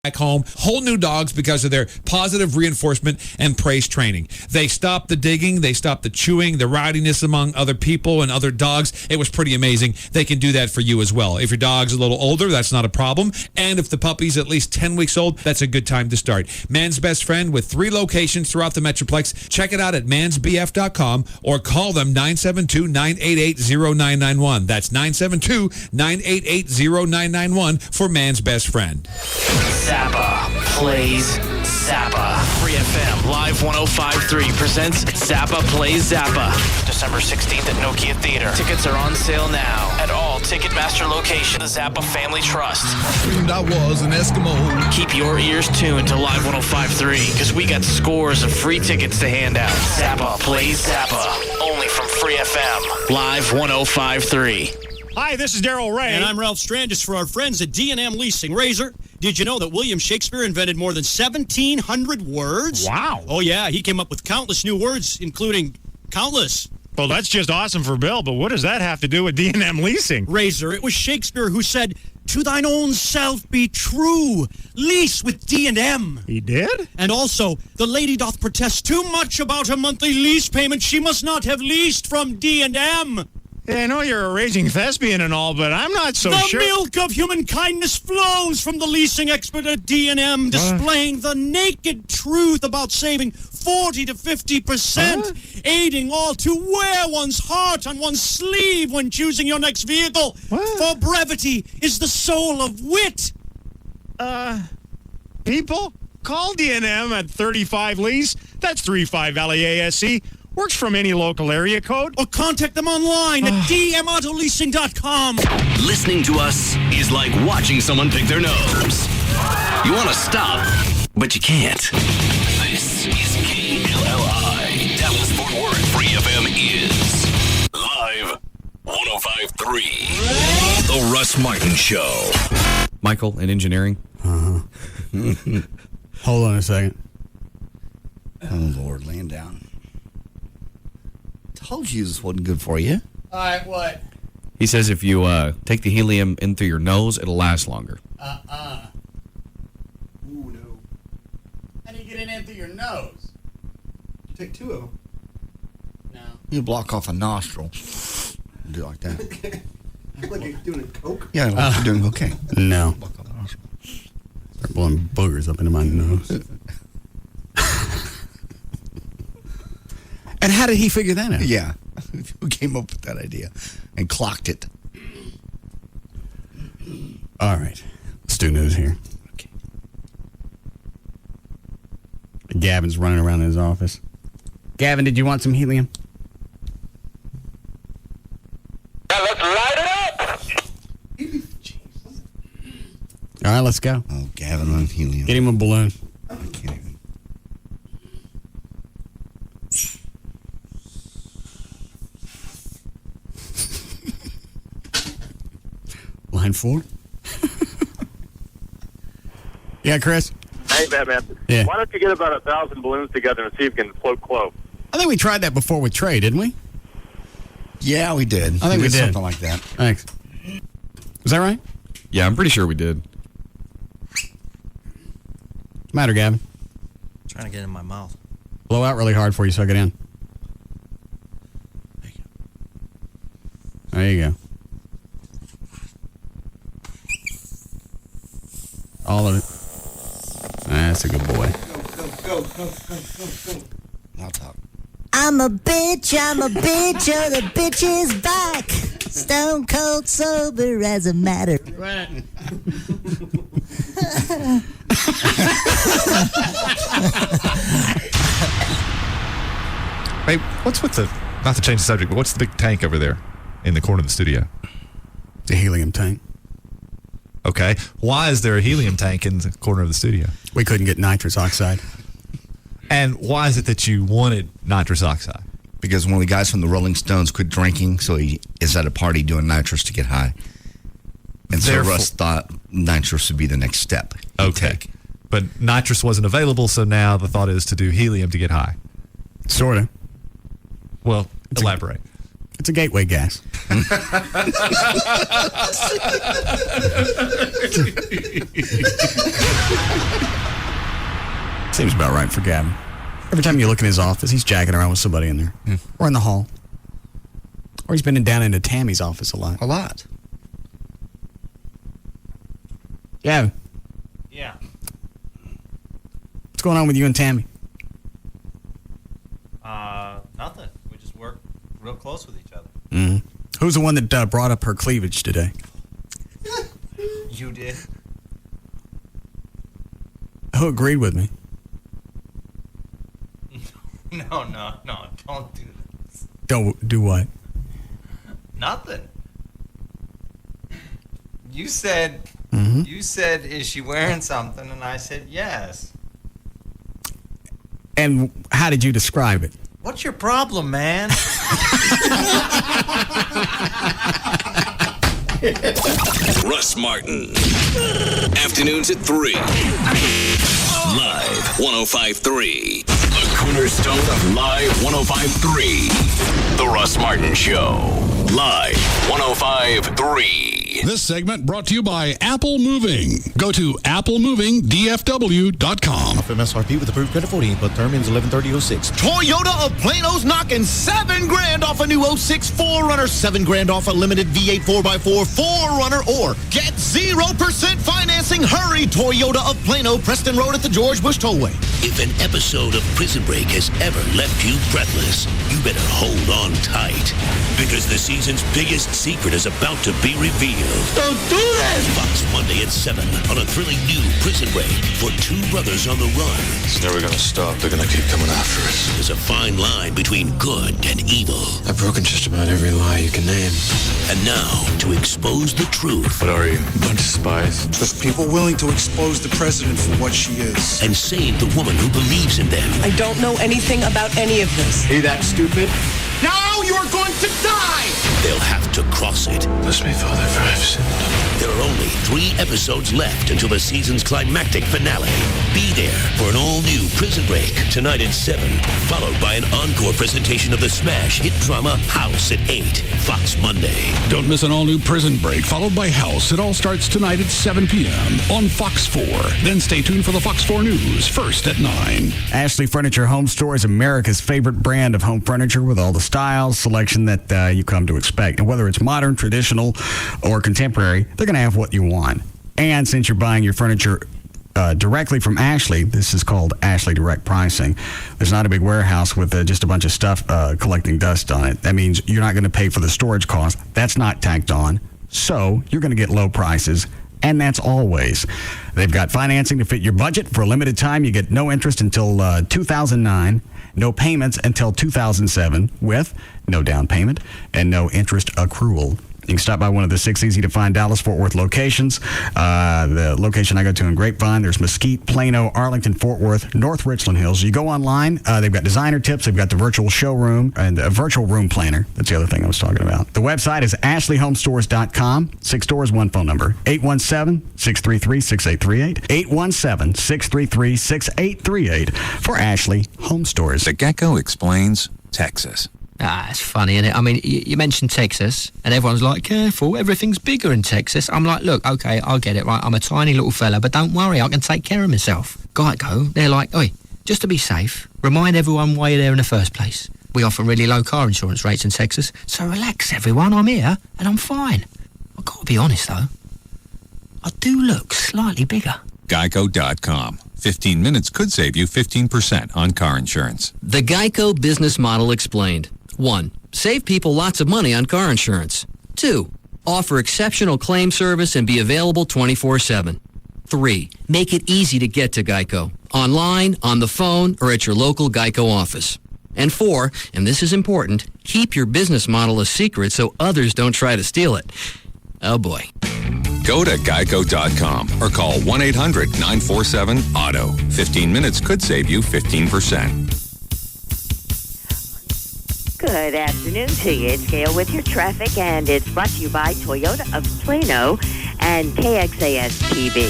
back home, whole new dogs because of their positive reinforcement and praise training. They stopped the digging, they stopped the chewing, the rowdiness among other people and other dogs. It was pretty amazing. They can do that for you as well. If your dog's a little older, that's not a problem. And if the puppy's at least 10 weeks old, that's a good time to start. Man's Best Friend with 3 locations throughout the Metroplex. Check it out at mansbf.com or call them 972-988-0991. That's 972-988-0991 for Man's Best Friend. Zappa plays Zappa. Free FM Live 105.3 presents Zappa Plays Zappa. December 16th at Nokia Theater. Tickets are on sale now at all Ticketmaster locations. The Zappa Family Trust. I was an Eskimo. Keep your ears tuned to Live 105.3 because we got scores of free tickets to hand out. Zappa Plays Zappa. Only from Free FM Live 105.3. Hi, this is Daryl Ray. And I'm Ralph Strandis for our friends at D&M Leasing. Razor, did you know that William Shakespeare invented more than 1,700 words? Wow. Oh, yeah. He came up with countless new words, including countless. Well, that's just awesome for Bill, but what does that have to do with D&M Leasing? Razor, it was Shakespeare who said, "To thine own self be true. Lease with D&M. He did? And also, the lady doth protest too much about her monthly lease payment. She must not have leased from D&M. Yeah, I know you're a raging thespian and all, but I'm not so sure. The milk of human kindness flows from the leasing expert at D&M, displaying the naked truth about saving 40 to 50%, aiding all to wear one's heart on one's sleeve when choosing your next vehicle. For brevity is the soul of wit. People, call D&M at 35 Lease. That's 35 LEASC. Works from any local area code. Or contact them online at dmautoleasing.com. Listening to us is like watching someone pick their nose. You want to stop, but you can't. This is KLLI. Dallas Fort Worth. Free FM is Live 105.3. The Russ Martin Show. Michael in engineering. Hold on a second. Oh, Lord, laying down. Told you this wasn't good for you. All right, what? He says if you take the helium in through your nose, it'll last longer. Ooh, no. How do you get it in through your nose? You take 2 of them. No. You block off a nostril. Do it like that. Like you're doing a coke? Yeah, like you're doing okay. No. Block off a nostril. Start blowing boogers up into my nose. And how did he figure that out? Yeah. Who came up with that idea and clocked it? All right. Let's do news here. Okay. Gavin's running around in his office. Gavin, did you want some helium? Yeah, let's light it up! All right, let's go. Oh, Gavin on helium. Get him a balloon. I can't even. Line 4. Yeah, Chris? Hey, Batman. Yeah. Why don't you get about 1,000 balloons together and see if you can float clove? I think we tried that before with Trey, didn't we? Yeah, we did. I think we did. Something like that. Thanks. Was that right? Yeah, I'm pretty sure we did. What's the matter, Gavin? Trying to get it in my mouth. Blow out really hard before you suck it in. There you go. All of it. That's a good boy. Go. I'll talk. I'm a bitch, oh, the bitch is back. Stone cold sober as a matter. Hey, what's with the, not to change the subject, but what's the big tank over there in the corner of the studio? The helium tank. Okay. Why is there a helium tank in the corner of the studio? We couldn't get nitrous oxide. And why is it that you wanted nitrous oxide? Because one of the guys from the Rolling Stones quit drinking, so he is at a party doing nitrous to get high. And so Russ thought nitrous would be the next step. Okay. But nitrous wasn't available, so now the thought is to do helium to get high. Sort of. Well, elaborate. It's a gateway gas. Seems about right for Gavin. Every time you look in his office, he's jacking around with somebody in there. Or in the hall. Or he's been down into Tammy's office a lot. A lot. Gavin. Yeah. What's going on with you and Tammy? Nothing. We just work real close with each other. Mm-hmm. Who's the one that brought up her cleavage today? You did. Who agreed with me? No, don't do this. Don't do what? Nothing. You said, is she wearing something? And I said, yes. And how did you describe it? What's your problem, man? Russ Martin. Afternoons at 3. Live 105.3. The cornerstone of Live 105.3. The Russ Martin Show. Live 105.3. This segment brought to you by Apple Moving. Go to applemovingdfw.com. Off MSRP with approved credit for the input term ends 11/30/06. Toyota of Plano's knocking $7,000 off a new 06 4Runner, $7,000 off a limited V8 4x4 4Runner, or get 0% financing. Hurry, Toyota of Plano, Preston Road at the George Bush Tollway. If an episode of Prison Break has ever left you breathless, you better hold on tight, because the season's biggest secret is about to be revealed. Don't do this! Fox Monday at 7 on a thrilling new Prison Break for two brothers on the run. It's never going to stop. They're going to keep coming after us. There's a fine line between good and evil. I've broken just about every lie you can name. And now, to expose the truth. What are you, a bunch of spies? Just people willing to expose the president for what she is. And save the woman who believes in them. I don't know anything about any of this. Are you that stupid? Now you are going to die! They'll have to cross it. Bless me, Father, for I've sinned. There are only 3 episodes left until the season's climactic finale. Be there for an all-new Prison Break tonight at 7, followed by an encore presentation of the smash hit drama House at 8, Fox Monday. Don't miss an all-new Prison Break, followed by House. It all starts tonight at 7 p.m. on Fox 4. Then stay tuned for the Fox 4 News, first at 9. Ashley Furniture Home Store is America's favorite brand of home furniture with all the styles, selection that you come to expect. And whether it's modern, traditional, or contemporary, they're going to have what you want. And since you're buying your furniture directly from Ashley, this is called Ashley Direct Pricing. There's not a big warehouse with just a bunch of stuff collecting dust on it. That means you're not going to pay for the storage cost. That's not tacked on. So you're going to get low prices. And that's always. They've got financing to fit your budget. For a limited time, you get no interest until 2009, no payments until 2007, with no down payment and no interest accrual. You can stop by one of the 6 easy-to-find Dallas-Fort Worth locations. The location I go to in Grapevine, there's Mesquite, Plano, Arlington, Fort Worth, North Richland Hills. You go online, they've got designer tips, they've got the virtual showroom, and a virtual room planner. That's the other thing I was talking about. The website is ashleyhomestores.com. 6 stores, 1 phone number, 817-633-6838. 817-633-6838 for Ashley Home Stores. The Gecko Explains Texas. It's funny, isn't it? I mean, you mentioned Texas, and everyone's like, careful, everything's bigger in Texas. I'm like, look, okay, I'll get it, right? I'm a tiny little fella, but don't worry, I can take care of myself. Geico, they're like, oi, just to be safe, remind everyone why you're there in the first place. We offer really low car insurance rates in Texas, so relax, everyone, I'm here, and I'm fine. I've got to be honest, though. I do look slightly bigger. Geico.com. 15 minutes could save you 15% on car insurance. The Geico Business Model Explained. 1. Save people lots of money on car insurance. 2. Offer exceptional claim service and be available 24/7. 3. Make it easy to get to Geico. Online, on the phone, or at your local Geico office. And 4, and this is important, keep your business model a secret so others don't try to steal it. Oh boy. Go to geico.com or call 1-800-947-AUTO. 15 minutes could save you 15%. Good afternoon to you. It's Gail with your traffic, and it's brought to you by Toyota of Plano and KXAS TV.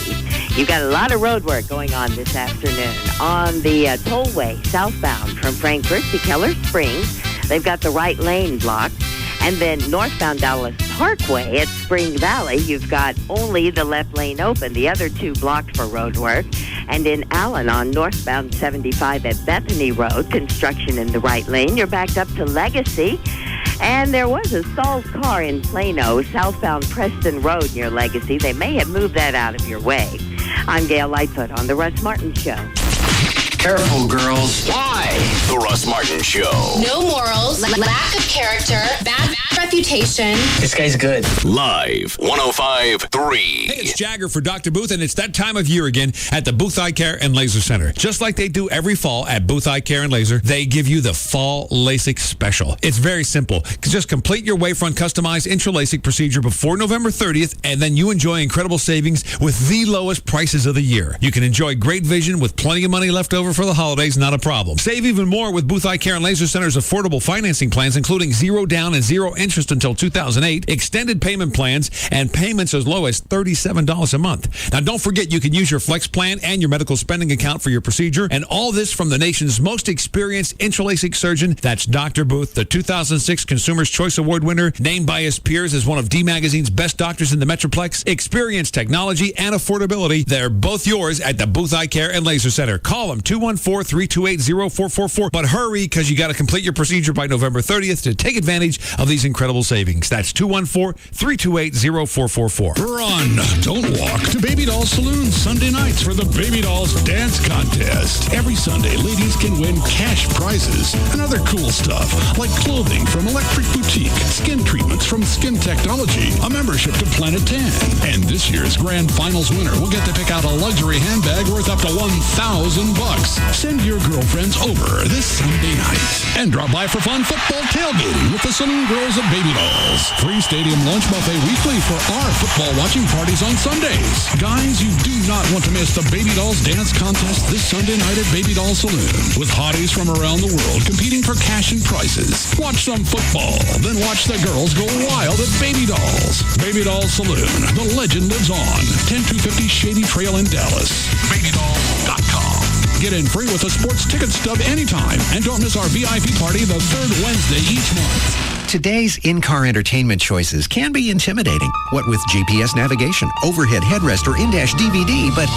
You've got a lot of road work going on this afternoon on the tollway southbound from Frankfort to Keller Springs. They've got the right lane blocked. And then northbound Dallas Parkway at Spring Valley, you've got only the left lane open. The other two blocked for road work. And in Allen on northbound 75 at Bethany Road, construction in the right lane. You're backed up to Legacy. And there was a stalled car in Plano, southbound Preston Road near Legacy. They may have moved that out of your way. I'm Gail Lightfoot on The Russ Martin Show. Careful, girls. Why? The Russ Martin Show. No morals, lack of character, bad reputation. This guy's good. Live 105.3. Hey, it's Jagger for Dr. Booth, and it's that time of year again at the Booth Eye Care and Laser Center. Just like they do every fall at Booth Eye Care and Laser, they give you the Fall LASIK Special. It's very simple. Just complete your wavefront customized intra-LASIK procedure before November 30th, and then you enjoy incredible savings with the lowest prices of the year. You can enjoy great vision with plenty of money left over for the holidays, not a problem. Save even more with Booth Eye Care and Laser Center's affordable financing plans, including 0 down and 0 interest until 2008, extended payment plans, and payments as low as $37 a month. Now, don't forget you can use your Flex Plan and your medical spending account for your procedure, and all this from the nation's most experienced intra-LASIK surgeon. That's Dr. Booth, the 2006 Consumer's Choice Award winner, named by his peers as one of D Magazine's best doctors in the Metroplex. Experience, technology, and affordability, they're both yours at the Booth Eye Care and Laser Center. Call them 214-328-0444. But hurry, because you got to complete your procedure by November 30th to take advantage of these incredible savings. That's 214-328-0444. Run, don't walk to Baby Doll Saloon Sunday nights for the Baby Dolls Dance Contest. Every Sunday, ladies can win cash prizes and other cool stuff like clothing from Electric Boutique, skin treatments from Skin Technology, a membership to Planet Tan. And this year's grand finals winner will get to pick out a luxury handbag worth up to $1,000. Send your girlfriends over this Sunday night and drop by for fun football tailgating with the Saloon Girls at Baby Dolls. Free stadium lunch buffet weekly for our football watching parties on Sundays. Guys, you do not want to miss the Baby Dolls Dance Contest this Sunday night at Baby Doll Saloon, with hotties from around the world competing for cash and prizes. Watch some football, then watch the girls go wild at Baby Dolls. Baby Dolls Saloon, the legend lives on. 10250 Shady Trail in Dallas. BabyDolls.com. Get in free with a sports ticket stub anytime, and don't miss our VIP party the third Wednesday each month. Today's in-car entertainment choices can be intimidating. What with GPS navigation, overhead headrest, or in-dash DVD, but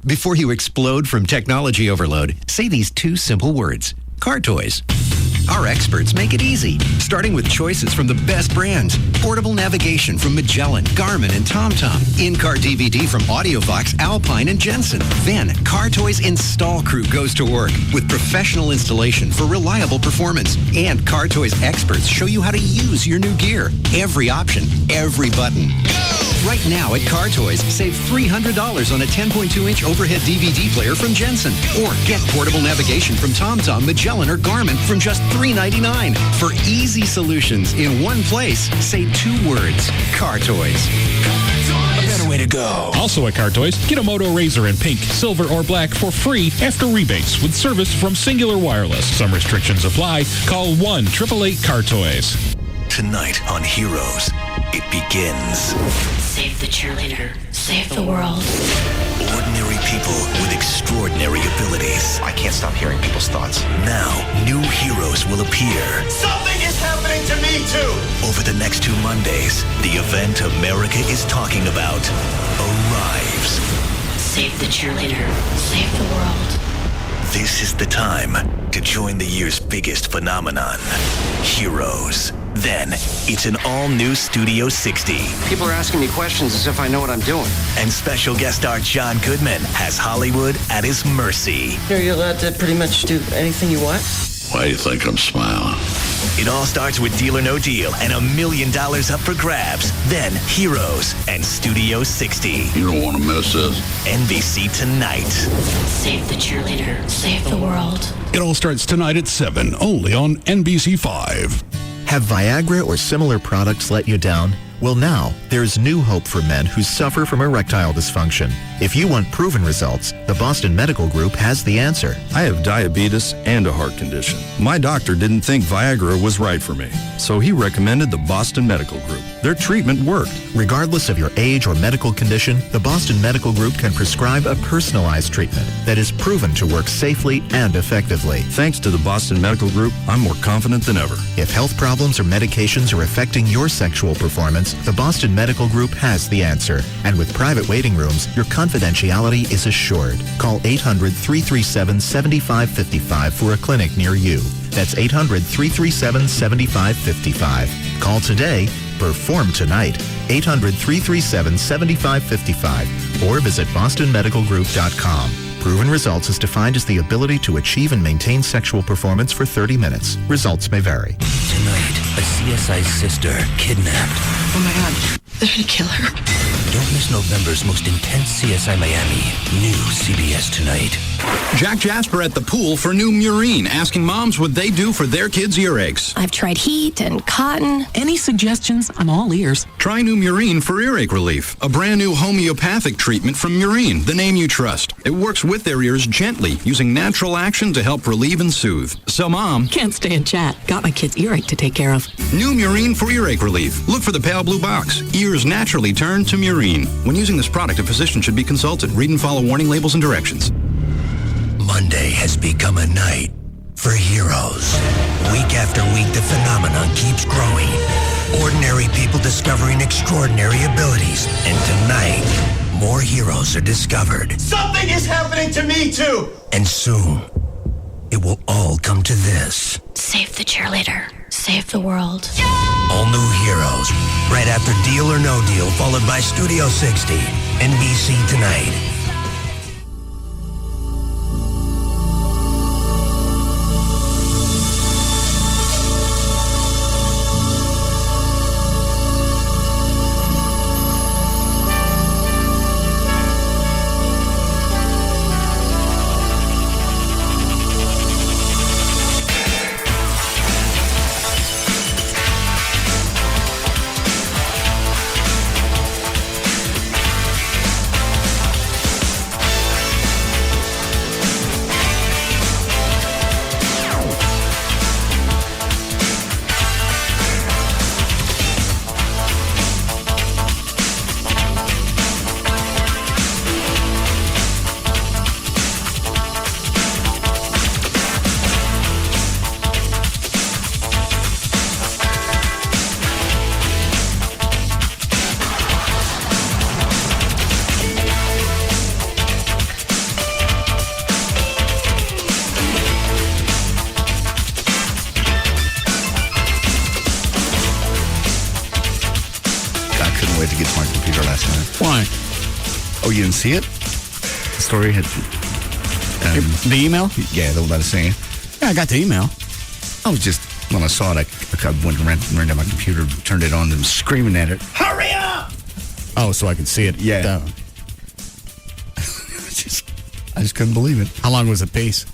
before you explode from technology overload, say these two simple words: car toys. Our experts make it easy, starting with choices from the best brands. Portable navigation from Magellan, Garmin, and TomTom. In-car DVD from Audiovox, Alpine, and Jensen. Then, Car Toys install crew goes to work with professional installation for reliable performance. And Car Toys experts show you how to use your new gear. Every option, every button. Right now at Car Toys, save $300 on a 10.2-inch overhead DVD player from Jensen. Or get portable navigation from TomTom, Magellan, or Garmin from just $399. For easy solutions in one place, say two words: Car Toys. A better way to go. Also at Car Toys, get a Moto Razr in pink, silver, or black for free after rebates with service from Singular Wireless. Some restrictions apply. Call 1-888-CAR-TOYS. Tonight on Heroes, it begins. Save the cheerleader. Save the world. Ordinary people with extraordinary abilities. I can't stop hearing people's thoughts. Now, new heroes will appear. Something is happening to me, too! Over the next 2 Mondays, the event America is talking about arrives. Save the cheerleader. Save the world. This is the time to join the year's biggest phenomenon, Heroes. Then, it's an all-new Studio 60. People are asking me questions as if I know what I'm doing. And special guest star John Goodman has Hollywood at his mercy. Here, you're allowed to pretty much do anything you want? Why do you think I'm smiling? It all starts with Deal or No Deal and $1 million up for grabs. Then Heroes and Studio 60. You don't want to miss this. NBC tonight. Save the cheerleader. Save the world. It all starts tonight at 7, only on NBC5. Have Viagra or similar products let you down? Well, now, there's new hope for men who suffer from erectile dysfunction. If you want proven results, the Boston Medical Group has the answer. I have diabetes and a heart condition. My doctor didn't think Viagra was right for me, so he recommended the Boston Medical Group. Their treatment worked. Regardless of your age or medical condition, the Boston Medical Group can prescribe a personalized treatment that is proven to work safely and effectively. Thanks to the Boston Medical Group, I'm more confident than ever. If health problems or medications are affecting your sexual performance, the Boston Medical Group has the answer. And with private waiting rooms, your confidentiality is assured. Call 800-337-7555 for a clinic near you. That's 800-337-7555. Call today. Perform tonight. 800-337-7555 or visit bostonmedicalgroup.com. Proven results is defined as the ability to achieve and maintain sexual performance for 30 minutes. Results may vary. Tonight, a CSI sister kidnapped. Oh my God, they're gonna kill her. Don't miss November's most intense CSI Miami. New CBS Tonight. Jack Jasper at the pool for new Murine, asking moms what they do for their kids' earaches. I've tried heat and cotton. Any suggestions? I'm all ears. Try new Murine for earache relief. A brand new homeopathic treatment from Murine, the name you trust. It works with their ears gently, using natural action to help relieve and soothe. So Mom... Can't stay and chat. Got my kid's earache to take care of. New Murine for earache relief. Look for the pale blue box. Ears naturally turn to Murine. When using this product, a physician should be consulted. Read and follow warning labels and directions. Monday has become a night for heroes. Week after week, the phenomenon keeps growing. Ordinary people discovering extraordinary abilities. And tonight, more heroes are discovered. Something is happening to me, too! And soon, it will all come to this. Save the cheerleader. Save the world. All new heroes. Right after Deal or No Deal, followed by Studio 60. NBC Tonight. You didn't see it? The story had... the email? Yeah, the one I was saying. Yeah, I got the email. I was just... When I saw it, I went and ran to my computer, turned it on, and was screaming at it. Hurry up! Oh, so I could see it. Yeah. I just couldn't believe it. How long was the piece?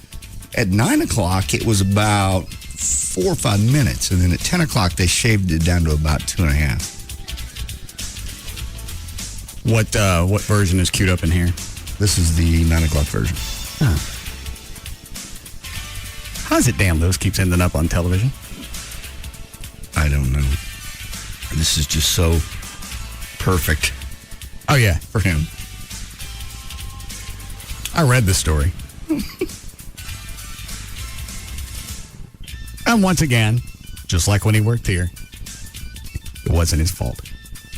At 9 o'clock, it was about 4 or 5 minutes. And then at 10 o'clock, they shaved it down to about 2.5. What version is queued up in here? This is the 9 o'clock version. Huh. How does it damn those keeps ending up on television? I don't know. This is just so perfect. Oh, yeah. For him. I read the story. And once again, just like when he worked here, it wasn't his fault.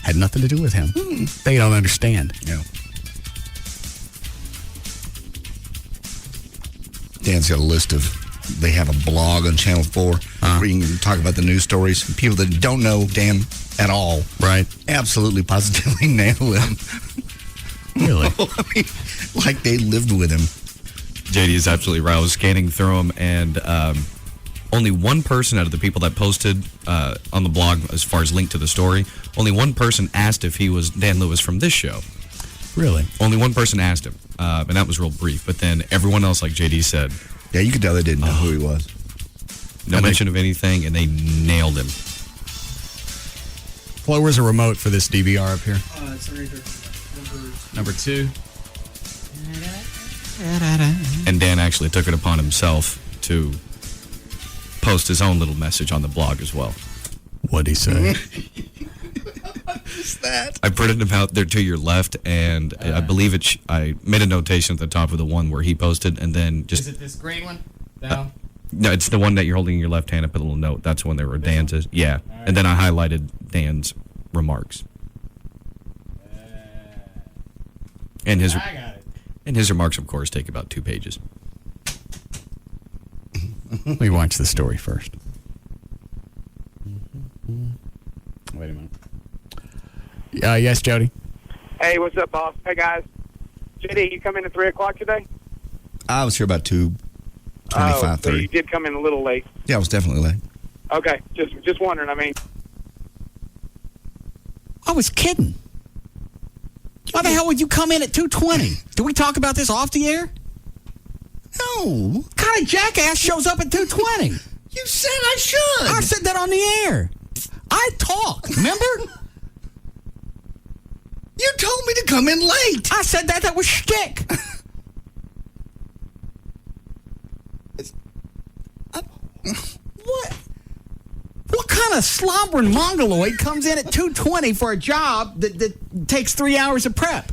Had nothing to do with him. They don't understand. Yeah. Dan's got a list of... They have a blog on Channel 4 where you can talk about the news stories. People that don't know Dan at all. Right. Absolutely, positively nail him. Really? I mean, like they lived with him. JD is absolutely right. I was scanning through them, and only one person out of the people that posted on the blog, as far as linked to the story, only one person asked if he was Dan Lewis from this show. Really? Only one person asked him, and that was real brief. But then everyone else, like JD said... Yeah, you could tell they didn't know who he was. No mention of anything, and they nailed him. Flo, where's a remote for this DVR up here? It's underneath Number 2. And Dan actually took it upon himself to post his own little message on the blog as well. What'd he say? What's that? I printed him out there to your left, and I believe I made a notation at the top of the one where he posted, and then just... Is it this green one? No. No, it's the one that you're holding in your left hand. I put a little note. That's when there were Dan's. Yeah. Right. And then I highlighted Dan's remarks. And his, I got it. And his remarks, of course, take about 2 pages. We watch the story first. Wait a minute. Yes, Jody? Hey, what's up, boss? Hey, guys. JD, you come in at 3 o'clock today? I was here about 2:25, so you did come in a little late. Yeah, I was definitely late. Okay, just wondering. I mean, I was kidding. Why the hell would you come in at 2:20? Did we talk about this off the air? No. What kind of jackass shows up at 2:20? You said I should. I said that on the air. I talk, remember? You told me to come in late. I said that was shtick. What kind of slobbering mongoloid comes in at 2:20 for a job that takes 3 hours of prep?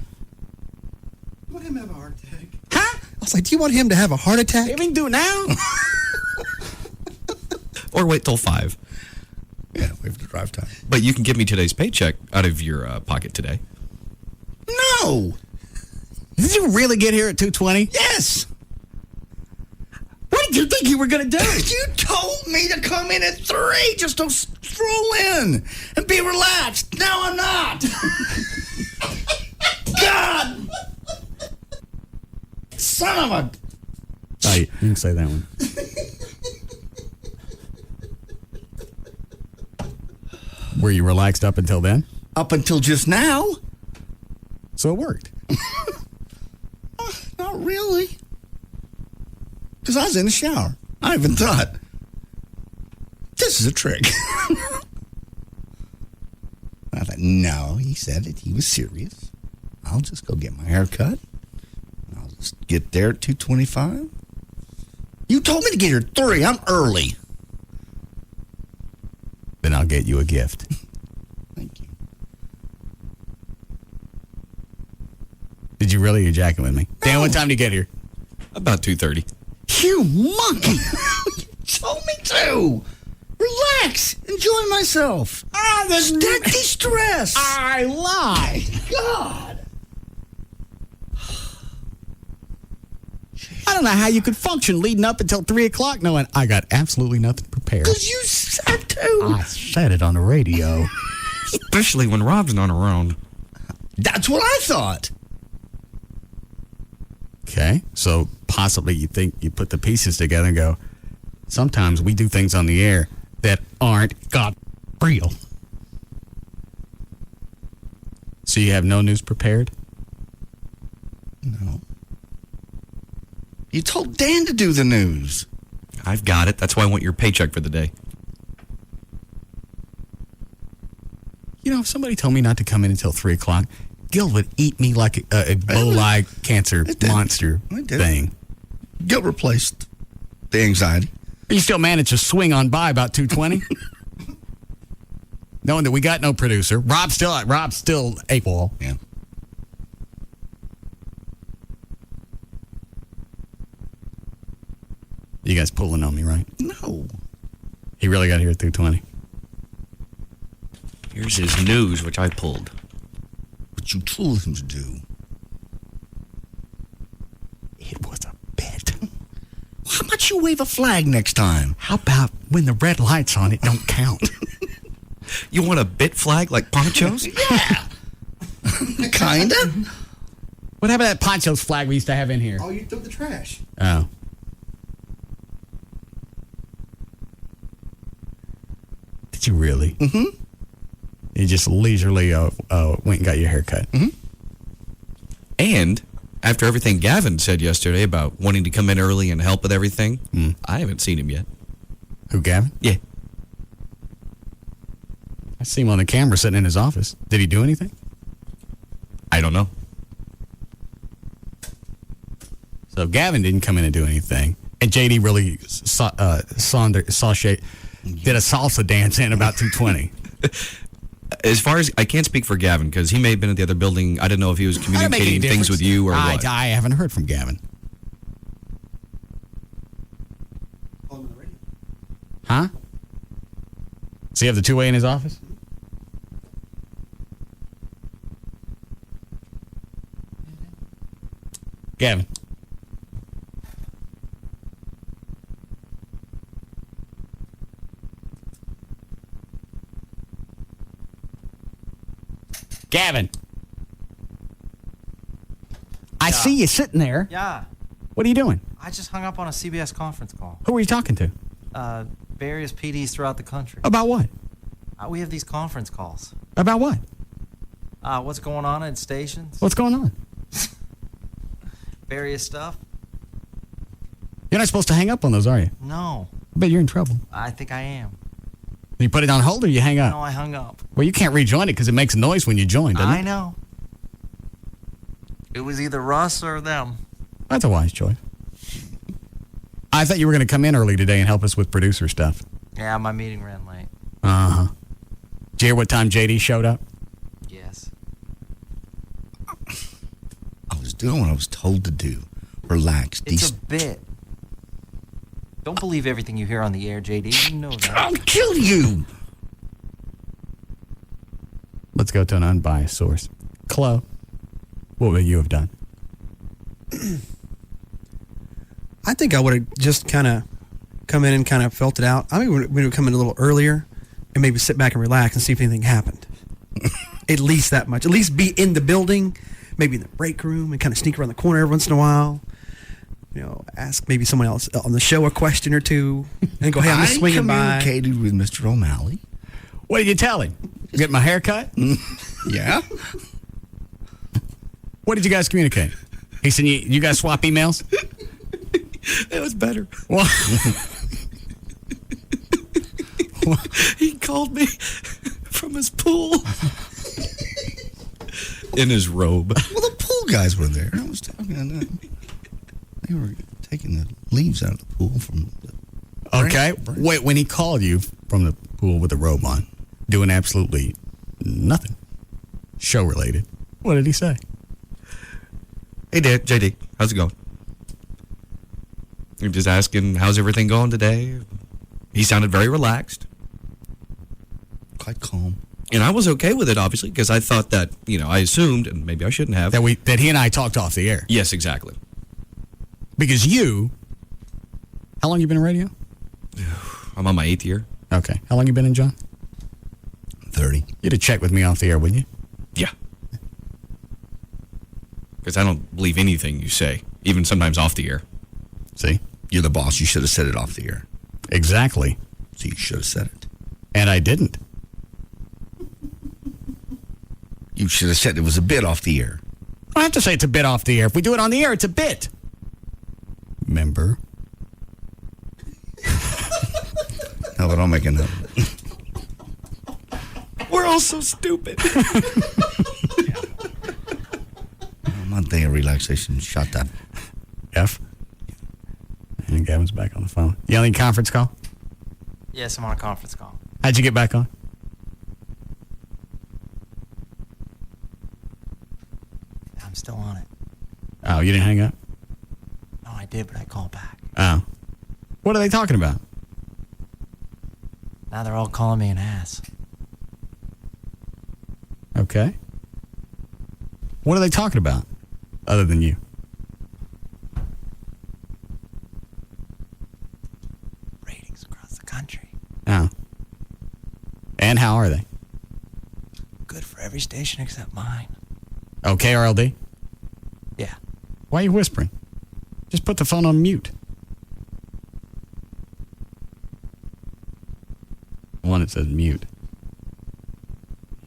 You want him to have a heart attack? Huh? I was like, do you want him to have a heart attack? We can do it now. Or wait till 5. Yeah, we have to drive time. But you can give me today's paycheck out of your pocket today. No. Did you really get here at 2:20? Yes. What did you think you were going to do? You told me to come in at 3 just to stroll in and be relaxed. Now I'm not. God. Son of a... Oh, you can say that one. Were you relaxed up until then? Up until just now. So it worked. Not really. Because I was in the shower. I even thought, this is a trick. I thought, no, he said it. He was serious. I'll just go get my hair cut. I'll just get there at 2:25. You told me to get here at 3. I'm early. Then I'll get you a gift. Thank you. Did you really? You're jacking with me. No. Dan, what time did you get here? About 2:30. You monkey! You told me to. Relax. Enjoy myself. There's de-stress. I lie. God. I don't know how you could function leading up until 3 o'clock knowing I got absolutely nothing prepared. Because you said to. I said it on the radio. Especially when Rob's not around. That's what I thought. Okay, so possibly you think you put the pieces together and go, sometimes we do things on the air that aren't real. So you have no news prepared? No. You told Dan to do the news. I've got it. That's why I want your paycheck for the day. You know, if somebody told me not to come in until 3 o'clock, Gil would eat me like a Ebola cancer monster thing. Gil replaced the anxiety. You still managed to swing on by about 2:20? Knowing that we got no producer. Rob's still AWOL. Yeah. You guys pulling on me, right? No. He really got here at 2:20. Here's his news, which I pulled. What you told him to do. It was a bet. How about you wave a flag next time? How about when the red light's on, it don't count? You want a bit flag like ponchos? Yeah. Kinda. What happened to that ponchos flag we used to have in here? Oh, you threw the trash. Oh. Did you really? Mm-hmm. You just leisurely went and got your hair cut. Mm-hmm. And after everything Gavin said yesterday about wanting to come in early and help with everything, I haven't seen him yet. Who, Gavin? Yeah. I see him on the camera sitting in his office. Did he do anything? I don't know. So Gavin didn't come in and do anything. And JD really did a salsa dance in about 2:20. As far as I can't speak for Gavin because he may have been at the other building. I didn't know if he was communicating things with you or what. I haven't heard from Gavin. Huh? Does he have the two-way in his office? Gavin. Gavin. I see you sitting there. Yeah. What are you doing? I just hung up on a CBS conference call. Who are you talking to? Various PDs throughout the country. About what? We have these conference calls. About what? What's going on at stations? What's going on? Various stuff. You're not supposed to hang up on those, are you? No. I bet you're in trouble. I think I am. You put it on hold or you hang up? No, I hung up. Well, you can't rejoin it because it makes noise when you join, doesn't it? I know. It was either Russ or them. That's a wise choice. I thought you were going to come in early today and help us with producer stuff. Yeah, my meeting ran late. Uh-huh. Did you hear what time JD showed up? Yes. I was doing what I was told to do. Relax. It's a bit. Don't believe everything you hear on the air, JD. You know that. I'll kill you. Let's go to an unbiased source. Chloe, what would you have done? I think I would have just kind of come in and kind of felt it out. I mean, we would come in a little earlier and maybe sit back and relax and see if anything happened. At least that much. At least be in the building, maybe in the break room, and kind of sneak around the corner every once in a while. You know, ask maybe someone else on the show a question or two, and go, hey, I'm just swinging by. I communicated with Mr. O'Malley. What did you tell him? Get my hair cut? Yeah. What did you guys communicate? He said, you guys swap emails? It was better. Well, he called me from his pool. In his robe. Well, the pool guys were there. I was talking to them. They were taking the leaves out of the pool from the... Okay. Wait, when he called you from the pool with the robe on, doing absolutely nothing show-related, what did he say? Hey, Dad, JD, how's it going? You're just asking, how's everything going today? He sounded very relaxed. Quite calm. And I was okay with it, obviously, because I thought that, I assumed, and maybe I shouldn't have. That he and I talked off the air. Yes, exactly. Because how long you been in radio? I'm on my 8th year. Okay. How long you been in, John? 30. You'd have checked with me off the air, wouldn't you? Yeah. Because I don't believe anything you say, even sometimes off the air. See? You're the boss. You should have said it off the air. Exactly. So you should have said it. And I didn't. You should have said it was a bit off the air. I don't have to say it's a bit off the air. If we do it on the air, it's a bit. Remember? No, but I'll make a note. We're all so stupid. My day of relaxation shut up. F. And Gavin's back on the phone. You on any conference call? Yes, I'm on a conference call. How'd you get back on? I'm still on it. Oh, you didn't hang up? No, I did, but I called back. Oh. What are they talking about? Now they're all calling me an ass. Okay. What are they talking about, other than you? Ratings across the country. Oh. And how are they? Good for every station except mine. Okay, RLD? Yeah. Why are you whispering? Just put the phone on mute. One that says mute.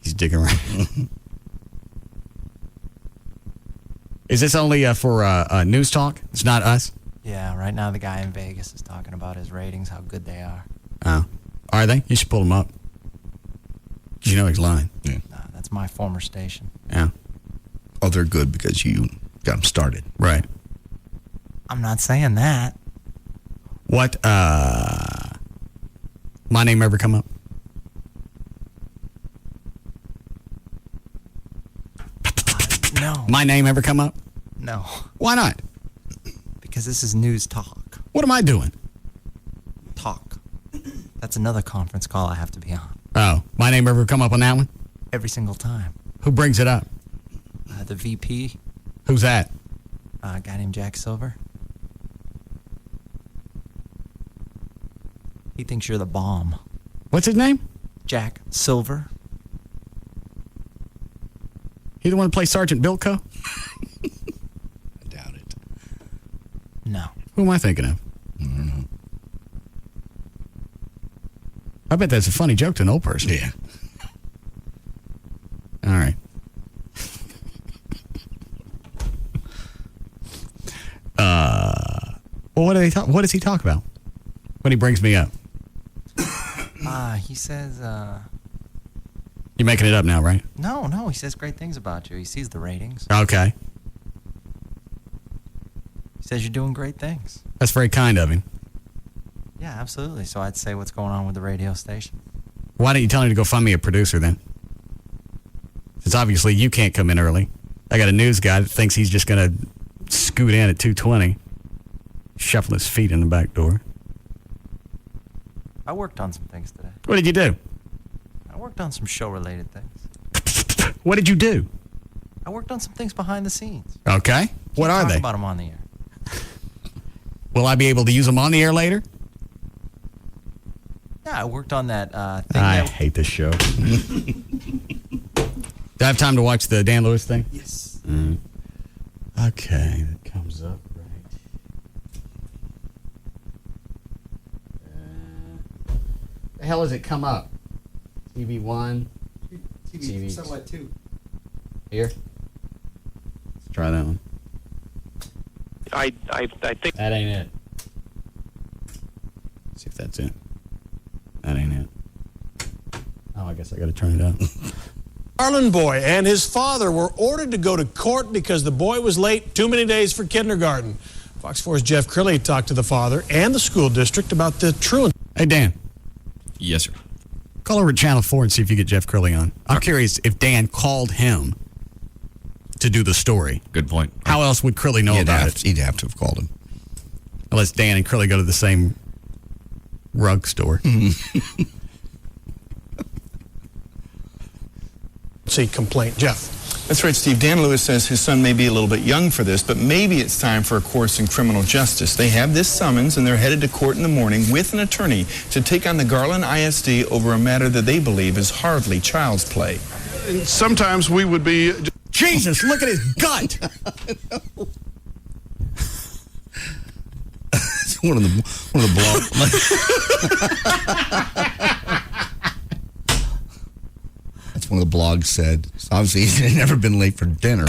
He's digging around. Is this only for news talk? It's not us? Yeah, right now the guy in Vegas is talking about his ratings, how good they are. Oh. Are they? You should pull them up. You know he's lying. Yeah. Nah, that's my former station. Yeah. Oh, they're good because you got them started. Right. I'm not saying that. What, my name ever come up? No. My name ever come up? No. Why not? Because this is news talk. What am I doing? Talk. That's another conference call I have to be on. Oh, my name ever come up on that one? Every single time. Who brings it up? The VP. Who's that? A guy named Jack Silver. He thinks you're the bomb. What's his name? Jack Silver. He the one that plays Sergeant Bilko? I doubt it. No. Who am I thinking of? I don't know. I bet that's a funny joke to an old person. Yeah. All right. Well, what do they talk? What does he talk about when he brings me up? He says, You're making it up now, right? No, he says great things about you. He sees the ratings. Okay. He says you're doing great things. That's very kind of him. Yeah, absolutely. So I'd say what's going on with the radio station. Why don't you tell him to go find me a producer then? Since obviously you can't come in early. I got a news guy that thinks he's just going to scoot in at 2:20, shuffle his feet in the back door. I worked on some things today. What did you do? I worked on some show-related things. What did you do? I worked on some things behind the scenes. Okay. What are Talk they? about them on the air. Will I be able to use them on the air later? Yeah, I worked on that thing. I hate this show. Do I have time to watch the Dan Lewis thing? Yes. Okay, that comes up right. The hell does it come up? TV1. TV Satellite 2. Here. Let's try that one. I think that ain't it. See if that's it. That ain't it. Oh, I guess I got to turn it up. Harlan boy and his father were ordered to go to court because the boy was late too many days for kindergarten. Fox 4's Jeff Crilly talked to the father and the school district about the truant. Hey, Dan. Yes, sir. Call over to Channel 4 and see if you get Jeff Crilly on. I'm curious if Dan called him to do the story. Good point. How else would Crilly know about it? He'd have to have called him. Unless Dan and Crilly go to the same rug store. See, complaint. Jeff. That's right, Steve. Dan Lewis says his son may be a little bit young for this, but maybe it's time for a course in criminal justice. They have this summons, and they're headed to court in the morning with an attorney to take on the Garland ISD over a matter that they believe is hardly child's play. And sometimes we would be... Jesus, look at his gut! It's one of the That's one of the blogs said. So obviously, he's never been late for dinner.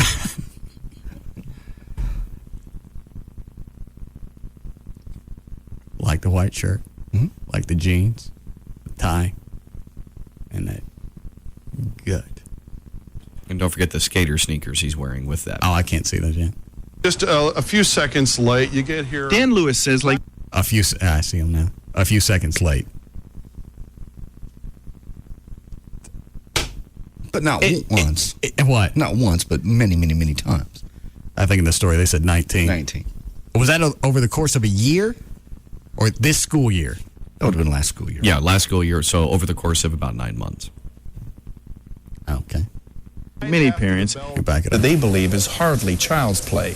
Like the white shirt, like the jeans, the tie, and that gut. And don't forget the skater sneakers he's wearing with that. Oh, I can't see those yet. Just a few seconds late. You get here. Dan Lewis says, like... I see him now. A few seconds late. But not once. What? Not once, but many, many, many times. I think in the story they said 19. 19. Was that over the course of a year or this school year? That would have been last school year. Yeah, last school year. So over the course of about 9 months. Okay. Many parents back it that they believe is hardly child's play.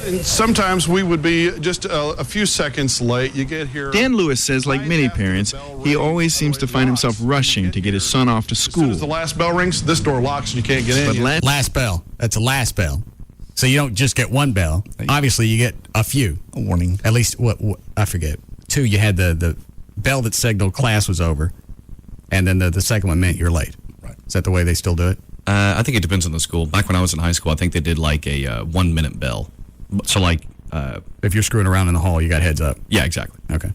And sometimes we would be just a few seconds late. You get here. Dan Lewis says, like many parents, he always seems to find himself rushing to get his son off to As soon school. as the last bell rings, this door locks and you can't get in. But last bell. That's a last bell. So you don't just get one bell. Obviously, you get a few. A warning. At least, what I forget. 2, you had the bell that signaled class was over. And then the second one meant you're late. Right. Is that the way they still do it? I think it depends on the school. Back when I was in high school, I think they did like a 1 minute bell. So like... if you're screwing around in the hall, you got heads up. Yeah, exactly. Okay.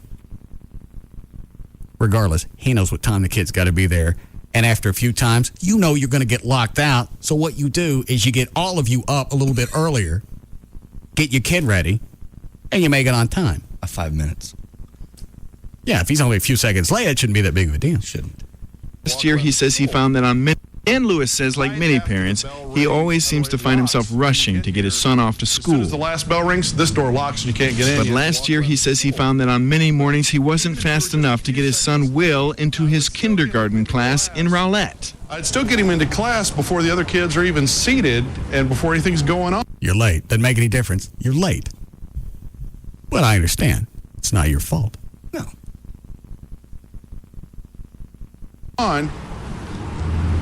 Regardless, he knows what time the kid's got to be there. And after a few times, you know you're going to get locked out. So what you do is you get all of you up a little bit earlier, get your kid ready, and you make it on time. 5 minutes. Yeah, if he's only a few seconds late, it shouldn't be that big of a deal. Shouldn't. Last year, he says he found that on many, and Lewis says, like many parents, he always seems to find himself rushing to get his son off to school. As soon as the last bell rings, this door locks and you can't get in. But last year, he says he found that on many mornings, he wasn't fast enough to get his son Will into his kindergarten class in Rowlett. I'd still get him into class before the other kids are even seated and before anything's going on. You're late. Doesn't make any difference. You're late. Well, I understand. It's not your fault. No.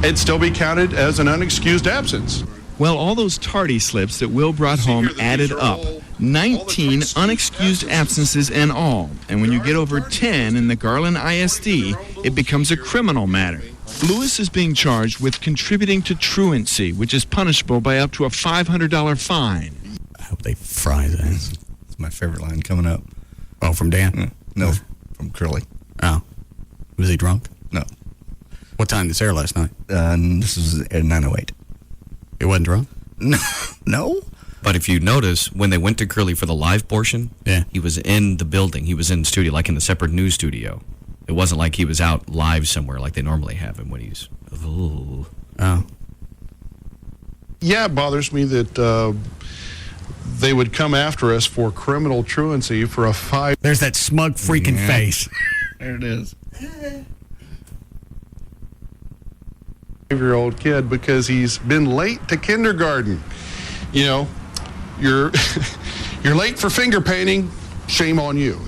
It'd still be counted as an unexcused absence. Well, all those tardy slips that Will brought home added up. 19 unexcused absences in all. And when you get over 10 in the Garland ISD, it becomes a criminal matter. Lewis is being charged with contributing to truancy, which is punishable by up to a $500 fine. I hope they fry his ass. It's my favorite line coming up. Oh, from Dan? No, from Curly. Oh. Was he drunk? No. What time did this air last night? This was at 9:08. It wasn't drunk? No. But if you notice, when they went to Curly for the live portion, yeah, he was in the building. He was in the studio, like in the separate news studio. It wasn't like he was out live somewhere like they normally have him when he's... Oh. Yeah, it bothers me that they would come after us for criminal truancy for a 5... There's that smug freaking face. There it is. 5-year-old kid because he's been late to kindergarten. You know, you're you're late for finger painting. Shame on you.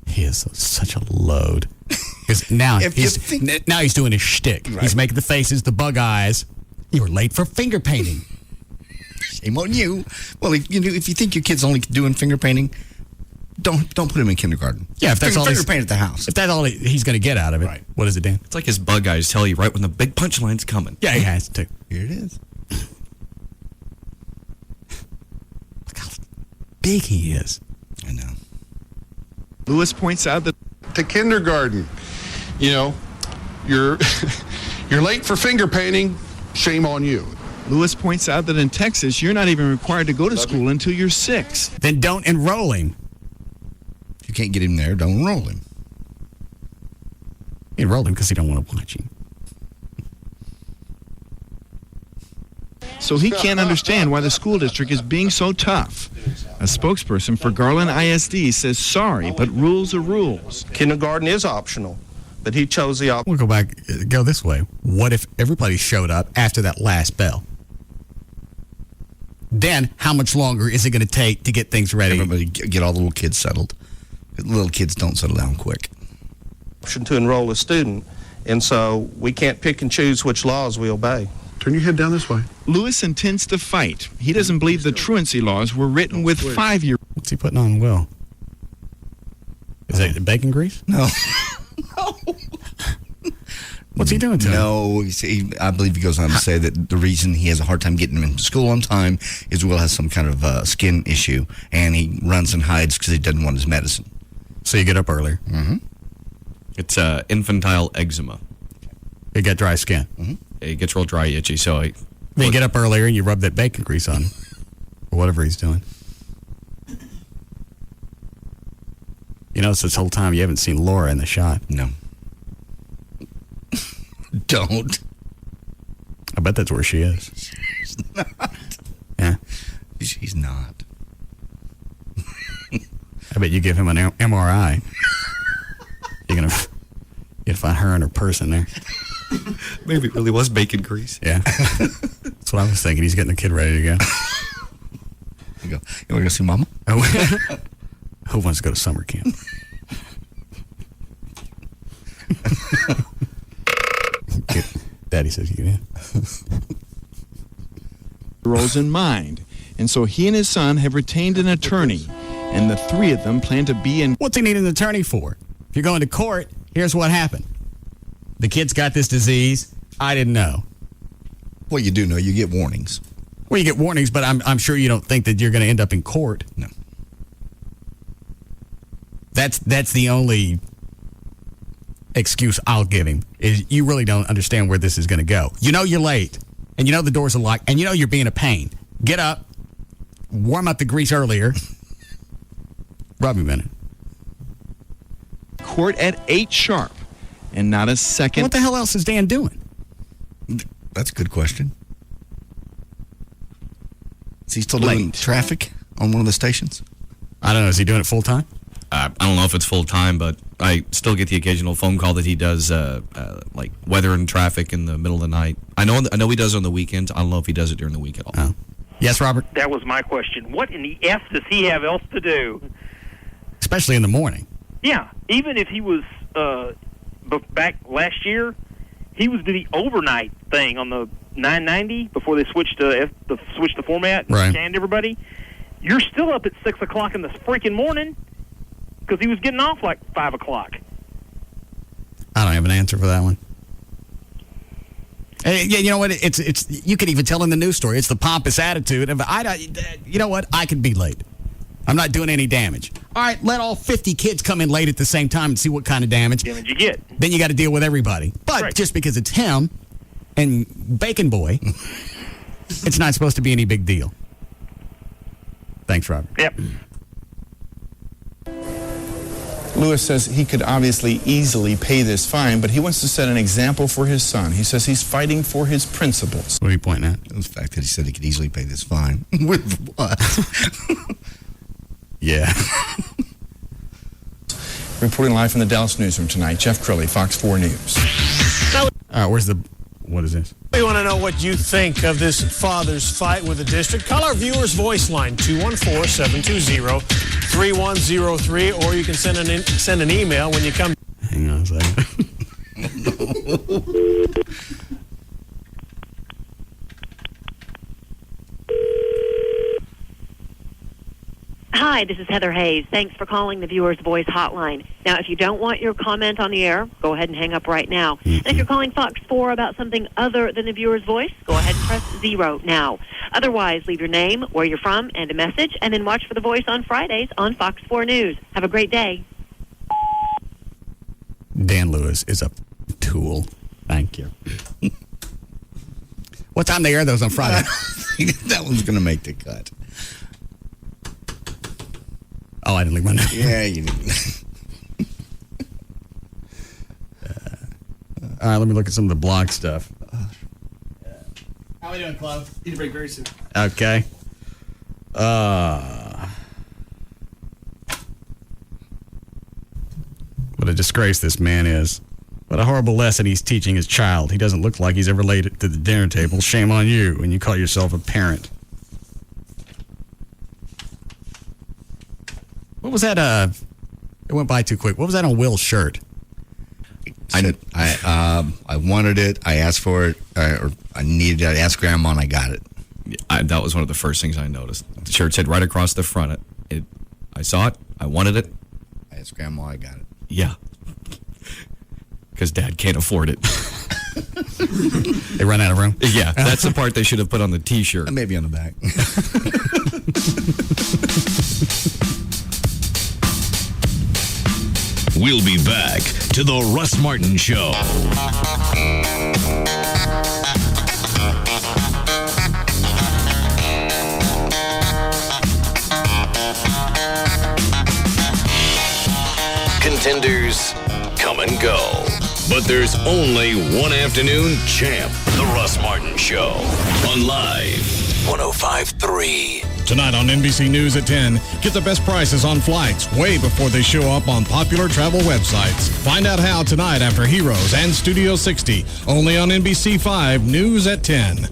He is such a load. Because now he's doing his shtick. Right. He's making the faces, the bug eyes. You were late for finger painting. Shame on you. Well, if you think your kid's only doing finger painting, don't put him in kindergarten. Yeah, if that's all finger paint at the house. If that's all he's going to get out of it, right. What is it, Dan? It's like his bug eyes tell you right when the big punchline's coming. Yeah, he has to. Here it is. Look how big he is. I know. Lewis points out that to kindergarten, you know, you're you're late for finger painting. Shame on you. Lewis points out that in Texas, you're not even required to go to school until you're 6. Then don't enroll him. If you can't get him there, don't enroll him. Enroll him because he don't want to watch him. So he can't understand why the school district is being so tough. A spokesperson for Garland ISD says sorry, but rules are rules. Kindergarten is optional, but he chose the option. We'll go this way. What if everybody showed up after that last bell? Then how much longer is it going to take to get things ready? Everybody get all the little kids settled. The little kids don't settle down quick. Option to enroll a student, and so we can't pick and choose which laws we obey. Turn your head down this way. Lewis intends to fight. He doesn't believe the truancy laws were written with 5-year. What's he putting on Will? Is that bacon grease? No. What's he doing to him? No, I believe he goes on to say that the reason he has a hard time getting him into school on time is Will has some kind of skin issue, and he runs and hides because he doesn't want his medicine. So you get up earlier. Mm-hmm. It's infantile eczema. You got dry skin. Mm-hmm. It gets real dry, itchy, so then you get up earlier and you rub that bacon grease on him, or whatever he's doing. You notice this whole time you haven't seen Laura in the shot. No. Don't. I bet that's where she is. She's not. Yeah. She's not. I bet you give him an MRI. You're gonna find her and her purse in there. Maybe it really was bacon grease. Yeah. That's what I was thinking. He's getting the kid ready to go. You want to go see Mama? Who wants to go to summer camp? Daddy says you get in. Rolls in mind. And so he and his son have retained an attorney. And the 3 of them plan to be in... What's he need an attorney for? If you're going to court, here's what happened. The kid's got this disease. I didn't know. Well, you do know. You get warnings. Well, you get warnings, but I'm sure you don't think that you're going to end up in court. No. That's the only excuse I'll give him is you really don't understand where this is going to go. You know you're late, and you know the doors are locked, and you know you're being a pain. Get up, warm up the grease earlier. Rub him in it. Court at 8 sharp, and not a second. What the hell else is Dan doing? That's a good question. Is he still doing traffic on one of the stations? I don't know. Is he doing it full time? I don't know if it's full time, but I still get the occasional phone call that he does like weather and traffic in the middle of the night. I know he does it on the weekends. I don't know if he does it during the week at all. Oh. Yes, Robert? That was my question. What in the F does he have else to do? Especially in the morning. Yeah, even if he was back last year, he was doing the overnight thing on the 990 before they switched the format and scanned everybody. You're still up at 6 o'clock in the freaking morning because he was getting off like 5 o'clock. I don't have an answer for that one. Yeah, you know what? It's you can even tell in the news story. It's the pompous attitude. You know what? I could be late. I'm not doing any damage. All right, let all 50 kids come in late at the same time and see what kind of damage you get. Then you got to deal with everybody. But just because it's him and Bacon Boy, it's not supposed to be any big deal. Thanks, Robert. Yep. Lewis says he could obviously easily pay this fine, but he wants to set an example for his son. He says he's fighting for his principles. What are you pointing at? The fact that he said he could easily pay this fine. With what? Yeah. Reporting live from the Dallas newsroom tonight, Jeff Crilly, Fox 4 News. All right, what is this? We want to know what you think of this father's fight with the district. Call our viewers' voice line, 214-720-3103, or you can send an email when you come. Hang on a second. Hi, this is Heather Hayes. Thanks for calling the Viewer's Voice hotline. Now, if you don't want your comment on the air, go ahead and hang up right now. And if you're calling Fox 4 about something other than the Viewer's Voice, go ahead and press 0 now. Otherwise, leave your name, where you're from, and a message, and then watch for The Voice on Fridays on Fox 4 News. Have a great day. Dan Lewis is a tool. Thank you. What time they air those on Friday? That one's going to make the cut. Oh, I didn't leave my name. Yeah, you did. All right, let me look at some of the blog stuff. How are we doing, Club? Need to break very soon. Okay. What a disgrace this man is. What a horrible lesson he's teaching his child. He doesn't look like he's ever laid it to the dinner table. Shame on you when you call yourself a parent. What was that? It went by too quick. What was that on Will's shirt? I wanted it. I asked for it. Or I needed it. I asked Grandma, and I got it. That was one of the first things I noticed. The shirt said right across the front. I saw it. I wanted it. I asked Grandma, I got it. Yeah. Because Dad can't afford it. They run out of room? Yeah, that's the part they should have put on the T-shirt. Maybe on the back. We'll be back to the Russ Martin Show. Contenders come and go, but there's only one afternoon champ. The Russ Martin Show on Live 105.3. Tonight on NBC News at 10, get the best prices on flights way before they show up on popular travel websites. Find out how tonight after Heroes and Studio 60, only on NBC 5 News at 10.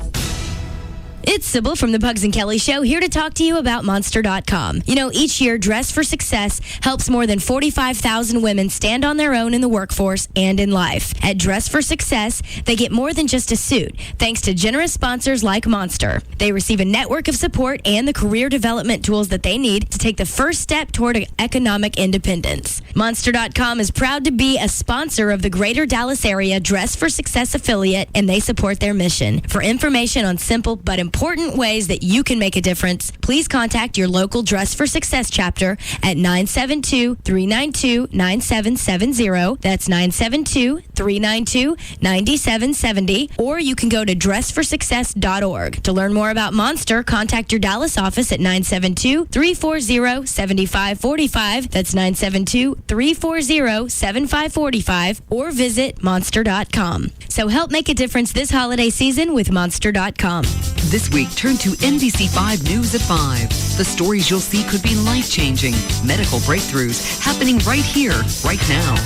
It's Sybil from the Bugs and Kelly Show, here to talk to you about Monster.com. You know, each year, Dress for Success helps more than 45,000 women stand on their own in the workforce and in life. At Dress for Success, they get more than just a suit, thanks to generous sponsors like Monster. They receive a network of support and the career development tools that they need to take the first step toward economic independence. Monster.com is proud to be a sponsor of the Greater Dallas Area Dress for Success affiliate, and they support their mission. For information on simple but important important ways that you can make a difference, please contact your local Dress for Success chapter at 972-392-9770. That's 972-392-9770. Or you can go to dressforsuccess.org. To learn more about Monster, contact your Dallas office at 972-340-7545. That's 972-340-7545. Or visit monster.com. So help make a difference this holiday season with monster.com. This week, turn to NBC5 News at 5. The stories you'll see could be life-changing. Medical breakthroughs happening right here, right now.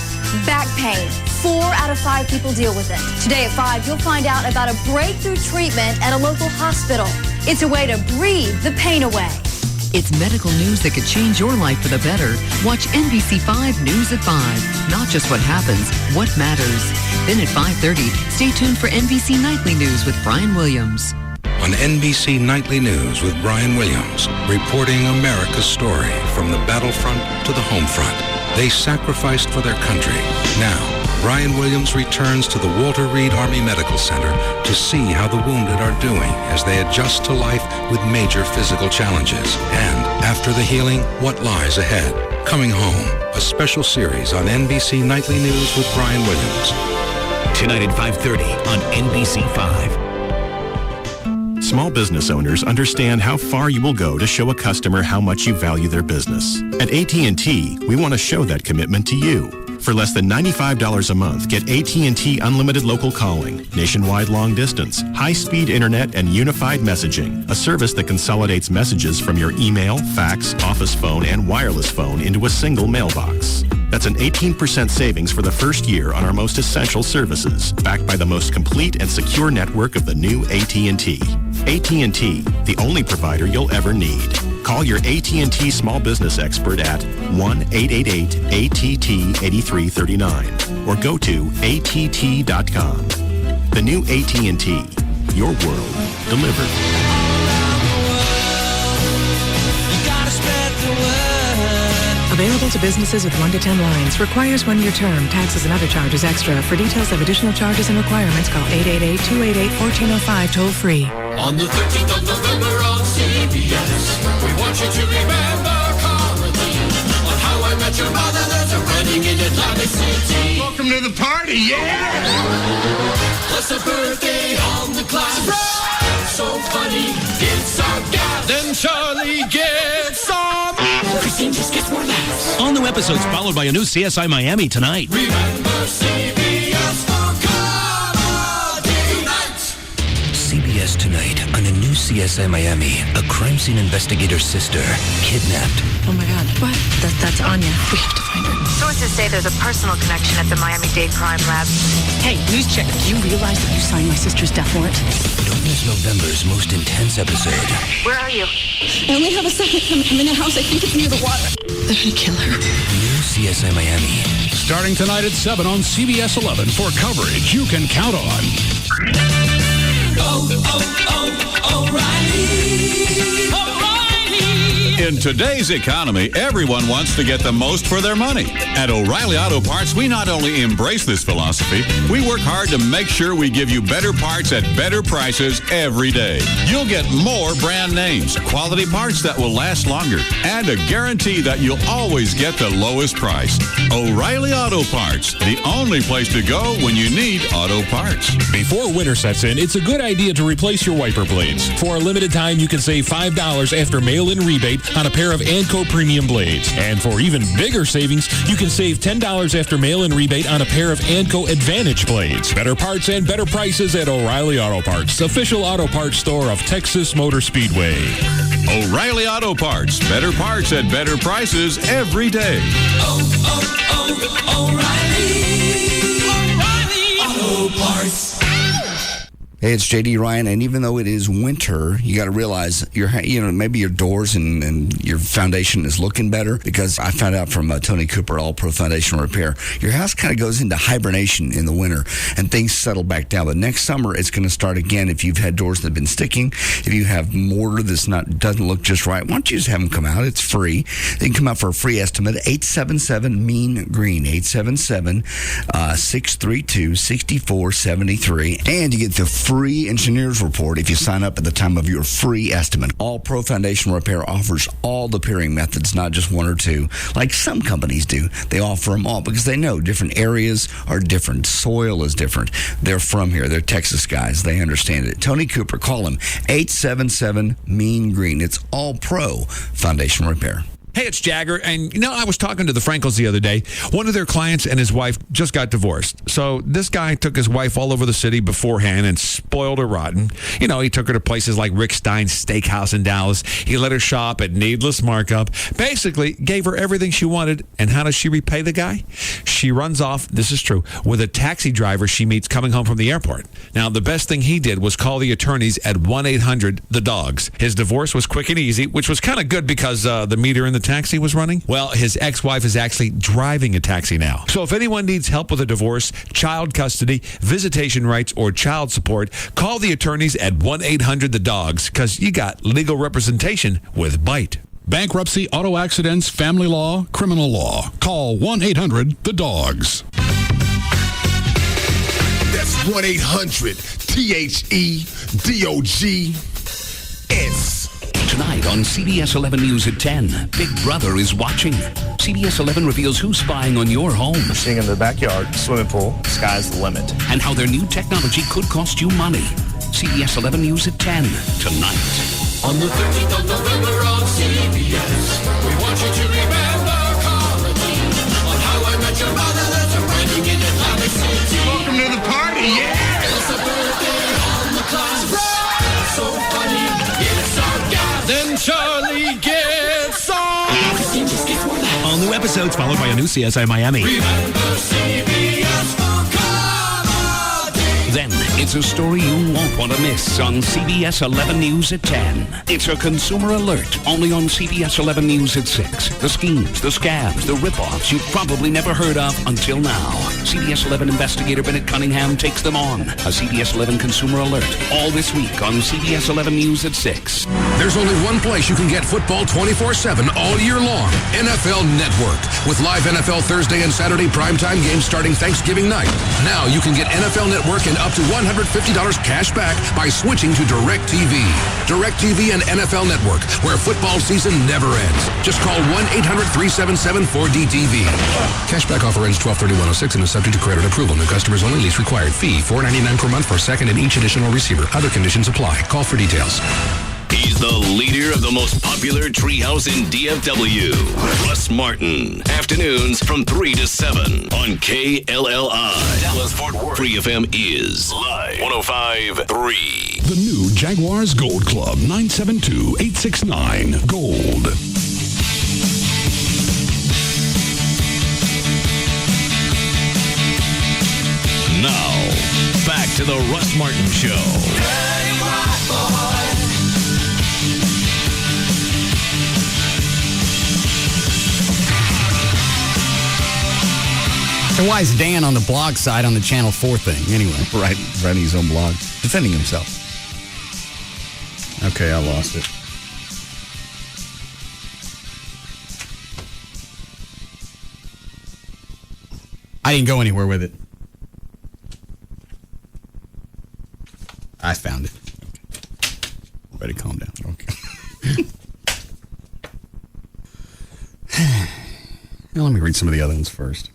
Back pain. 4 out of 5 people deal with it. Today at 5, you'll find out about a breakthrough treatment at a local hospital. It's a way to breathe the pain away. It's medical news that could change your life for the better. Watch NBC5 News at 5. Not just what happens, what matters. Then at 5:30, stay tuned for NBC Nightly News with Brian Williams. On NBC Nightly News with Brian Williams, reporting America's story from the battlefront to the home front. They sacrificed for their country. Now, Brian Williams returns to the Walter Reed Army Medical Center to see how the wounded are doing as they adjust to life with major physical challenges. And after the healing, what lies ahead? Coming Home, a special series on NBC Nightly News with Brian Williams. Tonight at 5:30 on NBC5. Small business owners understand how far you will go to show a customer how much you value their business. At AT&T, we want to show that commitment to you. For less than $95 a month, get AT&T Unlimited Local Calling, nationwide long distance, high-speed internet, and unified messaging, a service that consolidates messages from your email, fax, office phone, and wireless phone into a single mailbox. That's an 18% savings for the first year on our most essential services, backed by the most complete and secure network of the new AT&T. AT&T, the only provider you'll ever need. Call your AT&T small business expert at 1-888-ATT-8339 or go to att.com. The new AT&T, your world delivered. Available to businesses with 1 to 10 lines. Requires 1-year term. Taxes and other charges extra. For details of additional charges and requirements, call 888-288-1405 toll free. On the 13th of November on CBS, we want you to remember comedy. On How I Met Your Mother, there's a wedding in Atlantic City. Welcome to the party, yeah! Plus a birthday on the class. So funny, it's sarcasm. Then Charlie gets some. Christine just gets more laughs. All new episodes followed by a new CSI Miami tonight. Remember CBS for comedy night. CBS tonight on a new CSI Miami. A crime scene investigator's sister kidnapped. Oh my God. What? That's Anya. We have to find her. Sources say there's a personal connection at the Miami-Dade Crime Lab. Hey, news check. Do you realize that you signed my sister's death warrant? Don't miss November's most intense episode. Where are you? I only have a second. I'm in a house. I think it's near the water. They're gonna kill her. New CSI Miami. Starting tonight at 7 on CBS 11 for coverage you can count on. O'Reilly. In today's economy, everyone wants to get the most for their money. At O'Reilly Auto Parts, we not only embrace this philosophy, we work hard to make sure we give you better parts at better prices every day. You'll get more brand names, quality parts that will last longer, and a guarantee that you'll always get the lowest price. O'Reilly Auto Parts, the only place to go when you need auto parts. Before winter sets in, it's a good idea to replace your wiper blades. For a limited time, you can save $5 after mail-in rebate on a pair of Anco Premium blades. And for even bigger savings, you can save $10 after mail-in rebate on a pair of Anco Advantage blades. Better parts and better prices at O'Reilly Auto Parts, official auto parts store of Texas Motor Speedway. O'Reilly Auto Parts, better parts at better prices every day. O'Reilly Auto Parts. Hey, it's JD Ryan, and even though it is winter, you got to realize maybe your doors and your foundation is looking better, because I found out from Tony Cooper at All Pro Foundation Repair, your house kind of goes into hibernation in the winter and things settle back down. But next summer, it's going to start again. If you've had doors that have been sticking, if you have mortar doesn't look just right, why don't you just have them come out? It's free. They can come out for a free estimate. 877-MEAN-GREEN, 877-632-6473, and you get the free engineer's report if you sign up at the time of your free estimate. All Pro Foundation Repair offers all the piering methods, not just one or two, like some companies do. They offer them all because they know different areas are different. Soil is different. They're from here. They're Texas guys. They understand it. Tony Cooper, call him 877-MEAN-GREEN. It's All Pro Foundation Repair. Hey, it's Jagger, and I was talking to the Frankels the other day. One of their clients and his wife just got divorced. So this guy took his wife all over the city beforehand and spoiled her rotten. He took her to places like Rick Stein's Steakhouse in Dallas. He let her shop at needless markup. Basically, gave her everything she wanted. And how does she repay the guy? She runs off, this is true, with a taxi driver she meets coming home from the airport. Now, the best thing he did was call the attorneys at 1-800-THE-DOGS. His divorce was quick and easy, which was kind of good because the meter in the taxi was running. Well, his ex-wife is actually driving a taxi now. So if anyone needs help with a divorce, child custody, visitation rights, or child support, call the attorneys at 1-800-THE-DOGS because you got legal representation with Bite. Bankruptcy, auto accidents, family law, criminal law. Call 1-800-THE-DOGS. That's 1-800-THE-DOGS. Tonight on CBS 11 News at 10, Big Brother is watching. CBS 11 reveals who's spying on your home. We're seeing in the backyard, swimming pool, sky's the limit. And how their new technology could cost you money. CBS 11 News at 10, tonight. On the 13th of November on CBS, we want you to remember comedy. On How I Met Your Mother, there's a wedding in Atlantic City. Welcome to the party, yeah! It's a birthday on the clock. So funny, it's sarcastic. Then Charlie gets on. All new episodes followed by a new CSI Miami. Remember CBS for comedy. Then it's a story you won't want to miss on CBS 11 News at 10. It's a consumer alert, only on CBS 11 News at 6. The schemes, the scams, the rip-offs you've probably never heard of until now. CBS 11 investigator Bennett Cunningham takes them on. A CBS 11 consumer alert, all this week on CBS 11 News at 6. There's only one place you can get football 24/7 all year long. NFL Network. With live NFL Thursday and Saturday primetime games starting Thanksgiving night. Now you can get NFL Network and up to $150 cash back by switching to DirecTV. DirecTV and NFL Network, where football season never ends. Just call 1-800-377-4DTV. Cashback offer ends 12/31/06 and is subject to credit approval. New customers only. Lease required. Fee $4.99 per month for second and each additional receiver. Other conditions apply. Call for details. He's the leader of the most popular treehouse in DFW, Russ Martin. Afternoons from 3 to 7 on KLLI. Dallas Fort Worth. Free FM is live 105.3. The new Jaguars Gold Club, 972-869 Gold. Now, back to the Russ Martin Show. So why is Dan on the blog side on the Channel 4 thing anyway? Right, writing his own blog, defending himself. Okay, I lost it. I didn't go anywhere with it. I found it. Okay. Ready, calm down. Okay. Now, let me read some of the other ones first.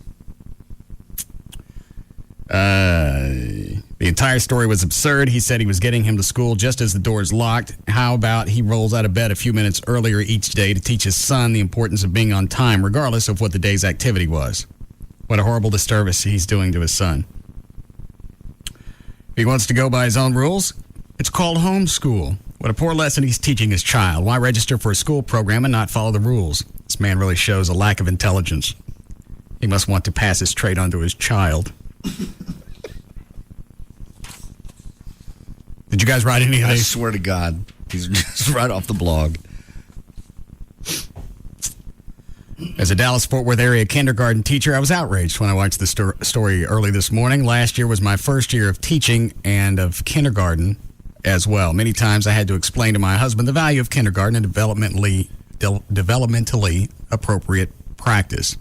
The entire story was absurd. He said he was getting him to school just as the doors locked. How about he rolls out of bed a few minutes earlier each day to teach his son the importance of being on time, regardless of what the day's activity was? What a horrible disservice he's doing to his son. If he wants to go by his own rules, it's called homeschool. What a poor lesson he's teaching his child. Why register for a school program and not follow the rules? This man really shows a lack of intelligence. He must want to pass his trait on to his child. Did you guys write any of these? I swear to God, he's just right off the blog. As a Dallas-Fort Worth area kindergarten teacher, I was outraged when I watched the story early this morning. Last year was my first year of teaching and of kindergarten as well. Many times I had to explain to my husband the value of kindergarten and developmentally appropriate practice.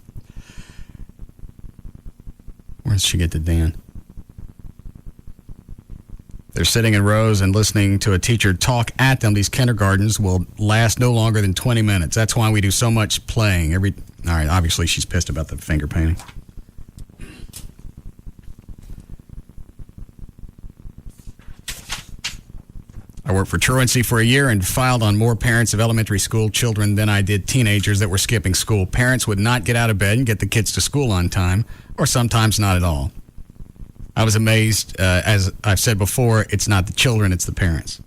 Where did she get to Dan? They're sitting in rows and listening to a teacher talk at them. These kindergartens will last no longer than 20 minutes. That's why we do so much playing. All right, obviously she's pissed about the finger painting. I worked for Truancy for a year and filed on more parents of elementary school children than I did teenagers that were skipping school. Parents would not get out of bed and get the kids to school on time, or sometimes not at all. I was amazed, as I've said before, it's not the children, it's the parents.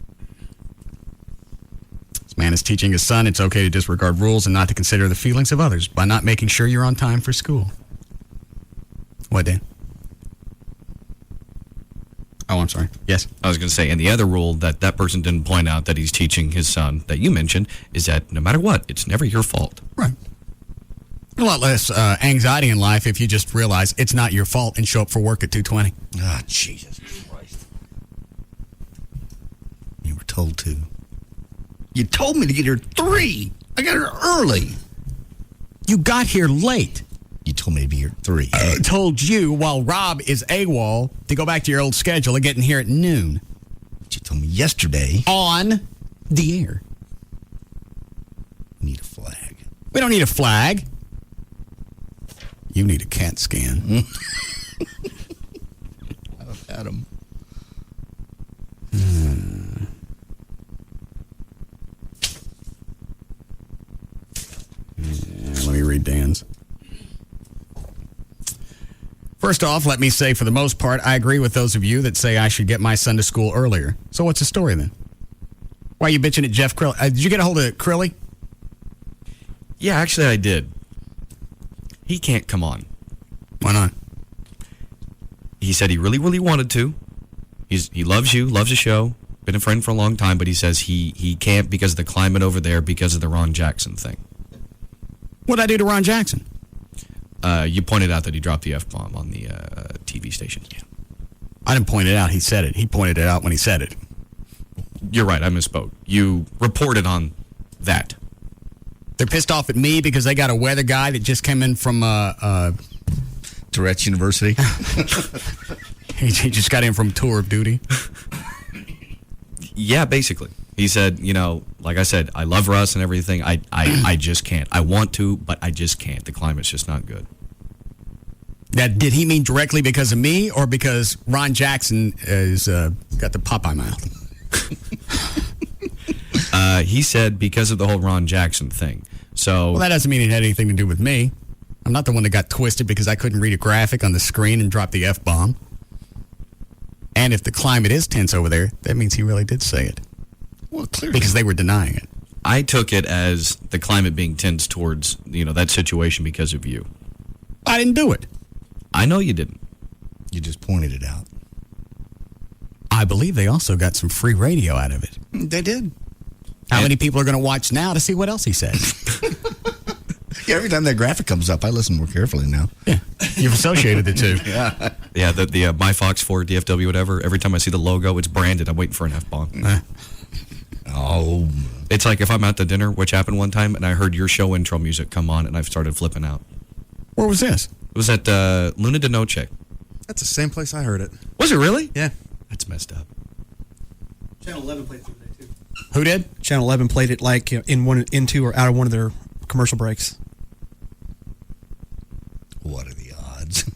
This man is teaching his son it's okay to disregard rules and not to consider the feelings of others by not making sure you're on time for school. What, Dan? Oh, I'm sorry. Yes. I was going to say, and the other rule that person didn't point out that he's teaching his son that you mentioned is that no matter what, it's never your fault. Right. A lot less anxiety in life if you just realize it's not your fault and show up for work at 2:20. Ah, Jesus Christ. You were told to. You told me to get here at 3. I got here early. You got here late. You told me to be here at 3. I told you, while Rob is AWOL, to go back to your old schedule of getting here at noon. But you told me yesterday. On the air. We need a flag. We don't need a flag. You need a CAT scan. I've had them. Let me read Dan's. First off, let me say, for the most part, I agree with those of you that say I should get my son to school earlier. So what's the story then? Why are you bitching at Jeff Krill? Did you get a hold of Crilly? Yeah, actually I did. He can't come on. Why not? He said he really, really wanted to. He loves you, loves the show, been a friend for a long time, but he says he can't because of the climate over there, because of the Ron Jackson thing. What'd I do to Ron Jackson? You pointed out that he dropped the F-bomb on the TV station. Yeah. I didn't point it out. He said it. He pointed it out when he said it. You're right. I misspoke. You reported on that. They're pissed off at me because they got a weather guy that just came in from Tourette's University. he just got in from tour of duty. Yeah, basically. He said, like I said, I love Russ and everything. I just can't. I want to, but I just can't. The climate's just not good. That did he mean directly because of me, or because Ron Jackson has got the Popeye mouth? He said because of the whole Ron Jackson thing. So, well, that doesn't mean it had anything to do with me. I'm not the one that got twisted because I couldn't read a graphic on the screen and dropped the F-bomb. And if the climate is tense over there, that means he really did say it. Well, clearly. Because they were denying it. I took it as the climate being tense towards, that situation because of you. I didn't do it. I know you didn't. You just pointed it out. I believe they also got some free radio out of it. They did. How many people are going to watch now to see what else he says? Yeah, every time that graphic comes up, I listen more carefully now. Yeah, you've associated the two. Yeah. Yeah, the My Fox 4, DFW, whatever, every time I see the logo, it's branded. I'm waiting for an F-bomb. Oh. It's like if I'm at the dinner, which happened one time, and I heard your show intro music come on, and I've started flipping out. Where was this? It was at Luna de Noche. That's the same place I heard it. Was it really? Yeah. That's messed up. Channel 11 played it today, too. Who did? Channel 11 played it like into or out of one of their commercial breaks. What are the odds?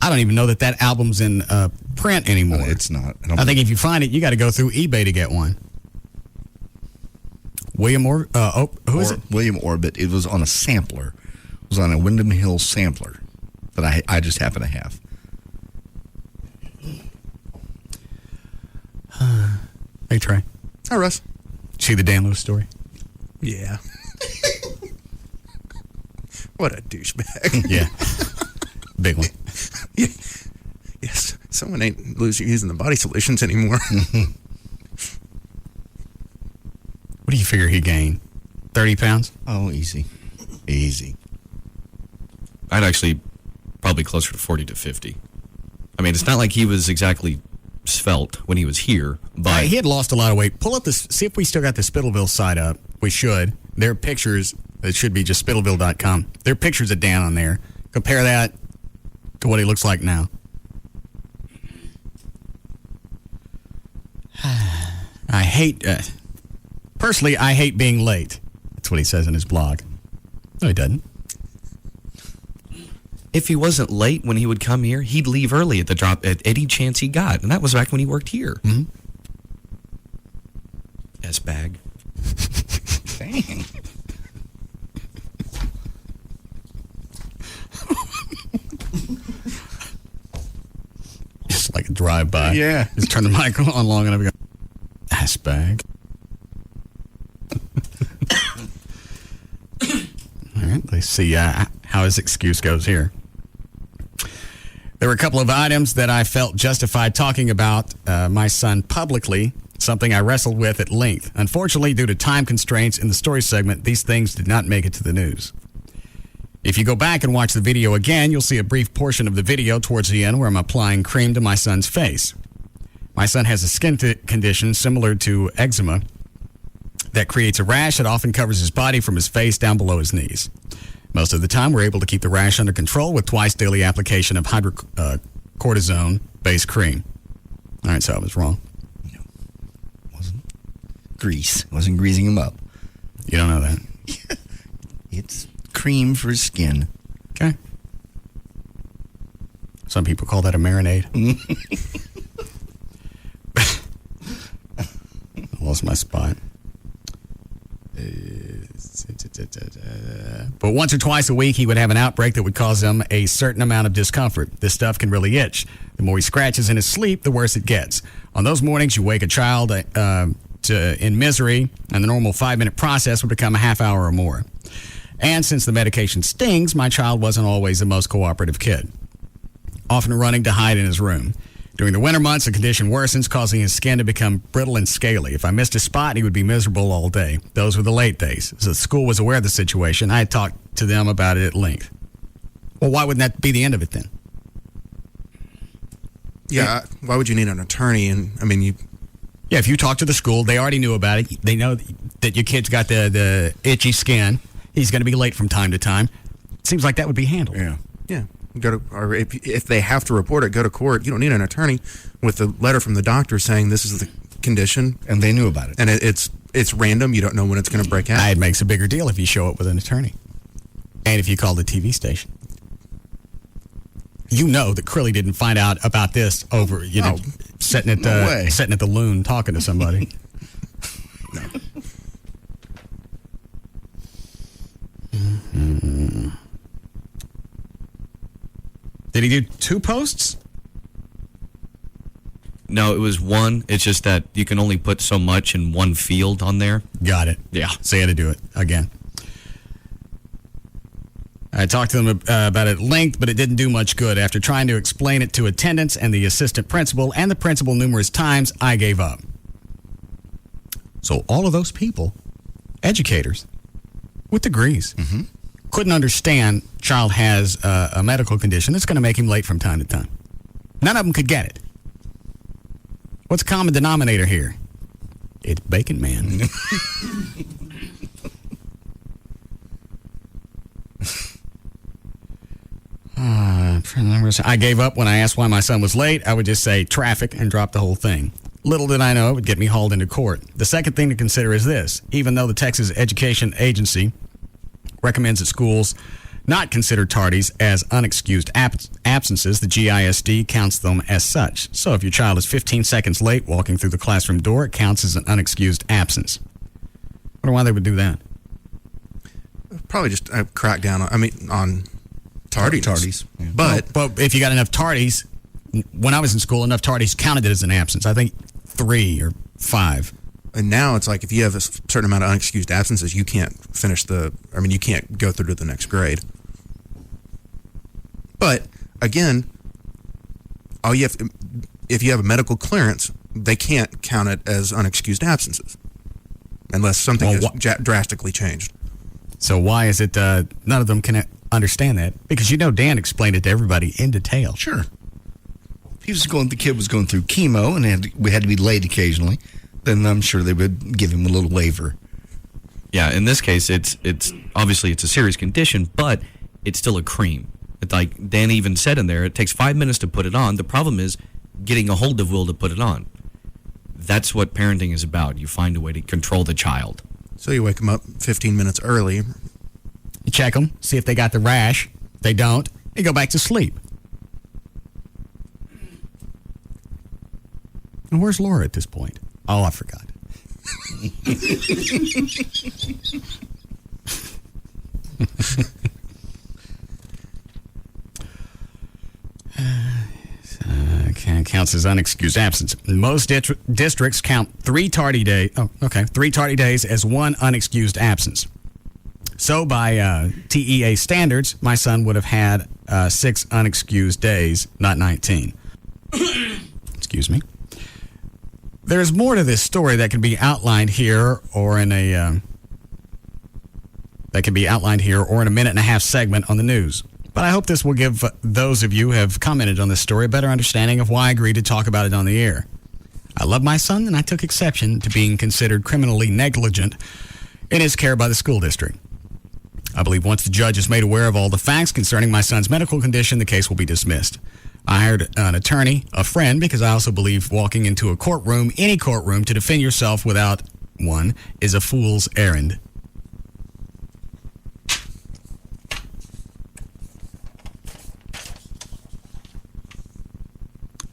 I don't even know that album's in print anymore. No, it's not. I think if you find it, you got to go through eBay to get one. William who is it? William Orbit. It was on a sampler. It was on a Windham Hill sampler that I just happen to have. Hey, Trey. Hi, Russ. See the Dan Lewis story? Yeah. What a douchebag. Yeah. Big one. Yeah. Yes. Someone ain't using the body solutions anymore. What do you figure he gained? 30 pounds? Oh, easy. Easy. I'd actually probably closer to 40 to 50. I mean, it's not like he was exactly svelte when he was here, but he had lost a lot of weight. Pull up this, see if we still got the Spittleville site up. We should. There are pictures. It should be just spittleville.com. There are pictures of Dan on there. Compare that to what he looks like now. I hate, personally, I hate being late. That's what he says in his blog. No, he doesn't. If he wasn't late when he would come here, he'd leave early at the drop at any chance he got. And that was back when he worked here. Mm-hmm. S-bag. Dang. Just like a drive-by. Yeah. Just turn the mic on long enough and go, S-bag. All right, let's see how his excuse goes here. There were a couple of items that I felt justified talking about my son publicly, something I wrestled with at length. Unfortunately, due to time constraints in the story segment, these things did not make it to the news. If you go back and watch the video again, you'll see a brief portion of the video towards the end where I'm applying cream to my son's face. My son has a skin condition similar to eczema that creates a rash that often covers his body from his face down below his knees. Most of the time, we're able to keep the rash under control with twice daily application of hydrocortisone-based cream. All right, so I was wrong. No, wasn't grease. Wasn't greasing him up. You don't know that. It's cream for skin. Okay. Some people call that a marinade. I lost my spot. But once or twice a week, he would have an outbreak that would cause him a certain amount of discomfort. This stuff can really itch. The more he scratches in his sleep, the worse it gets. On those mornings, you wake a child in misery, and the normal 5-minute process would become a half hour or more. And since the medication stings, my child wasn't always the most cooperative kid, often running to hide in his room. During the winter months, the condition worsens, causing his skin to become brittle and scaly. If I missed a spot, he would be miserable all day. Those were the late days. So the school was aware of the situation. I had talked to them about it at length. Well, why wouldn't that be the end of it then? Yeah, why would you need an attorney? And I mean, Yeah, if you talk to the school, they already knew about it. They know that your kid's got the itchy skin. He's going to be late from time to time. It seems like that would be handled. Yeah. Go to, or if they have to report it, go to court. You don't need an attorney with a letter from the doctor saying this is the condition, and they knew about it. And it's random. You don't know when it's going to break out. It makes a bigger deal if you show up with an attorney, and if you call the TV station. You know that Crilly didn't find out about this over sitting at the Loon talking to somebody. No. Mm-hmm. Did he do 2 posts? No, it was one. It's just that you can only put so much in one field on there. Got it. Yeah. So you had to do it again. I talked to them about it at length, but it didn't do much good. After trying to explain it to attendants and the assistant principal and the principal numerous times, I gave up. So all of those people, educators with degrees, couldn't understand child has a medical condition that's going to make him late from time to time. None of them could get it. What's the common denominator here? It's Bacon Man. I gave up when I asked why my son was late. I would just say traffic and drop the whole thing. Little did I know it would get me hauled into court. The second thing to consider is this. Even though the Texas Education Agency recommends that schools not consider tardies as unexcused absences, the GISD counts them as such. So if your child is 15 seconds late walking through the classroom door, it counts as an unexcused absence. I wonder why they would do that. Probably just a crackdown on tardies. Yeah. But if you got enough tardies, when I was in school, enough tardies counted it as an absence. I think 3 or 5. And now it's like if you have a certain amount of unexcused absences, you can't you can't go through to the next grade. But again, if you have a medical clearance, they can't count it as unexcused absences unless something has drastically changed. So why is it none of them can understand that? Because Dan explained it to everybody in detail. Sure. If the kid was going through chemo and we had to be late occasionally, then I'm sure they would give him a little waiver. Yeah, in this case, it's obviously it's a serious condition, but it's still a cream. It's like Dan even said in there, it takes 5 minutes to put it on. The problem is getting a hold of Will to put it on. That's what parenting is about. You find a way to control the child. So you wake them up 15 minutes early. You check them, see if they got the rash. If they don't, you go back to sleep. And where's Laura at this point? Oh, I forgot. Counts as unexcused absence. Most districts count 3 tardy days. 3 tardy days as one unexcused absence. So by TEA standards, my son would have had 6 unexcused days, not 19. Excuse me. There's more to this story that can be outlined here or in a minute and a half segment on the news. But I hope this will give those of you who have commented on this story a better understanding of why I agreed to talk about it on the air. I love my son, and I took exception to being considered criminally negligent in his care by the school district. I believe once the judge is made aware of all the facts concerning my son's medical condition, the case will be dismissed. I hired an attorney, a friend, because I also believe walking into a courtroom, any courtroom, to defend yourself without one is a fool's errand.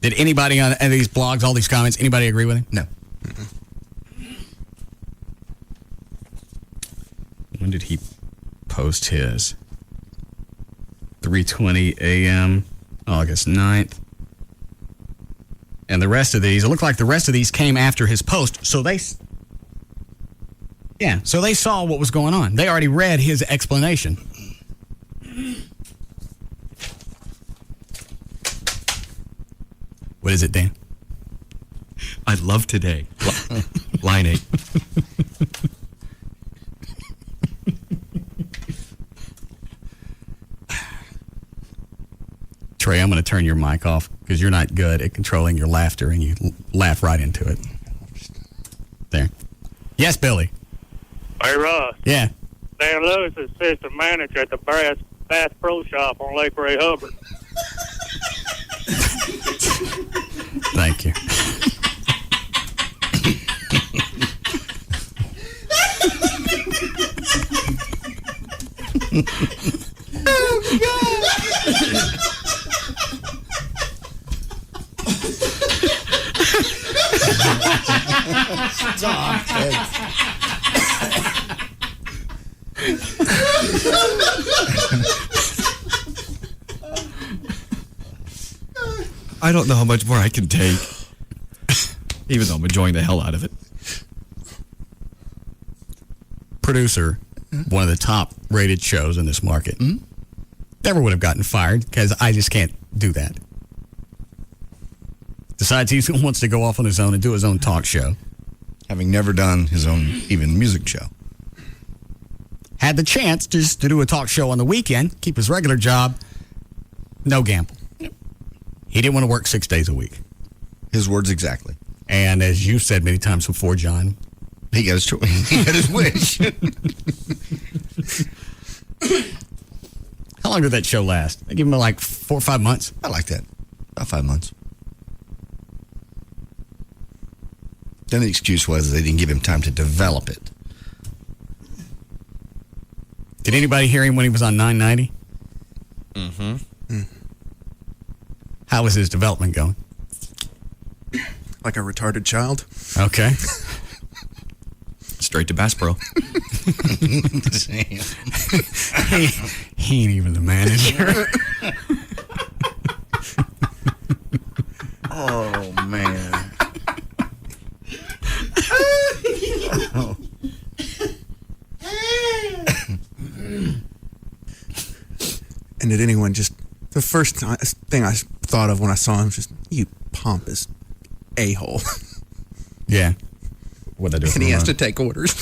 Did anybody on these blogs, all these comments, anybody agree with him? No. When did he post his? 3:20 a.m., August 9th. And the rest of these, it looked like the rest of these came after his post. So they saw what was going on. They already read his explanation. What is it, Dan? I love today. Line 8. Trey, I'm going to turn your mic off because you're not good at controlling your laughter and you laugh right into it. There. Yes, Billy. Hey, Russ. Yeah. Dan Lewis is assistant manager at the Bass Pro Shop on Lake Ray Hubbard. Thank you. Oh, God. Stop it. I don't know how much more I can take, even though I'm enjoying the hell out of it. Producer, one of the top rated shows in this market. Never would have gotten fired because I just can't do that. Decides he wants to go off on his own and do his own talk show. Having never done his own even music show. Had the chance just to do a talk show on the weekend, keep his regular job, no gamble. He didn't want to work 6 days a week. His words exactly. And as you've said many times before, John, he got his wish. How long did that show last? I give him like 4 or 5 months. I like that. About 5 months. Then the excuse was they didn't give him time to develop it. Did anybody hear him when he was on 990? Mm-hmm. How was his development going? Like a retarded child. Okay. Straight to Bass Pro. he ain't even the manager. Oh, man. Oh. And did anyone just... The first thing I thought of when I saw him was just, you pompous a-hole. Yeah. What'd I do? And he has to take orders.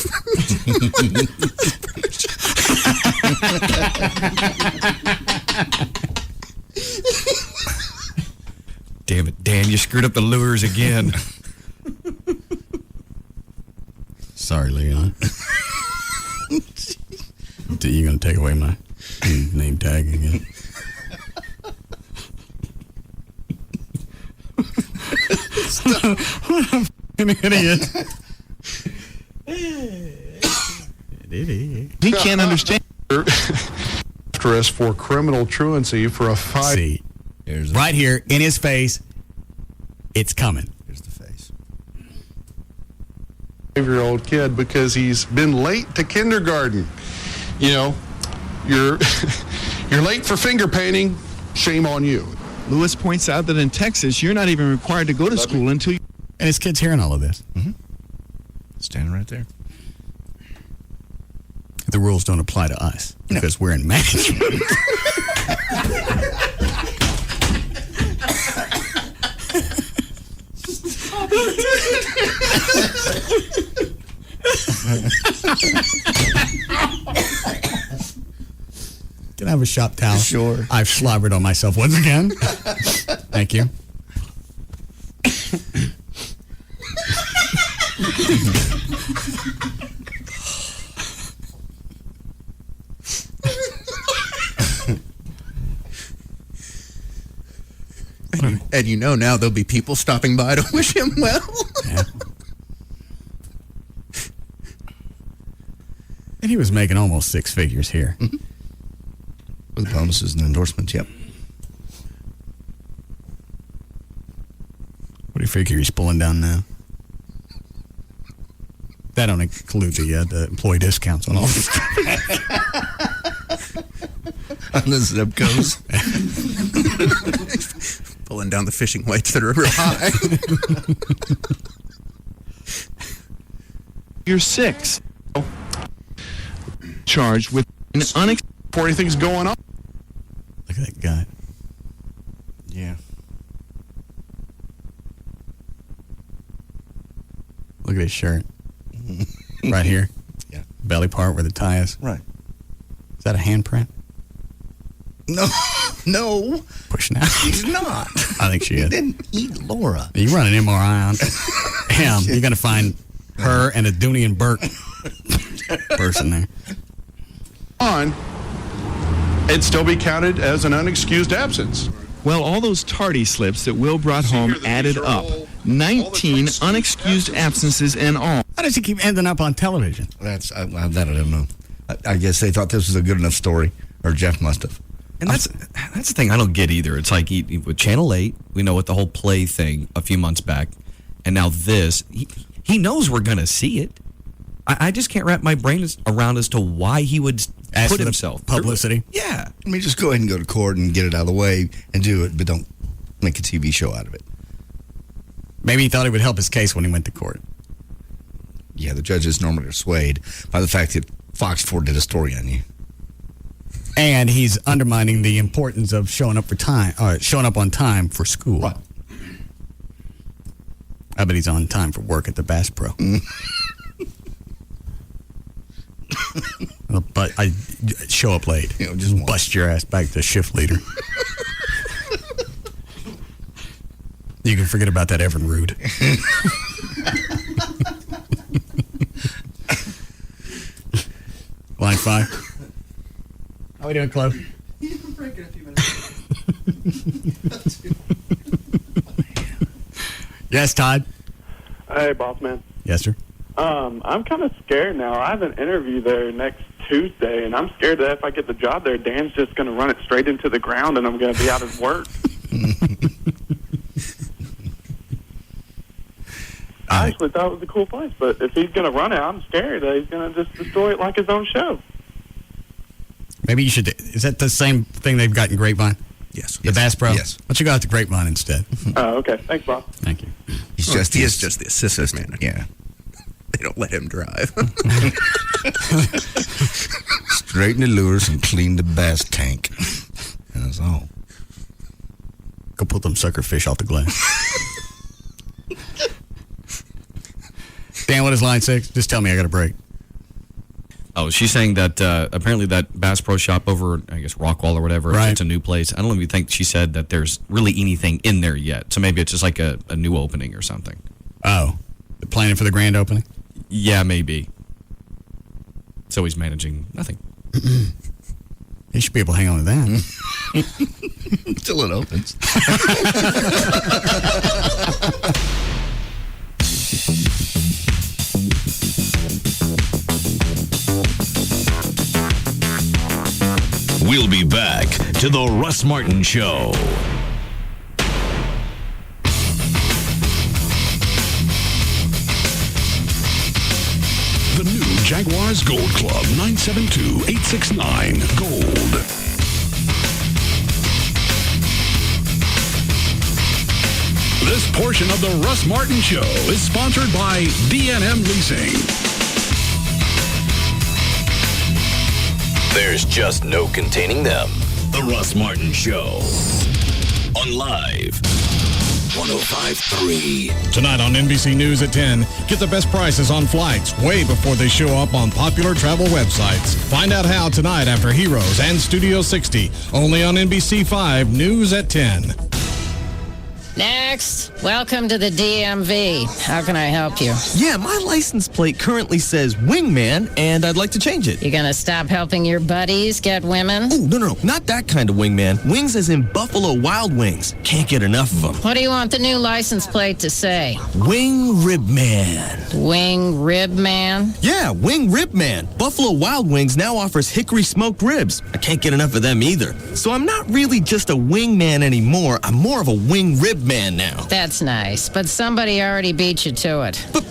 Damn it, Dan, you screwed up the lures again. Sorry, Leon. You're going to take away my name tag again. An idiot. He can't understand after us for criminal truancy for a 5. See, right here in his face, it's coming. Here's the face. 5-year-old kid because he's been late to kindergarten. You know, you're late for finger painting. Shame on you. Lewis points out that in Texas, you're not even required to go to school until you... And his kid's hearing all of this. Mm-hmm. Standing right there. The rules don't apply to us because we're in management. Can I have a shop towel? Sure. I've slobbered on myself once again. Thank you. And you know now there'll be people stopping by to wish him well. Yeah. And he was making almost 6 figures here. Mm-hmm. With bonuses and endorsements, yep. What do you figure he's pulling down now? That don't include the employee discounts on all this stuff. On the zip codes. Pulling down the fishing weights that are real high. You're 6. Charged with an Before anything's going on. Look at that guy. Yeah. Look at his shirt. Right here. Yeah. Belly part where the tie is. Right. Is that a handprint? No. Pushing out. He's not. I think she He is. didn't eat Laura. You run an MRI on him, you're going to find her and a Dooney and Burke person there. On, it'd still be counted as an unexcused absence. Well, all those tardy slips that Will brought home added up. 19 unexcused absences in all. How does he keep ending up on television? That I don't know. I guess they thought this was a good enough story, or Jeff must have. And that's the thing I don't get either. It's like with Channel 8, we know what the whole play thing a few months back, and now this, he knows we're going to see it. I just can't wrap my brain around as to why he would put himself publicity. Yeah. I mean, just go ahead and go to court and get it out of the way and do it, but don't make a TV show out of it. Maybe he thought it would help his case when he went to court. Yeah, the judges normally are swayed by the fact that Fox 4 did a story on you. And he's undermining the importance of showing up on time for school. Right. I bet he's on time for work at the Bass Pro. But I show up late. Just bust your ass back to shift leader. You can forget about that Evan Rude. Line 5. How we doing, Chloe? You can break in a few minutes. Yes, Todd. Hey, boss man. Yes, sir. I'm kind of scared now. I have an interview there next Tuesday, and I'm scared that if I get the job there, Dan's just going to run it straight into the ground, and I'm going to be out of work. I actually thought it was a cool place, but if he's going to run it, I'm scared that he's going to just destroy it like his own show. Maybe you should. Is that the same thing they've got in Grapevine? Yes. The Bass Pro? Yes. Why don't you go out to Grapevine instead? Oh, okay. Thanks, boss. Thank you. He is just the assistant manager. Yeah. They don't let him drive. Straighten the lures and clean the bass tank. And that's all. Go pull them sucker fish off the glass. Dan, what is line 6? Just tell me I got a break. Oh, she's saying that apparently that Bass Pro Shop over, I guess, Rockwall or whatever, Right. it's a new place. I don't even think she said that there's really anything in there yet. So maybe it's just like a new opening or something. Oh. They're planning for the grand opening? Yeah, maybe. So he's managing nothing. He should be able to hang on to that. Until it opens. We'll be back to the Russ Martin Show. The new Jaguars Gold Club, 972-869 Gold. This portion of the Russ Martin Show is sponsored by D&M Leasing. There's just no containing them. The Russ Martin Show. On Live 105.3. Tonight on NBC News at 10, get the best prices on flights way before they show up on popular travel websites. Find out how tonight after Heroes and Studio 60, only on NBC 5 News at 10. Next, welcome to the DMV. How can I help you? Yeah, my license plate currently says wingman, and I'd like to change it. You gonna stop helping your buddies get women? Oh, no, not that kind of wingman. Wings as in Buffalo Wild Wings. Can't get enough of them. What do you want the new license plate to say? Wing Rib Man. Wing Rib Man? Yeah, Wing Rib Man. Buffalo Wild Wings now offers hickory smoked ribs. I can't get enough of them either. So I'm not really just a wingman anymore. I'm more of a wing rib man now. That's nice, but somebody already beat you to it. But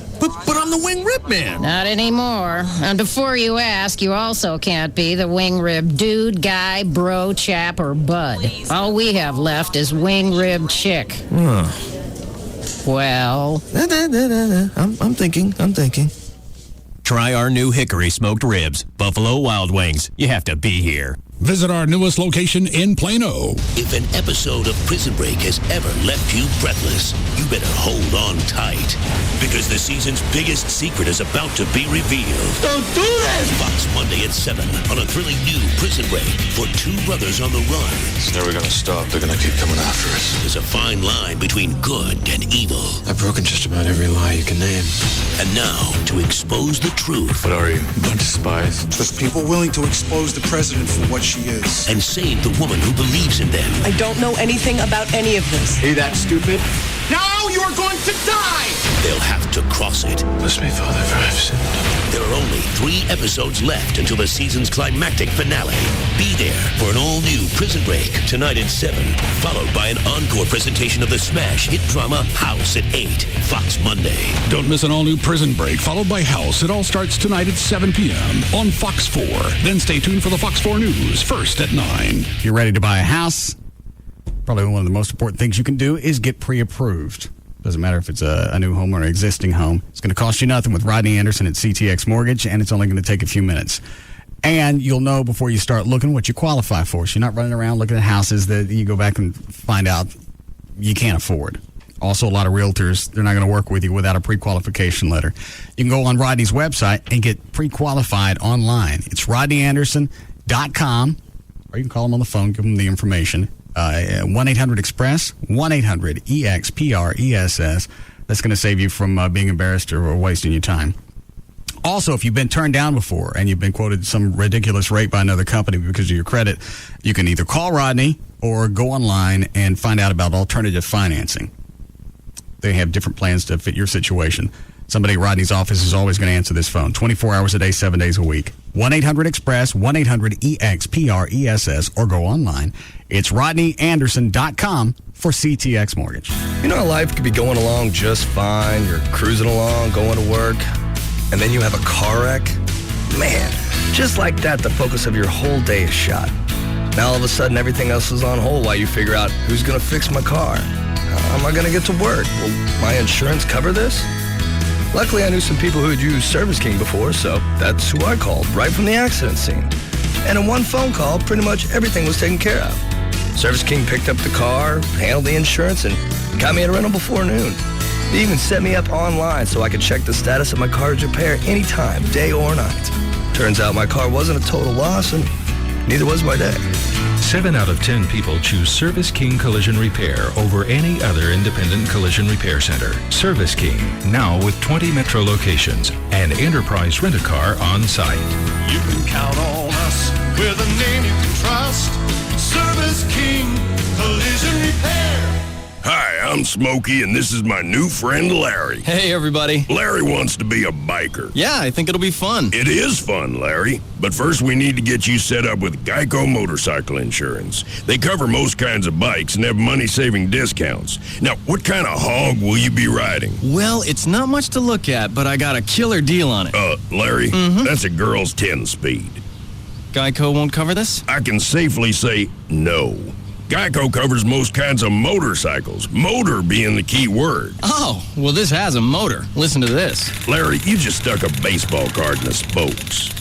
I'm the wing rib man. Not anymore. And before you ask, you also can't be the wing rib dude, guy, bro, chap, or bud. All we have left is wing rib chick. Well, I'm thinking. Try our new hickory smoked ribs, Buffalo Wild Wings. You have to be here. Visit our newest location in Plano. If an episode of Prison Break has ever left you breathless, you better hold on tight. Because the season's biggest secret is about to be revealed. Don't do this! Fox Monday at 7 on a thrilling new Prison Break for two brothers on the run. It's never gonna stop. They're gonna keep coming after us. There's a fine line between good and evil. I've broken just about every lie you can name. And now, to expose the truth. What are you? A bunch of spies? Just people willing to expose the president for what she is. And save the woman who believes in them. I don't know anything about any of this. Hey, that stupid? Now you are going to die! They'll have to cross it. Bless me, Father, for I've sinned. There are only 3 episodes left until the season's climactic finale. Be there for an all-new Prison Break tonight at 7, followed by an encore presentation of the smash hit drama House at 8, Fox Monday. Don't miss an all-new Prison Break, followed by House. It all starts tonight at 7 p.m. on Fox 4. Then stay tuned for the Fox 4 News, first at 9. If you're ready to buy a house, probably one of the most important things you can do is get pre-approved. Doesn't matter if it's a new home or an existing home. It's going to cost you nothing with Rodney Anderson at CTX Mortgage, and it's only going to take a few minutes. And you'll know before you start looking what you qualify for. So you're not running around looking at houses that you go back and find out you can't afford. Also, a lot of realtors, they're not going to work with you without a pre-qualification letter. You can go on Rodney's website and get pre-qualified online. It's rodneyanderson.com, or you can call him on the phone, give him the information. 1-800-EXPRESS, 1-800-EXPRESS. That's going to save you from being embarrassed or wasting your time. Also, if you've been turned down before and you've been quoted some ridiculous rate by another company because of your credit, you can either call Rodney or go online and find out about alternative financing. They have different plans to fit your situation. Somebody at Rodney's office is always going to answer this phone 24 hours a day, 7 days a week. 1-800-EXPRESS, 1-800-EXPRESS, or go online. It's rodneyanderson.com for CTX Mortgage. You know how life could be going along just fine. You're cruising along, going to work, and then you have a car wreck? Man, just like that, the focus of your whole day is shot. Now all of a sudden, everything else is on hold while you figure out who's going to fix my car. How am I going to get to work? Will my insurance cover this? Luckily, I knew some people who had used Service King before, so that's who I called right from the accident scene. And in one phone call, pretty much everything was taken care of. Service King picked up the car, handled the insurance, and got me a rental before noon. They even set me up online so I could check the status of my car's repair anytime, day or night. Turns out my car wasn't a total loss, and neither was my day. 7 out of 10 people choose Service King Collision Repair over any other independent collision repair center. Service King, now with 20 metro locations and enterprise rent-a-car on site. You can count on us with a name you can trust. Service King Collision Repair. Hi, I'm Smokey, and this is my new friend Larry. Hey, everybody. Larry wants to be a biker. Yeah, I think it'll be fun. It is fun, Larry. But first, we need to get you set up with Geico Motorcycle Insurance. They cover most kinds of bikes and have money-saving discounts. Now, what kind of hog will you be riding? Well, it's not much to look at, but I got a killer deal on it. Larry, that's a girl's 10-speed. Geico won't cover this? I can safely say no. Geico covers most kinds of motorcycles, motor being the key word. Oh, well, this has a motor. Listen to this. Larry, you just stuck a baseball card in the spokes.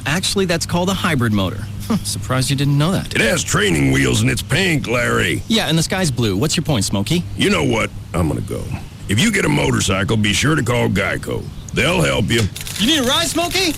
Actually, that's called a hybrid motor. Surprised you didn't know that. It has training wheels and it's pink, Larry. Yeah, and the sky's blue. What's your point, Smokey? You know what? I'm gonna go. If you get a motorcycle, be sure to call Geico. They'll help you. You need a ride, Smokey?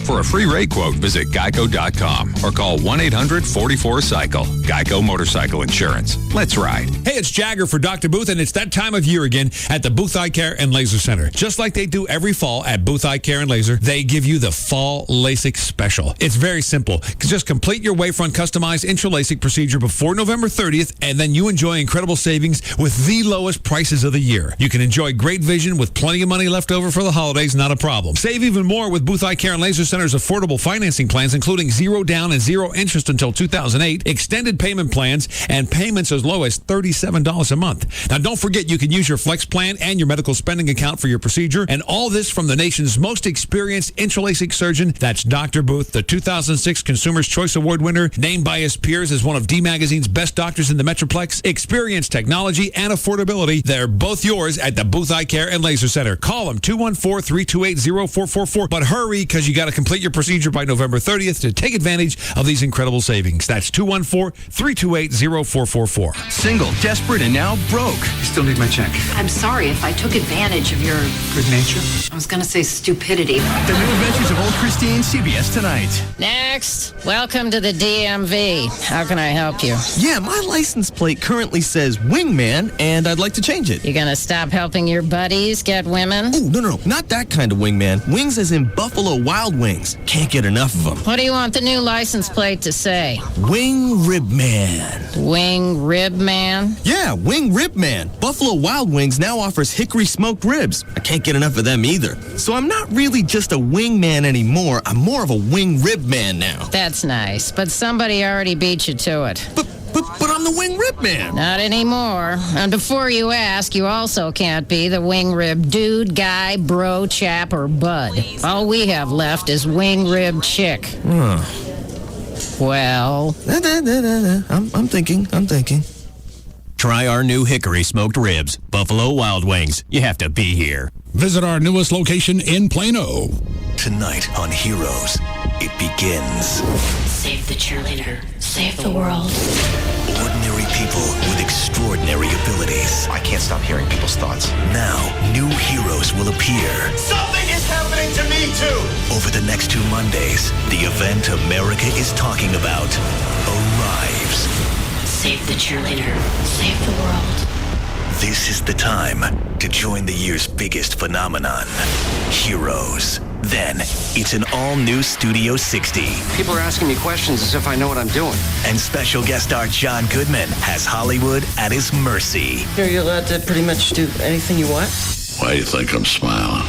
For a free rate quote, visit geico.com or call 1-800-44-CYCLE. Geico Motorcycle Insurance. Let's ride. Hey, it's Jagger for Dr. Booth, and it's that time of year again at the Booth Eye Care and Laser Center. Just like they do every fall at Booth Eye Care and Laser, they give you the Fall LASIK Special. It's very simple. Just complete your Wavefront customized intra-LASIK procedure before November 30th, and then you enjoy incredible savings with the lowest prices of the year. You can enjoy great vision with plenty of money left over for the holidays, not a problem. Save even more with Booth Eye Care and Laser Center's affordable financing plans, including 0 down and 0 interest until 2008, extended payment plans, and payments as low as $37 a month. Now, don't forget you can use your Flex Plan and your medical spending account for your procedure, and all this from the nation's most experienced intra-LASIK surgeon. That's Dr. Booth, the 2006 Consumer's Choice Award winner, named by his peers as one of D Magazine's best doctors in the Metroplex. Experience, technology, and affordability. They're both yours at the Booth Eye Care and Laser Center. Call them 214-328-0444. But hurry, because you got to complete your procedure by November 30th to take advantage of these incredible savings. That's 214-328-0444. Single, desperate, and now broke. You still need my check. I'm sorry if I took advantage of your Good nature? I was going to say stupidity. The New Adventures of Old Christine, CBS tonight. Next, welcome to the DMV. How can I help you? Yeah, my license plate currently says wingman, and I'd like to change it. You gonna stop helping your buddies get women? Oh, no, not that kind of wingman. Wings as in Buffalo Wild Wings. Can't get enough of them. What do you want the new license plate to say? Wing Rib Man. Wing Rib Man? Yeah, Wing Rib Man. Buffalo Wild Wings now offers hickory smoked ribs. I can't get enough of them either. So I'm not really just a wing man anymore. I'm more of a wing rib man now. That's nice, but somebody already beat you to it. But I'm the wing rib man. Not anymore. And before you ask, you also can't be the wing rib dude, guy, bro, chap, or bud. All we have left is wing rib chick. Well, I'm thinking. Try our new hickory smoked ribs, Buffalo Wild Wings. You have to be here. Visit our newest location in Plano. Tonight on Heroes, it begins. Save the cheerleader. Save the world. Ordinary people with extraordinary abilities. I can't stop hearing people's thoughts. Now, new heroes will appear. Something is happening to me, too! Over the next 2 Mondays, the event America is talking about arrives. Save the cheerleader. Save the world. This is the time to join the year's biggest phenomenon, Heroes. Then, it's an all-new Studio 60. People are asking me questions as if I know what I'm doing. And special guest star John Goodman has Hollywood at his mercy. Are you allowed to pretty much do anything you want? Why do you think I'm smiling?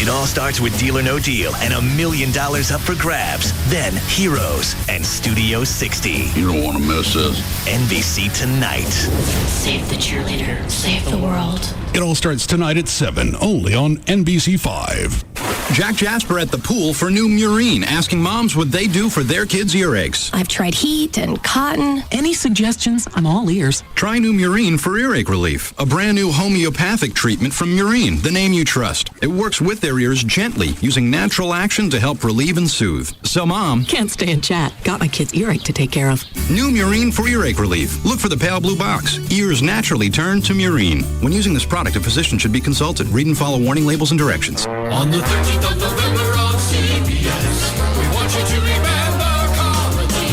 It all starts with Deal or No Deal and $1 million up for grabs. Then Heroes and Studio 60. You don't want to miss this. NBC tonight. Save the cheerleader. Save the world. It all starts tonight at 7, only on NBC 5. Jack Jasper at the pool for new Murine, asking moms what they do for their kids' earaches. I've tried heat and cotton. Any suggestions? I'm all ears. Try new Murine for earache relief. A brand new homeopathic treatment from Murine, the name you trust. It works with their ears gently, using natural action to help relieve and soothe. So Mom... Can't stay and chat. Got my kid's earache to take care of. New Murine for earache relief. Look for the pale blue box. Ears naturally turn to Murine. When using this product, a physician should be consulted. Read and follow warning labels and directions. On the 13th of November on CBS, we want you to remember comedy.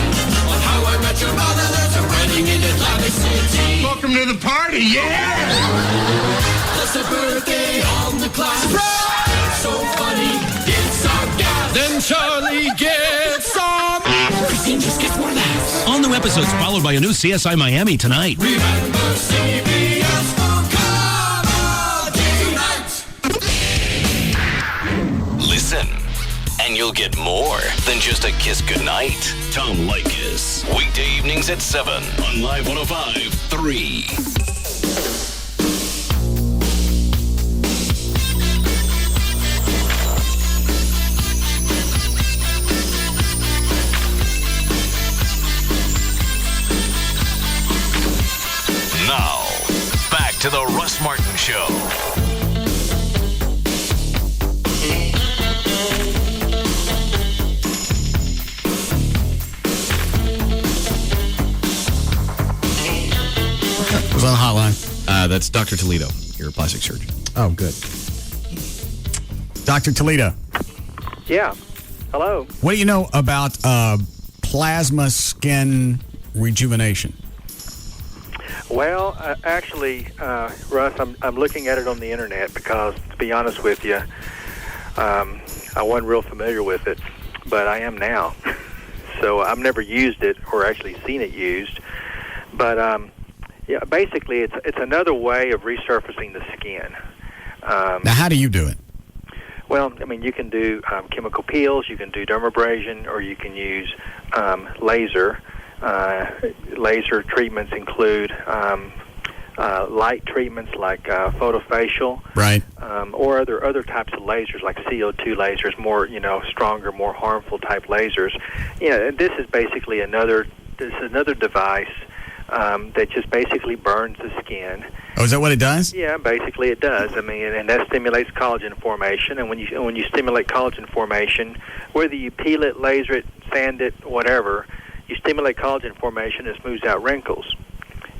On How I Met Your Mother, there's a wedding in Atlantic City. Welcome to the party, yeah! It's a birthday on the clock. Surprise! So funny, it's sarcastic. Then Charlie gets some. Christine just gets more laughs. All new episodes followed by a new CSI Miami tonight. Remember CBS. just for comedy night. Listen, and you'll get more than just a kiss goodnight. Tom Leykis. Weekday evenings at 7 on Live 105.3. Now, back to the Russ Martin Show. Who's on the hotline? That's Dr. Toledo, your plastic surgeon. Oh, good. Dr. Toledo, Yeah. Hello. what do you know about plasma skin rejuvenation? Well, actually, Russ, I'm looking at it on the internet because, to be honest with you, I wasn't real familiar with it, but I am now. So I've never used it or actually seen it used. But yeah, basically, it's another way of resurfacing the skin. Now, how do you do it? Well, I mean, you can do chemical peels, you can do dermabrasion, or you can use laser. Laser treatments include light treatments like photofacial, right? Or other types of lasers like CO2 lasers, more stronger, more harmful type lasers. This is basically another device that just basically burns the skin. Oh, is that what it does? Yeah, basically it does. I mean, and that stimulates collagen formation. And when you stimulate collagen formation, whether you peel it, laser it, sand it, whatever, you stimulate collagen formation, it smooths out wrinkles.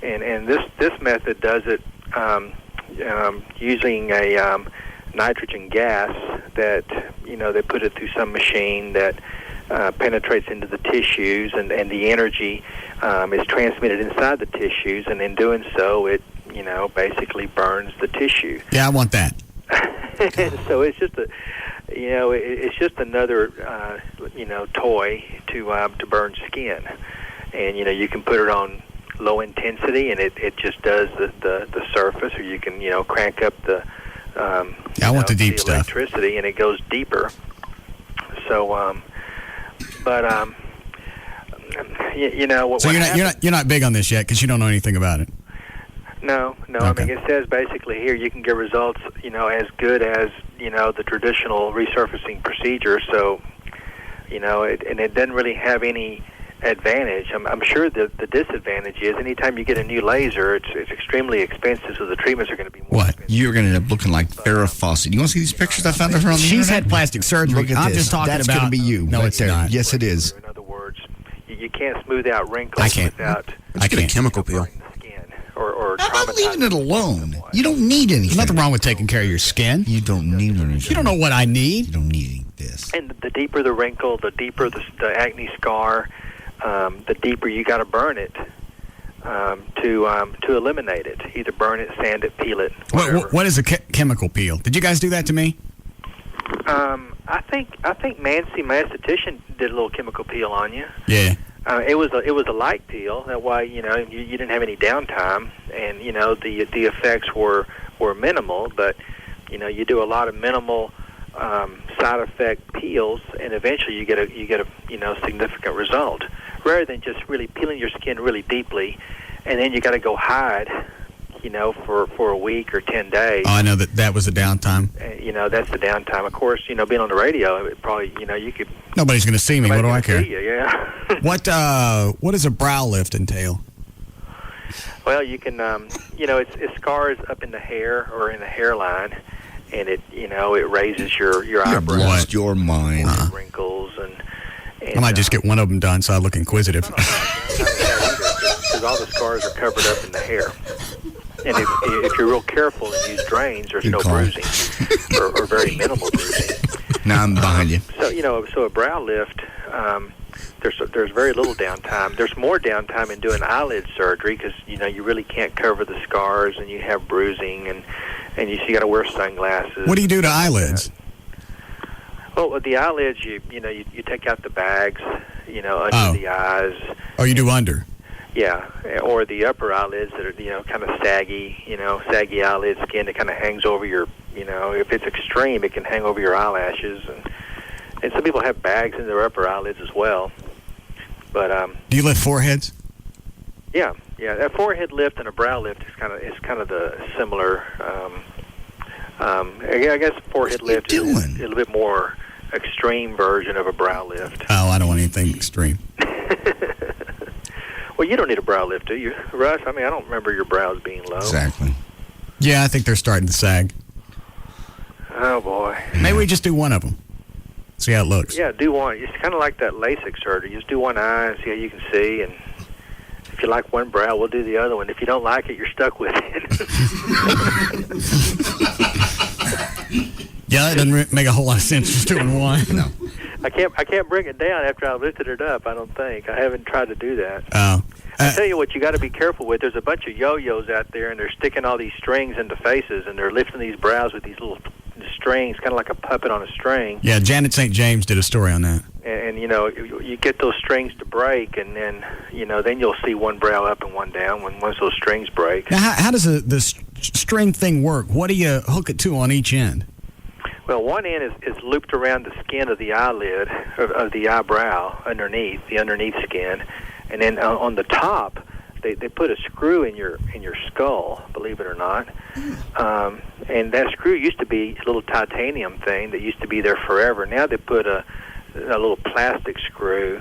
And this method does it using a nitrogen gas that they put it through some machine that penetrates into the tissues, and the energy is transmitted inside the tissues, and in doing so, it basically burns the tissue. Yeah, I want that. So it's just it's just another toy to burn skin, and you can put it on low intensity, and it just does the surface, or you can crank up the I want the deep stuff. Electricity, and it goes deeper. So what So you're not big on this yet because you don't know anything about it. No. Okay. I mean, it says basically here you can get results, as good as the traditional resurfacing procedure. So, it doesn't really have any advantage. I'm sure the disadvantage is anytime you get a new laser, it's extremely expensive, so the treatments are going to be more expensive. You're going to end up looking like Farrah Fawcett. You want to see these pictures I found of her on the She's internet? had plastic surgery. Look at I'm this. just talking That's about. going to be you. No, right it's there. not. Yes, it is. In other words, you can't smooth out wrinkles I can't. without Let's get a chemical peel. or How about leaving it alone? You don't need anything. There's nothing wrong with taking care of your skin. You don't need anything. You don't know what I need. You don't need this. And the deeper the wrinkle, the deeper the acne scar, the deeper you got to burn it to eliminate it. Either burn it, sand it, peel it. What is a chemical peel? Did you guys do that to me? I think Nancy, my esthetician, did a little chemical peel on you. Yeah. It was a light peel. That way, you didn't have any downtime, and the effects were minimal. But you do a lot of minimal side effect peels, and eventually you get a significant result. Rather than just really peeling your skin really deeply, and then you got to go hide, for a week or 10 days. Oh, I know that was a downtime. That's the downtime. Of course, being on the radio, it probably, you could. Nobody's going to see me. What do I care? See you, yeah. What does a brow lift entail? Well, you can, it scars up in the hair or in the hairline, and it raises your eyebrows. You've lost your mind. Wrinkles and I might just get one of them done so I look inquisitive. Because all the scars are covered up in the hair. And if you're real careful and use drains, there's no bruising or very minimal bruising. Now I'm behind you. So a brow lift, there's very little downtime. There's more downtime in doing eyelid surgery because you really can't cover the scars, and you have bruising, and you got to wear sunglasses. What do you do to eyelids? Well, with the eyelids, you take out the bags, under the eyes. Oh, you do under? Yeah, or the upper eyelids that are, kind of saggy, saggy eyelid skin that kind of hangs over your, if it's extreme, it can hang over your eyelashes. And some people have bags in their upper eyelids as well. But do you lift foreheads? Yeah. A forehead lift and a brow lift is kind of the similar. I guess forehead lift is a little bit more extreme version of a brow lift. Oh, I don't want anything extreme. Well, you don't need a brow lift, do you, Russ? I mean, I don't remember your brows being low. Exactly. Yeah, I think they're starting to sag. Oh, boy. Maybe we just do one of them. See how it looks. Yeah, do one. It's kind of like that LASIK surgery. Just do one eye and see how you can see. And if you like one brow, we'll do the other one. If you don't like it, you're stuck with it. Yeah, that doesn't make a whole lot of sense just doing one. No. I can't bring it down after I lifted it up, I don't think. I haven't tried to do that. Oh. I tell you what you got to be careful with. There's a bunch of yo-yos out there, and they're sticking all these strings into faces, and they're lifting these brows with these little strings, kind of like a puppet on a string. Yeah, Janet St. James did a story on that. And you get those strings to break, and then, then you'll see one brow up and one down once those strings break. Now, how does the string thing work? What do you hook it to on each end? Well, one end is looped around the skin of the eyelid, of the eyebrow, underneath skin. And then on the top, they put a screw in your skull, believe it or not. And that screw used to be a little titanium thing that used to be there forever. Now they put a little plastic screw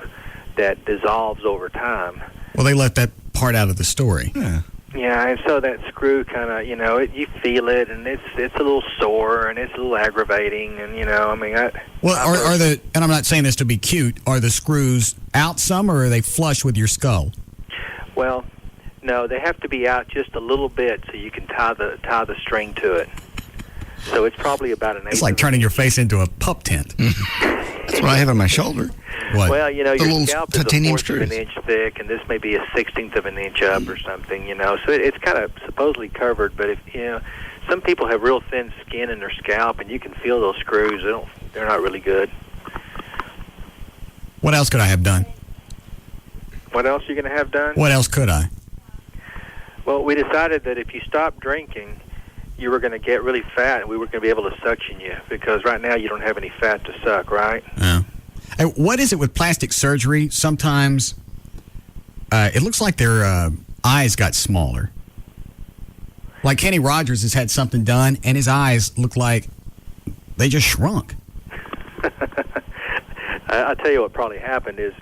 that dissolves over time. Well, they left that part out of the story. Yeah. Yeah, and so that screw kind of, you feel it, and it's a little sore, and it's a little aggravating, and Well, are the, and I'm not saying this to be cute, are the screws out some, or are they flush with your skull? Well, no, they have to be out just a little bit so you can tie the string to it. So it's probably about an eighth. It's like turning your face into a pup tent. That's what I have on my shoulder. What? Well, your little scalp is a titanium fourth of an inch thick, and this may be a 1/16 of an inch up or something, So it's kind of supposedly covered, but if some people have real thin skin in their scalp, and you can feel those screws. They're not really good. What else could I have done? What else are you going to have done? What else could I? Well, we decided that if you stopped drinking, you were going to get really fat, and we were going to be able to suction you, because right now you don't have any fat to suck, right? Yeah. Hey, what is it with plastic surgery? Sometimes it looks like their eyes got smaller. Like Kenny Rogers has had something done, and his eyes look like they just shrunk. I'll tell you what probably happened is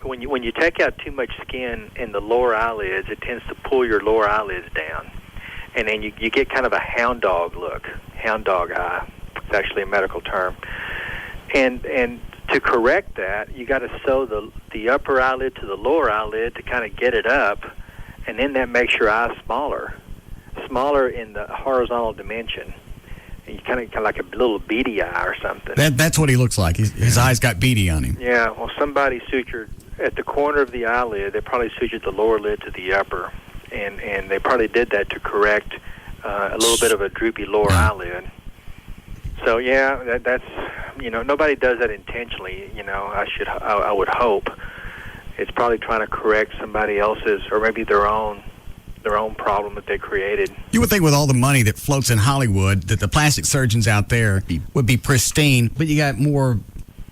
when you take out too much skin in the lower eyelids, it tends to pull your lower eyelids down. And then you get kind of a hound dog look, hound dog eye. It's actually a medical term. And to correct that, you got to sew the upper eyelid to the lower eyelid to kind of get it up, and then that makes your eye smaller in the horizontal dimension. And you kind of like a little beady eye or something. That's what he looks like. His eyes got beady on him. Yeah, well, somebody sutured at the corner of the eyelid. They probably sutured the lower lid to the upper, and they probably did that to correct a little bit of a droopy lower eyelid. So yeah, that's nobody does that intentionally. I would hope it's probably trying to correct somebody else's or maybe their own problem that they created. You would think with all the money that floats in Hollywood that the plastic surgeons out there would be pristine, but you got more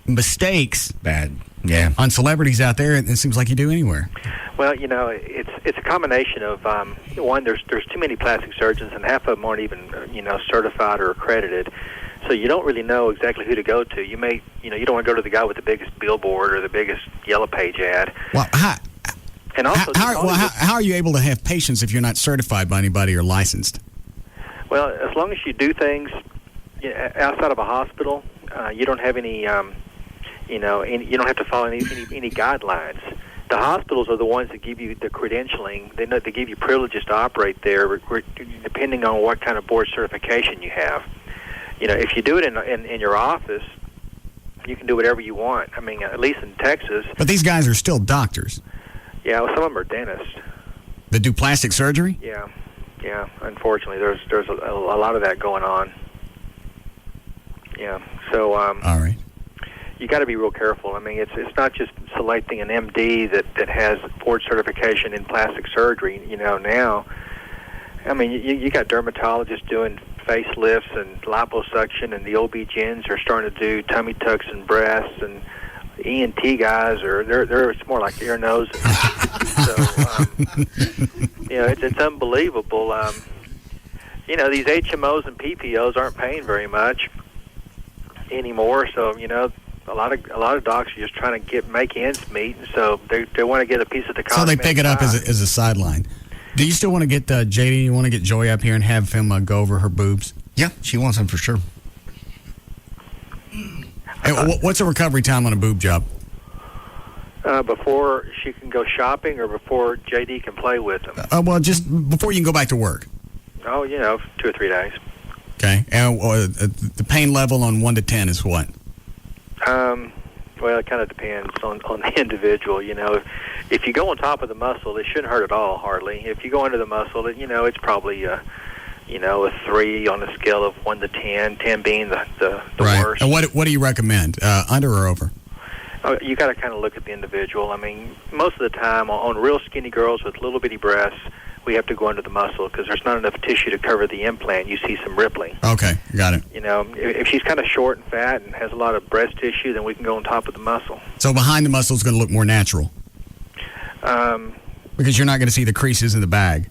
mistakes on celebrities out there, and it seems like you do anywhere. Well, it's a combination of one. There's too many plastic surgeons, and half of them aren't even certified or accredited. So you don't really know exactly who to go to. You may you don't want to go to the guy with the biggest billboard or the biggest Yellow Page ad. Well, and also, how are you able to have patients if you're not certified by anybody or licensed? Well, as long as you do things outside of a hospital, you don't have any, you don't have to follow any guidelines. The hospitals are the ones that give you the credentialing. They give you privileges to operate there, depending on what kind of board certification you have. If you do it in your office, you can do whatever you want. I mean, at least in Texas. But these guys are still doctors. Yeah, well, some of them are dentists. That do plastic surgery? Yeah. Unfortunately, there's a lot of that going on. Yeah. So. All right. you got to be real careful. I mean, it's not just selecting an MD that has board certification in plastic surgery. Now, I mean, you got dermatologists doing facelifts and liposuction, and the OB-GYNs are starting to do tummy tucks and breasts, and ENT guys it's more like ear, nose. So, it's unbelievable. These HMOs and PPOs aren't paying very much anymore. So, a lot of docs are just trying to make ends meet, and so they want to get a piece of the So they pick it up as a sideline. Do you still want to get JD? You want to get Joy up here and have him go over her boobs? Yeah, she wants them for sure. Hey, what's a recovery time on a boob job? Before she can go shopping, or before JD can play with them? Well, just before you can go back to work. Oh, 2 or 3 days. Okay. And the pain level on 1 to 10 is what? Well, it kind of depends on the individual. If you go on top of the muscle, it shouldn't hurt at all, hardly. If you go under the muscle, it's probably a 3 on a scale of 1 to 10. 10 being the right. worst. And what do you recommend? Under or over? You got to kind of look at the individual. I mean, most of the time on real skinny girls with little bitty breasts, we have to go under the muscle because there's not enough tissue to cover the implant. You see some rippling. Okay, got it. If she's kind of short and fat and has a lot of breast tissue, then we can go on top of the muscle. So behind the muscle is going to look more natural. Because you're not going to see the creases in the bag.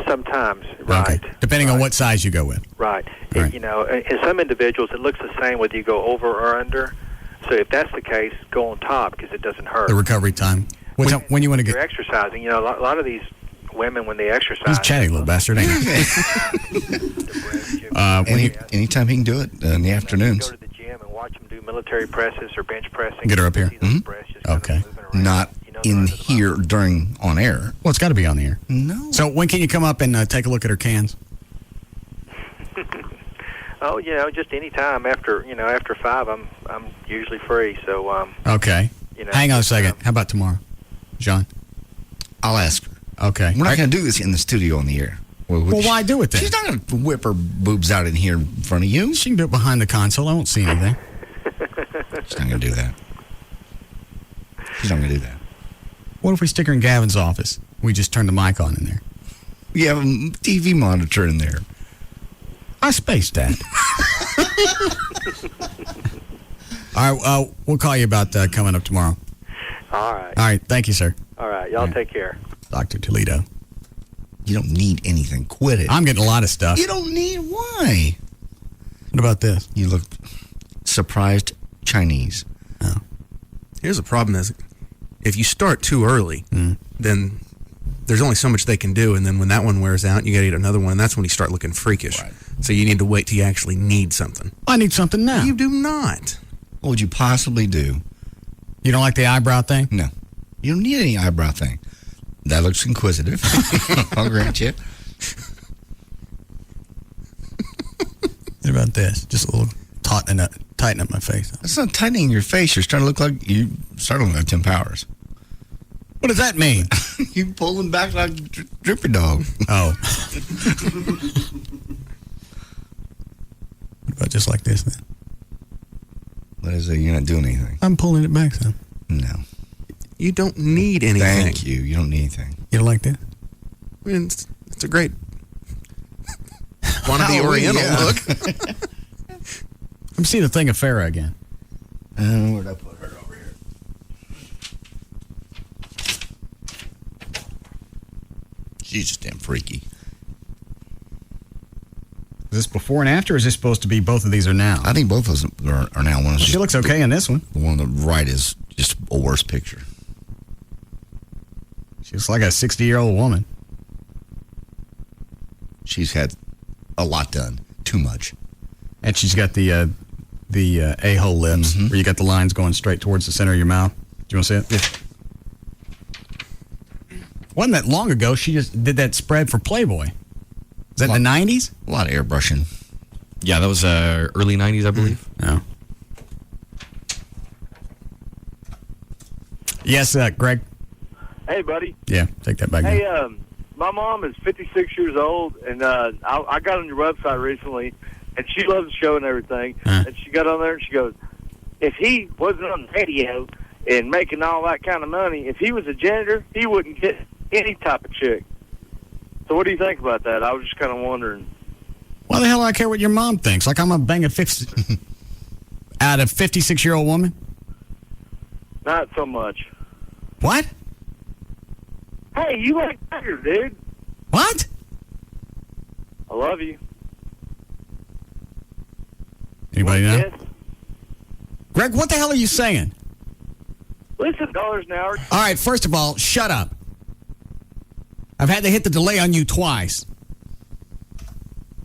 Sometimes, right. Okay. Depending on what size you go with. Right. Right. In some individuals, it looks the same whether you go over or under. So if that's the case, go on top because it doesn't hurt. The recovery time. When you want to get... You're exercising. A lot of these women, when they exercise... He's chatty, little bastard, ain't he? Anytime he can do it in the afternoons. Go to the gym and watch them do military presses or bench pressing. Get her up here. Okay. Not in here on air. Well, it's got to be on the air. No. So when can you come up and take a look at her cans? Oh, just any time after 5, I'm usually free. So okay. Hang on a second. How about tomorrow, John? I'll ask her. Okay. We're not going to do this in the studio on the air. Well, why do it then? She's not going to whip her boobs out in here in front of you. She can do it behind the console. I won't see anything. She's not going to do that. She's not going to do that. What if we stick her in Gavin's office? We just turn the mic on in there. We have a TV monitor in there. I spaced that. All right, we'll call you about coming up tomorrow. All right. All right, thank you, sir. All right, y'all take care. Dr. Toledo. You don't need anything. Quit it. I'm getting a lot of stuff. You don't need why? What about this? You look surprised Chinese. Oh. Here's the problem is, if you start too early, then there's only so much they can do, and then when that one wears out, you got to get another one, and that's when you start looking freakish. Right. So you need to wait till you actually need something. I need something now. You do not. What would you possibly do? You don't like the eyebrow thing? No. You don't need any eyebrow thing. That looks inquisitive. I'll grant you. What about this? Just a little tighten up my face. That's not tightening your face. You're starting to look like you starting like Tim Powers. What does that mean? You pulling back like Drippy Dog. Oh. What about just like this then? What is it? You're not doing anything. I'm pulling it back, son. No. You don't need anything. Thank you. You don't need anything. You don't like that? I mean, it's a great wannabe Oriental look. I'm seeing a thing of Farrah again. Where'd I put her? Over here. She's just damn freaky. Is this before and after, or is this supposed to be both of these are now? I think both of them are now. She looks okay in this one. The one on the right is just a worse picture. She looks like a 60-year-old woman. She's had a lot done. Too much. And she's got the a-hole lips, where you got the lines going straight towards the center of your mouth. Do you want to see it? Yeah. Wasn't that long ago she just did that spread for Playboy? Is that in the 90s? A lot of airbrushing. Yeah, that was early 90s, I believe. No. Yes, Greg? Hey, buddy. Yeah, take that back. Hey, my mom is 56 years old, and I got on your website recently, and she loves the show and everything. And she got on there and she goes, if he wasn't on the radio and making all that kind of money, if he was a janitor, he wouldn't get any type of chick. So what do you think about that? I was just kind of wondering. Why the hell do I care what your mom thinks? Like I'm going to bang a 56-year-old woman? Not so much. What? Hey, you like Tiger, dude. What? I love you. Anybody know? Yes. Greg, what the hell are you saying? Listen, dollars an hour. All right, first of all, shut up. I've had to hit the delay on you twice.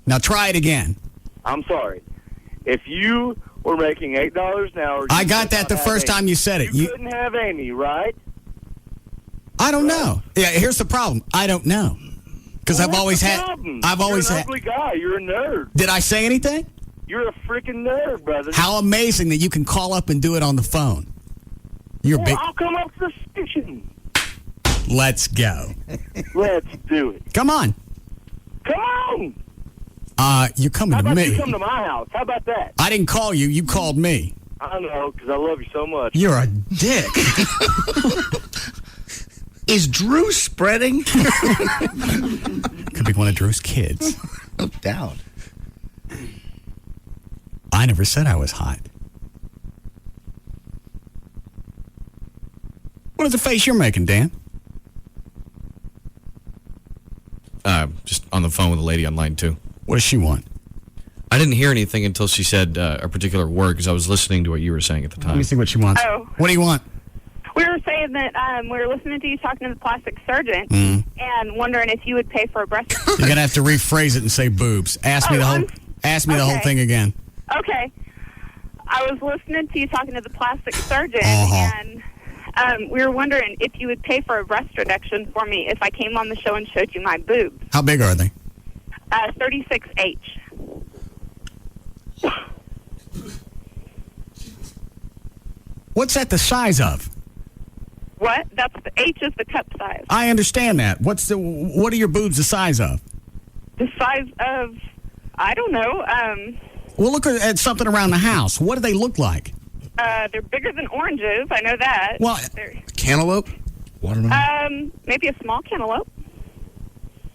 Now try it again. I'm sorry. If you were making $8 an hour... I got that the first time you said it. You couldn't have Amy, right? I don't know. Yeah, here's the problem. I don't know. Because I've always had... I've always You're had... an ugly guy. You're a nerd. Did I say anything? You're a freaking nerd, brother. How amazing that you can call up and do it on the phone. You're big... I'll come up to the station. Let's go. Let's do it. Come on. Come on. You're coming How to about me. you come to my house? How about that? I didn't call you. You called me. I know, because I love you so much. You're a dick. Is Drew spreading? Could be one of Drew's kids. No doubt. I never said I was hot. What is the face you're making, Dan? Just on the phone with a lady on line 2. What does she want? I didn't hear anything until she said a particular word because I was listening to what you were saying at the time. Let me see what she wants. Oh. What do you want? We were saying that we were listening to you talking to the plastic surgeon and wondering if you would pay for a breast. You're gonna have to rephrase it and say boobs. Ask me the whole whole thing again. Okay. I was listening to you talking to the plastic surgeon, and we were wondering if you would pay for a breast reduction for me if I came on the show and showed you my boobs. How big are they? 36H. What's that the size of? What? That's the H is the cup size. I understand that. What are your boobs the size of? The size of, I don't know. Well, look at something around the house. What do they look like? They're bigger than oranges. I know that. Well, cantaloupe? Watermelon? Maybe a small cantaloupe.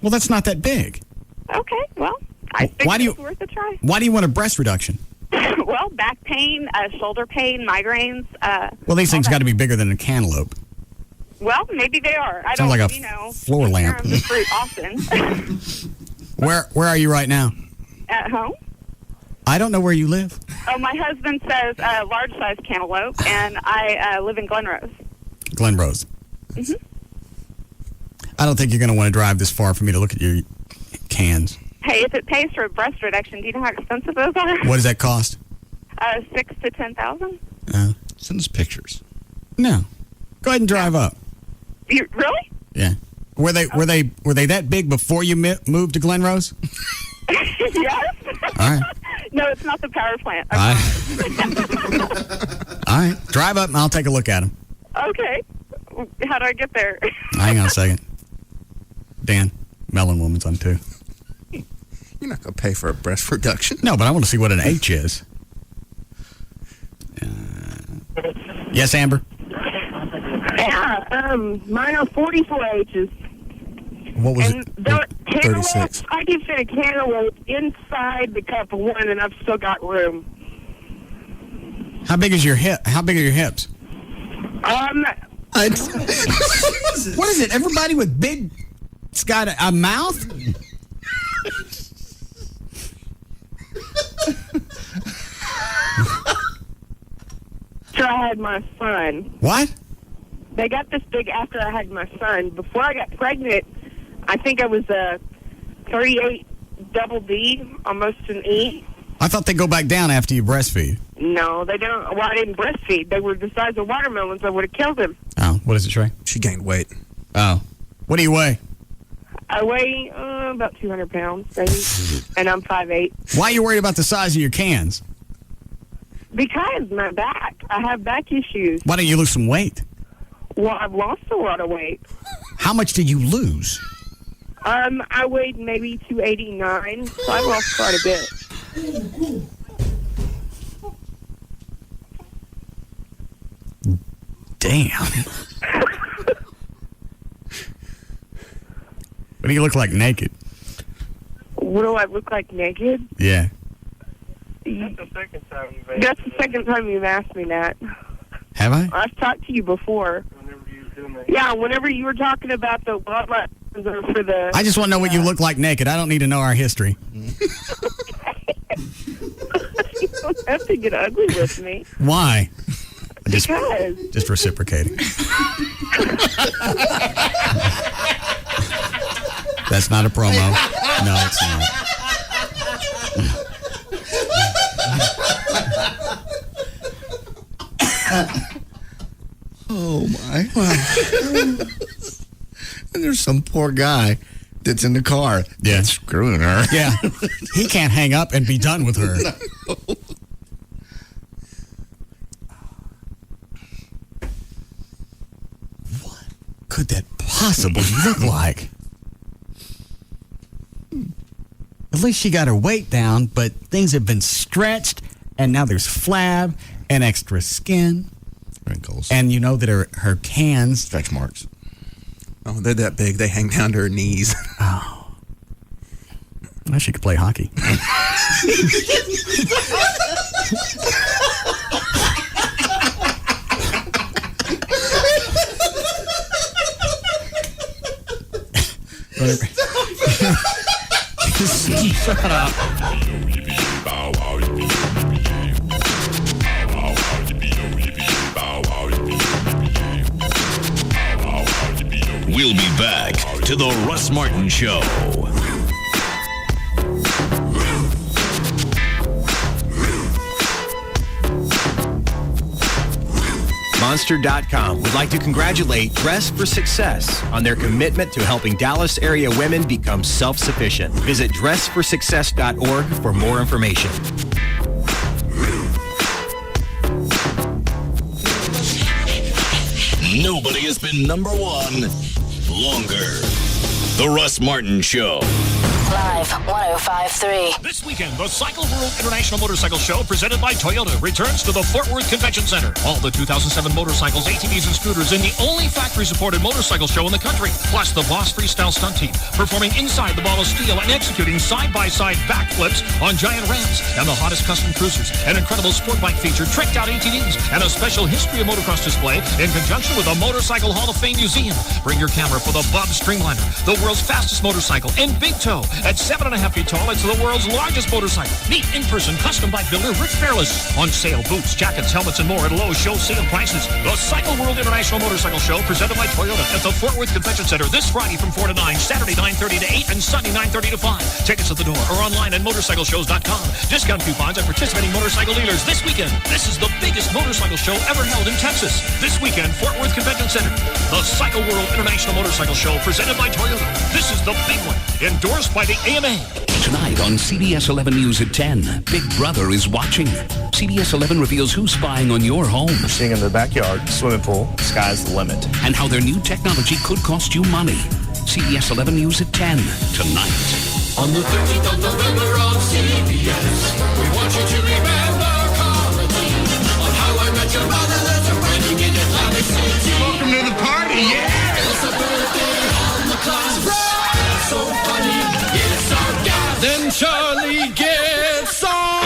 Well, that's not that big. Okay, well, I think it's worth a try. Why do you want a breast reduction? Well, back pain, shoulder pain, migraines. Well, these things got to be bigger than a cantaloupe. Well, maybe they are. I Sounds don't, like a you know, floor lamp. the fruit often. Where are you right now? At home. I don't know where you live. Oh, my husband says large size cantaloupe, and I live in Glenrose. Glenrose. Mm-hmm. I don't think you're going to want to drive this far for me to look at your cans. Hey, if it pays for a breast reduction, do you know how expensive those are? What does that cost? $6,000 to $10,000. Send us pictures. No. Go ahead and drive up. You really? Yeah. Were they that big before you moved to Glenrose? Yes. All right. No, it's not the power plant. All right. Drive up and I'll take a look at them. Okay. How do I get there? Hang on a second. Dan, Melon Woman's on 2. You're not going to pay for a breast reduction. No, but I want to see what an H is. Yes, Amber? Yeah, mine are 44 H's. What was it? 36. I can fit a cantaloupe inside the cup of one, and I've still got room. How big is your hip? How big are your hips? What is it? Everybody with big... It's got a mouth? So I had my son. What? They got this big after I had my son. Before I got pregnant, I think I was a 38 double D, almost an E. I thought they go back down after you breastfeed. No, they don't. Well, I didn't breastfeed. They were the size of watermelons. I would have killed him. Oh, what is it, Trey? She gained weight. Oh. What do you weigh? I weigh about 200 pounds, maybe, and I'm 5'8". Why are you worried about the size of your cans? Because my back. I have back issues. Why don't you lose some weight? Well, I've lost a lot of weight. How much did you lose? I weighed maybe 289, so I lost quite a bit. Damn. What do you look like naked? What do I look like naked? Yeah. That's the second time you've asked me that. Have I? I've talked to you before. Yeah, whenever you were talking about the wildlife for the... I just want to know what you look like naked. I don't need to know our history. You don't have to get ugly with me. Why? Because. Just reciprocating. That's not a promo. No, it's not. Oh, my. And there's some poor guy that's in the car that's screwing her. Yeah. He can't hang up and be done with her. No. What could that possibly look like? At least she got her weight down, but things have been stretched, and now there's flab and extra skin. Wrinkles. And you know that her cans... Stretch marks. Oh, they're that big. They hang down to her knees. Oh. Well, she could play hockey. Shut up. We'll be back to the Russ Martin Show. Monster.com would like to congratulate Dress for Success on their commitment to helping Dallas area women become self-sufficient. Visit dressforsuccess.org for more information. Nobody has been number one longer. The Russ Martin Show. Live 105.3. This weekend, the Cycle World International Motorcycle Show, presented by Toyota, returns to the Fort Worth Convention Center. All the 2007 motorcycles, ATVs, and scooters in the only factory-supported motorcycle show in the country. Plus, the Boss Freestyle Stunt Team, performing inside the ball of steel and executing side-by-side backflips on giant ramps. And the hottest custom cruisers, an incredible sport bike feature, tricked-out ATVs, and a special history of motocross display in conjunction with the Motorcycle Hall of Fame Museum. Bring your camera for the Bob Streamliner, the world's fastest motorcycle, and Big Toe. At 7.5 feet tall, it's the world's largest motorcycle. Meet in-person custom bike builder Rick Fairless. On sale, boots, jackets, helmets, and more at low show sale prices. The Cycle World International Motorcycle Show, presented by Toyota at the Fort Worth Convention Center this Friday from 4 to 9, Saturday 9:30 to 8, and Sunday 9:30 to 5. Tickets at the door or online at motorcycleshows.com. Discount coupons at participating motorcycle dealers this weekend. This is the biggest motorcycle show ever held in Texas. This weekend, Fort Worth Convention Center. The Cycle World International Motorcycle Show, presented by Toyota. This is the big one, endorsed by the AMA. Tonight on CBS 11 News at 10, Big Brother is watching. CBS 11 reveals who's spying on your home. Seeing in the backyard, swimming pool, sky's the limit. And how their new technology could cost you money. CBS 11 News at 10, tonight. On the 13th of November on CBS, we want you to remember comedy. On How I Met Your Mother, there's a wedding in Atlantic City. Welcome to the party, yeah! It's a birthday on the clock. So funny, it's our then Charlie gets on.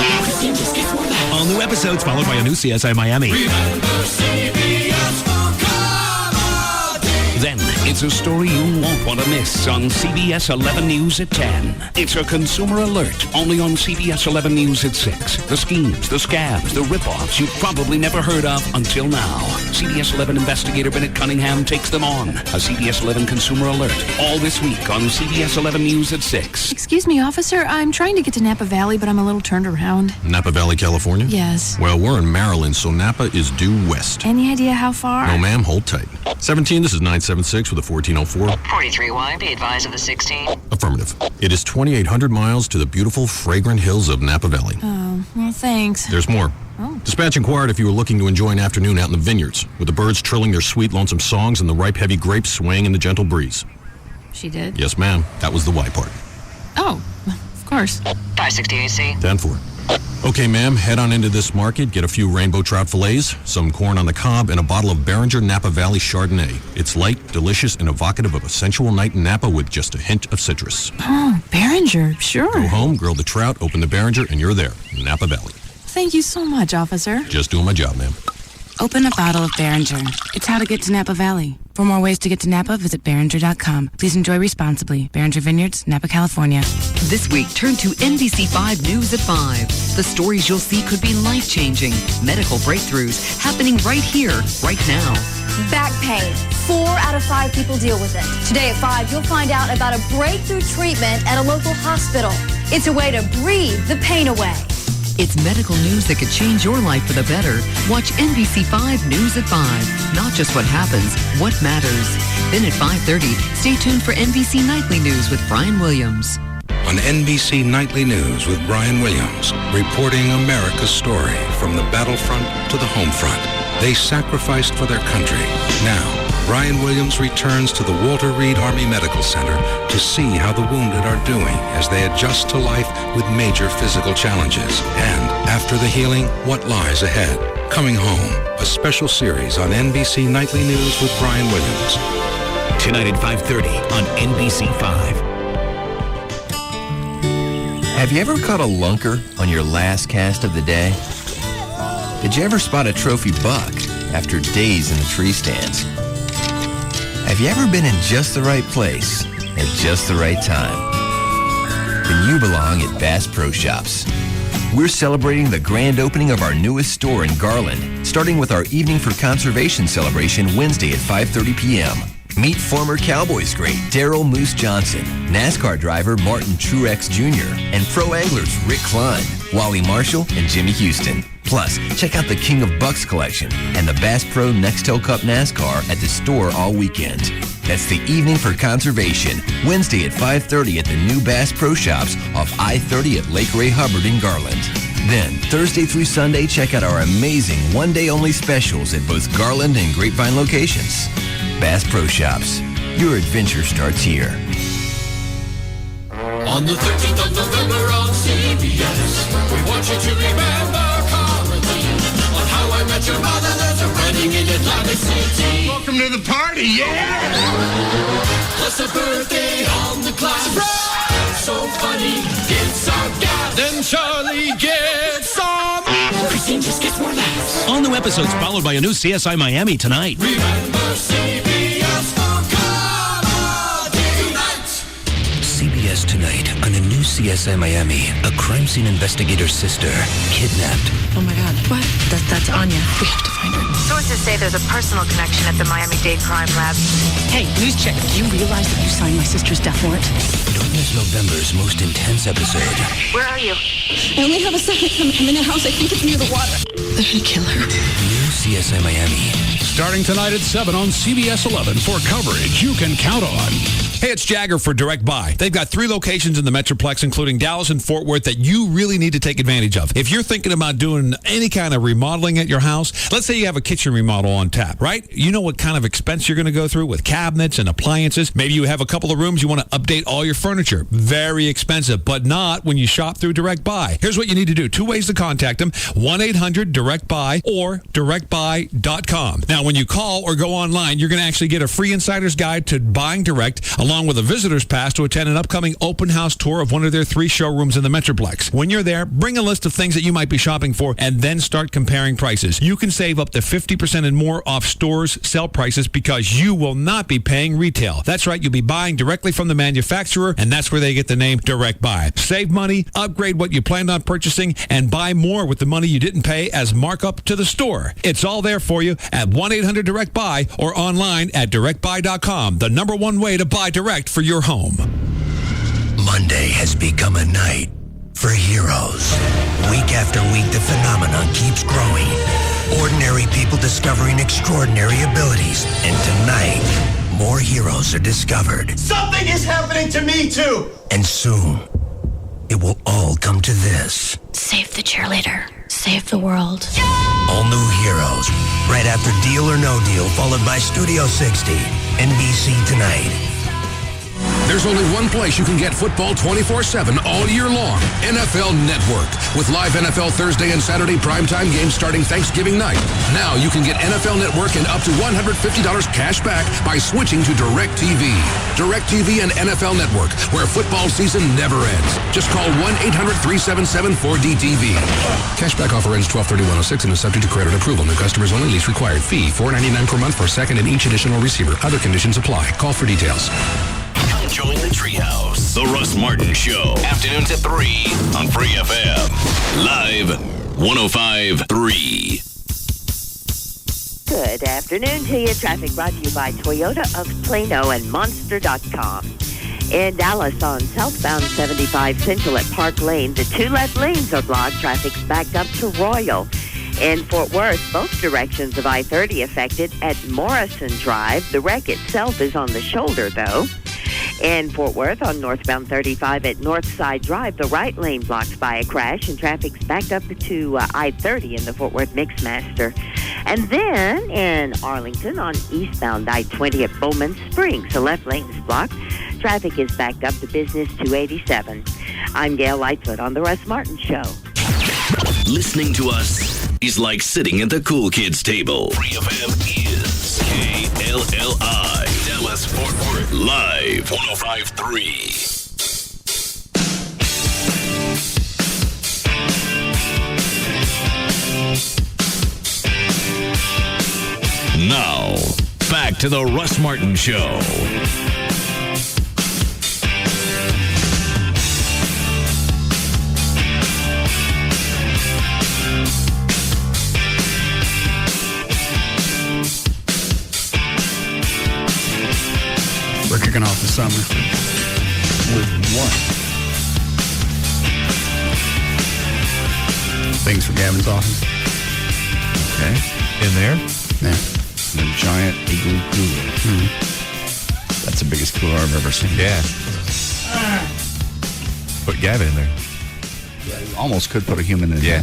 All new episodes followed by a new CSI Miami. Remember CBS for comedy. Then it's a story you won't want to miss on CBS 11 News at 10. It's a consumer alert, only on CBS 11 News at 6. The schemes, the scams, the rip-offs you've probably never heard of until now. CBS 11 investigator Bennett Cunningham takes them on. A CBS 11 consumer alert, all this week on CBS 11 News at 6. Excuse me, officer. I'm trying to get to Napa Valley, but I'm a little turned around. Napa Valley, California? Yes. Well, we're in Maryland, so Napa is due west. Any idea how far? No, ma'am. Hold tight. 17, this is 976 with a 1404. 43Y, be advised of the 16. Affirmative. It is 2,800 miles to the beautiful, fragrant hills of Napa Valley. Oh, well, thanks. There's more. Oh. Dispatch inquired if you were looking to enjoy an afternoon out in the vineyards, with the birds trilling their sweet, lonesome songs and the ripe, heavy grapes swaying in the gentle breeze. She did? Yes, ma'am. That was the Y part. Oh, of course. 560 AC. 10-4. Okay, ma'am, head on into this market, get a few rainbow trout fillets, some corn on the cob, and a bottle of Behringer Napa Valley Chardonnay. It's light, delicious, and evocative of a sensual night in Napa with just a hint of citrus. Oh, Behringer, sure. Go home, grill the trout, open the Behringer, and you're there, Napa Valley. Thank you so much, officer. Just doing my job, ma'am. Open a bottle of Behringer. It's how to get to Napa Valley. For more ways to get to Napa, visit Behringer.com. Please enjoy responsibly. Behringer Vineyards, Napa, California. This week, turn to NBC5 News at 5. The stories you'll see could be life-changing. Medical breakthroughs happening right here, right now. Back pain. 4 out of 5 people deal with it. Today at 5, you'll find out about a breakthrough treatment at a local hospital. It's a way to breathe the pain away. It's medical news that could change your life for the better. Watch NBC5 News at 5. Not just what happens, what matters. Then at 5:30, stay tuned for NBC Nightly News with Brian Williams. On NBC Nightly News with Brian Williams, reporting America's story from the battlefront to the home front. They sacrificed for their country. Now, Brian Williams returns to the Walter Reed Army Medical Center to see how the wounded are doing as they adjust to life with major physical challenges. And after the healing, what lies ahead? Coming Home, a special series on NBC Nightly News with Brian Williams. Tonight at 5:30 on NBC5. Have you ever caught a lunker on your last cast of the day? Did you ever spot a trophy buck after days in the tree stands? Have you ever been in just the right place at just the right time? Then you belong at Bass Pro Shops. We're celebrating the grand opening of our newest store in Garland, starting with our Evening for Conservation celebration Wednesday at 5:30 p.m. Meet former Cowboys great Darryl Moose Johnson, NASCAR driver Martin Truex Jr., and pro anglers Rick Klein, Wally Marshall, and Jimmy Houston. Plus, check out the King of Bucks collection and the Bass Pro Nextel Cup NASCAR at the store all weekend. That's the Evening for Conservation, Wednesday at 5:30 at the new Bass Pro Shops off I-30 at Lake Ray Hubbard in Garland. Then, Thursday through Sunday, check out our amazing one-day-only specials at both Garland and Grapevine locations. Bass Pro Shops. Your adventure starts here. On the 13th of November on CBS, we want you to remember comedy. On How I Met Your Mother, there's a wedding in Atlantic City. Welcome to the party, yeah! Plus a birthday on the glass. So funny, it's our gas. Then Charlie gets some. Christine just gets more laughs. All new episodes followed by a new CSI Miami tonight. Remember CBS for comedy night. CBS tonight on a new CSI Miami. A crime scene investigator's sister kidnapped. Oh my God. What? That's Anya. We have to find her. Sources say there's a personal connection at the Miami-Dade Crime Lab. Hey, news check. Do you realize that you signed my sister's death warrant? Don't miss November's most intense episode. Where are you? I only have a second. I'm in a house. I think it's near the water. They're gonna kill her. New CSI Miami. Starting tonight at 7 on CBS 11 for coverage you can count on. Hey, it's Jagger for Direct Buy. They've got 3 locations in the Metroplex, including Dallas and Fort Worth, that you really need to take advantage of. If you're thinking about doing any kind of remodeling at your house, let's say you have a kitchen remodel on tap, right? You know what kind of expense you're going to go through with cabinets and appliances. Maybe you have a couple of rooms, you want to update all your furniture. Very expensive, but not when you shop through Direct Buy. Here's what you need to do. 2 ways to contact them. 1-800-DIRECT-BUY or directbuy.com. Now, when you call or go online, you're going to actually get a free insider's guide to buying direct, along with a visitor's pass to attend an upcoming open house tour of one of their 3 showrooms in the Metroplex. When you're there, bring a list of things that you might be shopping for and then start comparing prices. You can save up to 50% and more off stores' sell prices because you will not be paying retail. That's right, you'll be buying directly from the manufacturer, and that's where they get the name Direct Buy. Save money, upgrade what you planned on purchasing, and buy more with the money you didn't pay as markup to the store. It's all there for you at 1-800-DIRECT-BUY or online at directbuy.com, the #1 way to buy direct for your home. Monday has become a night for heroes. Week after week, the phenomenon keeps growing. Ordinary people discovering extraordinary abilities. And tonight, more heroes are discovered. Something is happening to me, too. And soon, it will all come to this. Save the cheerleader. Save the world. All new heroes. Right after Deal or No Deal, followed by Studio 60. NBC Tonight. There's only one place you can get football 24/7 all year long. NFL Network. With live NFL Thursday and Saturday primetime games starting Thanksgiving night. Now you can get NFL Network and up to $150 cash back by switching to DirecTV. DirecTV and NFL Network, where football season never ends. Just call 1-800-377-4DTV. Cashback offer ends 12/31/06 and is subject to credit approval. New customers only. Lease required. Fee $4.99 per month for second and each additional receiver. Other conditions apply. Call for details. Come join the Treehouse. The Russ Martin Show. Afternoons at 3 on Free FM. Live 105.3. Good afternoon to you. Traffic brought to you by Toyota of Plano and Monster.com. In Dallas on southbound 75 Central at Park Lane, the two left lanes are blocked. Traffic's backed up to Royal. In Fort Worth, both directions of I-30 affected at Morrison Drive. The wreck itself is on the shoulder, though. In Fort Worth on northbound 35 at Northside Drive, the right lane blocked by a crash and traffic's backed up to I-30 in the Fort Worth Mixmaster. And then in Arlington on eastbound I-20 at Bowman Springs, the left lane is blocked. Traffic is backed up to Business 287. I'm Gail Lightfoot on the Russ Martin Show. Listening to us is like sitting at the cool kids table. Free FM is KLLI. Dallas, Fort Worth. Live 105.3. Now, back to the Russ Martin Show. We're kicking off the summer with what? Things for Gavin's office. Okay. In there? Yeah. The giant igloo cooler. Mm-hmm. That's the biggest cooler I've ever seen. Yeah. Put Gavin in there. Yeah, you almost could put a human in there. Yeah.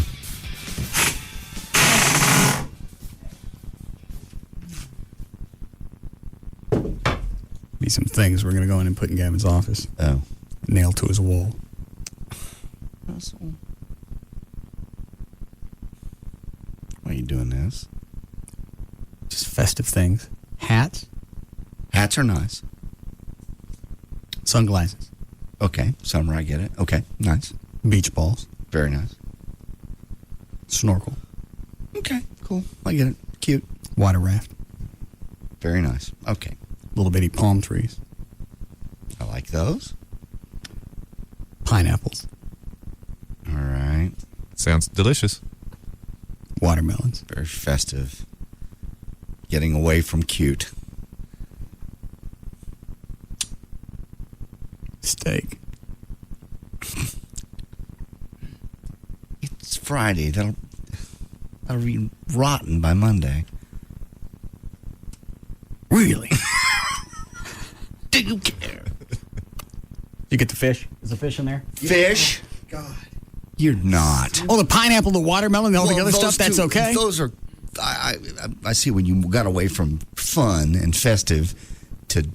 Be some things we're going to go in and put in Gavin's office. Oh. Nailed to his wall. Why are you doing this? Just festive things. Hats. Hats are nice. Sunglasses. Okay. Summer, I get it. Okay. Nice. Beach balls. Very nice. Snorkel. Okay. Cool. I get it. Cute. Water raft. Very nice. Okay. Little bitty palm trees. I like those. Pineapples. All right. Sounds delicious. Watermelons. Very festive. Getting away from cute. Steak. It's Friday. That'll be rotten by Monday. Really? Do you care? You get the fish? Is the fish in there? Fish? God. You're not. Oh, the pineapple, the watermelon, all the other those stuff, that's two, okay? Those are... I see when you got away from fun and festive to...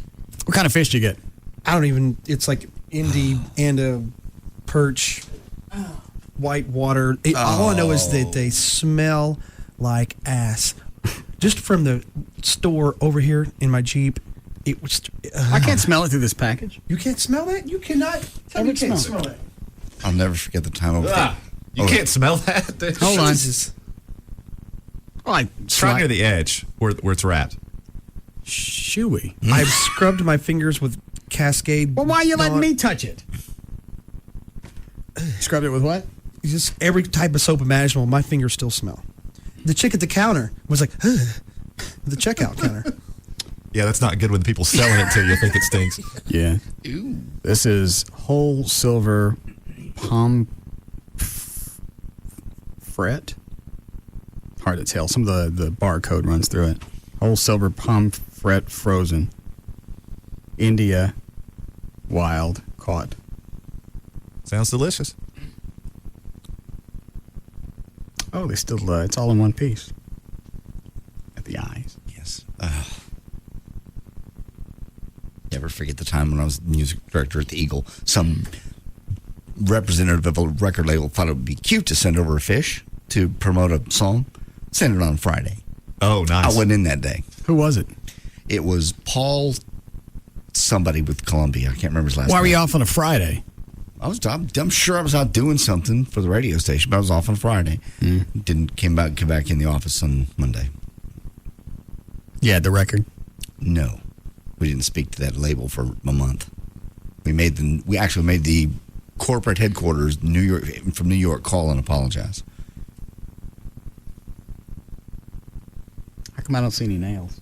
What kind of fish do you get? I don't even, it's like Indy and a perch, white water. All I know is that they smell like ass. Just from the store over here in my Jeep, it was... I can't smell it through this package. You can't smell that? You cannot tell me you can't smell it. I'll never forget the time over there. You can't smell that? Hold on. Jesus. Well, Try near the edge where it's wrapped. Chewy. I've scrubbed my fingers with Cascade. Well, why are you letting me touch it? Scrubbed it with what? Just every type of soap imaginable. My fingers still smell. The chick at the counter was like, the checkout counter. Yeah, that's not good when people selling it to you think it stinks. Yeah. Ew. This is whole silver pomfret. Hard to tell. Some of the barcode runs through it. Whole silver pomfret frozen. India wild caught. Sounds delicious. Oh, they still, it's all in one piece. At the eyes. Yes. Never forget the time when I was music director at the Eagle, some representative of a record label thought it would be cute to send over a fish to promote a song. Send it on Friday. Oh, nice. I wasn't in that day. Who was it? It was Paul, somebody with Columbia. I can't remember his last name. Why were you off on a Friday? I'm sure I was out doing something for the radio station, but I was off on Friday. Didn't come back in the office on Monday. Yeah, the record. No, we didn't speak to that label for a month. We actually made the corporate headquarters from New York call and apologize. How come I don't see any nails?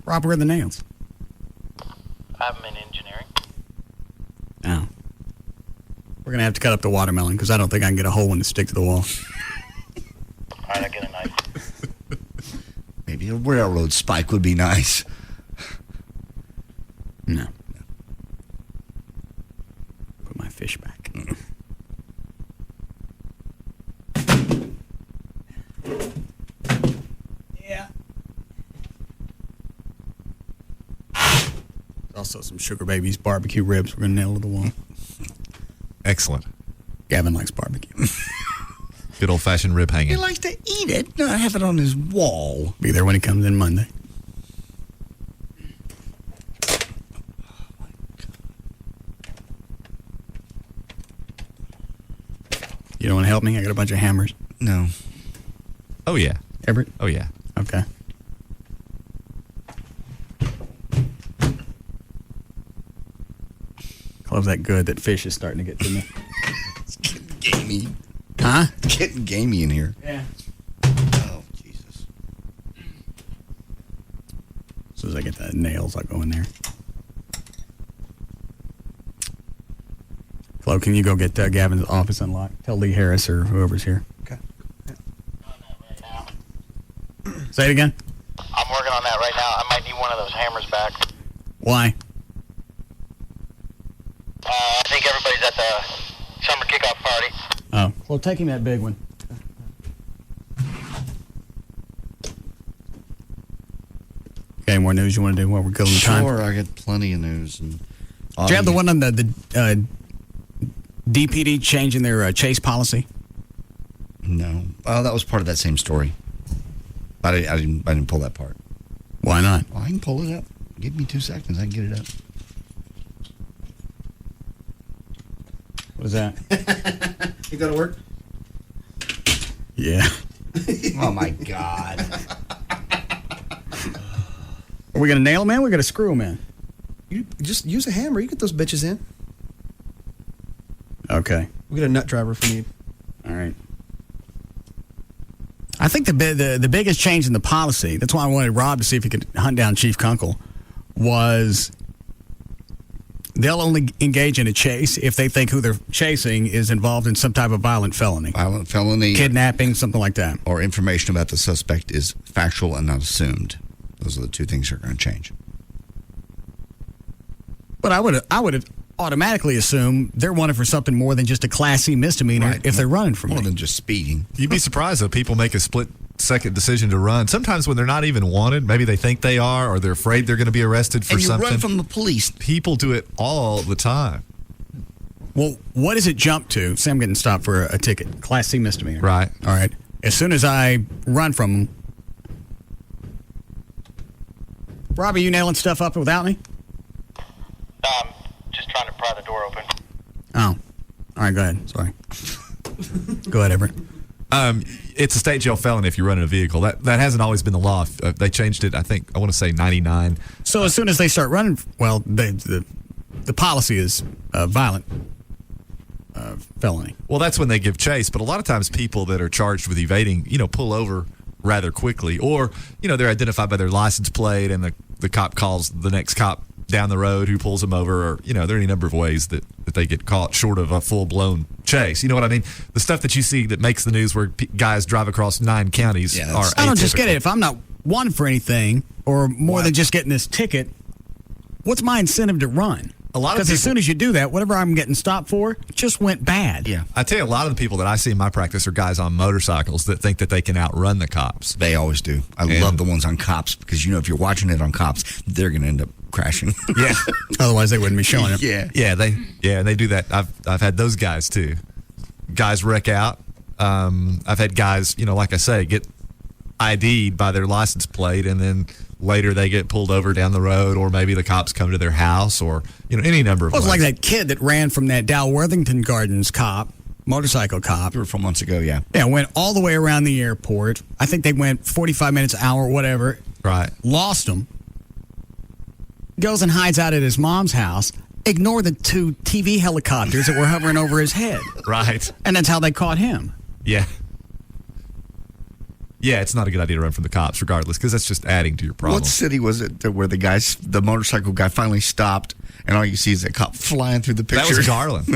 Rob, where are the nails? I'm in engineering. Oh. We're going to have to cut up the watermelon because I don't think I can get a whole one to stick to the wall. All right, I'll get a knife. Maybe a railroad spike would be nice. No. Put my fish back. Yeah. Also some Sugar Babies barbecue ribs we're going to nail to the wall. Excellent. Gavin likes barbecue. Good old-fashioned rib hanging. He likes to eat it, not have it on his wall. Be there when he comes in Monday. You don't want to help me? I got a bunch of hammers. No. Oh, yeah. Everett? Oh, yeah. Okay. Close that good. That fish is starting to get to me. It's getting gamey. Huh? It's getting gamey in here. Yeah. Oh, Jesus. As soon as I get the nails, I'll go in there. Flo, can you go get Gavin's office unlocked? Tell Lee Harris or whoever's here. Okay. Say it again. I'm working on that right now. I might need one of those hammers back. Why? I think everybody's at the summer kickoff party. Oh. Well, take him that big one. Okay, any more news you want to do while we're killing time? Sure, I got plenty of news. And Do you have the one on the DPD changing their chase policy? No. Oh, that was part of that same story. I didn't pull that part. Why not? Well, I can pull it up. Give me 2 seconds. I can get it up. What is that? You go to work? Yeah. Oh, my God. Are we going to nail them in? We're going to screw them in. You just use a hammer. You get those bitches in. Okay. We'll get a nut driver if we need. All right. I think the biggest change in the policy, that's why I wanted Rob to see if he could hunt down Chief Kunkel, was they'll only engage in a chase if they think who they're chasing is involved in some type of violent felony. Violent felony. Kidnapping, something like that. Or information about the suspect is factual and not assumed. Those are the two things that are going to change. But I would automatically assume they're wanted for something more than just a Class C misdemeanor if they're running from more me. than just speeding. You'd be surprised though. People make a split-second decision to run. Sometimes when they're not even wanted, maybe they think they are, or they're afraid they're going to be arrested for and you something. run from the police. People do it all the time. Well, what does it jump to? Say I'm getting stopped for a ticket, Class C misdemeanor. Right. All right. As soon as I run from them, Rob, are you nailing stuff up without me? Just trying to pry the door open. Oh. All right, go ahead. Sorry. Go ahead, Everett. It's a state jail felony if you run in a vehicle. That hasn't always been the law. They changed it, I think, I want to say 99. So as soon as they start running, well, the policy is violent felony. Well, that's when they give chase. But a lot of times people that are charged with evading, pull over rather quickly. Or, they're identified by their license plate and the cop calls the next cop down the road who pulls them over. Or, there are any number of ways that they get caught short of a full-blown chase. You know what I mean? The stuff that you see that makes the news where guys drive across 9 counties are atypical. I don't just get it. If I'm not wanted for anything or more than just getting this ticket, what's my incentive to run? A lot of Because as soon as you do that, whatever I'm getting stopped for just went bad. Yeah. I tell you, a lot of the people that I see in my practice are guys on motorcycles that think that they can outrun the cops. They always do. I love the ones on cops because, if you're watching it on cops, they're going to end up crashing. Yeah. Otherwise, they wouldn't be showing it. Yeah. They do that. I've had those guys too. Guys wreck out. I've had guys, like I say, get ID'd by their license plate, and then later they get pulled over down the road, or maybe the cops come to their house, or any number of Well, it's ways. like that kid that ran from that Dow Worthington Gardens motorcycle cop. 4 months ago, yeah. Yeah, went all the way around the airport. I think they went 45 minutes an hour, whatever. Right. Lost him. Goes and hides out at his mom's house. Ignore the 2 TV helicopters that were hovering over his head. Right. And that's how they caught him. Yeah. Yeah, it's not a good idea to run from the cops, regardless, because that's just adding to your problem. What city was it where the motorcycle guy finally stopped, and all you see is that cop flying through the picture? That was Garland.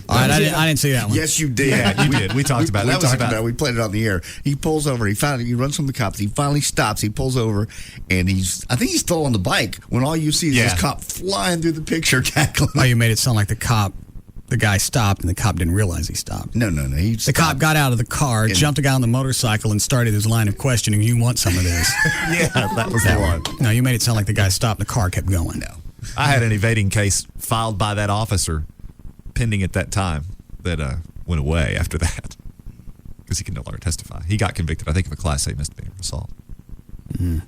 All right, I didn't see that one. Yes, you did. Yeah, you did. We talked about it. We played it on the air. He pulls over. He runs from the cops. He finally stops. He pulls over, and I think he's still on the bike when all you see is this cop flying through the picture, tackling. Oh, you made it sound like the guy stopped, and the cop didn't realize he stopped. No. The cop got out of the car, jumped a guy on the motorcycle, and started his line of questioning. You want some of this? Yeah, that was the one. No, you made it sound like the guy stopped, and the car kept going. No. I had an evading case filed by that officer pending at that time that went away after that because he can no longer testify. He got convicted, I think, of a Class A misdemeanor assault. Mm-hmm.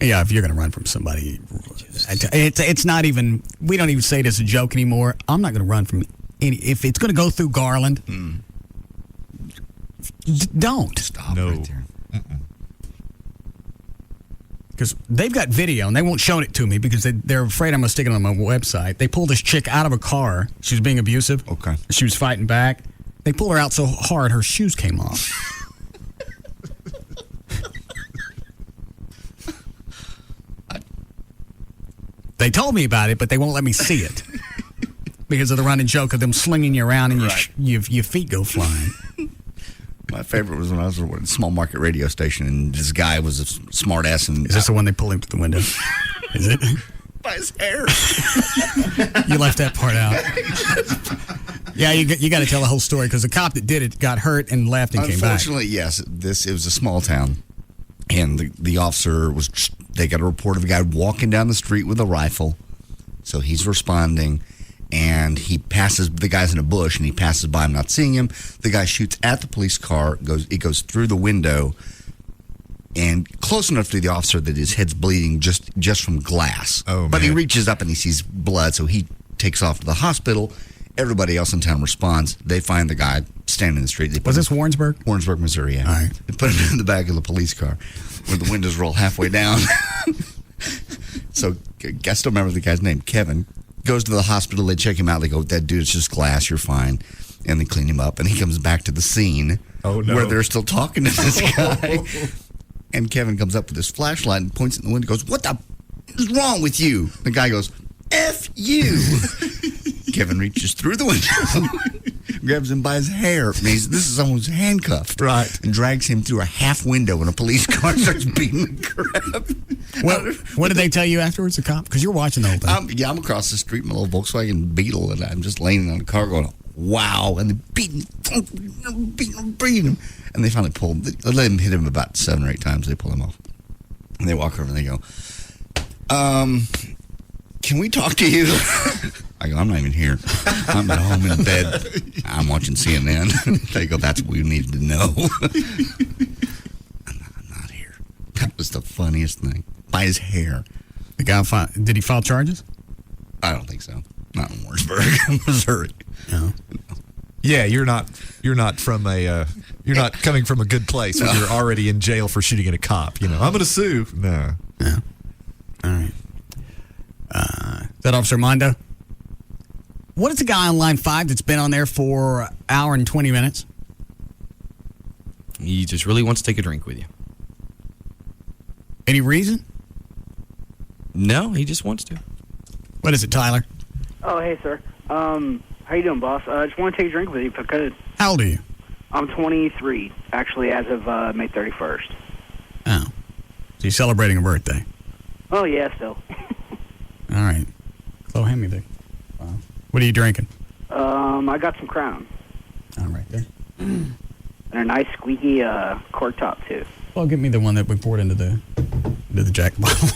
Yeah, if you're going to run from somebody, it's not even, we don't even say it as a joke anymore. I'm not going to run from if it's going to go through Garland, don't. Stop No. right there. Because they've got video, and they won't show it to me because they're afraid I'm going to stick it on my website. They pulled this chick out of a car. She was being abusive. Okay. She was fighting back. They pulled her out so hard her shoes came off. They told me about it, but they won't let me see it because of the running joke of them slinging you around and your feet go flying. My favorite was when I was at a small market radio station, and this guy was a smart ass. And Is this the one they pull him to the window? Is it? by his hair. You left that part out. Yeah, you got to tell the whole story because the cop that did it got hurt and left and came back. Unfortunately, yes. It was a small town, and the officer they got a report of a guy walking down the street with a rifle. So he's responding, and he passes. The guy's in a bush, and he passes by him, not seeing him. The guy shoots at the police car. It goes through the window, and close enough to the officer that his head's bleeding just from glass. Oh, man. But he reaches up and he sees blood, so he takes off to the hospital. Everybody else in town responds. They find the guy standing in the street. Was this Warrensburg? Warrensburg, Missouri, yeah. All right. They put him in the back of the police car where the windows roll halfway down. So I still remember the guy's name, Kevin. Goes to the hospital. They check him out. They go, that dude's just glass. You're fine. And they clean him up. And he comes back to the scene where they're still talking to this guy. And Kevin comes up with his flashlight and points at the window and goes, what the is wrong with you? The guy goes, F you. Kevin reaches through the window, grabs him by his hair. This is someone who's handcuffed. Right. And drags him through a half window in a police car and starts beating the crap. What did they tell you afterwards, the cop? Because you're watching the whole thing. I'm across the street in my little Volkswagen Beetle, and I'm just laying on the car going, wow. And they're beating him. And they finally they let him hit him about 7 or 8 times. They pull him off. And they walk over and they go, can we talk to you? I go, I'm not even here. I'm at home in bed. I'm watching CNN. They go, that's what we need to know. I'm not here. That was the funniest thing. By his hair. The guy did he file charges? I don't think so. Not in Warrensburg, Missouri. No. Yeah, you're not from you're not coming from a good place when you're already in jail for shooting at a cop. I'm going to sue. No. Yeah. All right. Is that Officer Mondo? What is the guy on line 5 that's been on there for an hour and 20 minutes? He just really wants to take a drink with you. Any reason? No, he just wants to. What is it, Tyler? Oh, hey, sir. How you doing, boss? I just want to take a drink with you if I could. How old are you? I'm 23, actually, as of May 31st. Oh. So you're celebrating a birthday? Oh, yeah, still. All All right. Chloe, hand me the. What are you drinking? I got some Crown. All right there. And a nice squeaky cork top, too. Well, give me the one that we poured into the Jack bottle.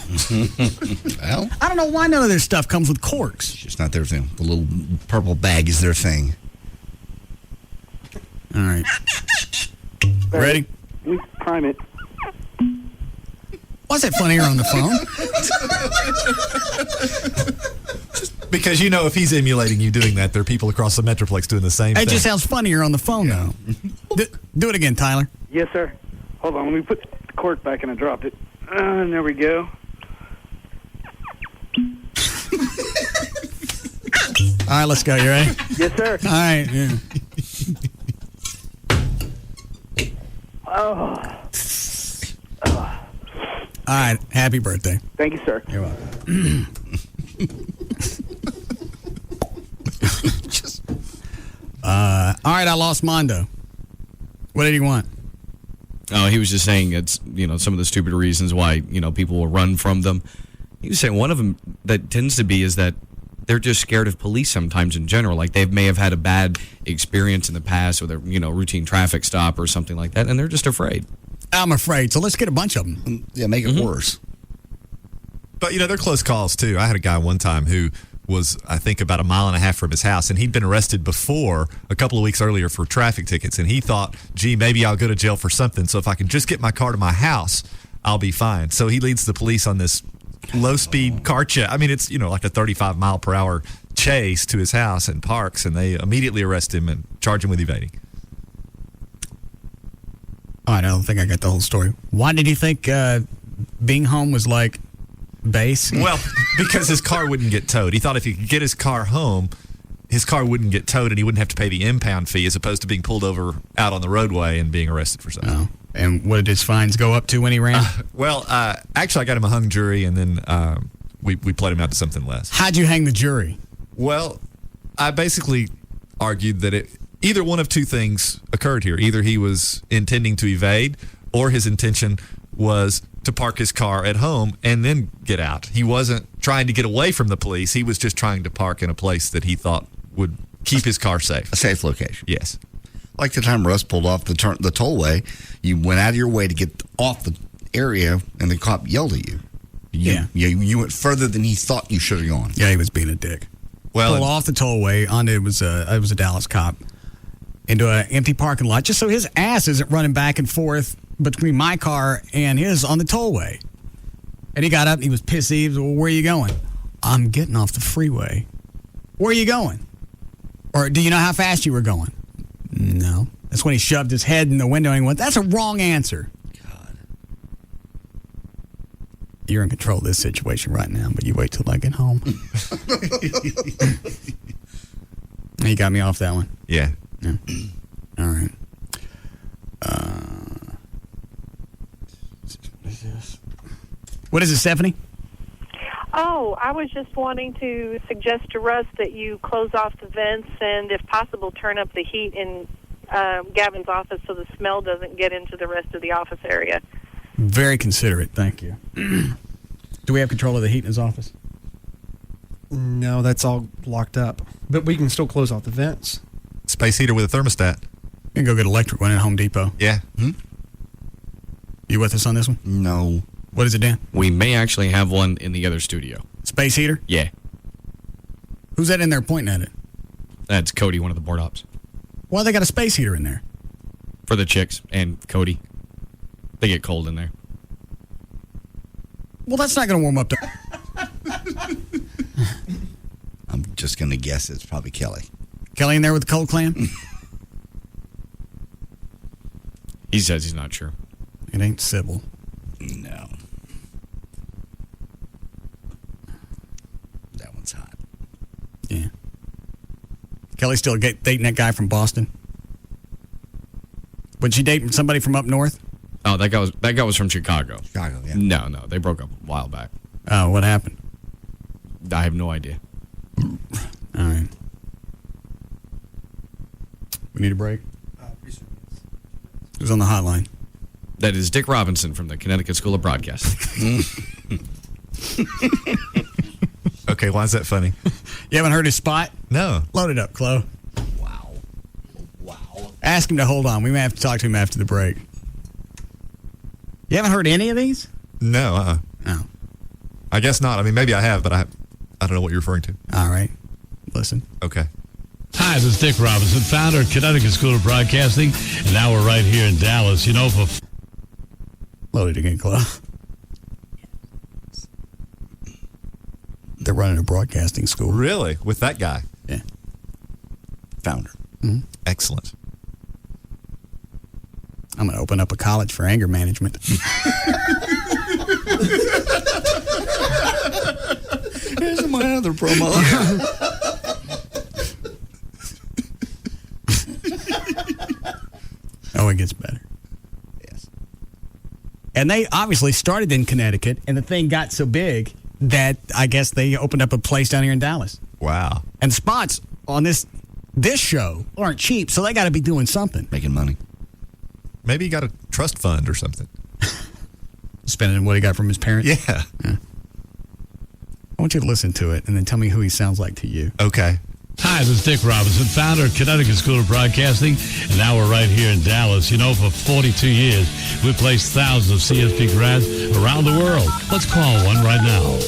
Well, I don't know why none of their stuff comes with corks. it's just not their thing. The little purple bag is their thing. All right. Ready? We prime it. Why's that funnier on the phone? Because if he's emulating you doing that, there are people across the Metroplex doing the same thing. It just sounds funnier on the phone, though. Do it again, Tyler. Yes, sir. Hold on. Let me put the cork back and I dropped it. And there we go. All right, let's go. You ready? Yes, sir. All right. Yeah. Oh. All right. Happy birthday. Thank you, sir. You're welcome. All right, I lost Mondo. What did he want? Oh, he was just saying it's, some of the stupid reasons why, people will run from them. He was saying one of them that tends to be is that they're just scared of police sometimes in general. Like they may have had a bad experience in the past with a, routine traffic stop or something like that, and they're just afraid. I'm afraid. So let's get a bunch of them. Yeah, make it worse. But, they're close calls, too. I had a guy one time who was, I think, about 1.5 miles from his house, and he'd been arrested before a couple of weeks earlier for traffic tickets, and he thought, gee, maybe I'll go to jail for something, so if I can just get my car to my house, I'll be fine. So he leads the police on this low-speed car chase. I mean, it's, like a 35-mile-per-hour chase to his house and parks, and they immediately arrest him and charge him with evading. All right, I don't think I got the whole story. Why did you think being home was like base? Well, because his car wouldn't get towed. He thought if he could get his car home, his car wouldn't get towed and he wouldn't have to pay the impound fee as opposed to being pulled over out on the roadway and being arrested for something. Oh. And what did his fines go up to when he ran? Actually, I got him a hung jury and then we played him out to something less. How'd you hang the jury? Well, I basically argued that either one of two things occurred here. Either he was intending to evade or his intention was to park his car at home and then get out. He wasn't trying to get away from the police. He was just trying to park in a place that he thought would keep his car safe. A safe location. Yes. Like the time Russ pulled off the tollway, you went out of your way to get off the area and the cop yelled at you. You went further than he thought you should have gone. Yeah, he was being a dick. Well, pulled off the tollway onto it was a Dallas cop into an empty parking lot just so his ass isn't running back and forth between my car and his on the tollway. And he got up and he was pissy. He was, well, where are you going? I'm getting off the freeway. Where are you going? Or do you know how fast you were going? No. That's when he shoved his head in the window and went, that's a wrong answer. God. You're in control of this situation right now, but you wait till I get home. He got me off that one. Yeah. All right. What is it, Stephanie? Oh, I was just wanting to suggest to Russ that you close off the vents and, if possible, turn up the heat in Gavin's office so the smell doesn't get into the rest of the office area. Very considerate. Thank you. Do we have control of the heat in his office? No, that's all locked up. But we can still close off the vents. Space heater with a thermostat. You can go get electric one at Home Depot. Yeah. You with us on this one? No. What is it, Dan? We may actually have one in the other studio. Space heater? Yeah. Who's that in there pointing at it? That's Cody, one of the board ops. Why they got a space heater in there? For the chicks and Cody. They get cold in there. Well, that's not going to warm up to... I'm just going to guess it's probably Kelly. Kelly in there with the cold clam? He says he's not sure. It ain't Sybil. No. That one's hot. Yeah. Kelly still dating that guy from Boston? Would she date somebody from up north? Oh, that guy was from Chicago. Chicago, yeah. No, they broke up a while back. Oh, what happened? I have no idea. All right. We need a break? Who's on the hotline? That is Dick Robinson from the Connecticut School of Broadcasting. Okay. Okay, why is that funny? You haven't heard his spot? No. Load it up, Chloe. Wow. Ask him to hold on. We may have to talk to him after the break. You haven't heard any of these? No. Oh. I guess not. I mean, maybe I have, but I don't know what you're referring to. All right. Listen. Okay. Hi, this is Dick Robinson, founder of Connecticut School of Broadcasting, and now we're right here in Dallas. You know, for... Load it again, Chloe. They're running a broadcasting school. Really? With that guy? Yeah. Founder. Mm-hmm. Excellent. I'm going to open up a college for anger management. Here's my other promo. Oh, it gets better. Yes. And they obviously started in Connecticut, and the thing got so big that I guess they opened up a place down here in Dallas. Wow. And spots on this show aren't cheap, so they got to be doing something. Making money. Maybe he got a trust fund or something. Spending what he got from his parents? Yeah. I want you to listen to it and then tell me who he sounds like to you. Okay. Hi, this is Dick Robinson, founder of Connecticut School of Broadcasting, and now we're right here in Dallas. You know, for 42 years, we've placed thousands of CSP grads around the world. Let's call one right now.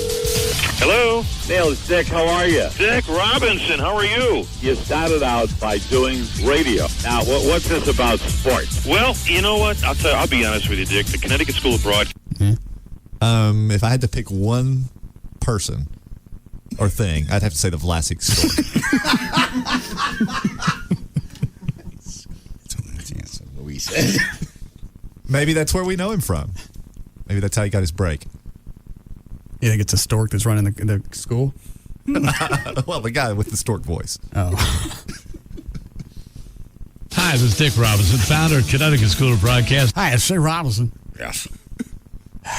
Hello? Neil, it's Dick. How are you? Dick Robinson, how are you? You started out by doing radio. Now, what's this about sports? Well, you know what? I'll be honest with you, Dick. The Connecticut School of Broadcasting. If I had to pick one person or thing, I'd have to say the Vlasic story. That's what we said. Maybe that's where we know him from. Maybe that's how he got his break. You think it's a stork that's running the school? Well, the guy with the stork voice. Oh. Hi, this is Dick Robinson, founder of Connecticut School of Broadcasting. Hi, it's Dick Robinson. Yes.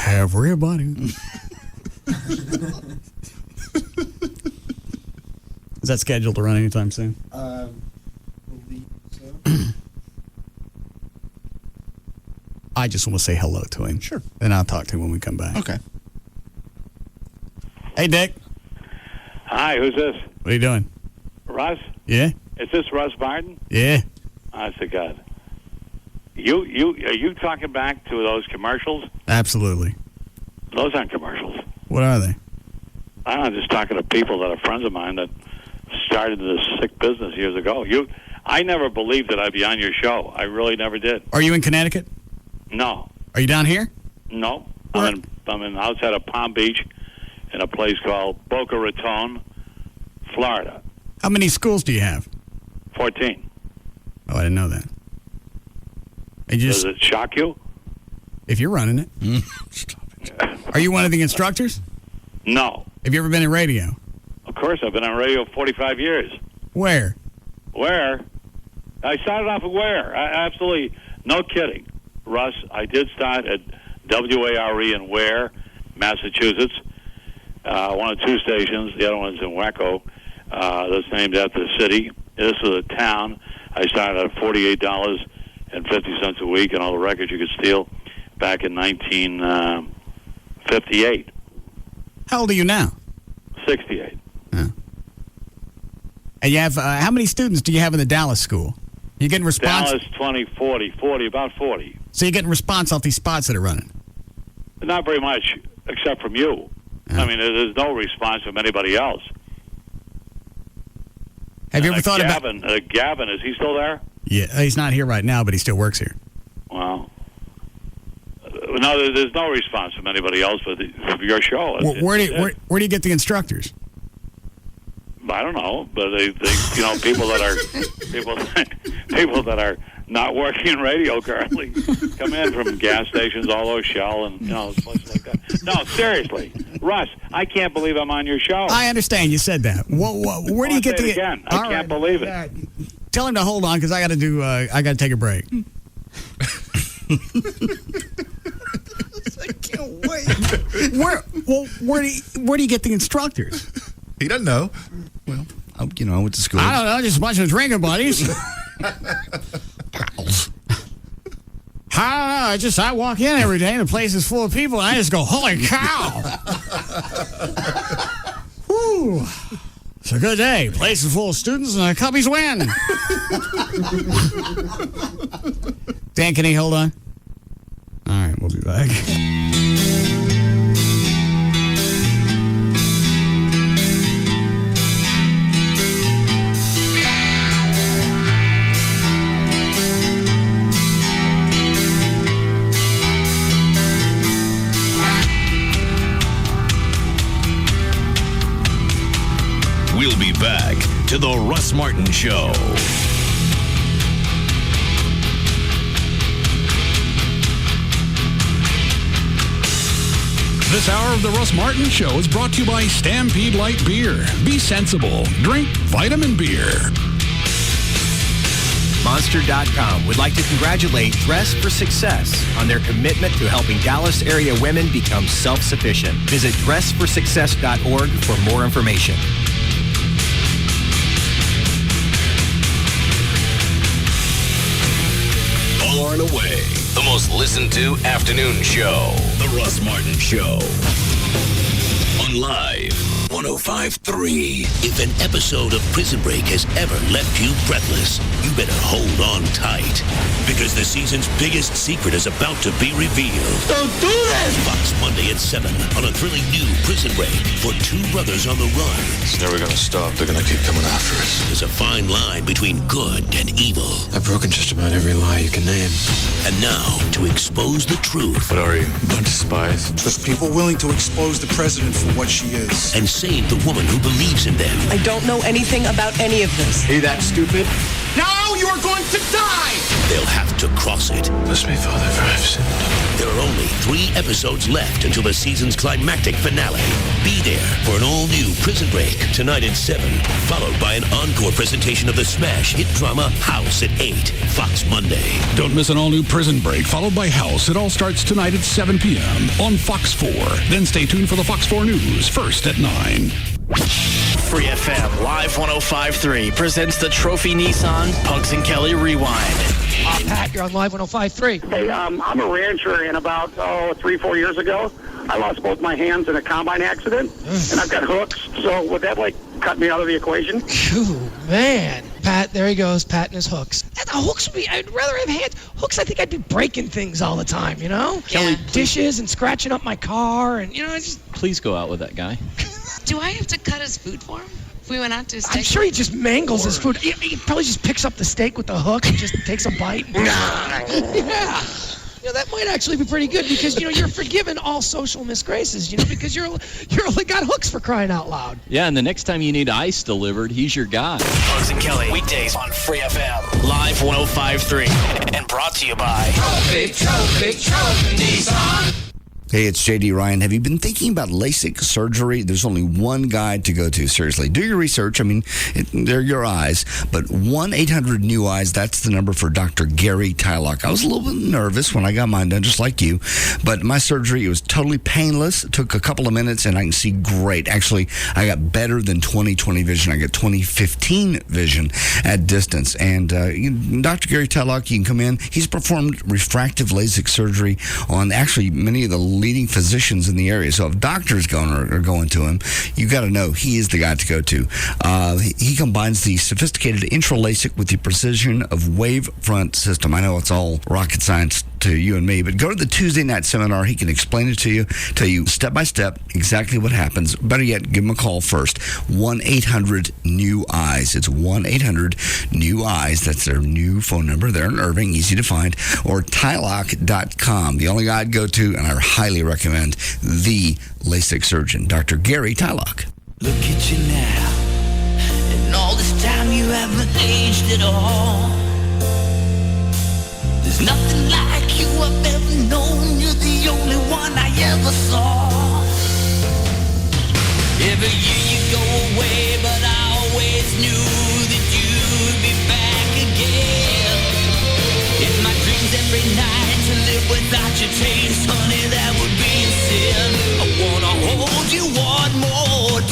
Everybody. Is that scheduled to run anytime soon? Believe so. I just want to say hello to him. Sure. Then I'll talk to him when we come back. Okay. Hey, Dick. Hi, who's this? What are you doing? Russ? Yeah? Is this Russ Martin? Yeah. Honest to God. Are you talking back to those commercials? Absolutely. Those aren't commercials. What are they? I'm just talking to people that are friends of mine that started this sick business years ago. I never believed that I'd be on your show. I really never did. Are you in Connecticut? No. Are you down here? No. I'm in outside of Palm Beach in a place called Boca Raton, Florida. How many schools do you have? 14. Oh, I didn't know that. And you Does it shock you? If you're running it. Stop it. Are you one of the instructors? No. Have you ever been in radio? Of course, I've been on radio 45 years. Where? Where? I started off at Where? Absolutely, no kidding. Russ, I did start at WARE in Ware, Massachusetts. One of two stations. The other one's in Waco. That's named after the city. This was a town. I started at $48.50 a week, and all the records you could steal back in 1958. How old are you now? 68. Yeah. And you have how many students do you have in the Dallas school? You getting response? Dallas 20, 40, about 40. So you're getting response off these spots that are running? Not very much, except from you. I mean, there's no response from anybody else. Have you ever thought Gavin, Gavin, is he still there? Yeah, he's not here right now, but he still works here. Well, no, there's no response from anybody else for your show. Where do you get the instructors? I don't know, but they people that are people that are not working in radio currently come in from gas stations, all those Shell and places like that. No, seriously, Russ, I can't believe I'm on your show. I understand you said that. Where do you get the? Again, I can't believe it. Tell him to hold on because I got to I got to take a break. I can't wait. Where do you get the instructors? He doesn't know. Well, I went to school. I don't know, just a bunch of drinking buddies. Pals. I walk in every day and the place is full of people and I just go, holy cow. Woo. Woo! It's a good day. Place is full of students and the Cubbies win. Dan, can you hold on? All right, we'll be back. We'll be back to the Russ Martin Show. This hour of the Russ Martin Show is brought to you by Stampede Light Beer. Be sensible. Drink vitamin beer. Monster.com would like to congratulate Dress for Success on their commitment to helping Dallas area women become self-sufficient. Visit dressforsuccess.org for more information. Far and away, the most listened to afternoon show. The Russ Martin Show. On Live 105.3. If an episode of Prison Break has ever left you breathless, you better hold on tight. Because the season's biggest secret is about to be revealed. Don't do this! Fox Monday at 7 on a thrilling new Prison Break for two brothers on the run. It's never gonna stop. They're gonna keep coming after us. There's a fine line between good and evil. I've broken just about every lie you can name. And now, to expose the truth. What are you? A bunch of spies? Just people willing to expose the president for what she is. And save the woman who believes in them. I don't know anything about any of this. Are you that stupid? Now you are going to die! They'll have to cross it. Bless me, Father, for I've sinned. There are only 3 episodes left until the season's climactic finale. Be there for an all-new Prison Break tonight at 7, followed by an encore presentation of the smash hit drama House at 8, Fox Monday. Don't miss an all-new Prison Break, followed by House. It all starts tonight at 7 p.m. on Fox 4. Then stay tuned for the Fox 4 News, first at 9. Free FM Live 105.3 presents the Trophy Nissan Pugs and Kelly Rewind. Pat, you're on Live 105.3. Hey, I'm a rancher, and about 3-4 years ago, I lost both my hands in a combine accident, and I've got hooks. So would that cut me out of the equation? Phew, man. Pat, there he goes, Pat and his hooks. The hooks would be, I'd rather have hands. Hooks, I think I'd be breaking things all the time, you know? Kelly, dishes and scratching up my car, and, Please go out with that guy. Do I have to cut his food for him? If we went out to a steak? I'm sure he just mangles his food. He probably just picks up the steak with the hook and just takes a bite. Yeah. That might actually be pretty good because, you're forgiven all social misgraces, because you're only got hooks for crying out loud. Yeah, and the next time you need ice delivered, he's your guy. Pugs and Kelly, weekdays on Free FM, Live 105.3, and brought to you by Trophy Nissan. Hey, it's JD Ryan. Have you been thinking about LASIK surgery? There's only one guide to go to. Seriously, do your research. They're your eyes. But 1-800-NEW-EYES, that's the number for Dr. Gary Tylock. I was a little bit nervous when I got mine done, just like you. But my surgery, it was totally painless. It took a couple of minutes, and I can see great. Actually, I got better than 20/20 vision. I got 20/15 vision at distance. And Dr. Gary Tylock, you can come in. He's performed refractive LASIK surgery on actually many of the leading physicians in the area. So if doctors are going to him, you got to know he is the guy to go to. He combines the sophisticated intra-LASIK with the precision of wavefront system. I know it's all rocket science to you and me, but go to the Tuesday night seminar. He can explain it to you, tell you step by step exactly what happens. Better yet, give him a call first. 1-800-NEW-EYES. It's 1-800-NEW-EYES. That's their new phone number. They're in Irving, easy to find. Or Tylock.com. The only guy I'd go to, and I highly recommend, the LASIK surgeon, Dr. Gary Tylock. Look at you now, and all this time you haven't aged at all. There's nothing like you I've ever known. You're the only one I ever saw. Every year you go away, but I always knew that you'd be back again. In my dreams every night to live without your taste, honey, that would be a sin. I wanna hold you one more time.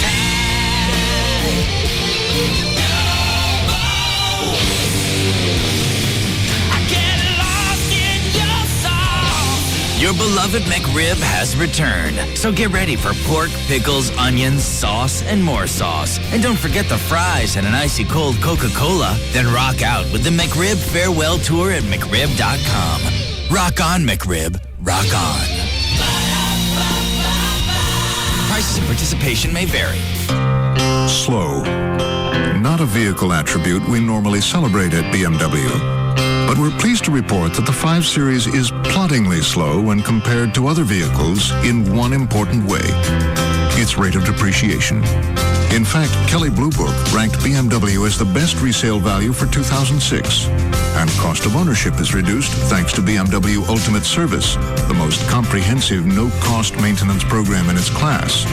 Your beloved McRib has returned. So get ready for pork, pickles, onions, sauce, and more sauce. And don't forget the fries and an icy cold Coca-Cola. Then rock out with the McRib Farewell Tour at McRib.com. Rock on, McRib. Rock on. Prices and participation may vary. Slow. Not a vehicle attribute we normally celebrate at BMW. But we're pleased to report that the 5 Series is ploddingly slow when compared to other vehicles in one important way: its rate of depreciation. In fact, Kelley Blue Book ranked BMW as the best resale value for 2006. And cost of ownership is reduced thanks to BMW Ultimate Service, the most comprehensive no-cost maintenance program in its class.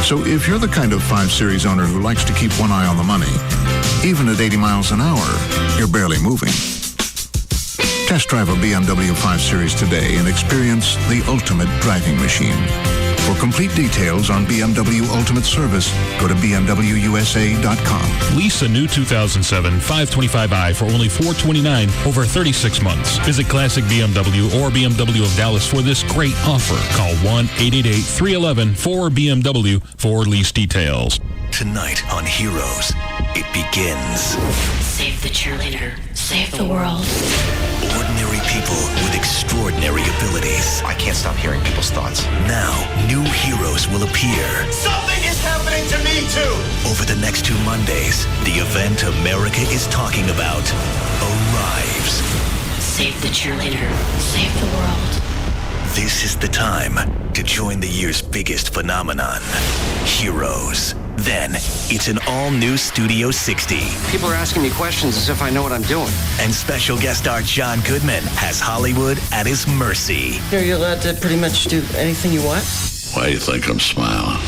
So if you're the kind of 5 Series owner who likes to keep one eye on the money, even at 80 miles an hour, you're barely moving. Test drive a BMW 5 Series today and experience the ultimate driving machine. For complete details on BMW Ultimate Service, go to bmwusa.com. Lease a new 2007 525i for only $429 over 36 months. Visit Classic BMW or BMW of Dallas for this great offer. Call 1-888-311-4BMW for lease details. Tonight on Heroes, it begins. Save the cheerleader. Save the world. Ordinary people with extraordinary abilities. I can't stop hearing people's thoughts. Now, new heroes will appear. Something is happening to me, too! Over the next 2 Mondays, the event America is talking about arrives. Save the cheerleader. Save the world. This is the time to join the year's biggest phenomenon, Heroes. Then, it's an all-new Studio 60. People are asking me questions as if I know what I'm doing. And special guest star John Goodman has Hollywood at his mercy. Are you allowed to pretty much do anything you want? Why do you think I'm smiling?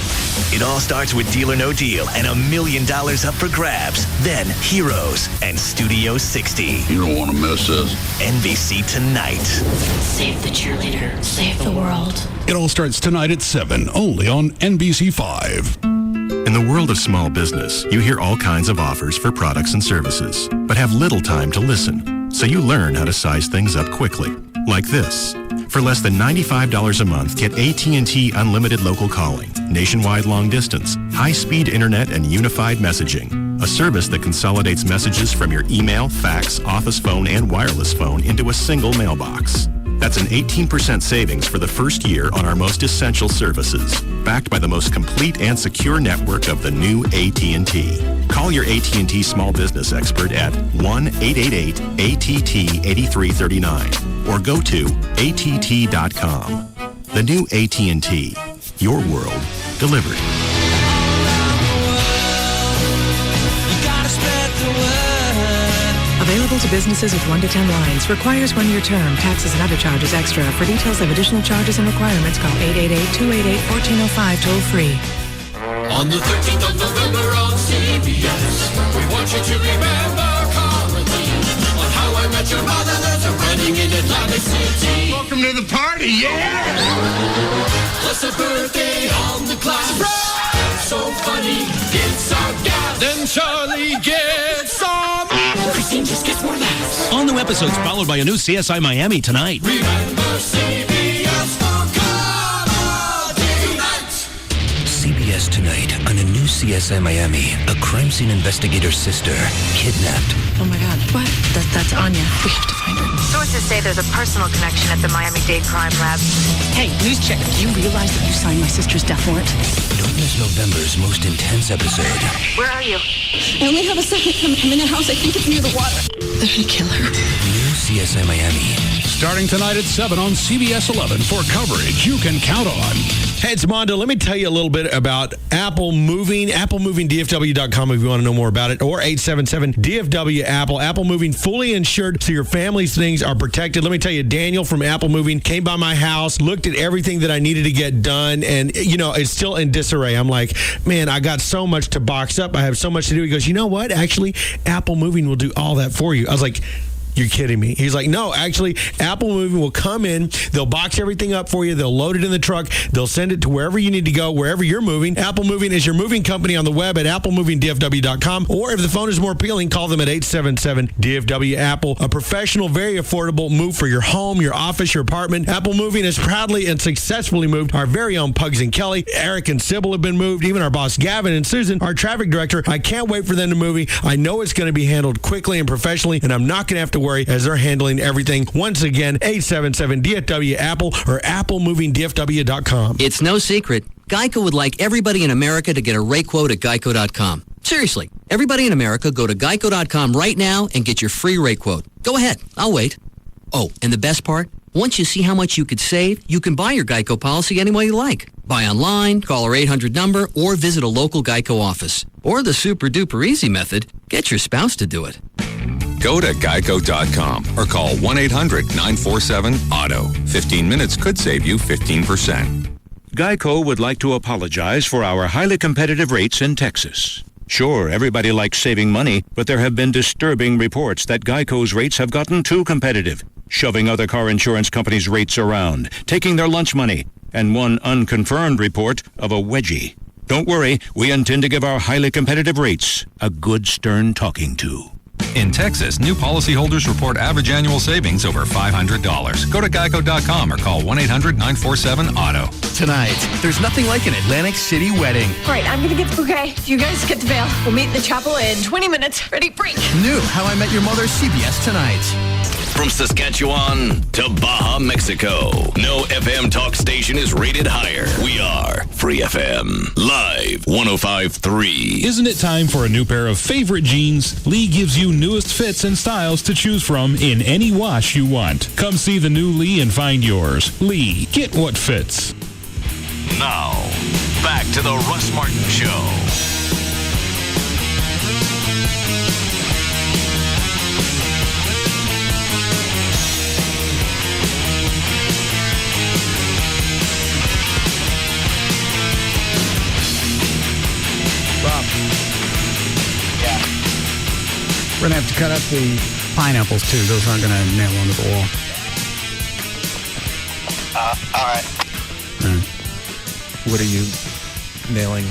It all starts with Deal or No Deal and $1 million up for grabs. Then Heroes and Studio 60. You don't want to miss this. NBC tonight. Save the cheerleader. Save the world. It all starts tonight at 7, only on NBC5. In the world of small business, you hear all kinds of offers for products and services, but have little time to listen. So you learn how to size things up quickly. Like this. For less than $95 a month, get AT&T Unlimited Local Calling, nationwide long distance, high-speed internet, and unified messaging. A service that consolidates messages from your email, fax, office phone, and wireless phone into a single mailbox. That's an 18% savings for the first year on our most essential services, backed by the most complete and secure network of the new AT&T. Call your AT&T small business expert at 1-888-ATT-8339 or go to att.com. The new AT&T. Your world delivered. Available to businesses with 1 to 10 lines. Requires 1-year term. Taxes and other charges extra. For details of additional charges and requirements, call 888-288-1405 toll free. On the 13th of November on CBS, we want you to remember comedy. On How I Met Your Mother, there's a wedding in Atlantic City. Welcome to the party, yeah! Plus a birthday on the class. So funny, it's our gas. Then Charlie gets some. Christine just gets more laughs. All new episodes followed by a new CSI Miami tonight. Remember CBS for comedy night. CBS tonight on a new CSI Miami. A crime scene investigator's sister kidnapped. Oh my God. What? That's Anya. We have to find her. Sources say there's a personal connection at the Miami-Dade crime lab. Hey, news check. Do you realize that you signed my sister's death warrant? Don't miss November's most intense episode. Where are you? I only have a second. I'm in a house. I think it's near the water. They're gonna kill her. New CSI Miami. Starting tonight at 7 on CBS 11 for coverage you can count on. Hey, it's Mondo. Let me tell you a little bit about Apple Moving. AppleMovingDFW.com if you want to know more about it. Or 877-DFW-APPLE. Apple Moving, fully insured so your family's things are protected. Let me tell you, Daniel from Apple Moving came by my house, looked at everything that I needed to get done, and, you know, it's still in disarray. I'm like, man, I got so much to box up. I have so much to do. He goes, you know what? Actually, Apple Moving will do all that for you. I was like, You're kidding me. He's like, no, actually, Apple Moving will come in. They'll box everything up for you. They'll load it in the truck. They'll send it to wherever you need to go, wherever you're moving. Apple Moving is your moving company on the web at applemovingdfw.com. Or if the phone is more appealing, call them at 877-DFW-APPLE. A professional, very affordable move for your home, your office, your apartment. Apple Moving has proudly and successfully moved our very own Pugs and Kelly. Eric and Sybil have been moved. Even our boss, Gavin, and Susan, our traffic director. I can't wait for them to move. I know it's going to be handled quickly and professionally, and I'm not going to have to worry as they're handling everything. Once again, 877-DFW-APPLE or applemovingdfw.com. It's no secret. Geico would like everybody in America to get a rate quote at geico.com. Seriously, everybody in America, go to geico.com right now and get your free rate quote. Go ahead. I'll wait. Oh, and the best part? Once you see how much you could save, you can buy your Geico policy any way you like. Buy online, call our 800 number, or visit a local Geico office. Or the super-duper easy method, get your spouse to do it. Go to geico.com or call 1-800-947-AUTO. 15 minutes could save you 15%. Geico would like to apologize for our highly competitive rates in Texas. Sure, everybody likes saving money, but there have been disturbing reports that Geico's rates have gotten too competitive, shoving other car insurance companies' rates around, taking their lunch money, and one unconfirmed report of a wedgie. Don't worry, we intend to give our highly competitive rates a good stern talking to. In Texas, new policyholders report average annual savings over $500. Go to geico.com or call 1-800-947-AUTO. Tonight, there's nothing like an Atlantic City wedding. All right, I'm going to get the bouquet. You guys get the veil. We'll meet in the chapel in 20 minutes. Ready, break. New How I Met Your Mother CBS tonight. From Saskatchewan to Baja, Mexico, no FM talk station is rated higher. We are Free FM, live 105.3. Isn't it time for a new pair of favorite jeans? Lee gives you newest fits and styles to choose from in any wash you want. Come see the new Lee and find yours. Lee, get what fits. Now, back to the Russ Martin Show. Rob. Yeah. We're going to have to cut up the pineapples, too. Those aren't going to nail onto the wall. All right. What are you nailing?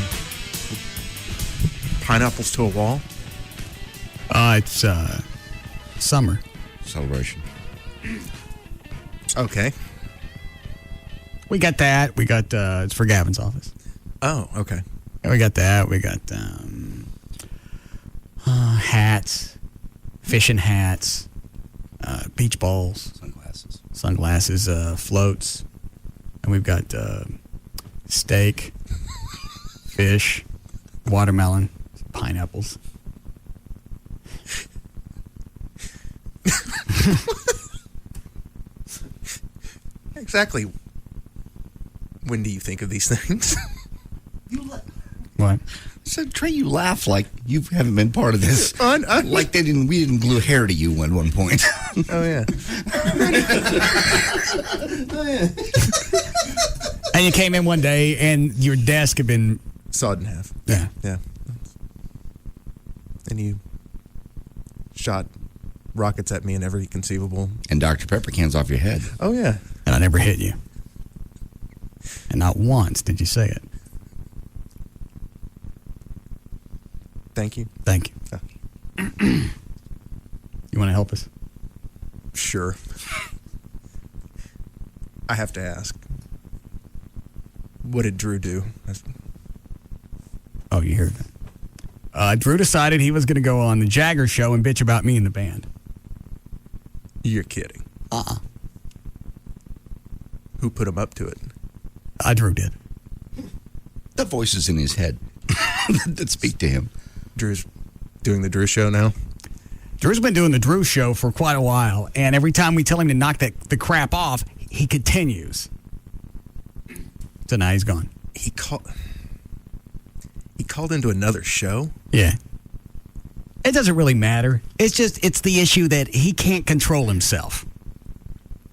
Pineapples to a wall? It's summer. Celebration. Okay. We got that. We got, it's for Gavin's office. Oh, okay. We got that. We got hats, fishing hats, beach balls, sunglasses, floats, and we've got steak, fish, watermelon, pineapples. Exactly. When do you think of these things? What? So Trey, you laugh like you haven't been part of this. Like we didn't glue hair to you at one point. Oh yeah. And you came in one day and your desk had been sawed in half. Yeah. Yeah. And you shot rockets at me in every conceivable. And Dr. Pepper cans off your head. Oh yeah. And I never hit you. And not once did you say it. Thank you. Thank you. You want to help us? Sure. I have to ask. What did Drew do? Oh, you heard that. Drew decided he was going to go on the Jagger show and bitch about me and the band. You're kidding. Who put him up to it? Drew did. The voices in his head that speak to him. Drew's doing the Drew show now? Drew's been doing the Drew show for quite a while, and every time we tell him to knock the crap off, he continues. So now he's gone. He called into another show? Yeah. It doesn't really matter. It's the issue that he can't control himself.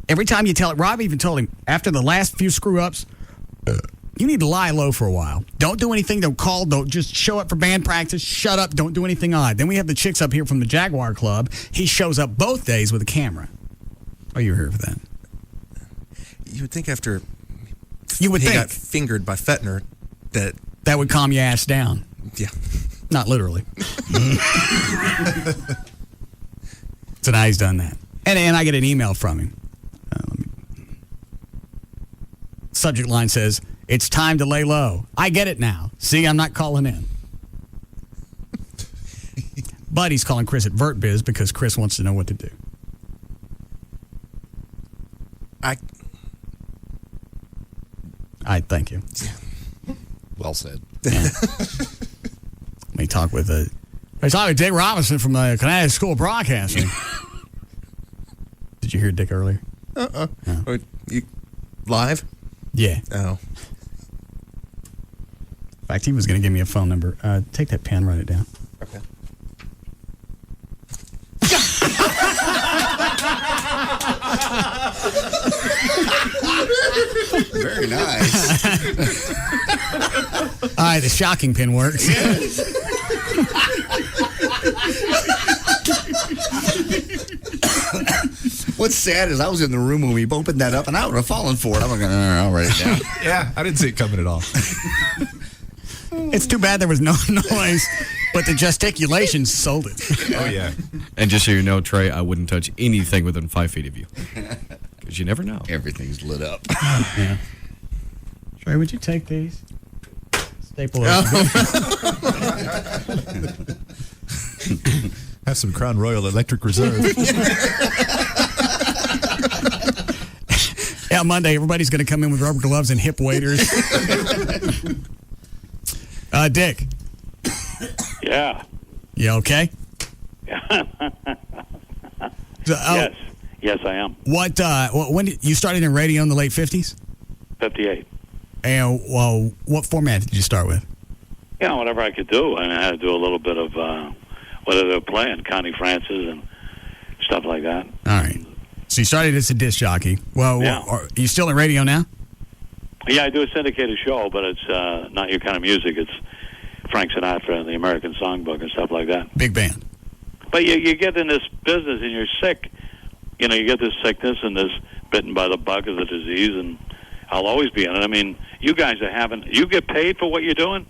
Every time you tell it, Rob even told him, after the last few screw-ups, You need to lie low for a while. Don't do anything. Don't call. Don't just show up for band practice. Shut up. Don't do anything odd. Then we have the chicks up here from the Jaguar Club. He shows up both days with a camera. Oh, you were here for that. You would think after you would he think got fingered by Fettner that would calm your ass down. Yeah. Not literally. So now he's done that. And I get an email from him. Subject line says, "It's time to lay low. I get it now. See, I'm not calling in." But he's calling Chris at VertBiz because Chris wants to know what to do. I thank you. Well said. Yeah. Let me talk with Dick Robinson from the Connecticut School of Broadcasting. Did you hear Dick earlier? Oh. You live? Yeah. Oh. In fact, he was going to give me a phone number. Take that pen, write it down. Okay. Very nice. All right, the shocking pin works. What's sad is I was in the room when we opened that up, and I would have fallen for it. I'm like, I'll write it down. Yeah, I didn't see it coming at all. It's too bad there was no noise, but the gesticulations sold it. Oh, yeah. And just so you know, Trey, I wouldn't touch anything within 5 feet of you. Because you never know. Everything's lit up. Yeah. Trey, would you take these? Staple up. Have some Crown Royal Electric Reserve. Yeah, Monday, everybody's going to come in with rubber gloves and hip waders. Dick. Yeah. You okay? Yes. Yes, I am. When did you started in radio in the late 50s? 58. And what format did you start with? Yeah, whatever I could do. I had to do a little bit of whether they were playing, Connie Francis and stuff like that. All right. So you started as a disc jockey. Well, yeah. Are you still in radio now? Yeah, I do a syndicated show, but it's not your kind of music. It's Frank Sinatra and the American Songbook and stuff like that. Big band. But you get in this business and you're sick. You know, you get this sickness and this bitten by the bug of the disease, and I'll always be in it. I mean, you guys you get paid for what you're doing?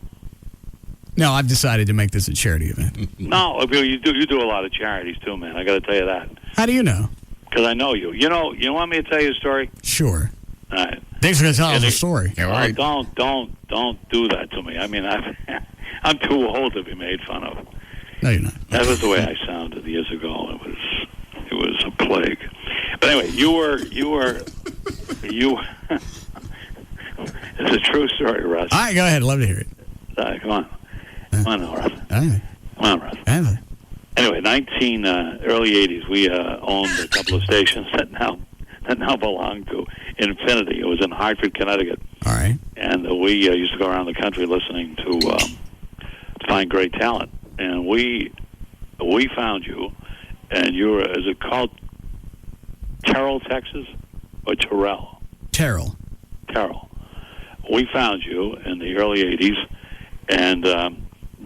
No, I've decided to make this a charity event. No, you do a lot of charities too, man. I got to tell you that. How do you know? Because I know you. You want me to tell you a story? Sure. All right. Thanks for going to tell us a story. Yeah, right. Don't do that to me. I mean, I'm too old to be made fun of. No, you're not. That was the way I sounded years ago. It was a plague. But anyway, you were. It's a true story, Russ. All right, go ahead. Love to hear it. Come on. Come on now, Russ. Come on, Russ. Anyway, early 80s, we owned a couple of stations that now belong to Infinity. It was in Hartford, Connecticut. All right. And we used to go around the country listening to find great talent. And we found you, and you were, is it called Terrell, Texas, or Terrell? Terrell. We found you in the early 80s, and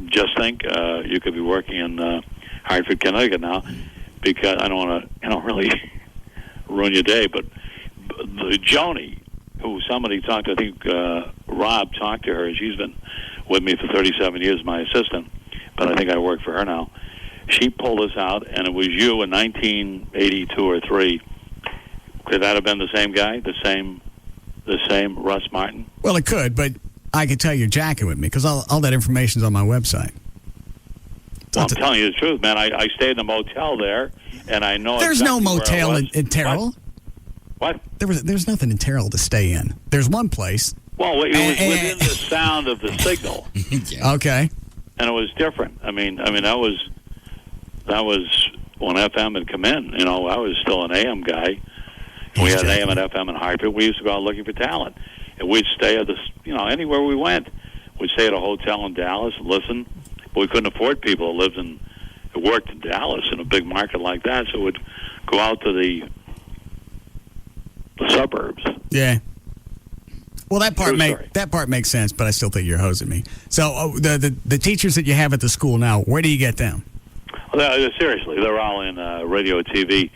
just think you could be working in Hartford, Connecticut now, because I don't want to, really ruin your day, but the Joni, who somebody talked to, I think Rob talked to her, and she's been with me for 37 years, my assistant, but I think I work for her now. She pulled us out, and it was you in 1982 or 3. Could that have been the same guy, the same Russ Martin? Well, it could, but I could tell you're jacking with me because all that information's on my website. Well, I'm telling you the truth, man. I stayed in a motel there, and I know there's exactly no motel in Terrell. What? There's nothing in Terrell to stay in. There's one place. Well, it was within the sound of the signal. Yeah. Okay. And it was different. I mean that was when FM had come in. I was still an AM guy. We had an AM and FM in Hartford. We used to go out looking for talent, and we'd stay at anywhere we went. We'd stay at a hotel in Dallas and listen. But we couldn't afford people that worked in Dallas in a big market like that, so we'd go out to the suburbs. Yeah. Well, that part makes sense, but I still think you're hosing me. So the teachers that you have at the school now, where do you get them? Well, seriously, they're all in radio and TV.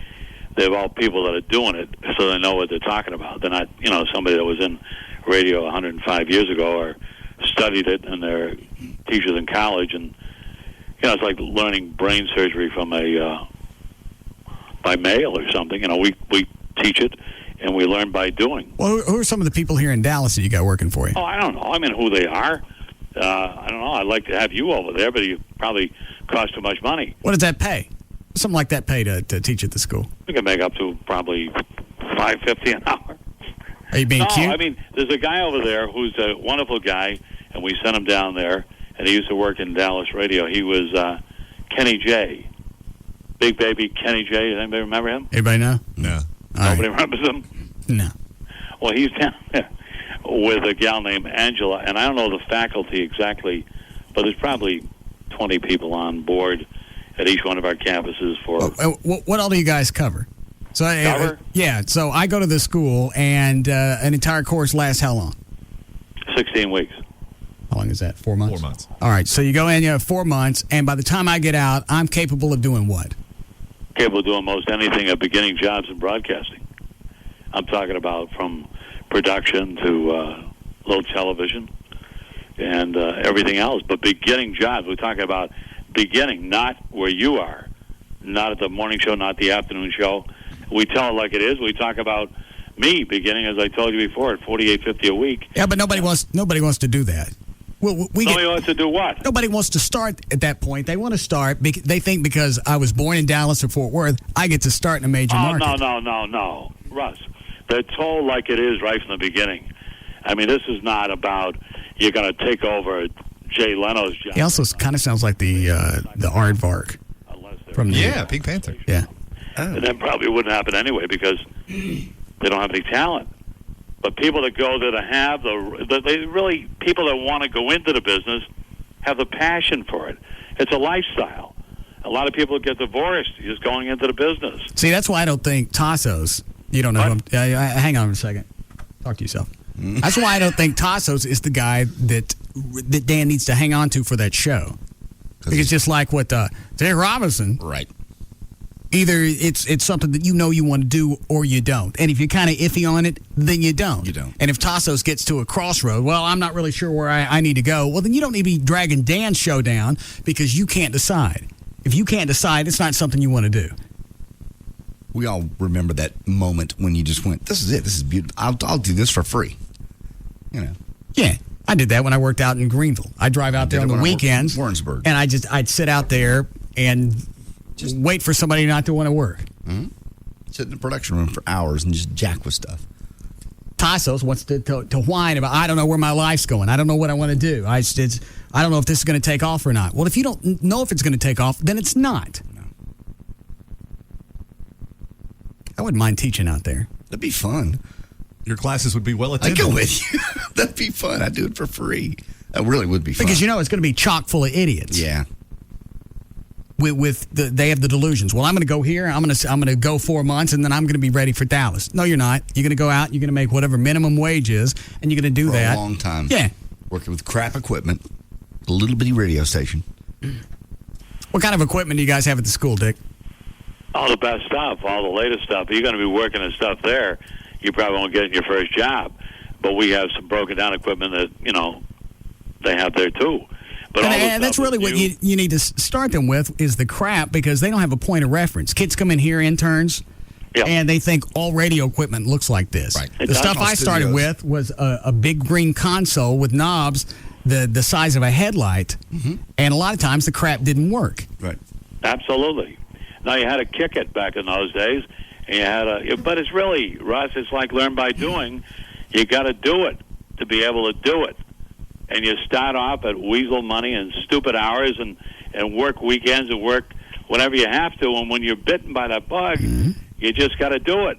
They're all people that are doing it, so they know what they're talking about. They're not, somebody that was in radio 105 years ago or studied it, and they're teachers in college. And it's like learning brain surgery from by mail or something. We teach it, and we learn by doing. Well, who are some of the people here in Dallas that you got working for you? Oh, I don't know. I mean, who they are. I don't know. I'd like to have you over there, but you probably cost too much money. What does that pay? Something like that pay to teach at the school? We can make up to probably $5.50 an hour. Are you being cute? I mean, there's a guy over there who's a wonderful guy, and we sent him down there, and he used to work in Dallas radio. He was Kenny J. Big Baby Kenny J. Does anybody remember him? Anybody know? No. Nobody remembers him? No. Well, he's down there with a gal named Angela, and I don't know the faculty exactly, but there's probably 20 people on board at each one of our campuses for... What all do you guys cover? So Cover? Yeah, so I go to the school, and an entire course lasts how long? 16 weeks. How long is that? 4 months? 4 months. All right, so you go in, you have 4 months, and by the time I get out, I'm capable of doing what? Capable of doing most anything at beginning jobs in broadcasting. I'm talking about from production to little television and everything else, but beginning jobs. We're talking about beginning, not where you are, not at the morning show, not the afternoon show. We tell it like it is. We talk about me beginning, as I told you before, at $48.50 a week. Yeah, but nobody wants to do that. Nobody wants to do what? Nobody wants to start at that point. They want to start. They think because I was born in Dallas or Fort Worth, I get to start in a major market. No, Russ. They're told like it is right from the beginning. I mean, this is not about you're going to take over Jay Leno's job. He also kind of sounds like the aardvark from Pink Panther. Yeah. And that probably wouldn't happen anyway because they don't have any talent. But people that go there to have people that want to go into the business have the passion for it. It's a lifestyle. A lot of people get divorced just going into the business. See, that's why I don't think Tassos. You don't know who hang on a second. Talk to yourself. That's why I don't think Tassos is the guy that Dan needs to hang on to for that show. Because just like what Jay Robinson, right? Either it's something that you want to do or you don't. And if you're kind of iffy on it, then you don't. You don't. And if Tassos gets to a crossroad, well, I'm not really sure where I need to go. Well, then you don't need to be dragging Dan's show down because you can't decide. If you can't decide, it's not something you want to do. We all remember that moment when you just went, this is it. This is beautiful. I'll do this for free. Yeah. I did that when I worked out in Greenville. I'd drive out there on the weekends. Warrensburg. And I'd sit out there and just wait for somebody not to want to work. Mm-hmm. Sit in the production room for hours and just jack with stuff. Tassos wants to whine about, I don't know where my life's going. I don't know what I want to do. I don't know if this is going to take off or not. Well, if you don't know if it's going to take off, then it's not. No. I wouldn't mind teaching out there. That'd be fun. Your classes would be well attended. I'd go with you. That'd be fun. I'd do it for free. That really would be fun. Because it's going to be chock full of idiots. Yeah. They have the delusions. Well, I'm going to go here. I'm going to go 4 months, and then I'm going to be ready for Dallas. No, you're not. You're going to go out. You're going to make whatever minimum wage is, and you're going to do that for a long time. Yeah, working with crap equipment, a little bitty radio station. What kind of equipment do you guys have at the school, Dick? All the best stuff, all the latest stuff. You're going to be working on stuff there. You probably won't get in your first job, but we have some broken down equipment that they have there too. But and that's really what you need to start them with is the crap because they don't have a point of reference. Kids come in here, interns, and they think all radio equipment looks like this. Right. The stuff I started with was a big green console with knobs the size of a headlight, and a lot of times the crap didn't work. Right. Absolutely. Now, you had to kick it back in those days, and but it's really, Russ, it's like learn by doing. You got to do it to be able to do it. And you start off at weasel money and stupid hours and work weekends and work whenever you have to. And when you're bitten by that bug, you just got to do it.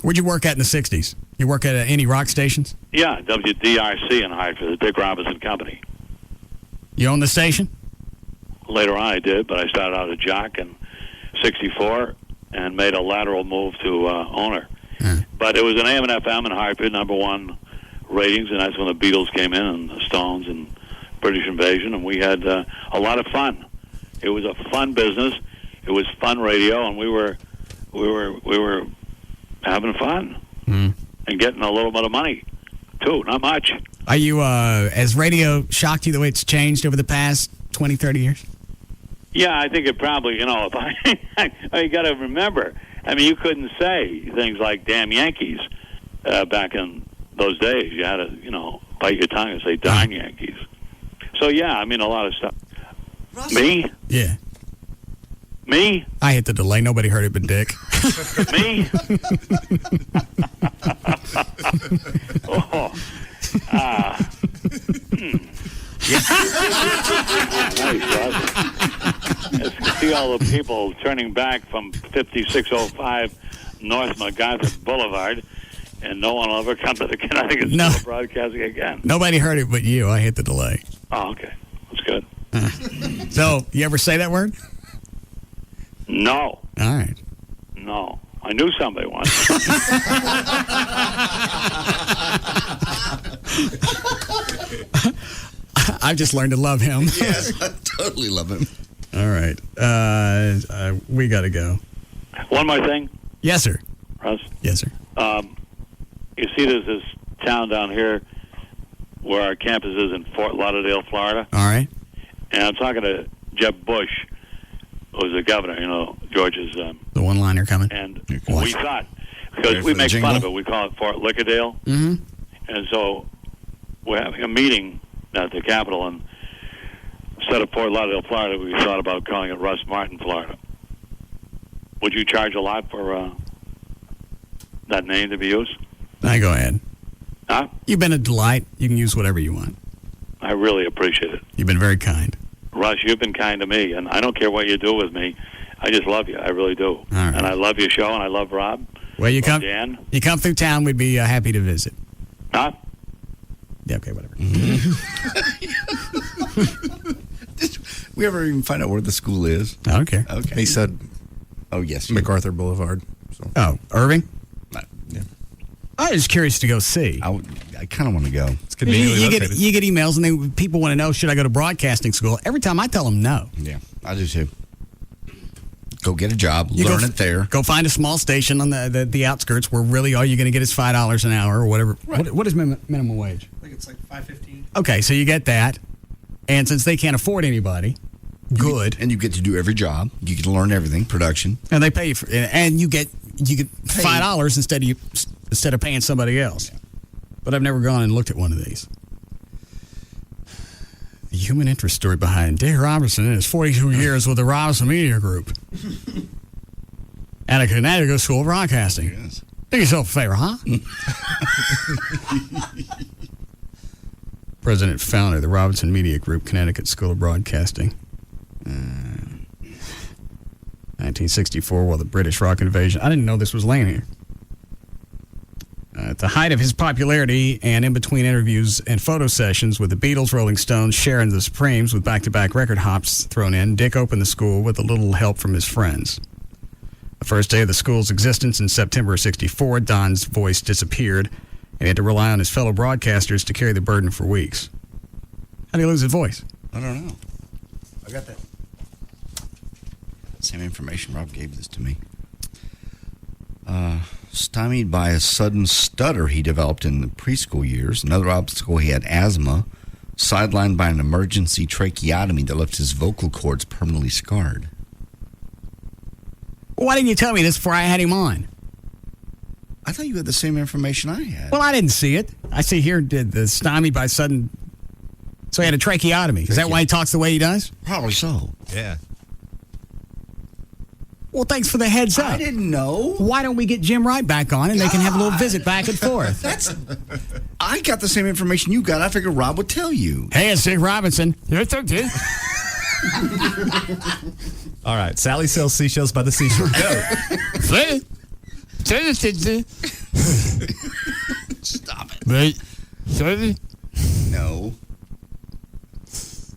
Where'd you work at in the 60s? You work at any rock stations? Yeah, WDRC in Hartford, the Dick Robinson Company. You own the station? Later on I did, but I started out a jock in 64 and made a lateral move to owner. But it was an AM and FM in Hartford, #1 ratings, and that's when the Beatles came in, and the Stones, and British Invasion, and we had a lot of fun. It was a fun business. It was fun radio, and we were having fun and getting a little bit of money too. Not much. Are you has radio shocked you the way it's changed over the past 20, 30 years? Yeah, I think it probably. You know, if you got to remember. I mean, you couldn't say things like "damn Yankees" back in those days. You had to, bite your tongue and say "darn Yankees." So yeah, I mean, a lot of stuff. Me? Yeah. Me? I hit the delay. Nobody heard it but Dick. Me? Oh. Nice, see all the people turning back from 5605 North MacArthur Boulevard, and no one will ever come to the Connecticut School of Broadcasting again. Nobody heard it but you. I hit the delay. Oh, okay. That's good. So, you ever say that word? No. All right. No. I knew somebody once. I've just learned to love him. Yes, I totally love him. All right. We got to go. One more thing. Yes, sir. Russ? Yes, sir. You see there's this town down here where our campus is in Fort Lauderdale, Florida. All right. And I'm talking to Jeb Bush, who's the governor, George's... the one-liner coming. And we thought, because we make fun of it, we call it Fort Lickerdale. Mm-hmm. And so we're having a meeting at the Capitol, and instead of Fort Lauderdale, Florida, we thought about calling it Russ Martin, Florida. Would you charge a lot for that name to be used? Go ahead. Huh? You've been a delight. You can use whatever you want. I really appreciate it. You've been very kind. Russ, you've been kind to me, and I don't care what you do with me. I just love you. I really do. All right. And I love your show, and I love Rob. Well, you come through town, we'd be happy to visit. Huh? Yeah, okay, whatever. Did we ever even find out where the school is? I don't care. Okay. He said, "Oh yes, MacArthur Boulevard." So. Oh, Irving? Yeah. I was curious to go see. I kind of want to go. It's You get emails, and people want to know, should I go to broadcasting school? Every time I tell them no. Yeah, I do too. Go get a job, You learn go- it there. Go find a small station on the outskirts where really all you're going to get is $5 an hour or whatever. Right. What is minimum wage? I think it's like $5.15. Okay, so you get that. And since they can't afford anybody, good. And you get to do every job. You get to learn everything, production. And they pay you and you get $5 instead of paying somebody else. But I've never gone and looked at one of these. The human interest story behind Dave Robertson and his 42 years with the Robinson Media Group. At a Connecticut School of Broadcasting. Yes. Do yourself a favor, huh? President founder of the Robinson Media Group, Connecticut School of Broadcasting. 1964, while the British rock invasion. I didn't know this was laying here. At the height of his popularity and in between interviews and photo sessions with the Beatles, Rolling Stones, Cher, and the Supremes with back-to-back record hops thrown in, Dick opened the school with a little help from his friends. The first day of the school's existence in September of 64, Don's voice disappeared, and he had to rely on his fellow broadcasters to carry the burden for weeks. How did he lose his voice? I don't know. I got that. Same information. Rob gave this to me. Stymied by a sudden stutter he developed in the preschool years. Another obstacle, he had asthma. Sidelined by an emergency tracheotomy that left his vocal cords permanently scarred. Why didn't you tell me this before I had him on? I thought you had the same information I had. Well, I didn't see it. I see here the stymied by sudden. So he had a tracheotomy. Is that why he talks the way he does? Probably so. Yeah. Well, thanks for the heads up. I didn't know. Why don't we get Jim Wright back on and they can have a little visit back and forth? I got the same information you got. I figured Rob would tell you. Hey, it's Dick Robinson. All right. Sally sells seashells by the seashore. Go. Stop it. Wait. No.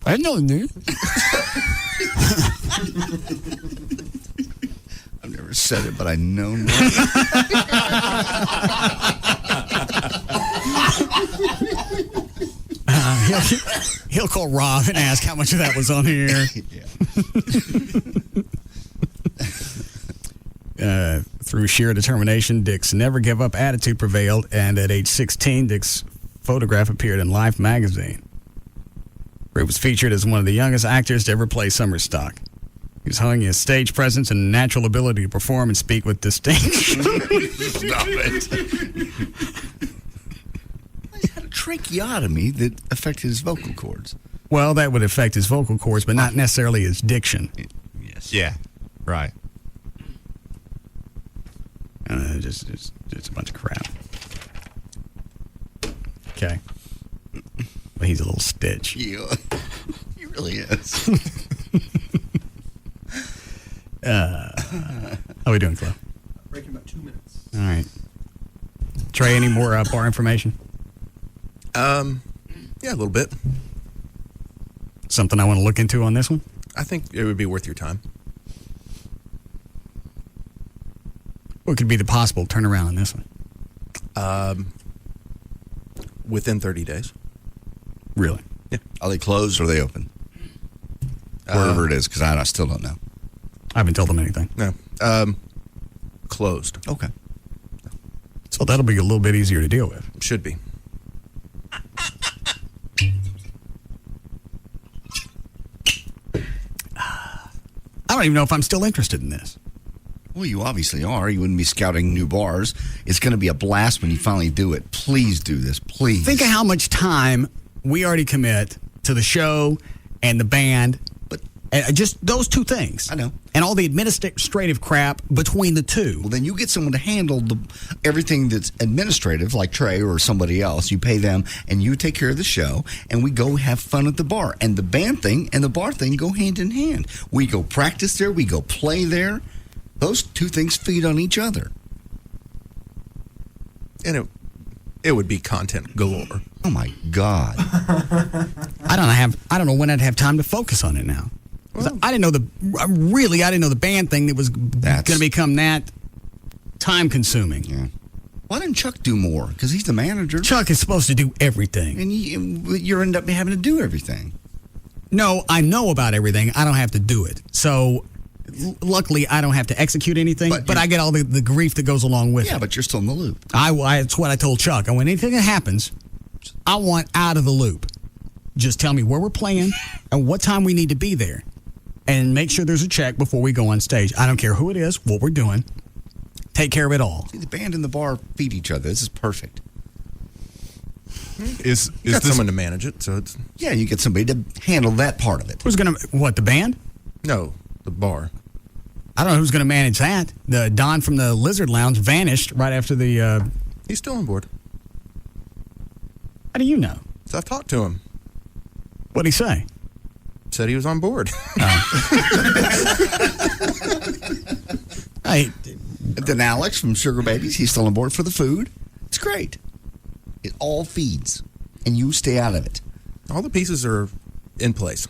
I know you. I've never said it, but I know. He'll call Rob and ask how much of that was on the air. Through sheer determination, Dick's never give up attitude prevailed, and at age 16, Dick's photograph appeared in Life magazine, where he was featured as one of the youngest actors to ever play summer stock. He was hung his stage presence and natural ability to perform and speak with distinction. Stop it. He had a tracheotomy that affected his vocal cords. Well, that would affect his vocal cords, but not necessarily his diction. Yes. Yeah, right. Just a bunch of crap. Okay. But he's a little stitch. Yeah, he really is. How are we doing, Chloe? Breaking about 2 minutes. All right. Trey, any more bar information? Yeah, a little bit. Something I want to look into on this one? I think it would be worth your time. What could be the possible turnaround on this one? Within 30 days. Really? Yeah. Are they closed or are they open? Wherever it is, because I still don't know. I haven't told them anything. No. Closed. Okay. So that'll be a little bit easier to deal with. Should be. I don't even know if I'm still interested in this. Well, you obviously are. You wouldn't be scouting new bars. It's going to be a blast when you finally do it. Please do this, please. Think of how much time we already commit to the show and the band. But just those two things. I know. And all the administrative crap between the two. Well, then you get someone to handle everything that's administrative, like Trey or somebody else. You pay them, and you take care of the show, and we go have fun at the bar. And the band thing and the bar thing go hand in hand. We go practice there. We go play there. Those two things feed on each other. And it would be content galore. Oh, my God. I don't know when I'd have time to focus on it now. Well, I didn't know the band thing that was going to become that time consuming. Yeah. Why didn't Chuck do more? Because he's the manager. Chuck is supposed to do everything. And you end up having to do everything. No, I know about everything. I don't have to do it. So luckily, I don't have to execute anything, but I get all the grief that goes along with it. Yeah, but you're still in the loop. That's what I told Chuck. And when anything that happens, I want out of the loop. Just tell me where we're playing and what time we need to be there. And make sure there's a check before we go on stage. I don't care who it is, what we're doing. Take care of it all. See, the band and the bar feed each other. This is perfect. Is this someone to manage it? So it's you get somebody to handle that part of it. Who's going to, the band? No, the bar. I don't know who's going to manage that. The Don from the Lizard Lounge vanished right after the... He's still on board. How do you know? So I've talked to him. What'd he say? Said he was on board. Then Alex from Sugar Babies, he's still on board for the food. It's great. It all feeds, and you stay out of it. All the pieces are in place.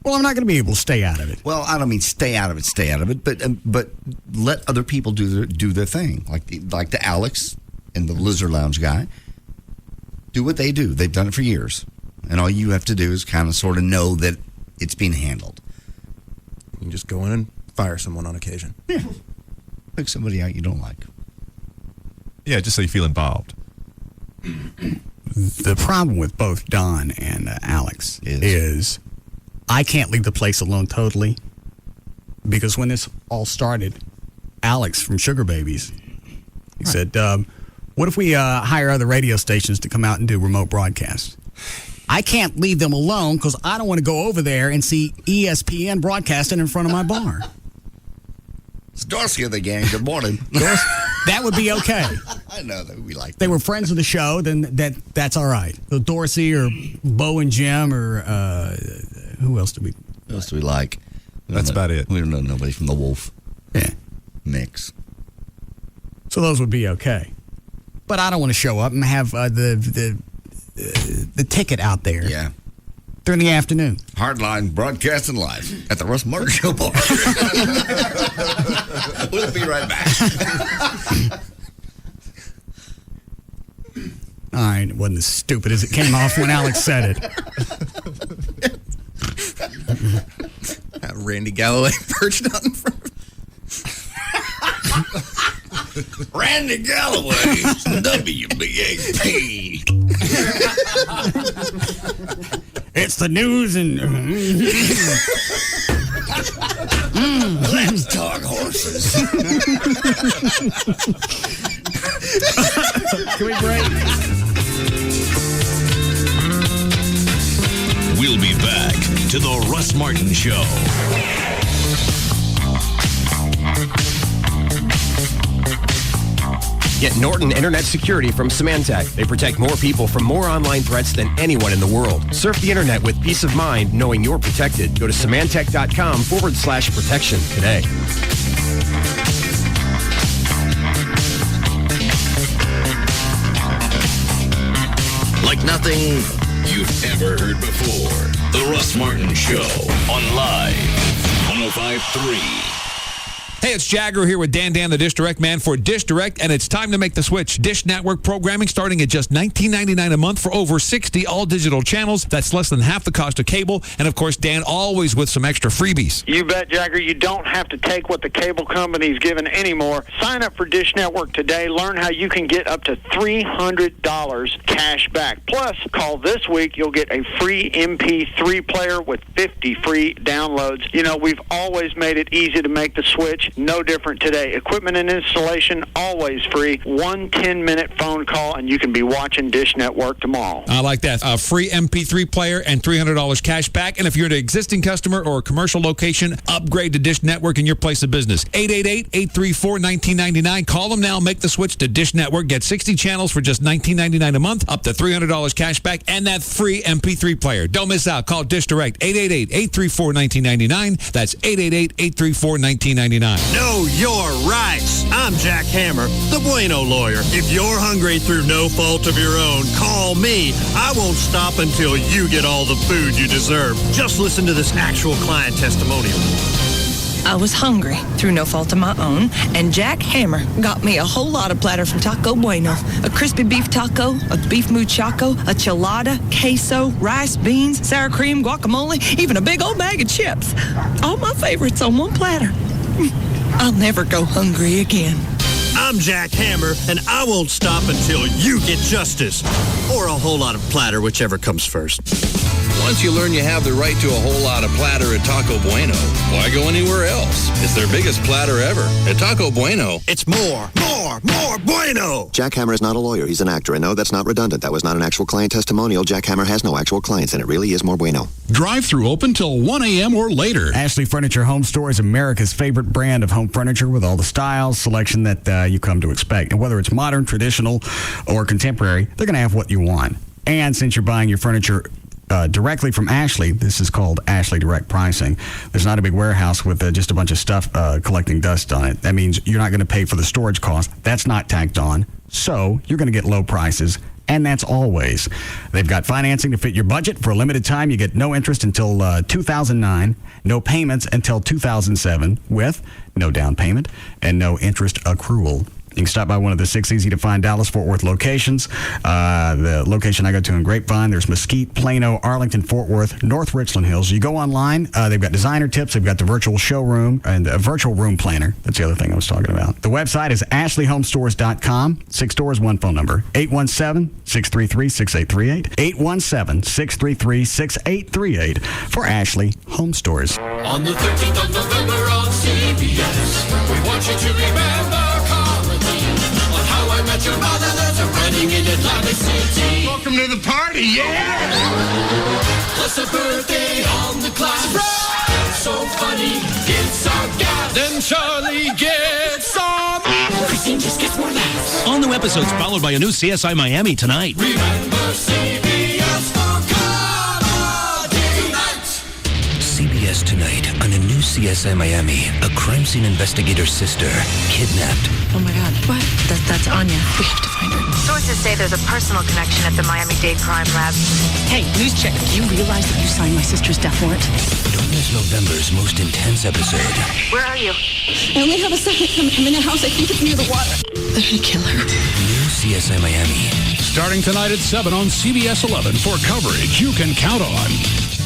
Well, I'm not going to be able to stay out of it. Well, I don't mean stay out of it, but let other people do their thing, like the Alex and the Lizard Lounge guy. Do what they do. They've done it for years. And all you have to do is kind of sort of know that it's being handled. You can just go in and fire someone on occasion. Yeah. Pick somebody out you don't like. Yeah, just so you feel involved. The problem with both Don and Alex is I can't leave the place alone totally. Because when this all started, Alex from Sugar Babies, he said, what if we hire other radio stations to come out and do remote broadcasts? I can't leave them alone because I don't want to go over there and see ESPN broadcasting in front of my bar. It's Darcy of the gang. Good morning. That would be okay. I know that we like. They were friends of the show, then that's all right. So Dorsey or Bo and Jim or who else do we like? That's about it. We don't know nobody from the Wolf mix. So those would be okay. But I don't want to show up and have the ticket out there. Yeah. During the afternoon. Hardline broadcasting live at the Russ Martin Show bar. We'll be right back. All right, it wasn't as stupid as it came off when Alex said it. Randy Galloway perched out in front of Randy Galloway, WBAP. It's the news and... Let's talk horses. Can we break? We'll be back to the Russ Martin Show. Get Norton Internet Security from Symantec. They protect more people from more online threats than anyone in the world. Surf the internet with peace of mind knowing you're protected. Go to Symantec.com/protection today. Like nothing you've ever heard before. The Russ Martin Show on Live 105.3. Hey, it's Jagger here with Dan, the Dish Direct man for Dish Direct, and it's time to make the switch. Dish Network programming starting at just $19.99 a month for over 60 all-digital channels. That's less than half the cost of cable, and of course, Dan always with some extra freebies. You bet, Jagger. You don't have to take what the cable company's giving anymore. Sign up for Dish Network today. Learn how you can get up to $300 cash back. Plus, call this week. You'll get a free MP3 player with 50 free downloads. You know, we've always made it easy to make the switch. No different today. Equipment and installation, always free. 1 10-minute phone call, and you can be watching Dish Network tomorrow. I like that. A free MP3 player and $300 cash back. And if you're an existing customer or a commercial location, upgrade to Dish Network in your place of business. 888-834-1999. Call them now. Make the switch to Dish Network. Get 60 channels for just $19.99 a month, up to $300 cash back, and that free MP3 player. Don't miss out. Call Dish Direct. 888-834-1999. That's 888-834-1999. Know your rights. I'm Jack Hammer, the Bueno lawyer. If you're hungry through no fault of your own, call me. I won't stop until you get all the food you deserve. Just listen to this actual client testimonial. I was hungry through no fault of my own, and Jack Hammer got me a whole lot of platter from Taco Bueno. A crispy beef taco, a beef muchacho, a chilada, queso, rice, beans, sour cream, guacamole, even a big old bag of chips. All my favorites on one platter. I'll never go hungry again. I'm Jack Hammer, and I won't stop until you get justice. Or a whole lot of platter, whichever comes first. Once you learn you have the right to a whole lot of platter at Taco Bueno, why go anywhere else? It's their biggest platter ever. At Taco Bueno, it's more Bueno! Jack Hammer is not a lawyer. He's an actor. And no, that's not redundant. That was not an actual client testimonial. Jack Hammer has no actual clients, and it really is more bueno. Drive-through open till 1 a.m. or later. Ashley Furniture Home Store is America's favorite brand of home furniture with all the styles, selection that you come to expect. And whether it's modern, traditional, or contemporary, they're going to have what you want. And since you're buying your furniture directly from Ashley, this is called Ashley Direct Pricing. There's not a big warehouse with just a bunch of stuff collecting dust on it. That means you're not going to pay for the storage cost. That's not tacked on. So you're going to get low prices. And that's always. They've got financing to fit your budget. For a limited time, you get no interest until 2009, no payments until 2007, with no down payment and no interest accrual. You can stop by one of the 6 easy-to-find Dallas-Fort Worth locations. The location I go to in Grapevine, there's Mesquite, Plano, Arlington, Fort Worth, North Richland Hills. You go online, they've got designer tips, they've got the virtual showroom, and a virtual room planner. That's the other thing I was talking about. The website is ashleyhomestores.com. 6 stores, 1 phone number, 817-633-6838, 817-633-6838 for Ashley Home Stores. On the 13th of November on CBS, we want you to remember on How I Met Your Mother. There's a wedding in Atlantic City. Welcome to the party, yeah! Plus a birthday on the class. So funny, it's our gas. Then Charlie gets some. Christine just gets more laughs. All new episodes followed by a new CSI Miami tonight. Remember CBS for comedy night. CBS tonight on a new CSI Miami. A crime scene investigator's sister kidnapped. Oh my God, what? That's Anya. We have to find her. Sources say there's a personal connection at the Miami-Dade Crime Lab. Hey, news check. Do you realize that you signed my sister's death warrant? Don't miss November's most intense episode. Where are you? I only have a second. I'm in a house. I think it's near the water. They're gonna kill her. New CSI Miami. starting tonight at 7 on CBS 11 for coverage you can count on.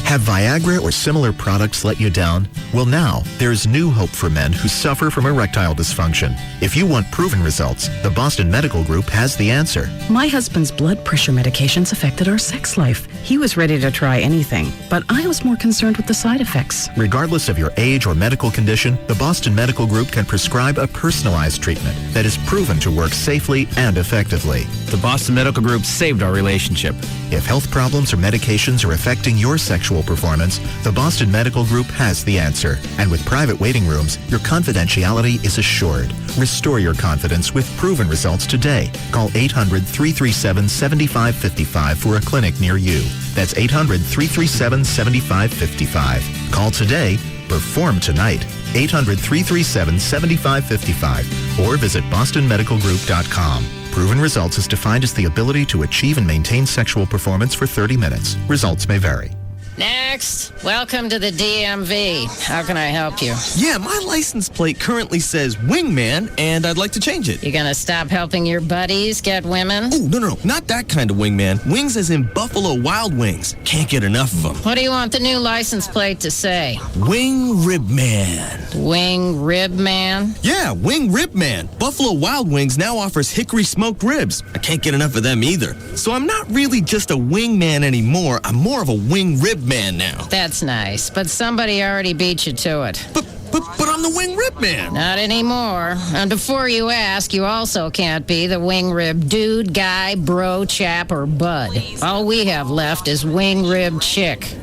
Have Viagra or similar products let you down? Well, now, there's new hope for men who suffer from erectile dysfunction. If you want proven results, the Boston Medical Group has the answer. My husband's blood pressure medications affected our sex life. He was ready to try anything, but I was more concerned with the side effects. Regardless of your age or medical condition, the Boston Medical Group can prescribe a personalized treatment that is proven to work safely and effectively. The Boston Medical Group saved our relationship. If health problems or medications are affecting your sexual performance, the Boston Medical Group has the answer. And with private waiting rooms, your confidentiality is assured. Restore your confidence with proven results today. Call 800-337-7555 for a clinic near you. That's 800-337-7555. Call today. Perform tonight. 800-337-7555 or visit bostonmedicalgroup.com. Proven results is defined as the ability to achieve and maintain sexual performance for 30 minutes. Results may vary. Next, welcome to the DMV. How can I help you? Yeah, my license plate currently says wingman, and I'd like to change it. You gonna stop helping your buddies get women? Oh, no, not that kind of wingman. Wings as in Buffalo Wild Wings. Can't get enough of them. What do you want the new license plate to say? Wing Rib Man. Wing Rib Man? Yeah, Wing Rib Man. Buffalo Wild Wings now offers hickory smoked ribs. I can't get enough of them either. So I'm not really just a wingman anymore. I'm more of a wing rib man now. That's nice, but somebody already beat you to it. But I'm the wing rib man. Not anymore. And before you ask, you also can't be the wing rib dude, guy, bro, chap, or bud. All we have left is wing rib chick.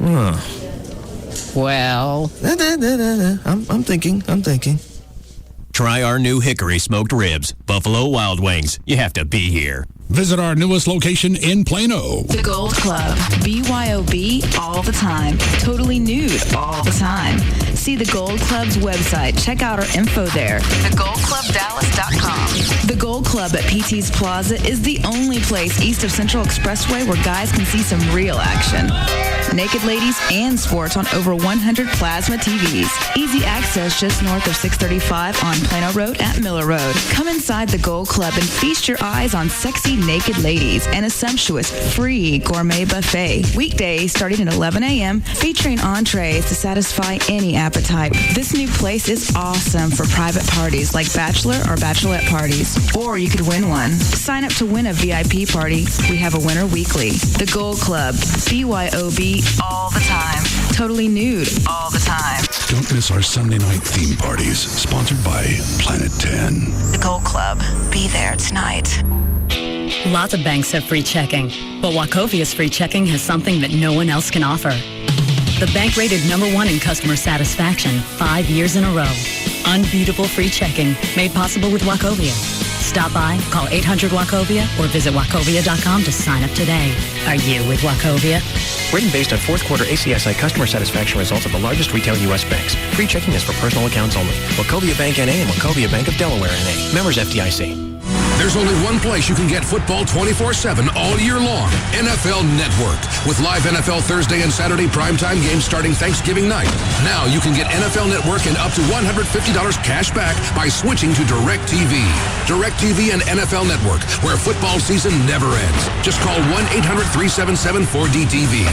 Well, I'm thinking. Try our new hickory smoked ribs, Buffalo Wild Wings. You have to be here. Visit our newest location in Plano. The Gold Club. BYOB all the time. Totally nude all the time. See the Gold Club's website. Check out our info there. TheGoldClubDallas.com. The Gold Club at PT's Plaza is the only place east of Central Expressway where guys can see some real action. Naked ladies and sports on over 100 plasma TVs. Easy access just north of 635 on Plano Road at Miller Road. Come inside the Gold Club and feast your eyes on sexy naked ladies and a sumptuous free gourmet buffet. Weekdays starting at 11 a.m. featuring entrees to satisfy any appetite. This new place is awesome for private parties like bachelor or bachelorette parties. Or you could win one. Sign up to win a VIP party. We have a winner weekly. The Gold Club. BYOB all the time. Totally nude all the time. Don't miss our Sunday night theme parties, sponsored by Planet 10. The Gold Club. Be there tonight. Lots of banks have free checking, but Wachovia's free checking has something that no one else can offer. The bank rated #1 in customer satisfaction 5 years in a row. Unbeatable free checking made possible with Wachovia. Stop by, call 800-WACHOVIA or visit wachovia.com to sign up today. Are you with Wachovia? Written based on fourth quarter ACSI customer satisfaction results of the largest retail U.S. banks. Free checking is for personal accounts only. Wachovia Bank N.A. and Wachovia Bank of Delaware N.A. Members FDIC. There's only one place you can get football 24/7 all year long. NFL Network. With live NFL Thursday and Saturday primetime games starting Thanksgiving night. Now you can get NFL Network and up to $150 cash back by switching to DirecTV. DirecTV and NFL Network, where football season never ends. Just call 1-800-377-4DTV.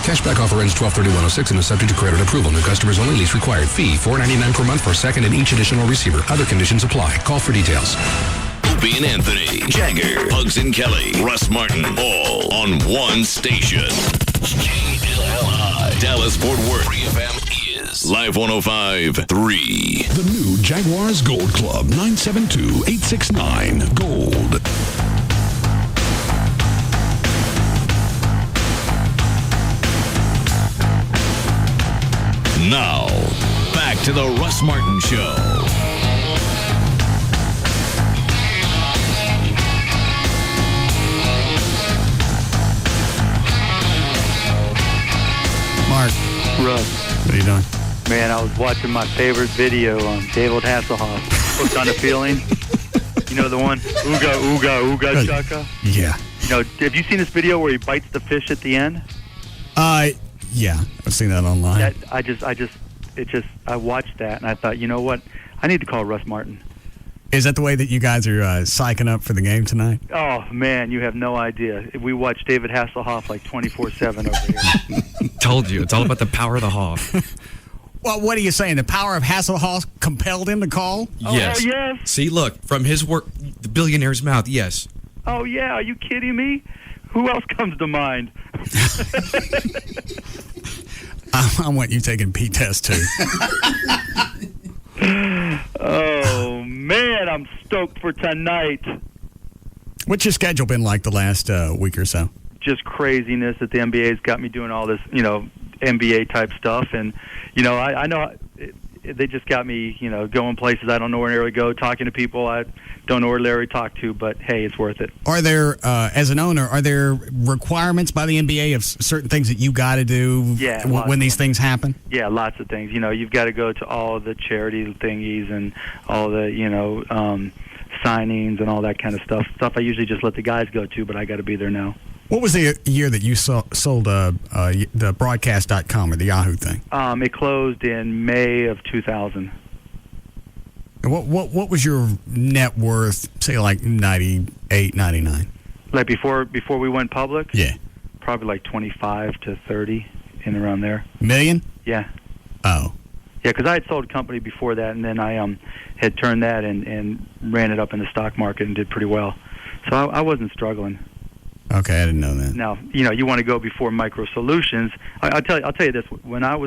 Cashback offer ends 12/31/06 and is subject to credit approval. New customers only. Lease required. Fee $4.99 per month for second and each additional receiver. Other conditions apply. Call for details. Opie and Anthony, Jagger, Bugs and Kelly, Russ Martin, all on one station. KLLI, Dallas Fort Worth. 3 FM is Live 105.3. The new Jaguars Gold Club, 972-869 Gold. Now, back to the Russ Martin Show. Mark. Russ. What are you doing? Man, I was watching my favorite video on David Hasselhoff. Hooked on a Feeling. You know the one? Ooga, ooga, ooga, chaka? Yeah. You know, have you seen this video where he bites the fish at the end? Yeah. I've seen that online. I watched that and I thought, you know what? I need to call Russ Martin. Is that the way that you guys are psyching up for the game tonight? Oh, man, you have no idea. We watch David Hasselhoff like 24/7 over here. Told you. It's all about the power of the Hoff. Well, what are you saying? The power of Hasselhoff compelled him to call? Yes. Oh, yes. See, look, from his work, the billionaire's mouth, yes. Oh, yeah. Are you kidding me? Who else comes to mind? I want you taking Pete test, too. Oh, man, I'm stoked for tonight. What's your schedule been like the last week or so? Just craziness that the NBA's got me doing all this, NBA-type stuff. And, I know they just got me, going places I don't know where to go, talking to people I don't know where Larry talk to, but, hey, it's worth it. Are there, as an owner, are there requirements by the NBA of certain things that you got to do when these things happen? Yeah, lots of things. You've got to go to all the charity thingies and all the, signings and all that kind of stuff. Stuff I usually just let the guys go to, but I got to be there now. What was the year that you sold the broadcast.com or the Yahoo thing? It closed in May of 2000. And what was your net worth, say like 98, 99? Like before we went public? Yeah. Probably like 25 to 30, in around there. Million? Yeah. Oh. Yeah, because I had sold a company before that, and then I had turned that and ran it up in the stock market and did pretty well. So I wasn't struggling. Okay, I didn't know that. Now, you want to go before Micro Solutions. I'll tell you this. When I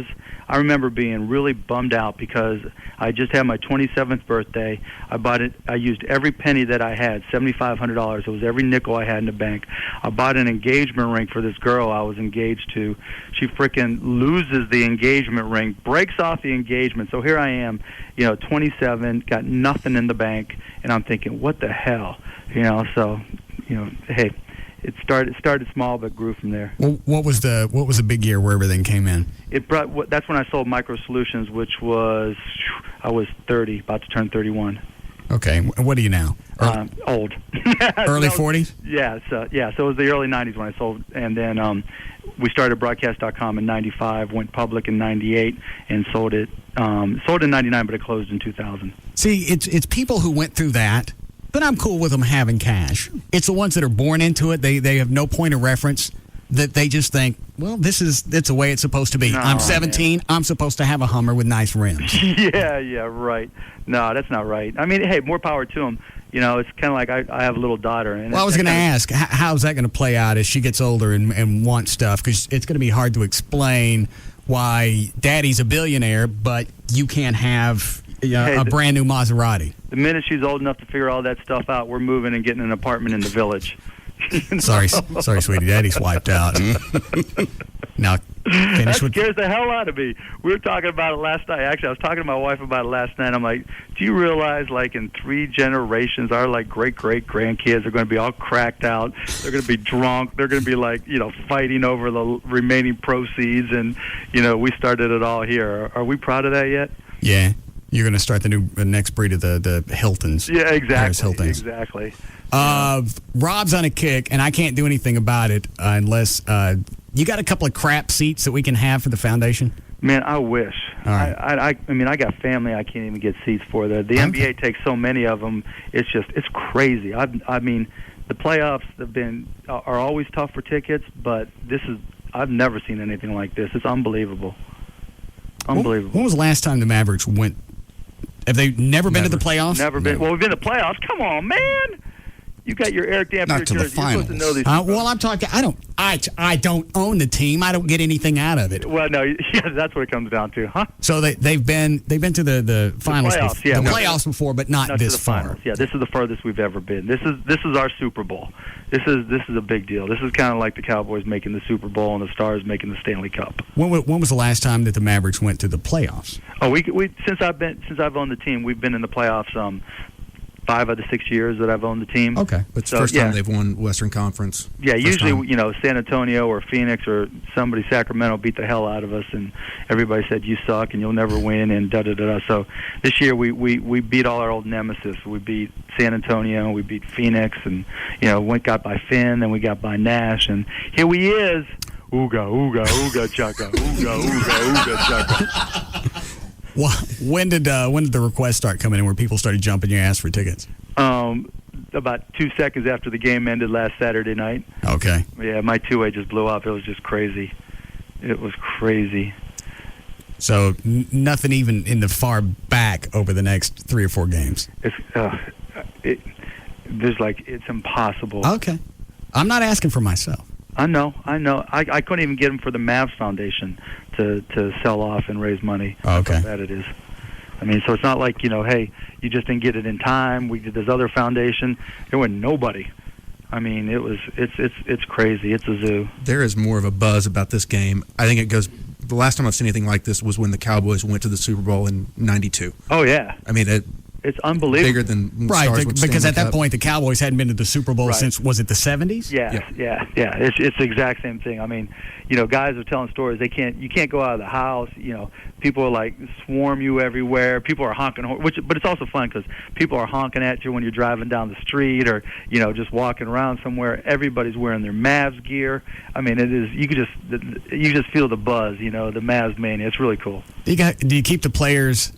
remember being really bummed out because I just had my 27th birthday. I bought it. I used every penny that I had, $7,500. It was every nickel I had in the bank. I bought an engagement ring for this girl I was engaged to. She freaking loses the engagement ring, breaks off the engagement. So here I am, 27, got nothing in the bank, and I'm thinking, what the hell, So, hey. It started small but grew from there. Well, what was the big year where everything came in? That's when I sold Micro Solutions, which was I was 30, about to turn 31. Okay, what are you now? Old. Early 40s? Yeah, so it was the early 90s when I sold, and then we started broadcast.com in 95, went public in 98, and sold it. Sold in 99, but it closed in 2000. See, it's people who went through that. But I'm cool with them having cash. It's the ones that are born into it. They have no point of reference that they just think, well, it's the way it's supposed to be. No, I'm 17. man. I'm supposed to have a Hummer with nice rims. Yeah, right. No, that's not right. I mean, hey, more power to them. It's kind of like I have a little daughter. And well, I was going to ask, how's that going to play out as she gets older and wants stuff? Because it's going to be hard to explain why Daddy's a billionaire, but you can't have a brand new Maserati. The minute she's old enough to figure all that stuff out, we're moving and getting an apartment in the village. Sorry, sweetie. Daddy's wiped out. Now, that scares the hell out of me. We were talking about it last night. Actually, I was talking to my wife about it last night. I'm like, do you realize, like, in 3 generations, our, like, great-great-grandkids are going to be all cracked out. They're going to be drunk. They're going to be, like, fighting over the remaining proceeds. And, we started it all here. Are we proud of that yet? Yeah. You're going to start the next breed of the Hiltons. Yeah, exactly. Paris Hiltons. Exactly. Rob's on a kick, and I can't do anything about it unless you got a couple of crap seats that we can have for the foundation. Man, I wish. All right. I mean, I got family I can't even get seats for. The NBA takes so many of them. It's crazy. I mean, the playoffs are always tough for tickets, but I've never seen anything like this. It's unbelievable. Unbelievable. When was the last time the Mavericks went? Have they never been to the playoffs? Never been. Well, we've been to playoffs. Come on, man. You got your Eric Dampier Not to the jersey. You're supposed to know these. Well, I'm talking. I don't own the team. I don't get anything out of it. Well, no, yeah, that's what it comes down to, huh? So they've been to the finals, playoffs, the playoffs before, but not this far. Finals. Yeah, this is the farthest we've ever been. This is our Super Bowl. This is a big deal. This is kind of like the Cowboys making the Super Bowl and the Stars making the Stanley Cup. When was the last time that the Mavericks went to the playoffs? Oh, we since I've owned the team, we've been in the playoffs 5 out of 6 years that I've owned the team. Okay. It's the first time they've won Western Conference. Yeah, first usually, time. San Antonio or Phoenix or somebody, Sacramento, beat the hell out of us, and everybody said, you suck and you'll never win, and da-da-da-da. So this year we beat all our old nemesis. We beat San Antonio, we beat Phoenix, and, got by Finn, then we got by Nash, and here we is. Ooga, ooga, ooga, chaka. Ooga, ooga, ooga, chaka. Well, when did the requests start coming in where people started jumping your ass for tickets? About 2 seconds after the game ended last Saturday night. Okay. Yeah, my two-way just blew up. It was just crazy. It was crazy. So nothing even in the far back over the next 3 or 4 games. It's impossible. Okay. I'm not asking for myself. I know. I couldn't even get them for the Mavs Foundation to sell off and raise money. Okay. That's how bad it is. I mean, so it's not like, hey, you just didn't get it in time. We did this other foundation. There went nobody. I mean, it's crazy. It's a zoo. There is more of a buzz about this game. I think it goes. The last time I've seen anything like this was when the Cowboys went to the Super Bowl in '92. Oh yeah. I mean, it's unbelievable. Bigger than right, stars would because stand at that up. point the Cowboys hadn't been to the Super Bowl Right. since, was it the 70s? Yeah. It's the exact same thing. I mean, guys are telling stories. You can't go out of the house. People are like swarm you everywhere. People are honking, but it's also fun because people are honking at you when you're driving down the street or just walking around somewhere. Everybody's wearing their Mavs gear. I mean, it is. You just feel the buzz. The Mavs mania. It's really cool. Do you keep the players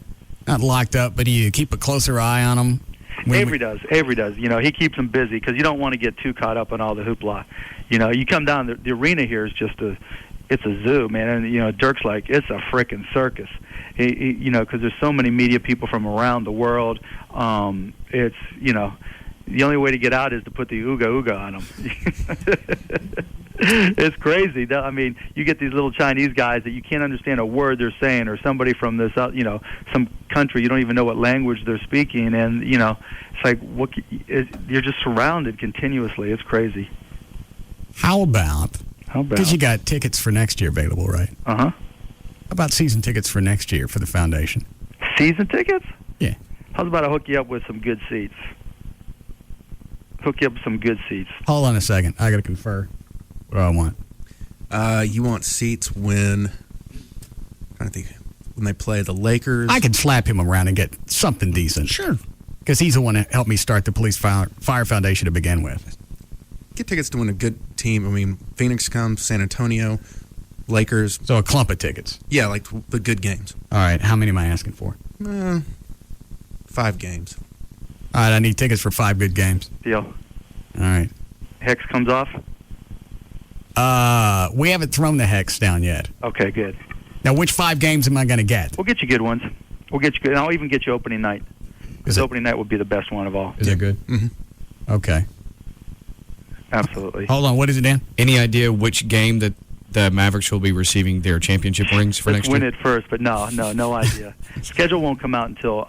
not locked up, but do you keep a closer eye on them? Avery does. He keeps them busy because you don't want to get too caught up in all the hoopla. You come down, the arena here is just it's a zoo, man. And, Dirk's like, it's a frickin' circus. Because there's so many media people from around the world. The only way to get out is to put the ooga on them. It's crazy. I mean, you get these little Chinese guys that you can't understand a word they're saying, or somebody from this, some country you don't even know what language they're speaking, and it's like you're just surrounded continuously. It's crazy. How about? Because you got tickets for next year available, right? Uh-huh. How about season tickets for next year for the foundation? Season tickets? Yeah. How's about I hook you up with some good seats? Hook you up with some good seats. Hold on a second. I got to confer. What do I want? You want seats when they play the Lakers. I could slap him around and get something decent. Sure. Because he's the one that helped me start the Police Fire Foundation to begin with. Get tickets to when a good team. I mean, Phoenix comes, San Antonio, Lakers. So a clump of tickets. Yeah, like the good games. All right. How many am I asking for? 5 games. All right. I need tickets for 5 good games. Deal. All right. Hex comes off? We haven't thrown the hex down yet. Okay, good. Now, which 5 games am I going to get? We'll get you good ones. We'll get you good. And I'll even get you opening night. Because opening night would be the best one of all. Is it good? Mm-hmm. Okay. Absolutely. Hold on. What is it, Dan? Any idea which game that the Mavericks will be receiving their championship rings for next year? Win it first, but no idea. Schedule won't come out until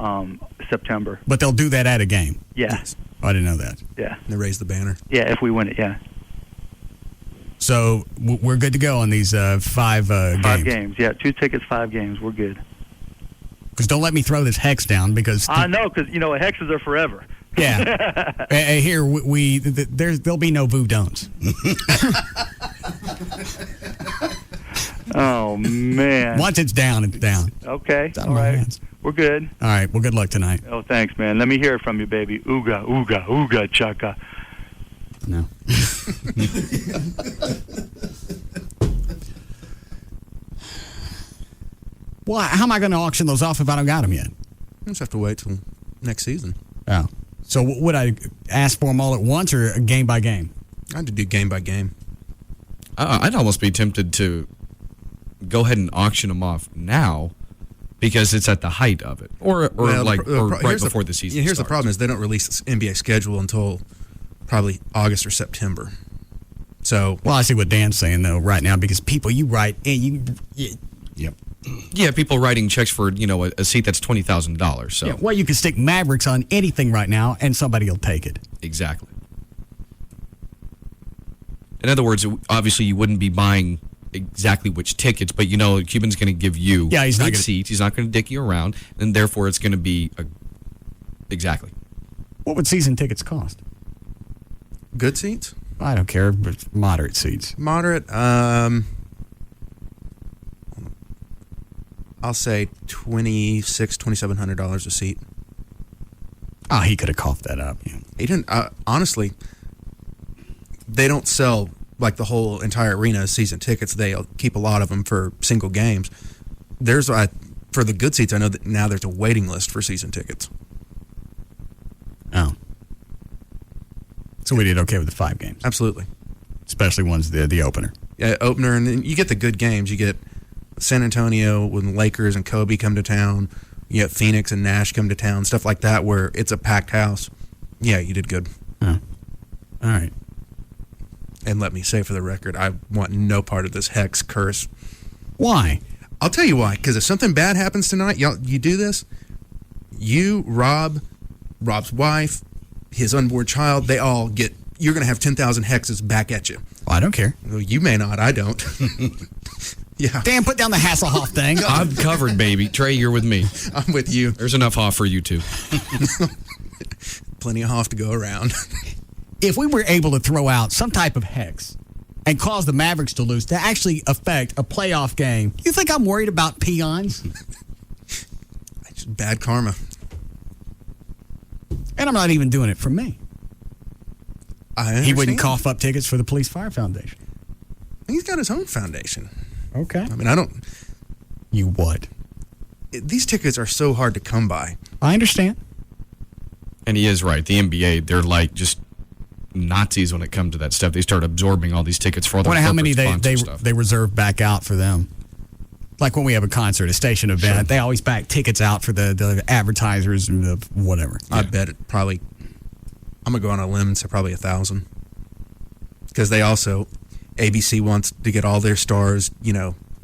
September. But they'll do that at a game. Yeah. Yes. Oh, I didn't know that. Yeah. And they raise the banner. Yeah, if we win it, yeah. So we're good to go on these 5 games. 5 games, yeah. 2 tickets, 5 games. We're good. Because don't let me throw this hex down because... I know, because, hexes are forever. Yeah. Here, there'll be no voodons. Oh, man. Once it's down, it's down. Okay. It's out All of my right. hands. We're good. All right. Well, good luck tonight. Oh, thanks, man. Let me hear it from you, baby. Ooga, ooga, ooga, chaka. No. Well, how am I going to auction those off if I don't got them yet? We'll just have to wait till next season. Oh. So would I ask for them all at once or game by game? I'd do game by game. I'd almost be tempted to go ahead and auction them off now because it's at the height of it, or right before the season. Here's starts. the problem: is they don't release the NBA schedule until probably August or September. So, well, I see what Dan's saying though right now because people you write and yep. Yeah, people writing checks for a seat that's $20,000. So yeah, well, you can stick Mavericks on anything right now, and somebody will take it. Exactly. In other words, obviously you wouldn't be buying exactly which tickets, but Cuban's going to give you he's good seats. He's not going to dick you around, and therefore it's going to be exactly. What would season tickets cost? Good seats? I don't care, but moderate seats. Moderate. I'll say $2,700 a seat. Oh, he could have coughed that up. Yeah. He didn't. Honestly, they don't sell like the whole entire arena as season tickets. They'll keep a lot of them for single games. For for the good seats, I know that now there's a waiting list for season tickets. Oh. So we did okay with the 5 games. Absolutely. Especially ones the opener. Yeah, opener, and then you get the good games. You get San Antonio when Lakers and Kobe come to town. You get Phoenix and Nash come to town, stuff like that where it's a packed house. Yeah, you did good. Oh. All right. And let me say for the record, I want no part of this hex curse. Why? I'll tell you why. Because if something bad happens tonight, you do this, you, Rob's wife, his unborn child, they all get, you're going to have 10,000 hexes back at you. Well, I don't care. Well, you may not. I don't. Yeah. Dan, put down the Hasselhoff thing. I'm covered, baby. Trey, you're with me. I'm with you. There's enough Hoff for you, too. Plenty of Hoff to go around. If we were able to throw out some type of hex and cause the Mavericks to lose to actually affect a playoff game, you think I'm worried about peons? It's bad karma. And I'm not even doing it for me. I understand. He wouldn't cough up tickets for the Police Fire Foundation. He's got his own foundation. Okay. I mean, I don't... You what? These tickets are so hard to come by. I understand. And he is right. The NBA, they're like just Nazis when it comes to that stuff. They start absorbing all these tickets for all their wonder how many stuff. they reserve back out for them. Like when we have a concert, a station event, sure. They always back tickets out for the advertisers and the whatever. I bet it probably... I'm going to go on a limb and say probably 1,000. Because they also... ABC wants to get all their stars,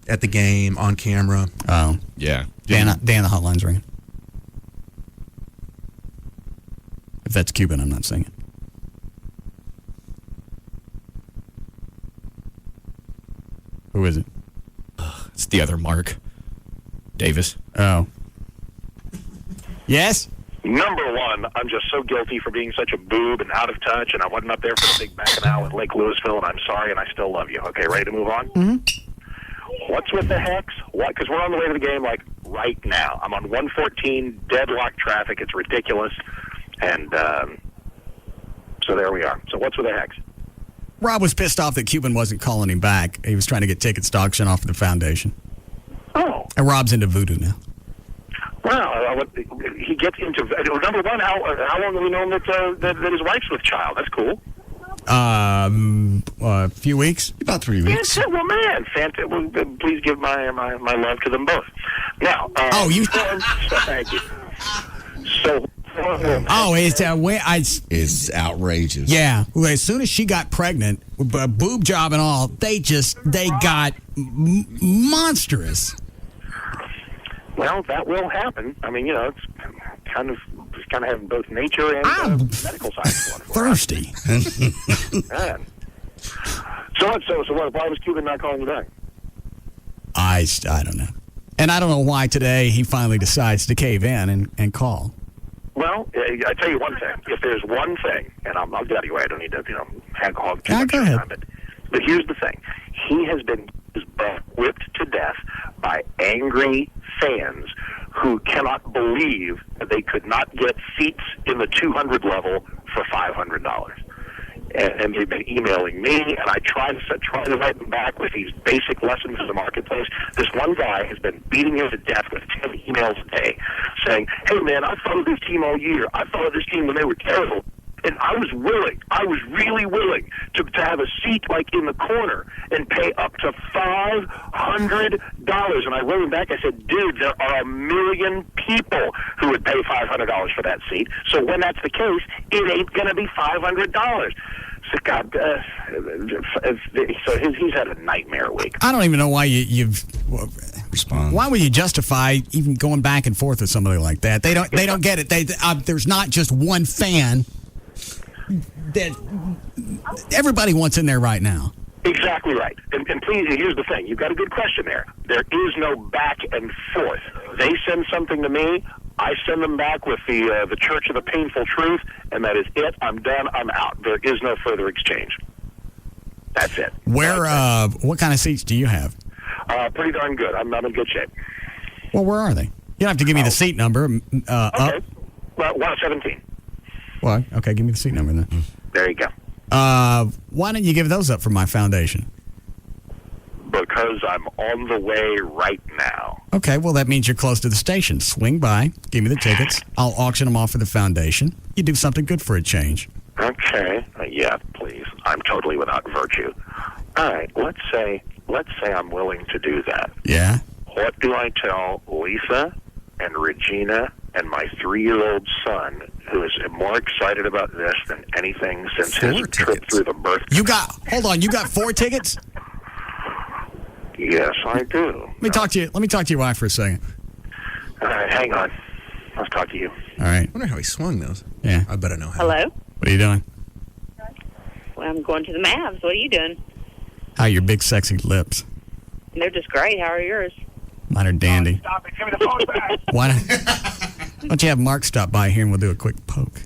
at the game, on camera. Oh. Yeah. Dan, the hotline's ringing. If that's Cuban, I'm not singing. Who is it? It's the other Mark. Davis. Oh. Yes? Number one, I'm just so guilty for being such a boob and out of touch, and I wasn't up there for the big bacchanal at Lake Louisville, and I'm sorry, and I still love you. Okay, ready to move on? Mm-hmm. What's with the hex? What? Because we're on the way to the game, like, right now. I'm on 114, deadlock traffic. It's ridiculous. And so there we are. So what's with the hex? Rob was pissed off that Cuban wasn't calling him back. He was trying to get tickets to auction off of the foundation. Oh. And Rob's into voodoo now. Well, he gets into... Number one, how long have we known that his wife's with child? That's cool. A few weeks? About 3 weeks. Yeah, well, man, please give my love to them both. Now... thank you. So... It's outrageous. Yeah. Well, as soon as she got pregnant, boob job and all, they got monstrous. Well, that will happen. I mean, it's kind of having both nature and medical science going for us. Thirsty. Man. So what? Why was Cuban not calling you back? I don't know. And I don't know why today he finally decides to cave in and call. Well, I tell you one thing. If there's one thing, and I'll get out of your way, I don't need to, hog too much go ahead. time, but here's the thing. He has been whipped to death by angry fans who cannot believe that they could not get seats in the 200 level for $500. And they've been emailing me, and I try to write them back with these basic lessons in the marketplace. This one guy has been beating him to death with 10 emails a day saying, hey, man, I followed this team all year. I followed this team when they were terrible. And I was really willing to have a seat like in the corner and pay up to $500. And I wrote him back. I said, dude, there are 1 million people who would pay $500 for that seat. So when that's the case, it ain't going to be $500. So God, he's had a nightmare week. I don't even know why you've respond. Why would you justify even going back and forth with somebody like that? They don't get it. There's not just one fan. That everybody wants in there right now. Exactly right. And please, here's the thing. You've got a good question there. There is no back and forth. They send something to me. I send them back with the Church of the Painful Truth, and that is it. I'm done. I'm out. There is no further exchange. That's it. What kind of seats do you have? Pretty darn good. I'm in good shape. Well, where are they? You don't have to give me the seat number. Okay. Up. Well, 117. Well, okay, give me the seat number then. There you go. Why don't you give those up for my foundation? Because I'm on the way right now. Okay, well, that means you're close to the station. Swing by, give me the tickets. I'll auction them off for the foundation. You do something good for a change. Okay. Yeah, please. I'm totally without virtue. All right. Let's say I'm willing to do that. Yeah? What do I tell Lisa and Regina and my 3-year-old son, who is more excited about this than anything since his trip through the birth? Hold on, you got 4 tickets? Yes, I do. Let me talk to your wife for a second. All right, hang on. Let's talk to you. All right. I wonder how he swung those. Yeah. I bet I know how. Hello? What are you doing? Well, I'm going to the Mavs. What are you doing? How are your big, sexy lips? They're just great. How are yours? Mine are dandy. Stop it. Give me the phone back. Why don't you have Mark stop by here and we'll do a quick poke?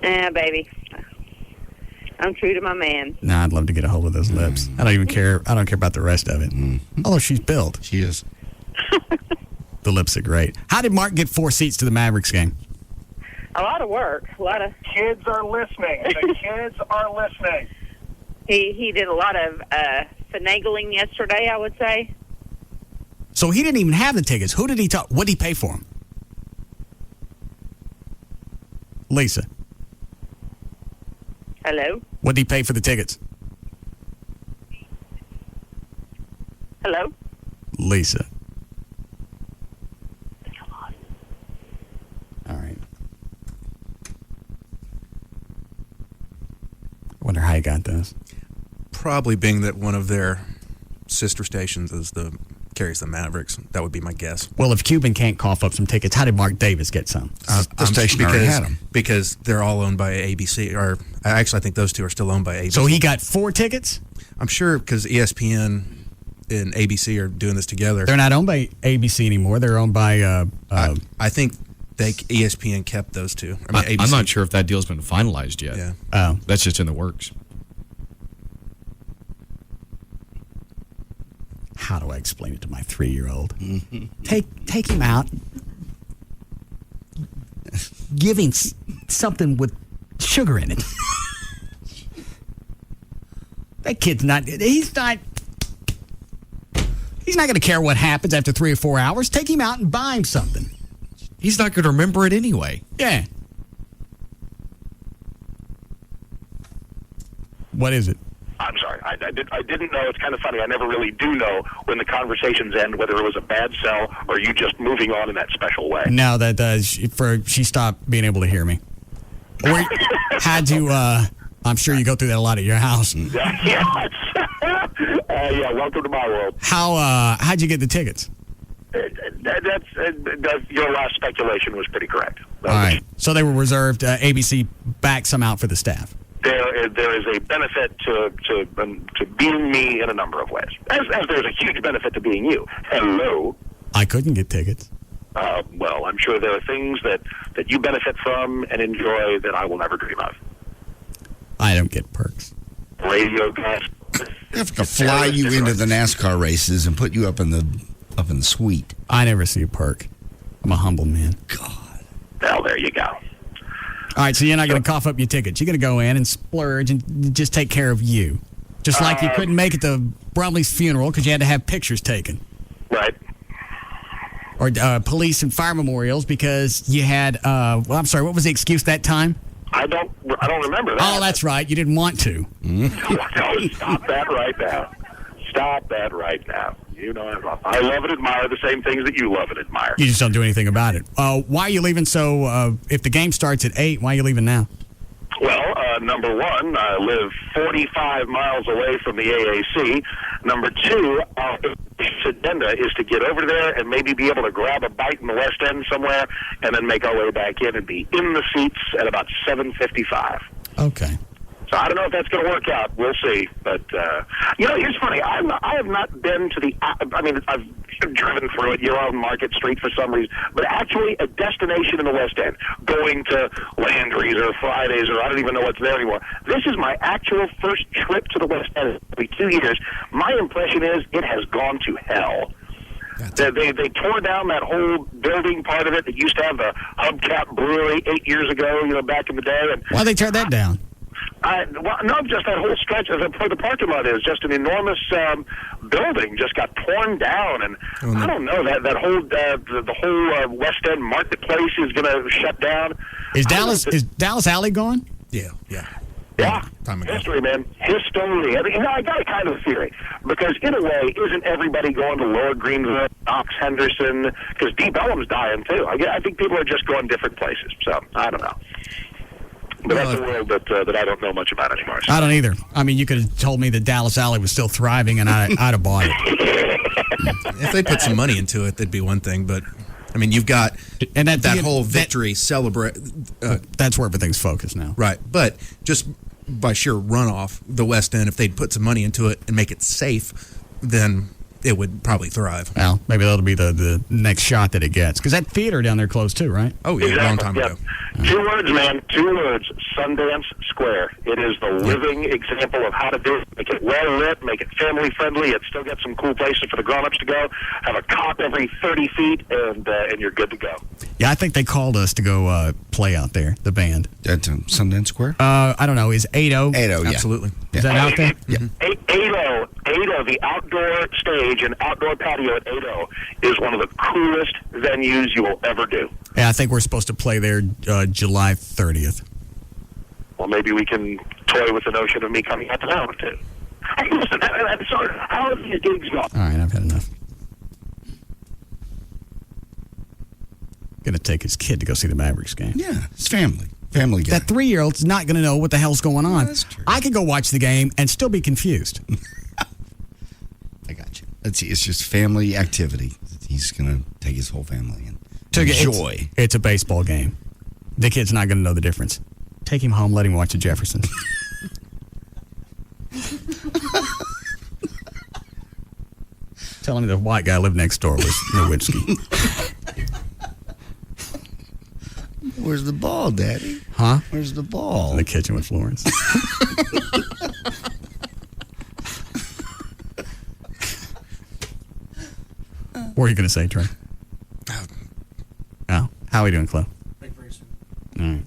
Baby. I'm true to my man. Nah, I'd love to get a hold of those lips. I don't even care. I don't care about the rest of it. Although she's built. She is. The lips are great. How did Mark get 4 seats to the Mavericks game? A lot of work. A lot of kids are listening. The kids are listening. He did a lot of finagling yesterday, I would say. So he didn't even have the tickets. Who did he talk? What did he pay for them? Lisa. Hello? What did he pay for the tickets? Hello? Lisa. All right. I wonder how he got those. Probably being that one of their sister stations carries the Mavericks. That would be my guess. Well, if Cuban can't cough up some tickets, how did Mark Davis get some? The station already had them. Because they're all owned by ABC. Or actually, I think those two are still owned by ABC. So he got 4 tickets? I'm sure because ESPN and ABC are doing this together. They're not owned by ABC anymore. They're owned by... I think ESPN kept those two. I mean, ABC. I'm not sure if that deal's been finalized yet. Yeah. Oh. That's just in the works. How do I explain it to my 3-year-old? Take him out. Give him something with sugar in it. That kid's not... He's not going to care what happens after 3 or 4 hours. Take him out and buy him something. He's not going to remember it anyway. Yeah. What is it? I'm sorry. I didn't know. It's kind of funny. I never really do know when the conversations end whether it was a bad sell or you just moving on in that special way. No, she stopped being able to hear me. Or had to, I'm sure you go through that a lot at your house. Yeah, welcome to my world. How'd you get the tickets? Your last speculation was pretty correct. All right. So they were reserved. ABC backed some out for the staff. There is a benefit to being me in a number of ways, as there's a huge benefit to being you. Hello. I couldn't get tickets. Well, I'm sure there are things that you benefit from and enjoy that I will never dream of. I don't get perks. Radio guys. They have to fly you into the NASCAR races and put you up in the suite. I never see a perk. I'm a humble man. God. Well, there you go. All right, so you're not going to cough up your tickets. You're going to go in and splurge and just take care of you. Just like you couldn't make it to Brumley's funeral because you had to have pictures taken. Right. Or police and fire memorials because you had, I'm sorry, what was the excuse that time? I don't remember that. Oh, that's right. You didn't want to. No, stop that right now. Stop that right now. You know, I love and admire the same things that you love and admire. You just don't do anything about it. Why are you leaving if the game starts at 8, why are you leaving now? Well, number one, I live 45 miles away from the AAC. Number two, its agenda is to get over there and maybe be able to grab a bite in the West End somewhere and then make our way back in and be in the seats at about 7:55. Okay. So I don't know if that's going to work out. We'll see. But, here's funny. I have not been to I've driven through it. You're on Market Street for some reason. But actually a destination in the West End, going to Landry's or Friday's or I don't even know what's there anymore. This is my actual first trip to the West End in 2 years. My impression is it has gone to hell. They tore down that whole building part of it that used to have the Hubcap Brewery 8 years ago, back in the day. Why'd they tear that down? No, just that whole stretch of where the parking lot is, just an enormous building just got torn down, and I don't know that whole the whole West End marketplace is going to shut down. Is Dallas Alley gone? Yeah. History, man. History. I mean, I got a kind of theory. Because, in a way, isn't everybody going to Lower Greenville, Knox Henderson? Because Deep Ellum's dying, too. I think people are just going different places. So, I don't know. But that's a world that I don't know much about anymore. So. I don't either. I mean, you could have told me that Dallas Alley was still thriving, and I'd have bought it. If they put some money into it, that'd be one thing. But, I mean, you've got that whole victory celebrate. That's where everything's focused now. Right. But just by sheer runoff, the West End, if they'd put some money into it and make it safe, then it would probably thrive. Well, maybe that'll be the next shot that it gets. Because that theater down there closed too, right? Oh, yeah, a long time ago. 2 words, man. 2 words. Sundance Square. It is the living example of how to do it. Make it well lit, make it family friendly. It still got some cool places for the grown-ups to go. Have a cop every 30 feet, and you're good to go. Yeah, I think they called us to go play out there, the band. At Sundance Square? I don't know. Is 80? 80, yeah. Absolutely. Is that out there? Yeah. 80, the outdoor stage and outdoor patio at 80 is one of the coolest venues you will ever do. Yeah, I think we're supposed to play there July 30th. Well, maybe we can toy with the notion of me coming out to that one, too. Hey, listen, I'm sorry. How are these gigs going? All right, I've had enough. Going to take his kid to go see the Mavericks game. Yeah, it's family game. That 3-year-old's not going to know what the hell's going on. That's true. I could go watch the game and still be confused. I got you. It's just family activity. He's going to take his whole family and enjoy. It's a baseball game. The kid's not going to know the difference. Take him home, let him watch the Jeffersons. Tell him the white guy lived next door was Nowitzki. Where's the ball, Daddy? Huh? Where's the ball? In the kitchen with Florence. What are you going to say, Trey? Oh, how are we doing, Chloe? All right.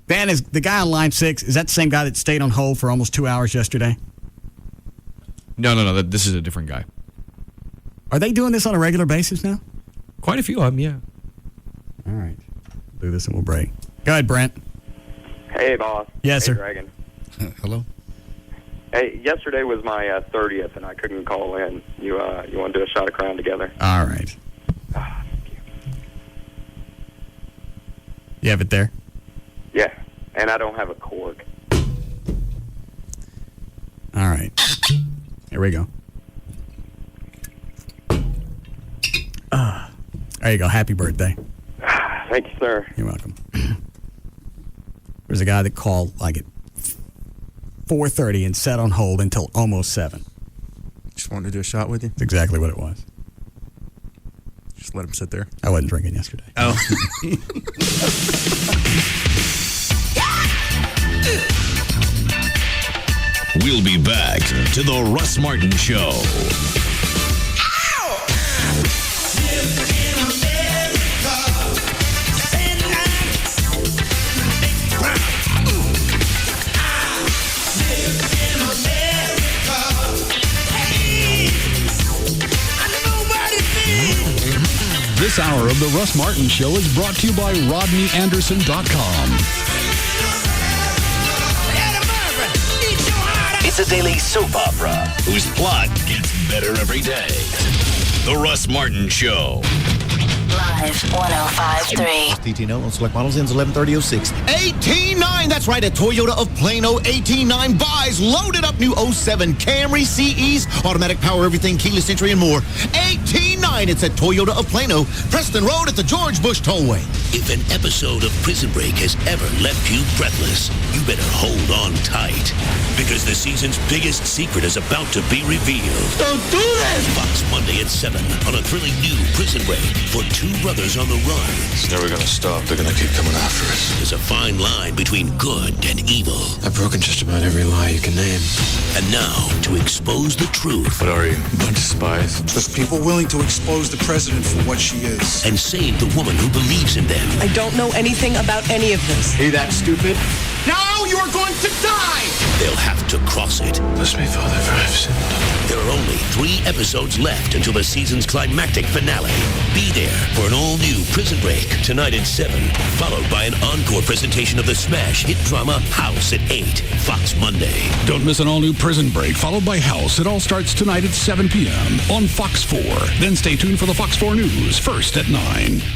Dan, is the guy on line 6, is that the same guy that stayed on hold for almost 2 hours yesterday? No. This is a different guy. Are they doing this on a regular basis now? Quite a few of them, yeah. All right. Do this and we'll break. Go ahead, Brent. Hey, boss. Yes, hey, sir. Dragon. Hello. Hey, yesterday was my 30th, and I couldn't call in. You want to do a shot of Crown together? All right. You have it there? Yeah, and I don't have a cork. All right. Here we go. There you go. Happy birthday. Thank you, sir. You're welcome. There's a guy that called like at 4:30 and sat on hold until almost 7. Just wanted to do a shot with you? That's exactly what it was. Just let him sit there. I wasn't drinking yesterday. Oh. We'll be back to the Russ Martin Show. This hour of the Russ Martin Show is brought to you by RodneyAnderson.com. It's a daily soap opera whose plot gets better every day. The Russ Martin Show. Live 105.3. TT on select models ends 11/30/06. 18.9, that's right, at Toyota of Plano. 18.9 buys loaded up new 07 Camry CEs, automatic power everything, keyless entry, and more. 18.9, it's at Toyota of Plano, Preston Road at the George Bush Tollway. If an episode of Prison Break has ever left you breathless, you better hold on tight. Because the season's biggest secret is about to be revealed. Don't do this! Fox Monday at 7 on a thrilling new Prison Break for two brothers on the run. It's never gonna stop. They're gonna keep coming after us. There's a fine line between good and evil. I've broken just about every lie you can name. And now, to expose the truth. What are you? A bunch of spies? Just people willing to expose the president for what she is. And save the woman who believes in them. I don't know anything about any of this. Hey, that stupid? Now you are going to die! They'll have to cross it. Bless me, Father, for I've sinned. There are only 3 episodes left until the season's climactic finale. Be there for an all-new Prison Break tonight at 7, followed by an encore presentation of the smash hit drama House at 8, Fox Monday. Don't miss an all-new Prison Break, followed by House. It all starts tonight at 7 p.m. on Fox 4. Then stay tuned for the Fox 4 News, first at 9.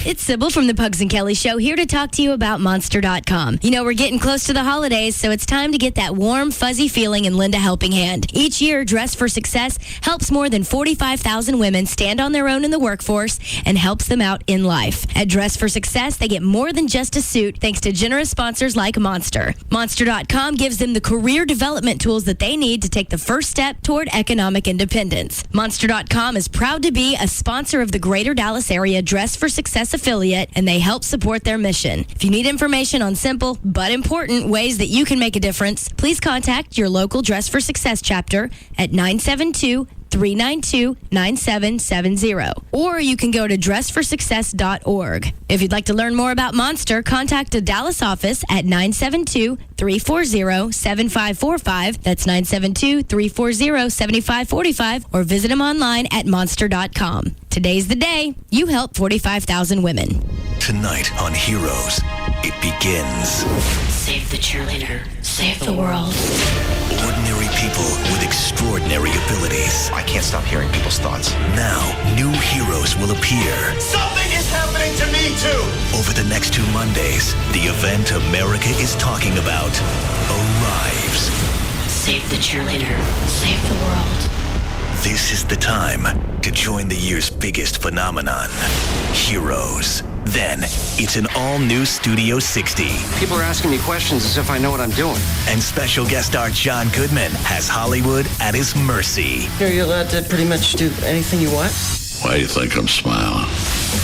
It's Sybil from the Pugs and Kelly Show, here to talk to you about Monster.com. You know, we're getting close to the holidays, so it's time to get that warm, fuzzy feeling and lend a helping hand. Each year, Dress for Success helps more than 45,000 women stand on their own in the workforce and helps them out in life. At Dress for Success, they get more than just a suit thanks to generous sponsors like Monster. Monster.com gives them the career development tools that they need to take the first step toward economic independence. Monster.com is proud to be a sponsor of the Greater Dallas Area Dress for Success affiliate, and they help support their mission. If you need information on simple but important ways that you can make a difference, please contact your local Dress for Success chapter at 972-392-9770. Or you can go to dressforsuccess.org. If you'd like to learn more about Monster, contact the Dallas office at 972-340-7545. That's 972-340-7545. Or visit them online at monster.com. Today's the day. You help 45,000 women. Tonight on Heroes, it begins. Save the cheerleader. Save the world. Ordinary people with extraordinary abilities. I can't stop hearing people's thoughts. Now, new heroes will appear. Something is happening to me, too! Over the next 2 Mondays, the event America is talking about arrives. Save the cheerleader. Save the world. This is the time to join the year's biggest phenomenon, Heroes. Then, it's an all-new Studio 60. People are asking me questions as if I know what I'm doing. And special guest star John Goodman has Hollywood at his mercy. You're allowed to pretty much do anything you want? Why do you think I'm smiling?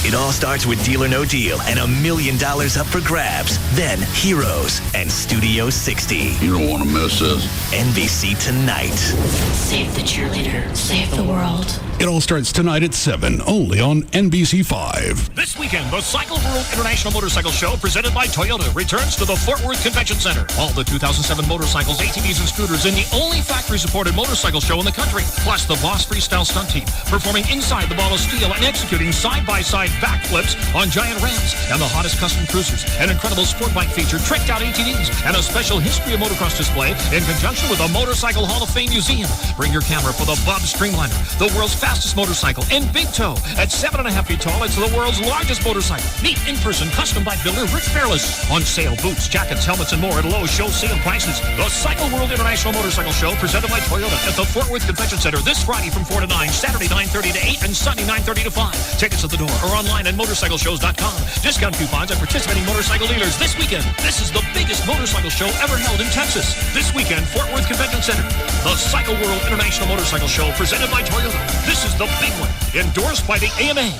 It all starts with Deal or No Deal and $1 million up for grabs. Then Heroes and Studio 60. You don't want to miss this. NBC tonight. Save the cheerleader. Save the world. It all starts tonight at 7, only on NBC 5. This weekend, the Cycle World International Motorcycle Show, presented by Toyota, returns to the Fort Worth Convention Center. All the 2007 motorcycles, ATVs, and scooters in the only factory-supported motorcycle show in the country. Plus, the Boss Freestyle Stunt Team, performing inside the ball of steel and executing side-by-side backflips on giant ramps. And the hottest custom cruisers, an incredible sport bike feature, tricked-out ATVs, and a special history of motocross display in conjunction with the Motorcycle Hall of Fame Museum. Bring your camera for the Bob Streamliner, the world's fastest motorcycle in big tow. At 7.5 feet tall, it's the world's largest motorcycle. Meet in-person custom bike builder Rick Fairless. On sale, boots, jackets, helmets, and more at low show sale prices. The Cycle World International Motorcycle Show, presented by Toyota at the Fort Worth Convention Center this Friday from 4 to 9, Saturday 9:30 to 8, and Sunday 9:30 to 5. Tickets at the door or online at motorcycleshows.com. Discount coupons at participating motorcycle dealers this weekend. This is the biggest motorcycle show ever held in Texas. This weekend, Fort Worth Convention Center. The Cycle World International Motorcycle Show, presented by Toyota. This is the big one, endorsed by the AMA.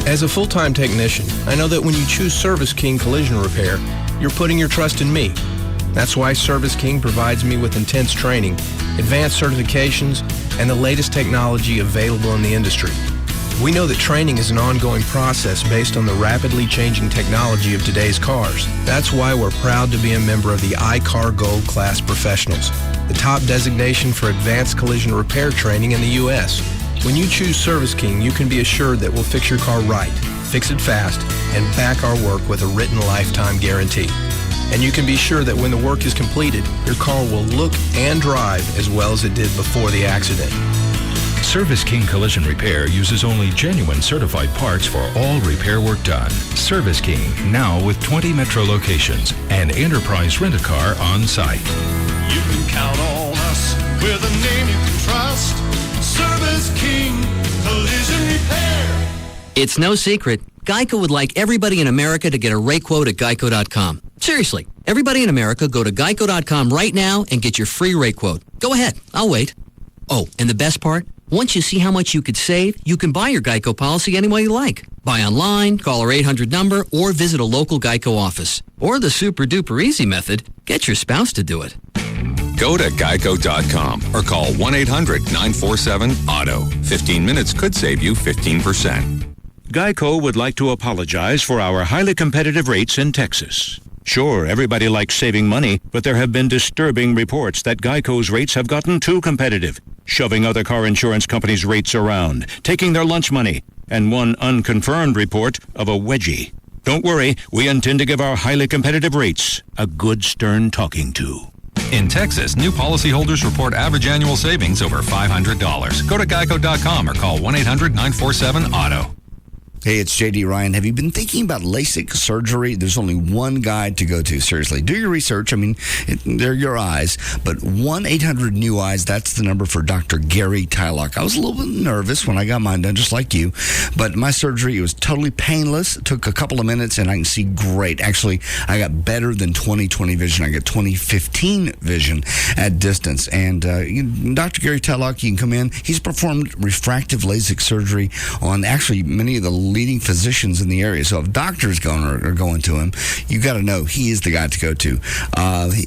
As a full-time technician, I know that when you choose Service King Collision Repair, you're putting your trust in me. That's why Service King provides me with intense training, advanced certifications, and the latest technology available in the industry. We know that training is an ongoing process based on the rapidly changing technology of today's cars. That's why we're proud to be a member of the iCar Gold Class Professionals, the top designation for advanced collision repair training in the U.S. When you choose Service King, you can be assured that we'll fix your car right, fix it fast, and back our work with a written lifetime guarantee. And you can be sure that when the work is completed, your car will look and drive as well as it did before the accident. Service King Collision Repair uses only genuine certified parts for all repair work done. Service King, now with 20 metro locations and enterprise rent-a-car on site. You can count on us. We're the name you can trust. Service King Collision Repair. It's no secret. Geico would like everybody in America to get a rate quote at geico.com. Seriously, everybody in America, go to geico.com right now and get your free rate quote. Go ahead. I'll wait. Oh, and the best part? Once you see how much you could save, you can buy your Geico policy any way you like. Buy online, call our 800 number, or visit a local Geico office. Or the super-duper easy method, get your spouse to do it. Go to geico.com or call 1-800-947-AUTO. 15 minutes could save you 15%. Geico would like to apologize for our highly competitive rates in Texas. Sure, everybody likes saving money, but there have been disturbing reports that Geico's rates have gotten too competitive, shoving other car insurance companies' rates around, taking their lunch money, and one unconfirmed report of a wedgie. Don't worry, we intend to give our highly competitive rates a good stern talking to. In Texas, new policyholders report average annual savings over $500. Go to geico.com or call 1-800-947-AUTO. Hey, it's JD Ryan. Have you been thinking about LASIK surgery? There's only one guide to go to. Seriously, do your research. I mean, they're your eyes. But 1-800-NEW-EYES, that's the number for Dr. Gary Tylock. I was a little bit nervous when I got mine done, just like you. But my surgery, it was totally painless. It took a couple of minutes, and I can see great. Actually, I got better than 20/20 vision. I got 20/15 vision at distance. And Dr. Gary Tylock, you can come in. He's performed refractive LASIK surgery on actually many of the leading physicians in the area. So if doctors are going to him, you got to know he is the guy to go to.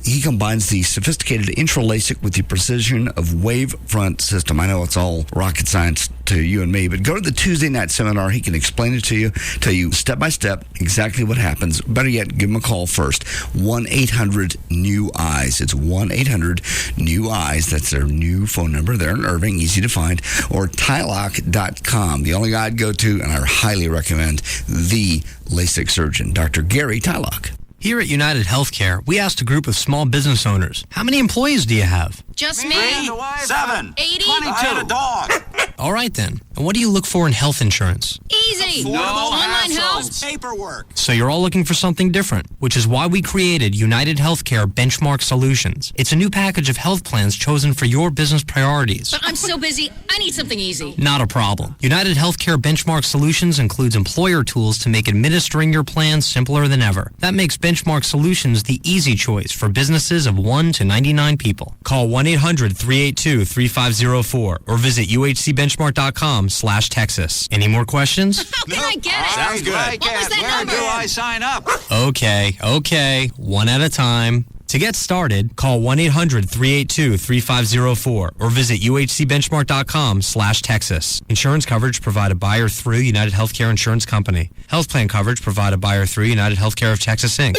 He combines the sophisticated intra-LASIK with the precision of wavefront system. I know it's all rocket science to you and me, but go to the Tuesday night seminar. He can explain it to you, tell you step by step exactly what happens. Better yet, give him a call first. 1-800-NEW-EYES. It's 1-800-NEW-EYES. That's their new phone number. They're in Irving, easy to find. Or Tylock.com. The only guy I'd go to, and I highly recommend the LASIK surgeon, Dr. Gary Tylock. Here at United Healthcare, we asked a group of small business owners, how many employees do you have? Just me. 7. 80. 22. I had a dog. All right then. And what do you look for in health insurance? Easy. No online help. Paperwork. So you're all looking for something different, which is why we created United Healthcare Benchmark Solutions. It's a new package of health plans chosen for your business priorities. But I'm so busy, I need something easy. Not a problem. United Healthcare Benchmark Solutions includes employer tools to make administering your plan simpler than ever. That makes Benchmark Solutions the easy choice for businesses of 1 to 99 people. Call 1-800-382-3504 or visit uhcbenchmark.com/Texas. Any more questions? How can I get it? Sounds good. What was that number? Where do I sign up? Okay. One at a time. To get started, call 1-800-382-3504 or visit uhcbenchmark.com/Texas. Insurance coverage provided by or through United Healthcare Insurance Company. Health plan coverage provided by or through United Healthcare of Texas, Inc.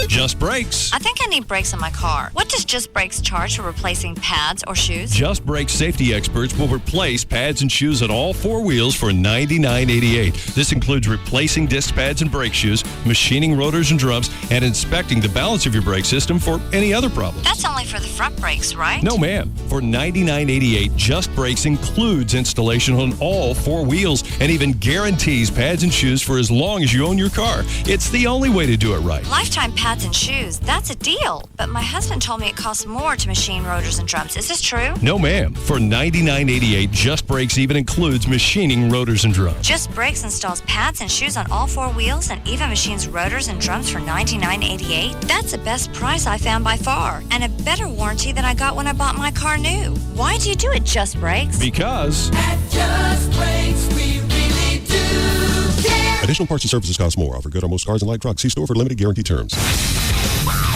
Just Brakes. I think I need brakes on my car. What does Just Brakes charge for replacing pads or shoes? Just Brakes safety experts will replace pads and shoes on all four wheels for $99.88. This includes replacing disc pads and brake shoes, machining rotors and drums, and inspecting the balance of your brake system for any other problems. That's only for the front brakes, right? No, ma'am. For $99.88, Just Brakes includes installation on all four wheels and even guarantees pads and shoes for as long as you own your car. It's the only way to do it right. Lifetime pads and shoes. That's a deal. But my husband told me it costs more to machine rotors and drums. Is this true? No, ma'am. For $99.88, Just Brakes even includes machining rotors and drums. Just Brakes installs pads and shoes on all four wheels and even machines rotors and drums for $99.88. That's the best price I found by far, and a better warranty than I got when I bought my car new. Why do you do it, Just Brakes? Because at Just Brakes, we really do care. Additional parts and services cost more. Offer good on most cars and light trucks. See store for limited guarantee terms.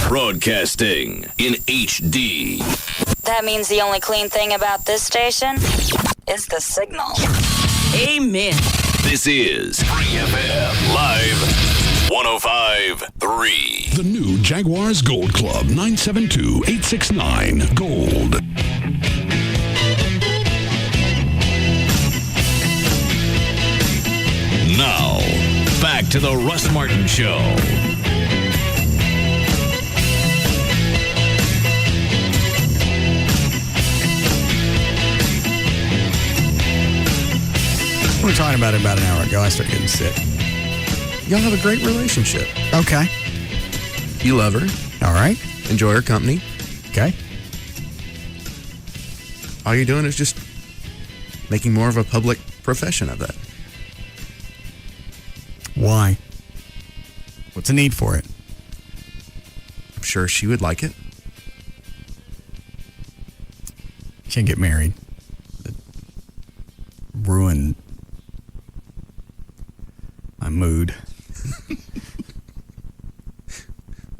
Broadcasting in HD. That means the only clean thing about this station is the signal. Amen. This is Free FM Live 105.3. The new Jaguars Gold Club, 972-869 Gold. Now, back to the Russ Martin Show. We were talking about it about an hour ago. I started getting sick. Y'all have a great relationship. Okay. You love her. All right. Enjoy her company. Okay. All you're doing is just making more of a public profession of that. Why? What's the need for it? I'm sure she would like it. Can't get married. Ruin my mood.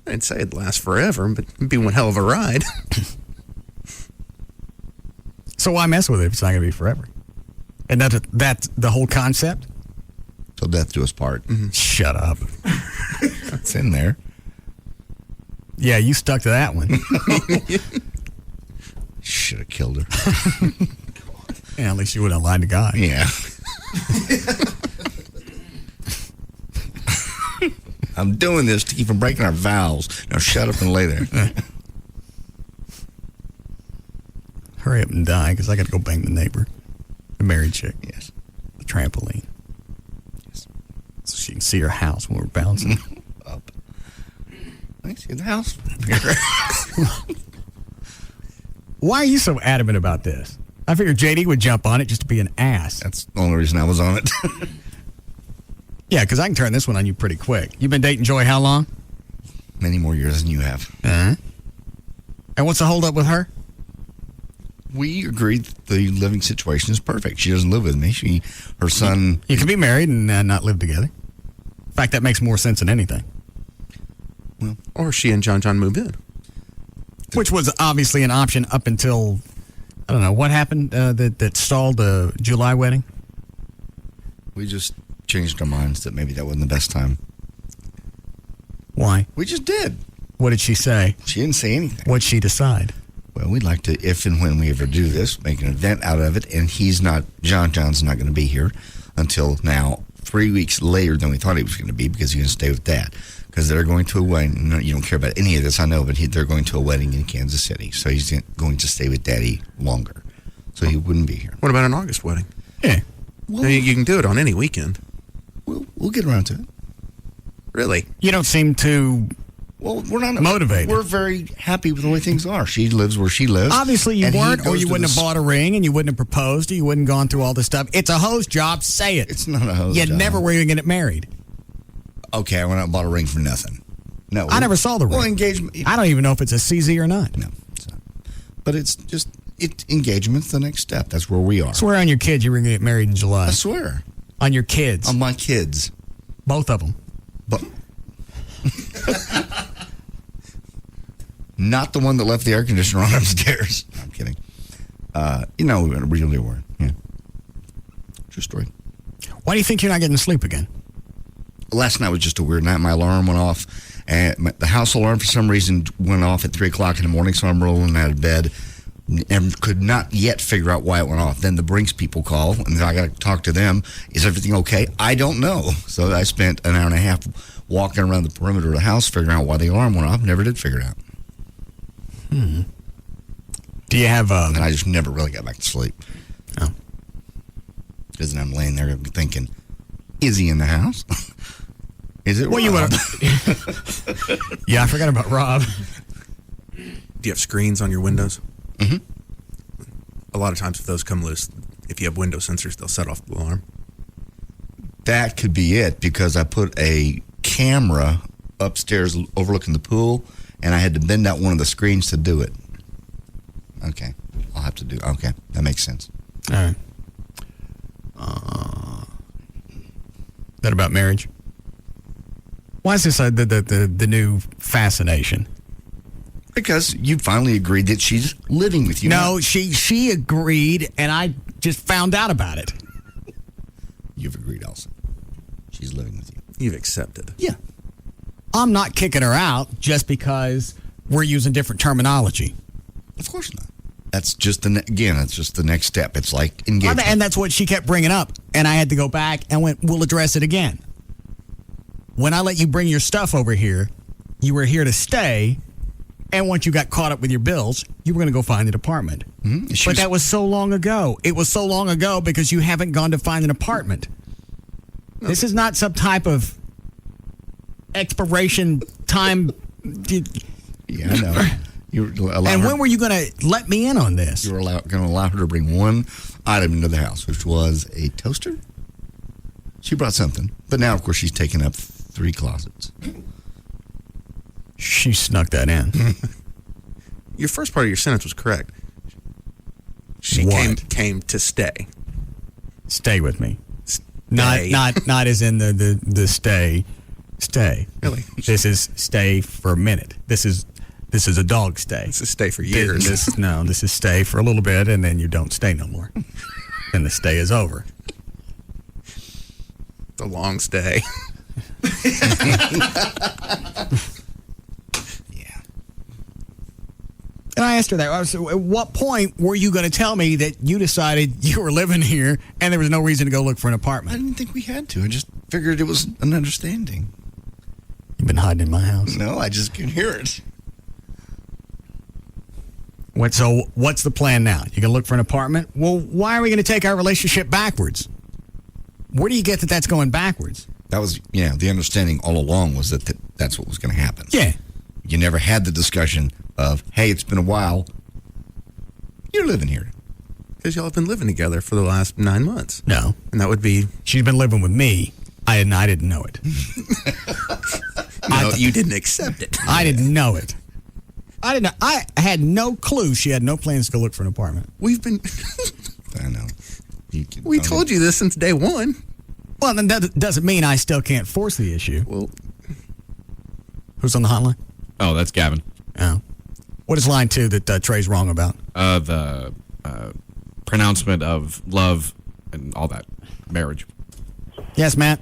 I'd say it'd last forever, but it'd be one hell of a ride. So why mess with it if it's not going to be forever? And that's the whole concept? Till death do us part. Mm-hmm. Shut up. It's in there. Yeah, you stuck to that one. Should have killed her. Yeah, at least you wouldn't have lied to God. Yeah. I'm doing this to keep from breaking our vows. Now shut up and lay there. Hurry up and die, because I got to go bang the neighbor. The married chick. Yes. The trampoline. Yes. So she can see her house when we're bouncing. Up. I can see the house. Why are you so adamant about this? I figured JD would jump on it just to be an ass. That's the only reason I was on it. Yeah, because I can turn this one on you pretty quick. You've been dating Joy how long? Many more years than you have. Uh-huh. And what's the holdup with her? We agreed that the living situation is perfect. She doesn't live with me. Her son... You can be married and not live together. In fact, that makes more sense than anything. Well, or she and John move in. Which was obviously an option up until, I don't know, what happened that stalled the July wedding? We just changed our minds that maybe that wasn't the best time. Why? We just did. What did she say? She didn't say anything. What'd she decide? Well, we'd like to, if and when we ever do this, make an event out of it. And John's not going to be here until now, 3 weeks later than we thought he was going to be, because he's going to stay with Dad. Because they're going to a wedding. No, you don't care about any of this, I know, but they're going to a wedding in Kansas City. So he's going to stay with Daddy longer. So he wouldn't be here. What about an August wedding? Yeah. Well, you can do it on any weekend. We'll get around to it. Really? You don't seem too we're not motivated. We're very happy with the way things are. She lives where she lives. Obviously you weren't, or you wouldn't have bought a ring, and you wouldn't have proposed, or you wouldn't have gone through all this stuff. It's a hoe's job. Say it. It's not a hoe's job. You never were going to get married. Okay, I went out and bought a ring for nothing. No, I never saw the ring. Well, engagement. I don't even know if it's a CZ or not. No, it's not. But it's just engagement's the next step. That's where we are. Swear on your kids you were going to get married in July. I swear. On your kids. On my kids. Both of them. But not the one that left the air conditioner on upstairs. I'm kidding. We really were. Yeah. True story. Why do you think you're not getting to sleep again? Last night was just a weird night. My alarm went off, and the house alarm for some reason went off at 3 o'clock in the morning, so I'm rolling out of bed and could not yet figure out why it went off. Then the Brinks people call, and I got to talk to them. Is everything okay? I don't know. So I spent an hour and a half walking around the perimeter of the house figuring out why the alarm went off. Never did figure it out. Do you have and I just never really got back to sleep. Oh. Because then I'm laying there thinking, is he in the house? Is it Rob? Yeah, I forgot about Rob. Do you have screens on your windows? Mm-hmm. A lot of times if those come loose, if you have window sensors, they'll set off the alarm. That could be it, because I put a camera upstairs overlooking the pool, and I had to bend out one of the screens to do it. Okay. I'll have to do. Okay. That makes sense. All right. That about marriage? Why is this the new fascination? Because you finally agreed that she's living with you. No, she agreed, and I just found out about it. You've agreed also. She's living with you. You've accepted. Yeah. I'm not kicking her out just because we're using different terminology. Of course not. That's just that's just the next step. It's like engagement. And that's what she kept bringing up. And I had to go back and went, we'll address it again. When I let you bring your stuff over here, you were here to stay. And once you got caught up with your bills, you were going to go find an apartment. Mm-hmm. But that was so long ago. It was so long ago because you haven't gone to find an apartment. No. This is not some type of expiration time. Yeah, I know. And when were you going to let me in on this? You were going to allow her to bring one item into the house, which was a toaster. She brought something. But now, of course, she's taken up 3 closets. She snuck that in. Your first part of your sentence was correct. She came to stay. Stay with me. Not as in the stay. Stay. Really? This is stay for a minute. This is a dog stay. This is stay for years. This is stay for a little bit, and then you don't stay no more. Then the stay is over. It's a long stay. Yeah. And I asked her that. At what point were you going to tell me that you decided you were living here and there was no reason to go look for an apartment? I didn't think we had to. I just figured it was an understanding. You've been hiding in my house. No, I just can hear it. So what's the plan now? You going to look for an apartment? Well, why are we going to take our relationship backwards? Where do you get that that's going backwards? That was, the understanding all along was that that's what was going to happen. Yeah. You never had the discussion of, hey, it's been a while. You're living here. Because y'all have been living together for the last 9 months. No. And that would be... She's been living with me. I didn't know it. No, you didn't accept it. I didn't know it. I didn't know. I had no clue she had no plans to go look for an apartment. We've been... I know. We told you this since day one. Well, then that doesn't mean I still can't force the issue. Well... Who's on the hotline? Oh, that's Gavin. Oh. What is line 2 that Trey's wrong about? The pronouncement of love and all that. Marriage. Yes, Matt?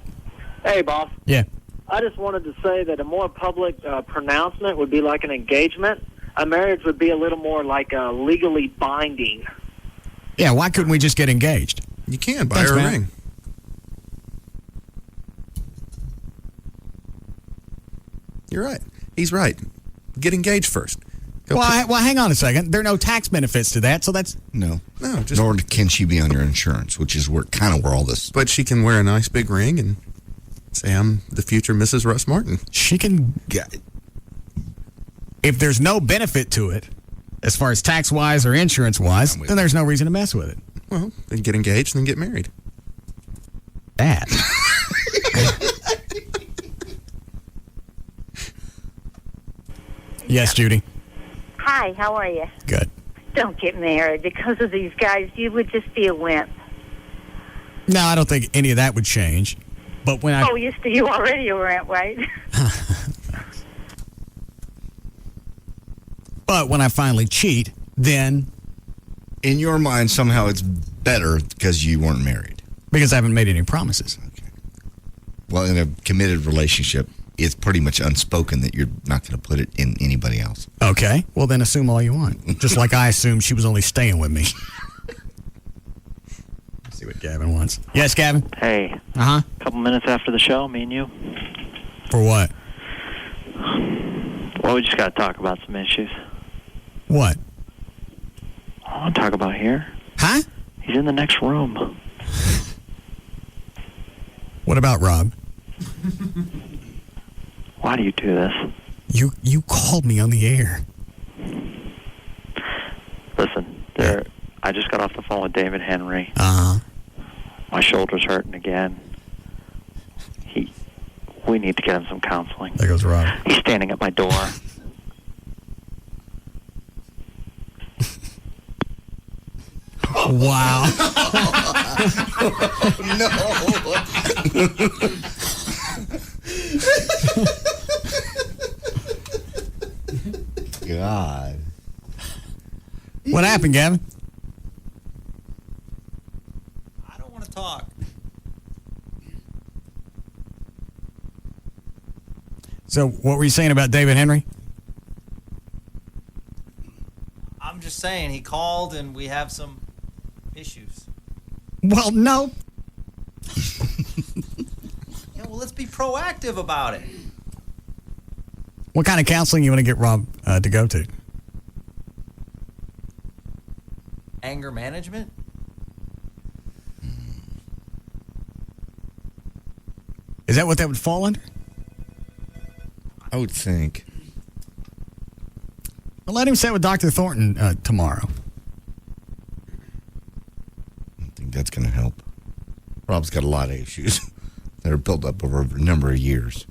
Hey, boss. Yeah. I just wanted to say that a more public pronouncement would be like an engagement. A marriage would be a little more like legally binding. Yeah, why couldn't we just get engaged? You can. Buy her a ring. You're right. He's right. Get engaged first. Well, hang on a second. There are no tax benefits to that, so that's... No. Just... Nor can she be on your insurance, which is where all this... But she can wear a nice big ring and say, I'm the future Mrs. Russ Martin. She can... If there's no benefit to it, as far as tax-wise or insurance-wise, then there's no reason to mess with it. Well, then get engaged and then get married. That. Yes, Judy. Hi, how are you? Good. Don't get married. Because of these guys, you would just be a wimp. No, I don't think any of that would change. But when I... Oh, you already a wimp, right? But when I finally cheat, then... In your mind, somehow it's better because you weren't married. Because I haven't made any promises. Okay. Well, in a committed relationship, it's pretty much unspoken that you're not going to put it in anybody else. Okay. Well, then assume all you want. Just like I assumed she was only staying with me. Let's see what Gavin wants. Yes, Gavin? Hey. Uh-huh. A couple minutes after the show, me and you. For what? Well, we just got to talk about some issues. What? I want to talk about here. Huh? He's in the next room. What about Rob? Why do you do this? You called me on the air. Listen, I just got off the phone with David Henry. Uh-huh. My shoulder's hurting again. We need to get him some counseling. There goes Rob. He's standing at my door. Wow. God. What happened, Gavin? I don't want to talk. So, what were you saying about David Henry? I'm just saying he called and we have some issues. Well, no. Yeah, well, let's be proactive about it. What kind of counseling you want to get Rob to go to? Anger management? Is that what that would fall under? I would think. Well, let him sit with Dr. Thornton tomorrow. I think that's going to help. Rob's got a lot of issues that are built up over a number of years.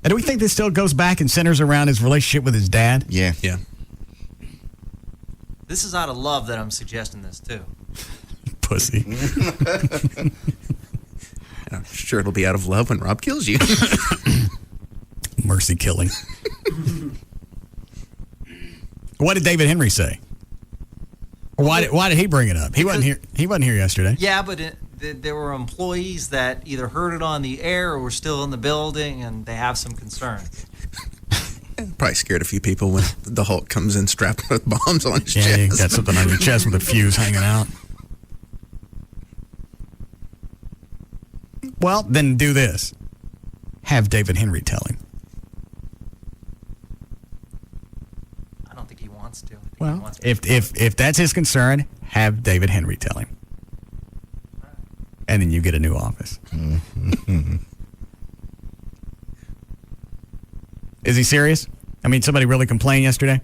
And do we think this still goes back and centers around his relationship with his dad? Yeah. Yeah. This is out of love that I'm suggesting this, too. Pussy. I'm sure it'll be out of love when Rob kills you. Mercy killing. What did David Henry say? Why did he bring it up? He wasn't here. He wasn't here yesterday. Yeah, but there were employees that either heard it on the air or were still in the building, and they have some concerns. Probably scared a few people when the Hulk comes in strapped with bombs on his chest. Yeah, you got something on your chest with a fuse hanging out. Well, then do this. Have David Henry tell him. I don't think he wants to. Well, if that's his concern, have David Henry tell him. And then you get a new office. Is he serious? I mean, somebody really complained yesterday?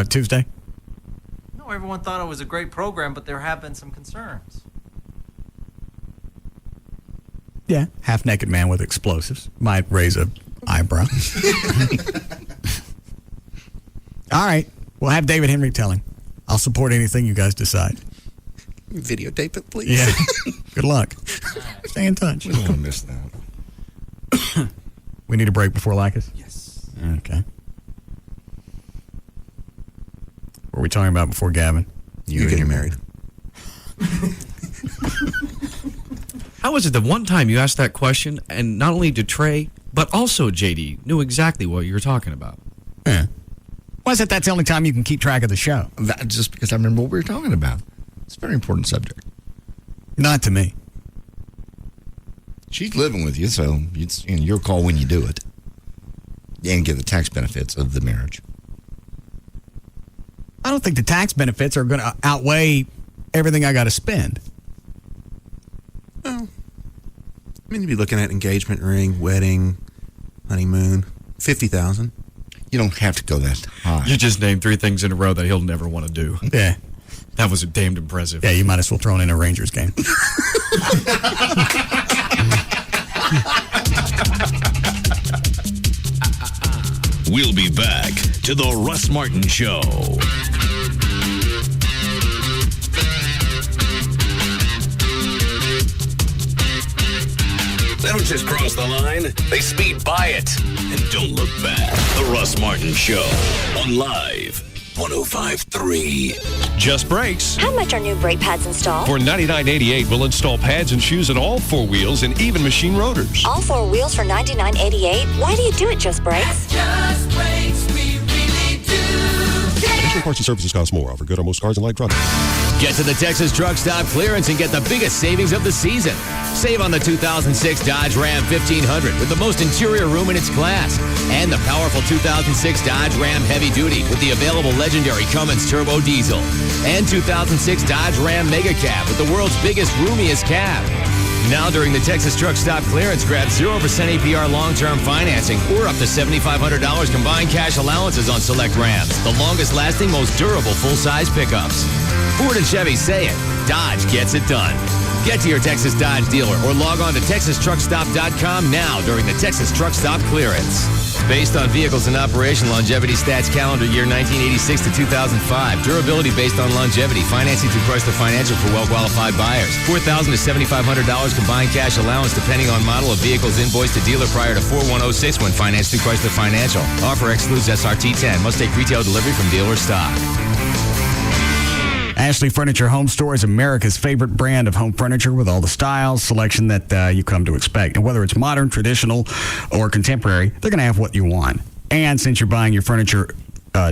Tuesday? No, everyone thought it was a great program, but there have been some concerns. Yeah, half-naked man with explosives. Might raise a eyebrow. All right. We'll have David Henry tell him. I'll support anything you guys decide. Videotape it, please. Yeah. Good luck. Stay in touch. We don't want to miss that. We need a break before Lycus? Yes. Okay. What were we talking about before, Gavin? You getting married. How was it the one time you asked that question, and not only did Trey, but also JD knew exactly what you were talking about? Yeah. Why is it that's the only time you can keep track of the show? Just because I remember what we were talking about. It's a very important subject. Not to me. She's living with you, so it's your call when you do it. And get the tax benefits of the marriage. I don't think the tax benefits are going to outweigh everything I got to spend. Well, I mean, you'd be looking at engagement ring, wedding, honeymoon, $50,000. You don't have to go that high. You just named 3 things in a row that he'll never want to do. Yeah. That was damned impressive. Yeah, you might as well throw in a Rangers game. We'll be back to the Russ Martin Show. They don't just cross the line, they speed by it. And don't look back. The Russ Martin Show on Live 105.3. Just Brakes. How much are new brake pads installed? For $99.88, we'll install pads and shoes on all 4 wheels and even machine rotors. All 4 wheels for $99.88? Why do you do it, Just Brakes? Just Brakes, we really do care. Additional parts and services cost more. Offer good on most cars and light trucks. Get to the Texas Truck Stop Clearance and get the biggest savings of the season. Save on the 2006 Dodge Ram 1500 with the most interior room in its class. And the powerful 2006 Dodge Ram Heavy Duty with the available legendary Cummins Turbo Diesel. And 2006 Dodge Ram Mega Cab with the world's biggest, roomiest cab. Now during the Texas Truck Stop Clearance, grab 0% APR long-term financing or up to $7,500 combined cash allowances on select Rams. The longest-lasting, most durable full-size pickups. Ford and Chevy say it. Dodge gets it done. Get to your Texas Dodge dealer or log on to TexasTruckStop.com now during the Texas Truck Stop Clearance. Based on vehicles in operation, longevity stats calendar year 1986 to 2005. Durability based on longevity. Financing through Chrysler Financial for well-qualified buyers. $4,000 to $7,500 combined cash allowance depending on model of vehicles invoiced to dealer prior to 4106 when financed through Chrysler Financial. Offer excludes SRT 10. Must take retail delivery from dealer stock. Ashley Furniture Home Store is America's favorite brand of home furniture with all the styles, selection that you come to expect. And whether it's modern, traditional, or contemporary, they're going to have what you want. And since you're buying your furniture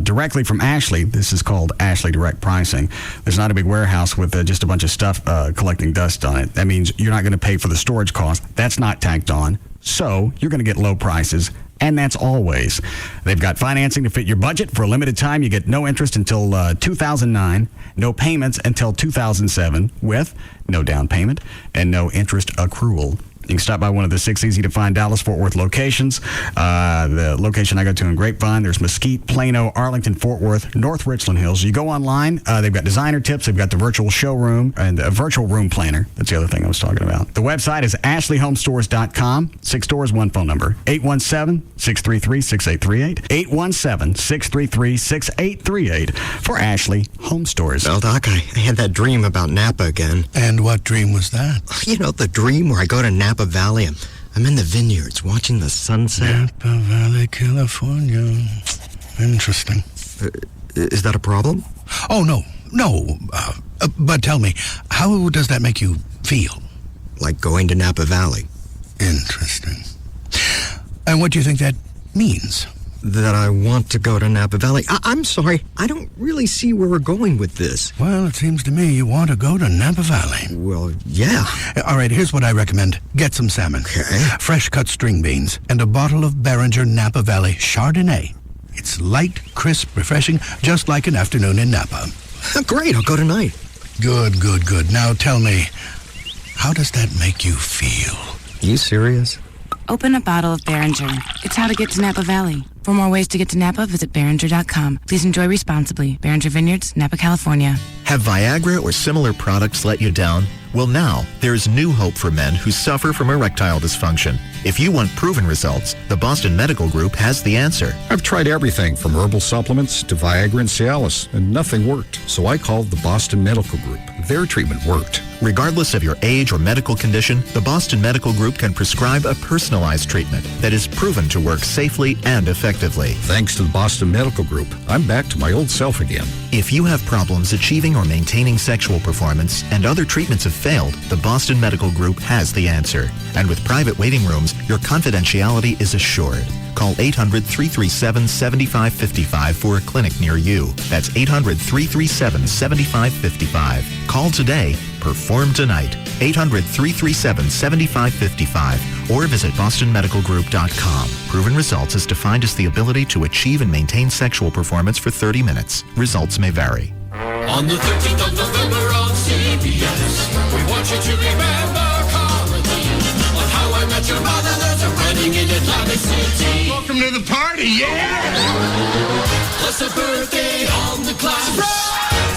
directly from Ashley, this is called Ashley Direct Pricing. There's not a big warehouse with just a bunch of stuff collecting dust on it. That means you're not going to pay for the storage cost. That's not tacked on. So you're going to get low prices. And that's always. They've got financing to fit your budget. For a limited time, you get no interest until 2009, no payments until 2007, with no down payment and no interest accrual. You can stop by one of the 6 easy-to-find Dallas-Fort Worth locations. The location I go to in Grapevine, there's Mesquite, Plano, Arlington, Fort Worth, North Richland Hills. You go online, they've got designer tips, they've got the virtual showroom, and a virtual room planner. That's the other thing I was talking about. The website is ashleyhomestores.com. 6 stores, 1 phone number, 817-633-6838. 817-633-6838 for Ashley Home Stores. Well, Doc, I had that dream about Napa again. And what dream was that? You know, the dream where I go to Napa Valley. I'm in the vineyards watching the sunset. Napa Valley, California. Interesting. Is that a problem? Oh, no. But tell me, how does that make you feel? Like going to Napa Valley. Interesting. And what do you think that means? that I want to go to Napa Valley. I'm sorry, I don't really see where we're going with this. Well, it seems to me you want to go to Napa Valley. Well, yeah. All right, here's what I recommend. Get some salmon. Okay. Fresh cut string beans. And a bottle of Behringer Napa Valley Chardonnay. It's light, crisp, refreshing, just like an afternoon in Napa. Great, I'll go tonight. Good. Now tell me, how does that make you feel? You serious? Open a bottle of Behringer. It's how to get to Napa Valley. For more ways to get to Napa, visit Behringer.com. Please enjoy responsibly. Behringer Vineyards, Napa, California. Have Viagra or similar products let you down? Well, now, there's new hope for men who suffer from erectile dysfunction. If you want proven results, the Boston Medical Group has the answer. I've tried everything from herbal supplements to Viagra and Cialis, and nothing worked. So I called the Boston Medical Group. Their treatment worked. Regardless of your age or medical condition, the Boston Medical Group can prescribe a personalized treatment that is proven to work safely and effectively. Thanks to the Boston Medical Group, I'm back to my old self again. If you have problems achieving or maintaining sexual performance and other treatments have failed, the Boston Medical Group has the answer. And with private waiting rooms, your confidentiality is assured. Call 800-337-7555 for a clinic near you. That's 800-337-7555. Call today. Perform tonight. 800-337-7555 or visit bostonmedicalgroup.com. Proven results is defined as the ability to achieve and maintain sexual performance for 30 minutes. Results may vary. On the 13th of November on CBS, we want you to remember comedy. On How I Met Your Mother, there's a wedding in Atlantic City. Welcome to the party, yeah! Plus a birthday on the class.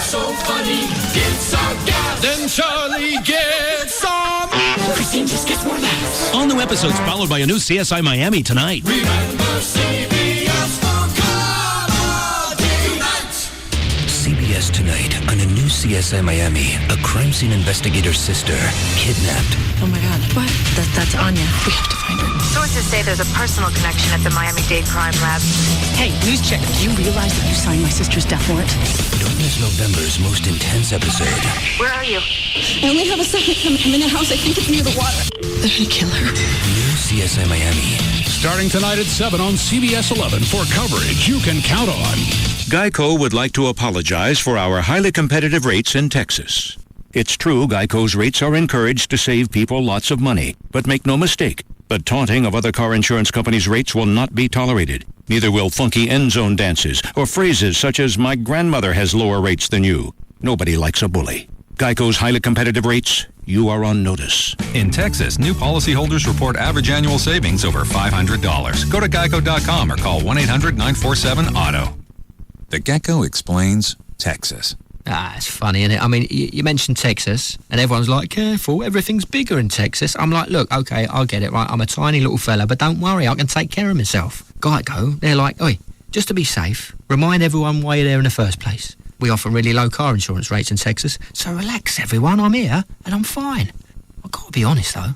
So funny, it's our gas. Then Charlie gets some. Christine just gets more laughs. All new episodes followed by a new CSI Miami tonight. Remember CBS for comedy tonight. CBS tonight on a new CSI Miami. A crime scene investigator's sister kidnapped. Oh my God. What? That's Anya. We have to find her. Sources say there's a personal connection at the Miami-Dade crime lab. Hey, news check. Do you realize that you signed my sister's death warrant? Don't miss November's most intense episode. Where are you? I only have a second. I'm in a house. I think it's near the water. They're gonna kill her. New CSI Miami. Starting tonight at 7 on CBS 11 for coverage you can count on. Geico would like to apologize for our highly competitive rates in Texas. It's true Geico's rates are encouraged to save people lots of money, but make no mistake, the taunting of other car insurance companies' rates will not be tolerated. Neither will funky end zone dances or phrases such as "my grandmother has lower rates than you." Nobody likes a bully. Geico's highly competitive rates, you are on notice. In Texas, new policyholders report average annual savings over $500. Go to geico.com or call 1-800-947-AUTO. The Gecko Explains Texas. It's funny, isn't it? I mean, you mentioned Texas, and everyone's like, careful, everything's bigger in Texas. I'm like, look, okay, I'll get it, right? I'm a tiny little fella, but don't worry, I can take care of myself. Geico, they're like, oi, just to be safe, remind everyone why you're there in the first place. We offer really low car insurance rates in Texas, so relax, everyone, I'm here, and I'm fine. I've got to be honest, though,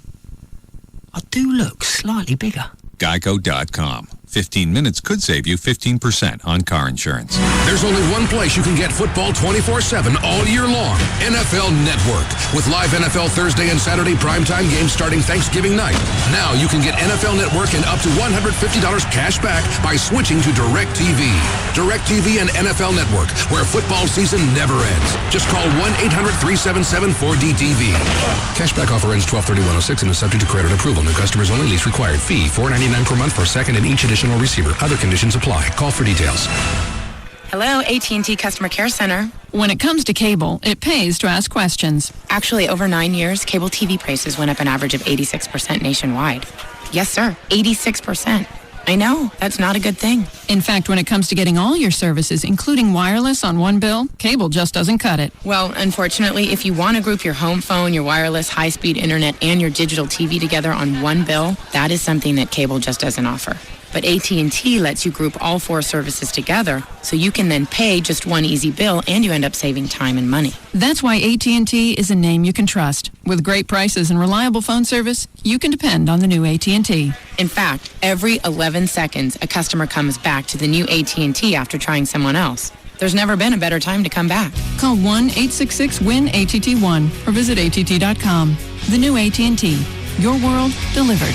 I do look slightly bigger. Geico.com. 15 minutes could save you 15% on car insurance. There's only one place you can get football 24/7 all year long. NFL Network. With live NFL Thursday and Saturday primetime games starting Thanksgiving night. Now you can get NFL Network and up to $150 cash back by switching to DirecTV. DirecTV and NFL Network, where football season never ends. Just call 1-800-377-4DTV. Cashback offer ends 12/31/06 and is subject to credit approval. New customers only. Lease required. Fee $4.99 per month per second and each additional receiver. Other conditions apply. Call for details. Hello, AT&T Customer Care Center. When it comes to cable, it pays to ask questions. Actually, over 9 years, cable TV prices went up an average of 86% nationwide. Yes, sir, 86%. I know, that's not a good thing. In fact, when it comes to getting all your services, including wireless, on one bill, cable just doesn't cut it. Well, unfortunately, if you want to group your home phone, your wireless, high-speed internet, and your digital TV together on one bill, that is something that cable just doesn't offer. But AT&T lets you group all 4 services together, so you can then pay just one easy bill, and you end up saving time and money. That's why AT&T is a name you can trust. With great prices and reliable phone service, you can depend on the new AT&T. In fact, every 11 seconds, a customer comes back to the new AT&T after trying someone else. There's never been a better time to come back. Call 1-866-WIN-ATT1 or visit att.com. The new AT&T. Your world delivered.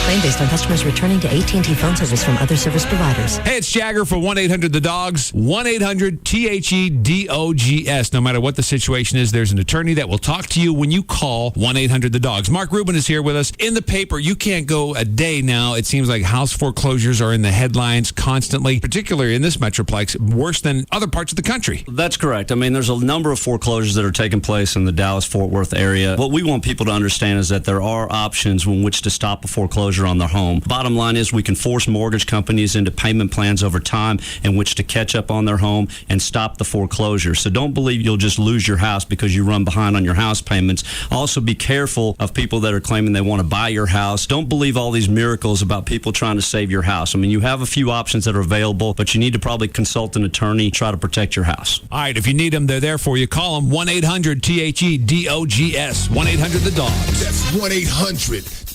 claim based on customers returning to AT&T phone service from other service providers. Hey, it's Jagger for 1-800-THE-DOGS. 1-800-THEDOGS. No matter what the situation is, there's an attorney that will talk to you when you call 1-800-THE-DOGS. Mark Rubin is here with us. In the paper, you can't go a day now. It seems like house foreclosures are in the headlines constantly, particularly in this Metroplex, worse than other parts of the country. That's correct. I mean, there's a number of foreclosures that are taking place in the Dallas-Fort Worth area. What we want people to understand is that there are options in which to stop a foreclosure on their home. Bottom line is we can force mortgage companies into payment plans over time in which to catch up on their home and stop the foreclosure. So don't believe you'll just lose your house because you run behind on your house payments. Also be careful of people that are claiming they want to buy your house. Don't believe all these miracles about people trying to save your house. I mean, you have a few options that are available, but you need to probably consult an attorney, try to protect your house. All right, if you need them, they're there for you. Call them 1-800-THEDOGS. 1-800-THE-DOGS. That's 1-800-THEDOGS.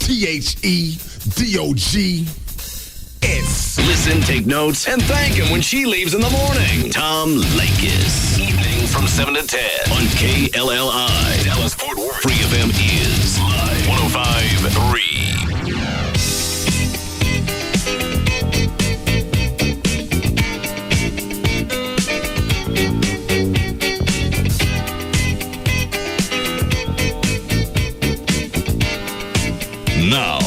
Listen, take notes, and thank him when she leaves in the morning. Tom Leykis. Evenings from 7 to 10 on KLLI. Dallas Fort Worth. Free FM is live. 105.3. Now,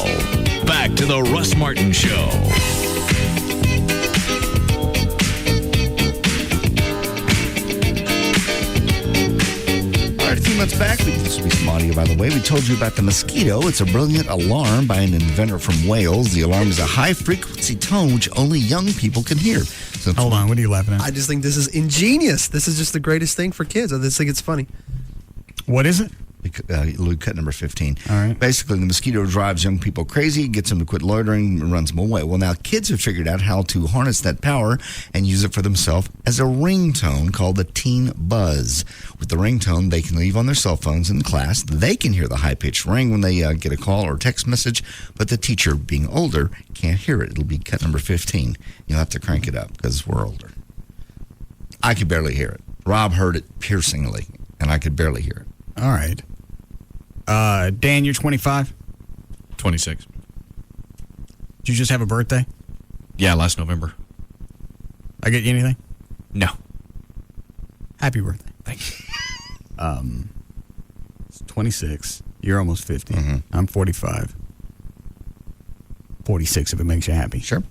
back to the Russ Martin Show. All right, a few months back, this will be some audio, by the way, we told you about the mosquito. It's a brilliant alarm by an inventor from Wales. The alarm is a high-frequency tone which only young people can hear. So hold on, what are you laughing at? I just think this is ingenious. This is just the greatest thing for kids. I just think it's funny. What is it? Luke, cut number 15. All right. Basically, the mosquito drives young people crazy, gets them to quit loitering, and runs them away. Well, now kids have figured out how to harness that power and use it for themselves as a ringtone called the Teen Buzz. With the ringtone, they can leave on their cell phones in class. They can hear the high-pitched ring when they get a call or text message, but the teacher, being older, can't hear it. It'll be cut number 15. You'll have to crank it up because we're older. I could barely hear it. Rob heard it piercingly, and I could barely hear it. All right. Dan, you're 25? 26. Did you just have a birthday? Yeah, last November. I get you anything? No. Happy birthday. Thanks. It's 26. You're almost 50. Mm-hmm. I'm 45. 46 if it makes you happy. Sure.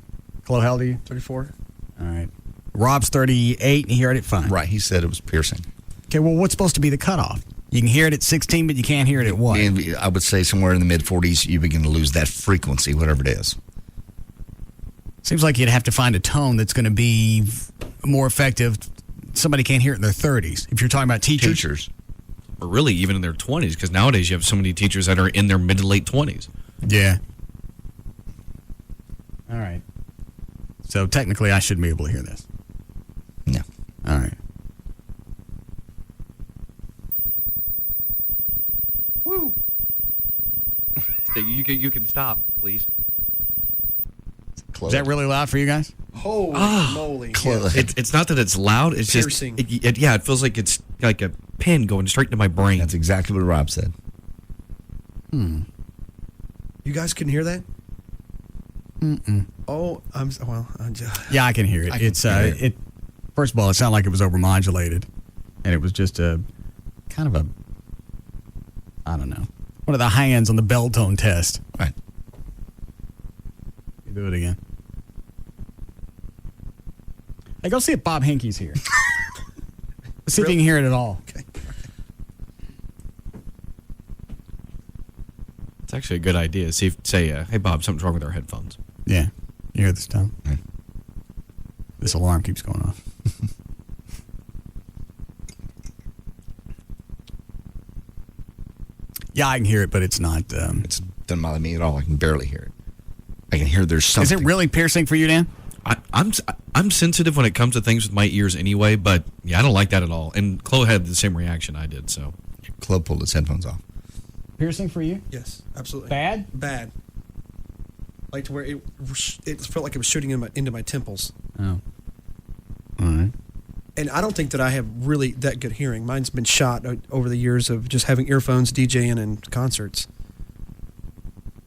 Chloe, how old are you? 34. All right. Rob's 38, and he heard it fine. Right, he said it was piercing. Okay, well, what's supposed to be the cutoff? You can hear it at 16, but you can't hear it at what? And I would say somewhere in the mid-40s, you begin to lose that frequency, whatever it is. Seems like you'd have to find a tone that's going to be more effective. Somebody can't hear it in their 30s. If you're talking about teachers. Or really even in their 20s, because nowadays you have so many teachers that are in their mid to late 20s. Yeah. All right. So technically I shouldn't be able to hear this. No. All right. Woo! You can stop, please. Is that really loud for you guys? Holy moly. Yes. It's not that it's loud. It's piercing. Just, it feels like it's like a pin going straight into my brain. That's exactly what Rob said. You guys can hear that? Mm-mm. Oh, I'm just... Yeah, I can hear it. First of all, it sounded like it was overmodulated. And it was just a kind of a, I don't know, one of the hands on the bell tone test. Right. You do it again. Hey, go see if Bob Hinkey's here. Let's see if you can hear it at all. Okay. It's actually a good idea. Say, hey, Bob, something's wrong with our headphones. Yeah. You hear this tone? Yeah. This alarm keeps going off. Yeah, I can hear it, but it's not... It doesn't bother me at all. I can barely hear it. I can hear there's something. Is it really piercing for you, Dan? I'm sensitive when it comes to things with my ears anyway, but yeah, I don't like that at all. And Chloe had the same reaction I did, so. Chloe pulled his headphones off. Piercing for you? Yes, absolutely. Bad? Bad. Like to where it felt like it was shooting into my temples. Oh. All right. And I don't think that I have really that good hearing. Mine's been shot over the years of just having earphones, DJing, and concerts.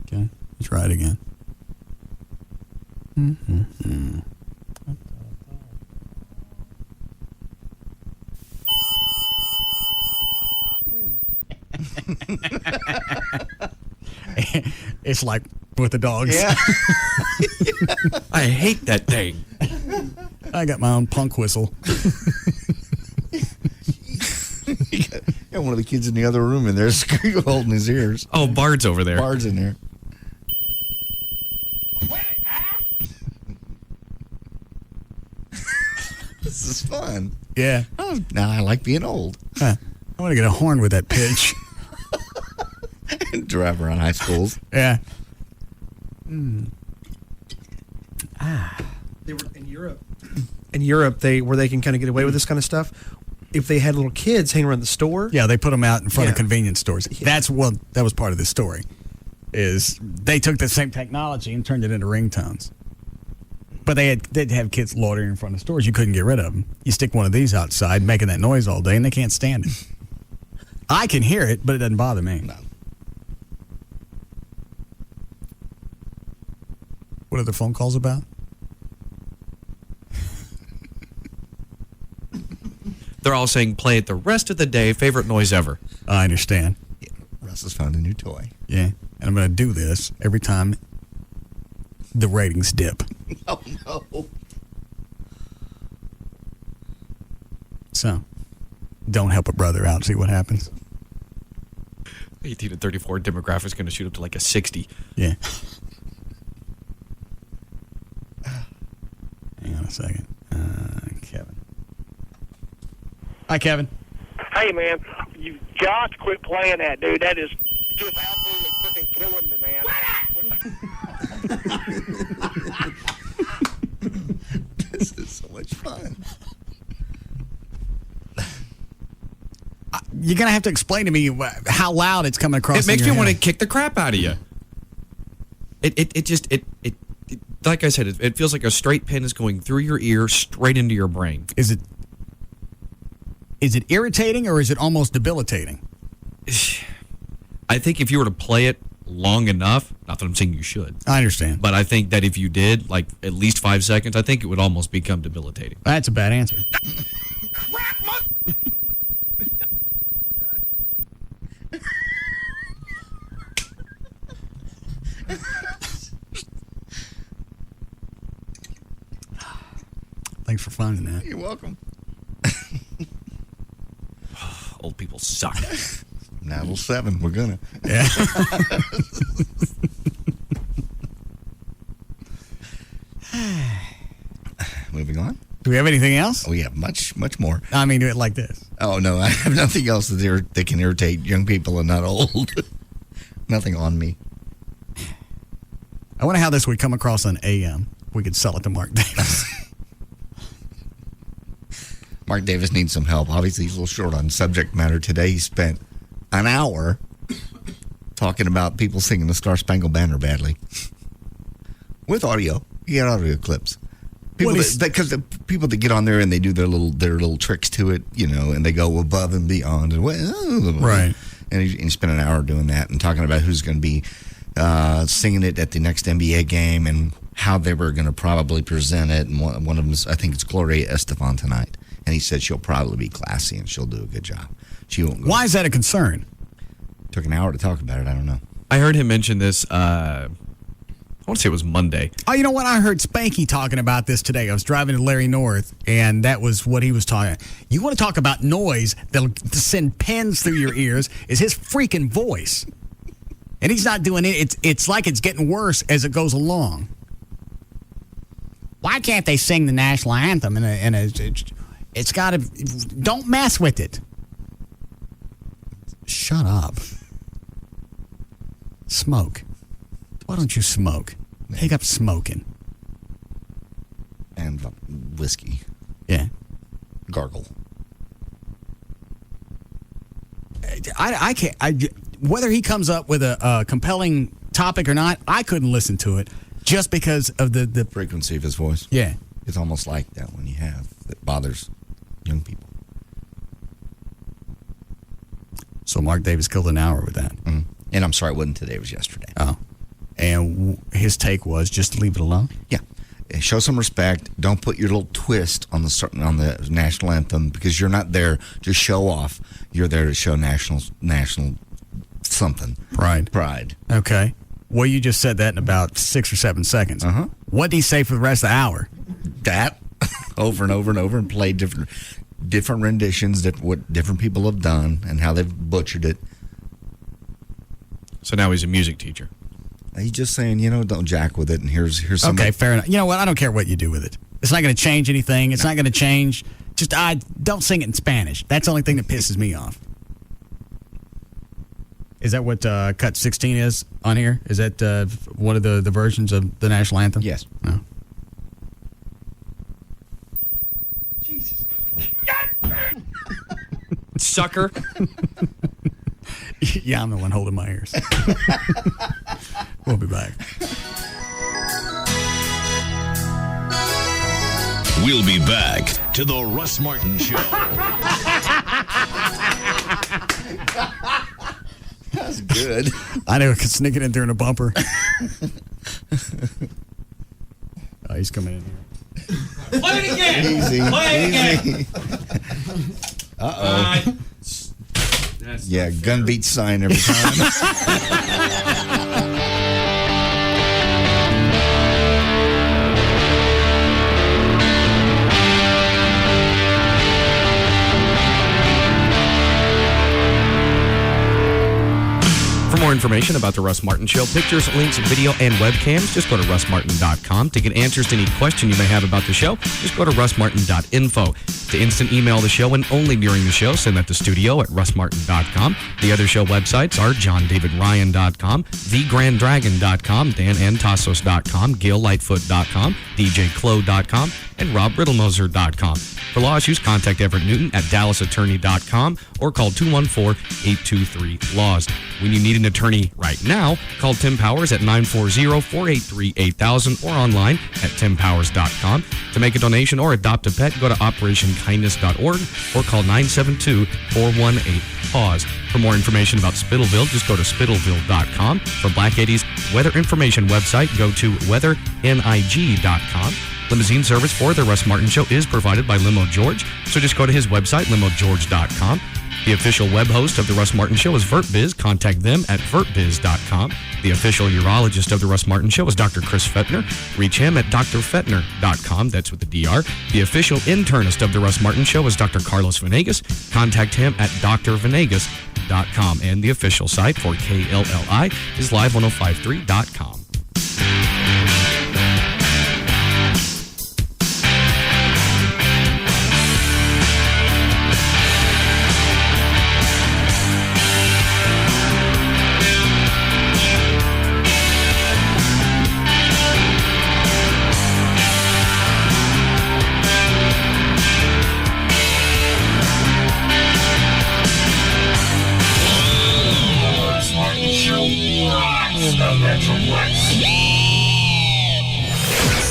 Okay. Let's try it again. It's like with the dogs. Yeah. I hate that thing. I got my own punk whistle. Got one of the kids in the other room in there holding his ears. Oh, Bard's over there. Bard's in there. This is fun. Yeah. Oh, now I like being old. I want to get a horn with that pitch. And drive around high schools. Yeah. They were in Europe. In Europe, where they can kind of get away with this kind of stuff. If they had little kids hanging around the store, Yeah, they put them out in front of convenience stores. That was part of this story. Is they took the same technology and turned it into ringtones. But they'd have kids loitering in front of stores. You couldn't get rid of them. You stick one of these outside, making that noise all day, and they can't stand it. I can hear it, but it doesn't bother me. No. What are the phone calls about? They're all saying play it the rest of the day. Favorite noise ever. I understand. Yeah, Russ has found a new toy. Yeah, and I'm going to do this every time the ratings dip. Oh, no. So, don't help a brother out. See what happens. 18 to 34 demographic is going to shoot up to like a 60. Yeah. Hang on a second. Kevin. Hi, Kevin. Hey, man, you've got to quit playing that, dude. That is just absolutely freaking killing me, man. This is so much fun. You're going to have to explain to me how loud it's coming across. It makes me want to kick the crap out of you. It like I said, it feels like a straight pin is going through your ear straight into your brain. Is it irritating or is it almost debilitating? I think if you were to play it long enough, not that I'm saying you should. I understand. But I think that if you did, like at least 5 seconds, I think it would almost become debilitating. That's a bad answer. Thanks for finding that. You're welcome. Old people suck. 907, we're gonna. Yeah. Moving on. Do we have anything else? Oh, yeah, much more. I mean, do it like this. Oh, no, I have nothing else that can irritate young people and not old. Nothing on me. I wonder how this would come across on AM. We could sell it to Mark Davis. Mark Davis needs some help. Obviously, he's a little short on subject matter today. He spent an hour talking about people singing the Star Spangled Banner badly. With audio. He had audio clips. Because the people that get on there and they do their little tricks to it, and they go above and beyond. And right. And he spent an hour doing that and talking about who's going to be singing it at the next NBA game and how they were going to probably present it. And one of them is, I think it's Gloria Estefan tonight. And he said she'll probably be classy and she'll do a good job. She won't go. Why is that a concern? Took an hour to talk about it. I don't know. I heard him mention this, I want to say it was Monday. Oh, you know what? I heard Spanky talking about this today. I was driving to Larry North, and that was what he was talking about. You want to talk about noise that'll send pins through your ears is his freaking voice. And he's not doing it. It's like it's getting worse as it goes along. Why can't they sing the national anthem? It's got to... Don't mess with it. Shut up. Smoke. Why don't you smoke? Take up smoking. And whiskey. Yeah. Gargle. I can't... whether he comes up with a compelling topic or not, I couldn't listen to it just because of the frequency of his voice. Yeah. It's almost like that one you have that bothers young people. So Mark Davis killed an hour with that. Mm-hmm. And I'm sorry it wasn't today, it was yesterday. Oh. And his take was just leave it alone? Yeah. show some respect. Don't put your little twist on the national anthem because you're not there to show off. You're there to show national something. Pride. Okay. Well, you just said that in about 6 or 7 seconds. What did he say for the rest of the hour? That over and over and over, and play different renditions that what different people have done and how they've butchered it. So now he's a music teacher. He's just saying, don't jack with it. And here's something. Okay, fair enough. You know what? I don't care what you do with it. It's not going to change anything. It's not going to change. Just don't sing it in Spanish. That's the only thing that pisses me off. Is that what cut 16 is on here? Is that one of the versions of the national anthem? Yes. No. Jesus. Sucker. Yeah, I'm the one holding my ears. We'll be back. We'll be back to the Russ Martin Show. That's good. I know, I could sneak it in during a bumper. Oh, he's coming in here. Play it again. Easy. Play it again. Uh-oh. Yeah, gun beat sign every time. For more information about the Russ Martin Show, pictures, links, video, and webcams, just go to russmartin.com. To get answers to any question you may have about the show, just go to russmartin.info. To instant email the show and only during the show, send that to studio at russmartin.com. The other show websites are johndavidryan.com, thegranddragon.com, danandtassos.com, gaillightfoot.com, djclo.com, and robriddlemoser.com. For law issues, contact Everett Newton at dallasattorney.com or call 214-823-LAWS. When you need an attorney right now, call Tim Powers at 940-483-8000 or online at timpowers.com. To make a donation or adopt a pet, go to operationkindness.org or call 972-418-PAWS. For more information about Spittleville, just go to spittleville.com. For Black Eddie's weather information website, go to weathernig.com. Limousine service for the Russ Martin Show is provided by Limo George, so just go to his website, limogeorge.com. The official web host of the Russ Martin Show is VertBiz. Contact them at vertbiz.com. The official urologist of the Russ Martin Show is Dr. Chris Fettner. Reach him at drfettner.com. That's with the DR. The official internist of the Russ Martin Show is Dr. Carlos Venegas. Contact him at drvenegas.com. And the official site for KLLI is live1053.com.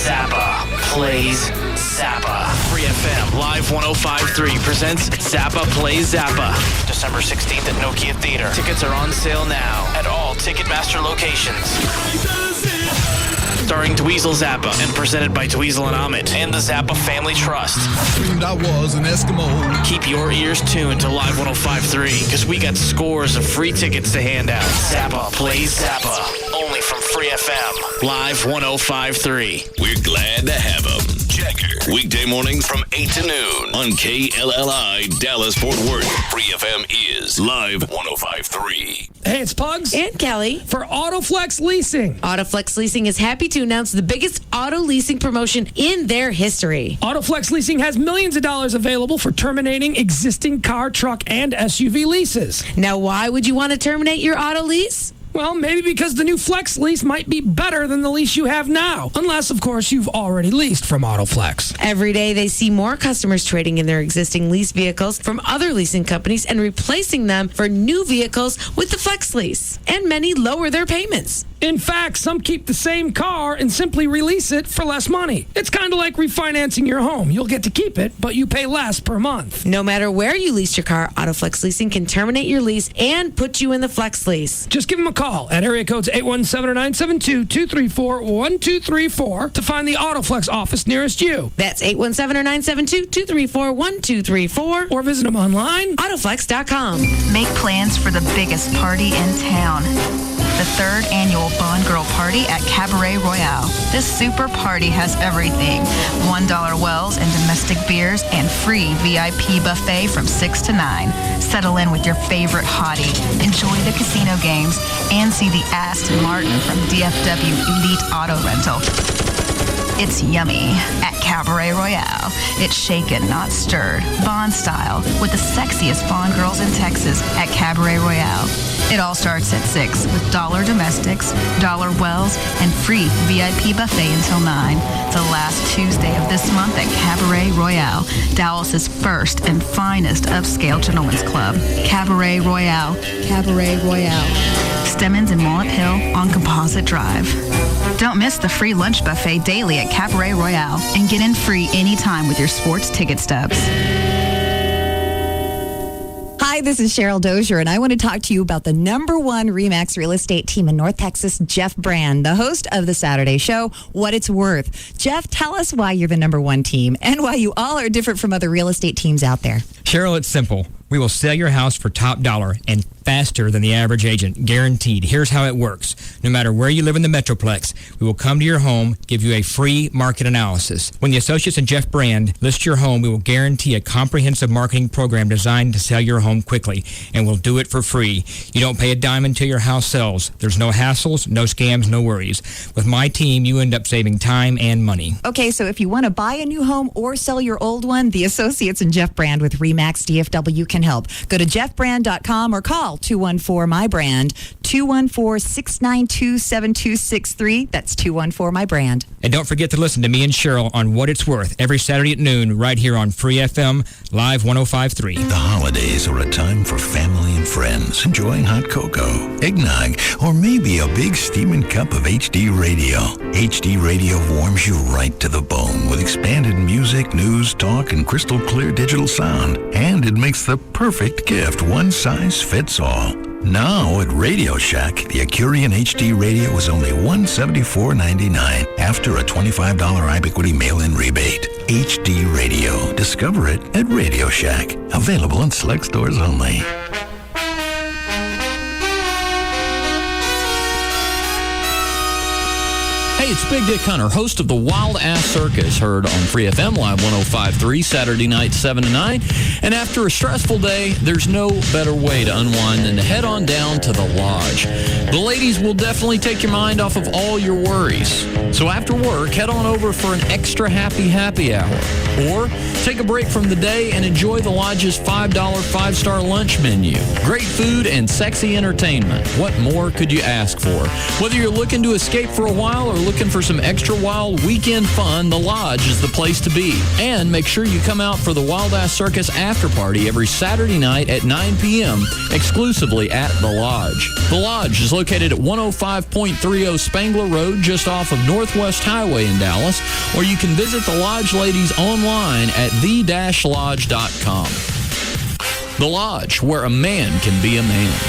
Zappa plays Zappa. Free FM Live 105.3 presents Zappa Plays Zappa. December 16th at Nokia Theater. Tickets are on sale now at all Ticketmaster locations. Starring Dweezil Zappa and presented by Dweezil and Amit and the Zappa Family Trust. Dreamed I was an Eskimo. Keep your ears tuned to Live 105.3 because we got scores of free tickets to hand out. Zappa Plays Zappa. Only from Free FM. Live 105.3. We're glad to have them. Checker. Weekday mornings from 8 to noon on KLLI Dallas Fort Worth. Free FM is Live 105.3. Hey, it's Pugs. And Kelly. For Autoflex Leasing. Autoflex Leasing is happy to announce the biggest auto leasing promotion in their history. Autoflex Leasing has millions of dollars available for terminating existing car, truck, and SUV leases. Now, why would you want to terminate your auto lease? Well, maybe because the new Flex lease might be better than the lease you have now. Unless, of course, you've already leased from Autoflex. Every day they see more customers trading in their existing lease vehicles from other leasing companies and replacing them for new vehicles with the Flex lease. And many lower their payments. In fact, some keep the same car and simply release it for less money. It's kind of like refinancing your home. You'll get to keep it, but you pay less per month. No matter where you lease your car, AutoFlex Leasing can terminate your lease and put you in the flex lease. Just give them a call at area codes 817 or 972-234-1234 to find the AutoFlex office nearest you. That's 817 or 972-234-1234. Or visit them online. AutoFlex.com. Make plans for the biggest party in town. The third annual Bond Girl Party at Cabaret Royale. This super party has everything. $1 wells and domestic beers and free VIP buffet from 6 to 9. Settle in with your favorite hottie. Enjoy the casino games and see the Aston Martin from DFW Elite Auto Rental. It's yummy at Cabaret Royale. It's shaken, not stirred, Bond style, with the sexiest Bond girls in Texas at Cabaret Royale. It all starts at 6 with $1 domestics, $1 wells, and free VIP buffet until 9. The last Tuesday of this month at Cabaret Royale, Dallas's first and finest upscale gentlemen's club. Cabaret Royale. Cabaret Royale. Stemmons and Walnut Hill on Composite Drive. Don't miss the free lunch buffet daily at Cabaret Royale and get in free anytime with your sports ticket stubs. Hi, this is Cheryl Dozier, and I want to talk to you about the number one RE/MAX real estate team in North Texas, Jeff Brand, the host of the Saturday show, What It's Worth. Jeff, tell us why you're the number one team and why you all are different from other real estate teams out there. Cheryl, it's simple. We will sell your house for top dollar and faster than the average agent, guaranteed. Here's how it works. No matter where you live in the Metroplex, we will come to your home, give you a free market analysis. When the associates and Jeff Brand list your home, we will guarantee a comprehensive marketing program designed to sell your home quickly, and we'll do it for free. You don't pay a dime until your house sells. There's no hassles, no scams, no worries. With my team, you end up saving time and money. Okay, so if you want to buy a new home or sell your old one, the associates and Jeff Brand with RE/MAX DFW can help. Go to jeffbrand.com or call 214-MY-BRAND, 214-692-7263. That's 214-MY-BRAND. And don't forget to listen to me and Cheryl on What It's Worth every Saturday at noon right here on Free FM, Live 105.3. The holidays are a time for family and friends enjoying hot cocoa, eggnog, or maybe a big steaming cup of HD radio. HD radio warms you right to the bone with expanded music, news, talk, and crystal clear digital sound. And it makes the perfect gift. One size fits all. Now at Radio Shack, the Accurian HD radio is only $174.99 after a $25 iBuiquity mail-in rebate. HD radio. Discover it at Radio Shack. Available in select stores only. Hey, it's Big Dick Hunter, host of the Wild Ass Circus, heard on Free FM Live 105.3, Saturday night, 7 to 9. And after a stressful day, there's no better way to unwind than to head on down to the Lodge. The ladies will definitely take your mind off of all your worries. So after work, head on over for an extra happy hour. Or take a break from the day and enjoy the Lodge's $5 5-star lunch menu. Great food and sexy entertainment. What more could you ask for? Whether you're looking to escape for a while or looking for some extra wild weekend fun, the Lodge is the place to be. And make sure you come out for the Wild Ass Circus after party every Saturday night at 9 p.m. exclusively at the Lodge. The Lodge is located at 105.30 Spangler Road, just off of Northwest Highway in Dallas, or you can visit the Lodge ladies online at the-lodge.com. The Lodge, where a man can be a man.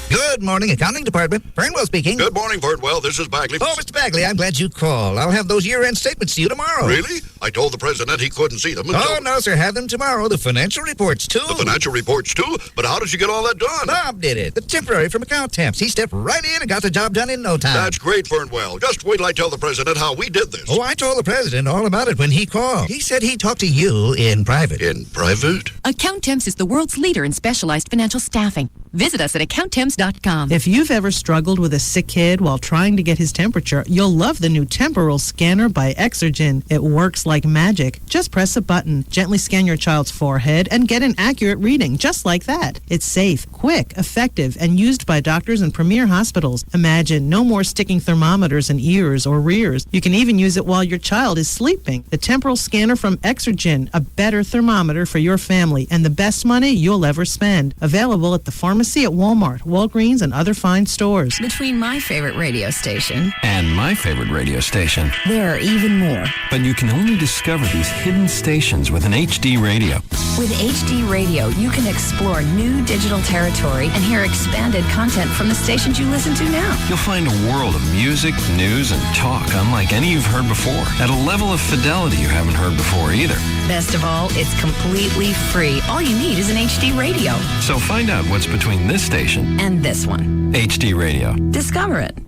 Good morning, Accounting Department. Fernwell speaking. Good morning, Fernwell. This is Bagley. Oh, Mr. Bagley, I'm glad you called. I'll have those year-end statements to you tomorrow. Really? I told the president he couldn't see them. Oh, no, sir. Have them tomorrow. The financial reports, too. The financial reports, too? But how did you get all that done? Bob did it. The temporary from account temps. He stepped right in and got the job done in no time. That's great, Fernwell. Just wait till I tell the president how we did this. Oh, I told the president all about it when he called. He said he'd talk to you in private. In private? Account Temps is the world's leader in specialized financial staffing. Visit us at accounttemps.com. If you've ever struggled with a sick kid while trying to get his temperature, you'll love the new temporal scanner by Exergen. It works like like magic. Just press a button, gently scan your child's forehead, and get an accurate reading, just like that. It's safe, quick, effective, and used by doctors in premier hospitals. Imagine no more sticking thermometers in ears or rears. You can even use it while your child is sleeping. The temporal scanner from Exergen, a better thermometer for your family, and the best money you'll ever spend. Available at the pharmacy at Walmart, Walgreens, and other fine stores. Between my favorite radio station and my favorite radio station, there are even more. But you can only discover these hidden stations with an HD radio. With HD Radio, you can explore new digital territory and hear expanded content from the stations you listen to now. You'll find a world of music, news, and talk unlike any you've heard before, at a level of fidelity you haven't heard before either. Best of all, it's completely free. All you need is an HD radio. So find out what's between this station and this one. HD Radio. Discover it.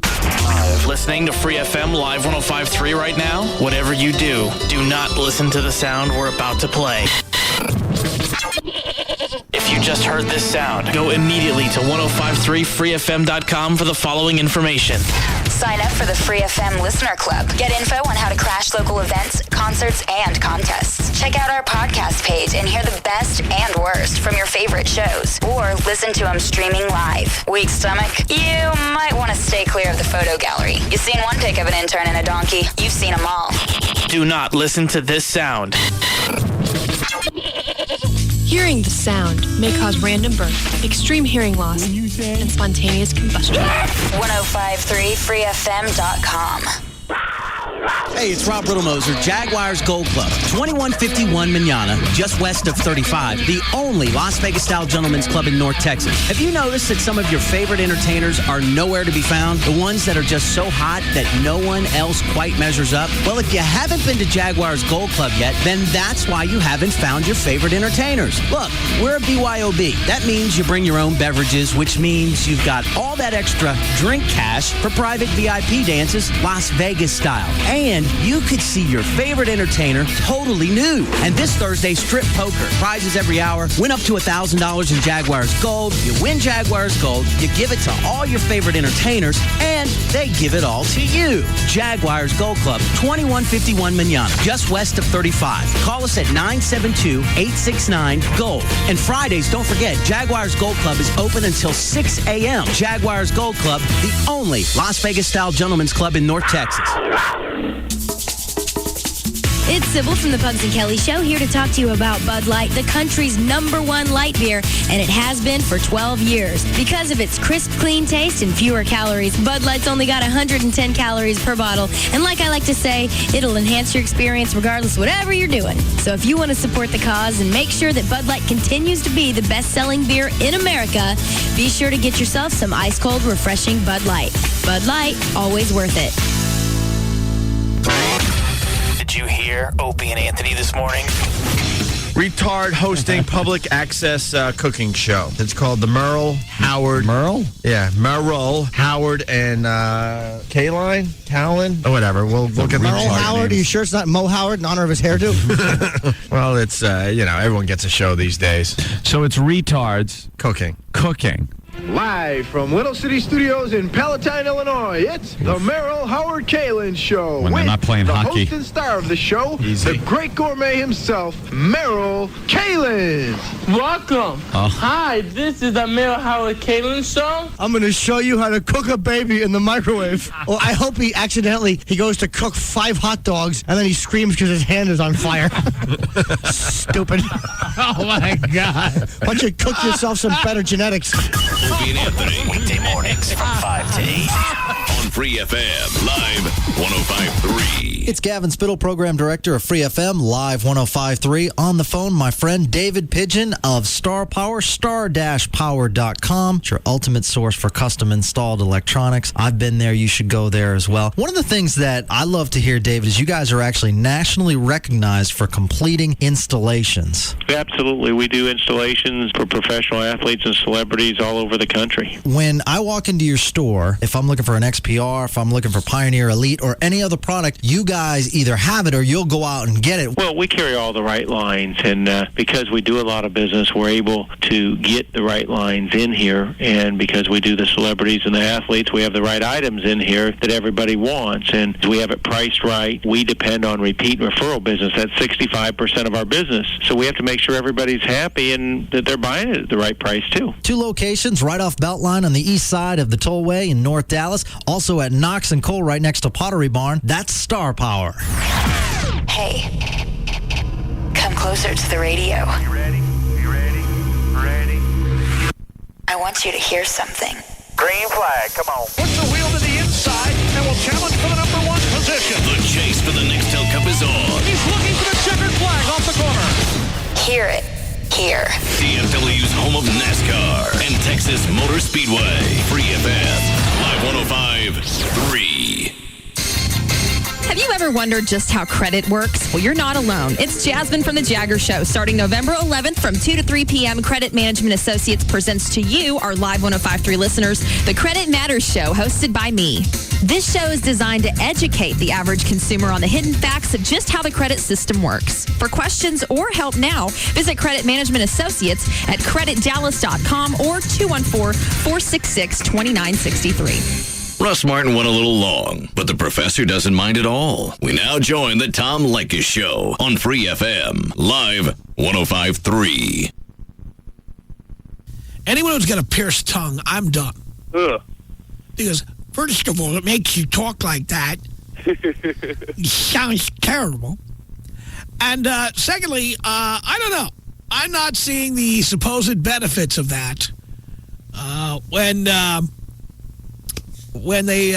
Listening to Free FM Live 105.3 right now? Whatever you do not listen to the sound we're about to play. If you just heard this sound, go immediately to 1053freefm.com for the following information. Sign up for the Free FM Listener Club. Get info on how to crash local events, concerts, and contests. Check out our podcast page and hear the best and worst from your favorite shows. Or listen to them streaming live. Weak stomach? You might want to stay clear of the photo gallery. You've seen one pic of an intern and a donkey. You've seen them all. Do not listen to this sound. Hearing the sound may cause random birth, extreme hearing loss, and spontaneous combustion. 1053freefm.com. Hey, it's Rob Riddlemoser, Jaguars Gold Club, 2151 Manana, just west of 35, the only Las Vegas-style gentlemen's club in North Texas. Have you noticed that some of your favorite entertainers are nowhere to be found? The ones that are just so hot that no one else quite measures up? Well, if you haven't been to Jaguars Gold Club yet, then that's why you haven't found your favorite entertainers. Look, we're a BYOB. That means you bring your own beverages, which means you've got all that extra drink cash for private VIP dances, Las Vegas style. And you could see your favorite entertainer totally nude. And this Thursday, strip poker. Prizes every hour. Win up to $1,000 in Jaguars Gold. You win Jaguars Gold. You give it to all your favorite entertainers. And they give it all to you. Jaguars Gold Club, 2151 Manana, just west of 35. Call us at 972-869-GOLD. And Fridays, don't forget, Jaguars Gold Club is open until 6 a.m. Jaguars Gold Club, the only Las Vegas-style gentlemen's club in North Texas. It's Sybil from the Pugs and Kelly Show, here to talk to you about Bud Light, the country's #1 light beer, and it has been for 12 years. Because of its crisp, clean taste and fewer calories, Bud Light's only got 110 calories per bottle. And like I like to say, it'll enhance your experience regardless of whatever you're doing. So if you want to support the cause and make sure that Bud Light continues to be the best-selling beer in America, be sure to get yourself some ice-cold, refreshing Bud Light. Bud Light, always worth it. Did you hear Opie and Anthony this morning? Retard hosting public access cooking show. It's called the Merle, Howard. Merle? Yeah, Merle, Howard, and K-Line, Talon, or whatever. We'll get the Merle Howard. Are you sure it's not Mo Howard in honor of his hairdo? Well, it's everyone gets a show these days. So it's retards cooking. Live from Little City Studios in Palatine, Illinois, it's the Merrill Howard Kalin Show. When they're not playing the hockey. host and star of the show, the great gourmet himself, Merrill Kalin. Welcome. Hi, this is the Merrill Howard Kalin Show. I'm going to show you how to cook a baby in the microwave. Well, I hope he goes to cook 5 hot dogs, and then he screams because his hand is on fire. Stupid. Oh, my God. Why don't you cook yourself some better genetics? Opie and Anthony. Weekday mornings from 5 to 8. On Free FM, live 105.3. It's Gavin Spittle, Program Director of Free FM, live 105.3. On the phone, my friend David Pigeon of Star Power, star-power.com. It's your ultimate source for custom installed electronics. I've been there. You should go there as well. One of the things that I love to hear, David, is you guys are actually nationally recognized for completing installations. Absolutely. We do installations for professional athletes and celebrities all over the country. When I walk into your store, if I'm looking for an XP NPR, if I'm looking for Pioneer Elite or any other product, you guys either have it or you'll go out and get it. Well, we carry all the right lines, and because we do a lot of business, we're able to get the right lines in here, and because we do the celebrities and the athletes, we have the right items in here that everybody wants, and we have it priced right. We depend on repeat and referral business. That's 65% of our business, so we have to make sure everybody's happy and that they're buying it at the right price, too. 2 locations right off Beltline on the east side of the Tollway in North Dallas. Also at Knox and Cole right next to Pottery Barn. That's Star Power. Hey, come closer to the radio. You ready? You ready? Ready? I want you to hear something. Green flag, come on. Puts the wheel to the inside and will challenge for the number 1 position. The chase for the Nextel Cup is on. He's looking for the checkered flag off the corner. Hear it here. DFW's home of NASCAR and Texas Motor Speedway. Free FM, Live 105.3. Have you ever wondered just how credit works? Well, you're not alone. It's Jasmine from The Jagger Show. Starting November 11th from 2 to 3 p.m., Credit Management Associates presents to you, our Live 105.3 listeners, The Credit Matters Show, hosted by me. This show is designed to educate the average consumer on the hidden facts of just how the credit system works. For questions or help now, visit Credit Management Associates at creditdallas.com or 214-466-2963. Russ Martin went a little long, but the professor doesn't mind at all. We now join the Tom Leykis Show on Free FM, Live 105.3. Anyone who's got a pierced tongue, I'm done. Ugh. Because, first of all, it makes you talk like that. It sounds terrible. And secondly, I don't know. I'm not seeing the supposed benefits of that when they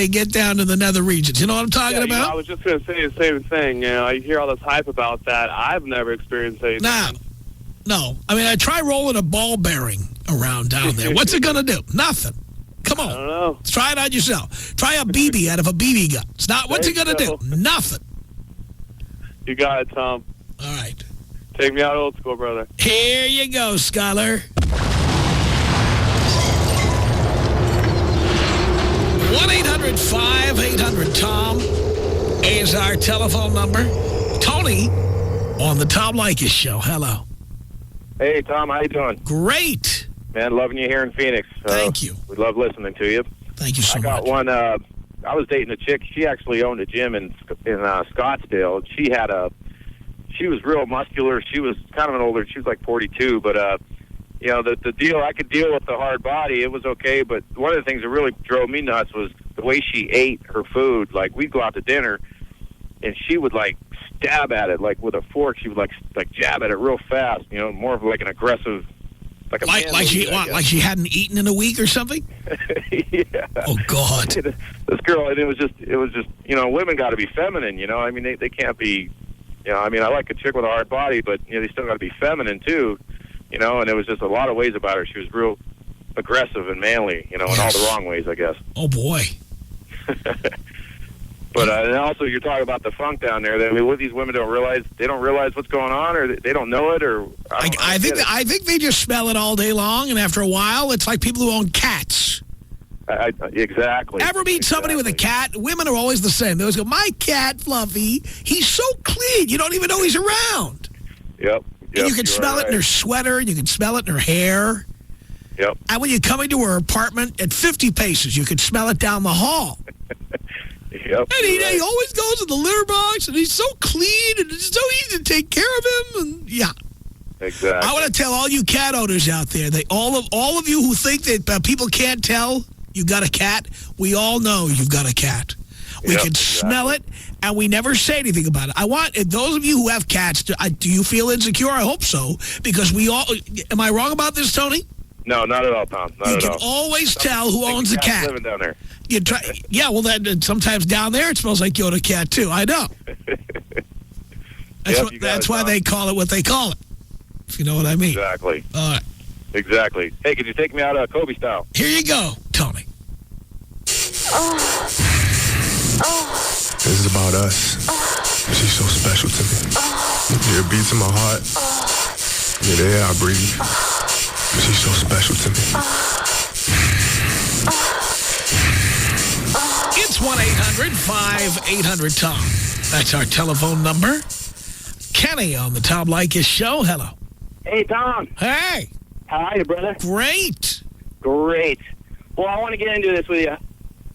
get down to the nether regions. You know what I'm talking about? You know, I was just going to say the same thing. You know, I hear all this hype about that. I've never experienced anything. No. I mean, I try rolling a ball bearing around down there. What's it going to do? Nothing. Come on. I don't know. Try it on yourself. Try a BB out of a BB gun. It's not. What's it going to do? Nothing. You got it, Tom. All right. Take me out old school, brother. Here you go, Scholar. 1-800-5800-TOM is our telephone number. Tony on the Tom Leykis Show. Hello. Hey, Tom. How you doing? Great. Man, loving you here in Phoenix. Thank you. We love listening to you. Thank you so much. I got one. I was dating a chick. She actually owned a gym in Scottsdale. She was real muscular. She was kind of an older. She was like 42, but you know, the deal, I could deal with the hard body. It was okay, but one of the things that really drove me nuts was the way she ate her food. Like, we'd go out to dinner, and she would, like, stab at it, like, with a fork. She would, like jab at it real fast, you know, more of, like, an aggressive, like she hadn't eaten in a week or something? Yeah. Oh, God. This girl, and it was just, you know, women got to be feminine, you know. I mean, they can't be, you know, I mean, I like a chick with a hard body, but, you know, they still got to be feminine, too. You know, and there was just a lot of ways about her. She was real aggressive and manly, you know, in all the wrong ways, I guess. Oh, boy. But and also, you're talking about the funk down there. I mean, what these women don't realize, they don't realize what's going on, or they don't know it, or I think they just smell it all day long, and after a while, it's like people who own cats. Exactly. Ever meet somebody with a cat? Women are always the same. They always go, "My cat, Fluffy, he's so clean, you don't even know he's around." Yep. And you can smell it in her sweater, and you can smell it in her hair. Yep. And when you come into her apartment at 50 paces, you can smell it down the hall. Yep. And he always goes in the litter box, and he's so clean, and it's so easy to take care of him. And yeah. Exactly. I want to tell all you cat owners out there, that all of you who think that people can't tell you got a cat, we all know you've got a cat. We can smell it, and we never say anything about it. I want those of you who have cats, do you feel insecure? I hope so, because we all. Am I wrong about this, Tony? No, not at all, Tom. Not you at can all. Always tell who owns a cat. Living down there. You try, yeah, well, then sometimes down there it smells like you own a cat too. I know. That's why they call it what they call it. If you know what I mean. Exactly. All right. Exactly. Hey, could you take me out Kobe style? Here you go, Tony. This is about us. She's so special to me. Yeah, it beats in my heart. Yeah, the air I breathe. She's so special to me. 1-800-5800-TOM. That's our telephone number. Kenny on the Tom Leykis Show. Hello. Hey, Tom. Hey. How are you, brother? Great. Great. Well, I want to get into this with you.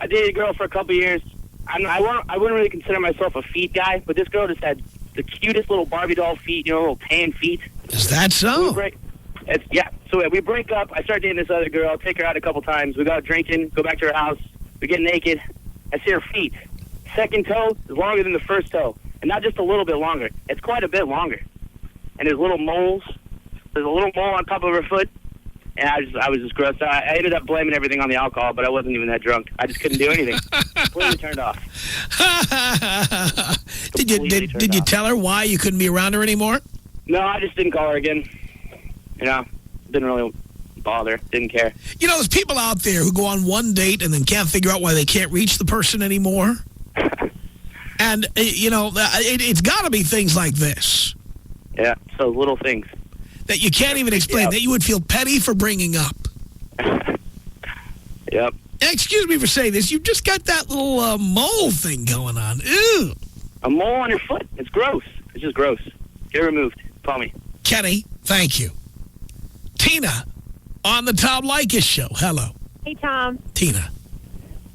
I dated a girl for a couple years. I wouldn't really consider myself a feet guy, but this girl just had the cutest little Barbie doll feet, little tan feet. Is that so? So we break up. I start dating this other girl. Take her out a couple times. We go out drinking, go back to her house. We get naked. I see her feet. Second toe is longer than the first toe. And not just a little bit longer. It's quite a bit longer. And there's little moles. There's a little mole on top of her foot. And I was just grossed out. I ended up blaming everything on the alcohol, but I wasn't even that drunk. I just couldn't do anything. Completely turned off. Did you tell her why you couldn't be around her anymore? No, I just didn't call her again. Didn't really bother. Didn't care. There's people out there who go on one date and then can't figure out why they can't reach the person anymore. And, it's got to be things like this. Yeah, so little things. That you can't even explain, that you would feel petty for bringing up. Yep. Excuse me for saying this. You've just got that little mole thing going on. Ew. A mole on your foot. It's gross. It's just gross. Get it removed. Call me. Kenny, thank you. Tina on the Tom Leykis Show. Hello. Hey, Tom. Tina.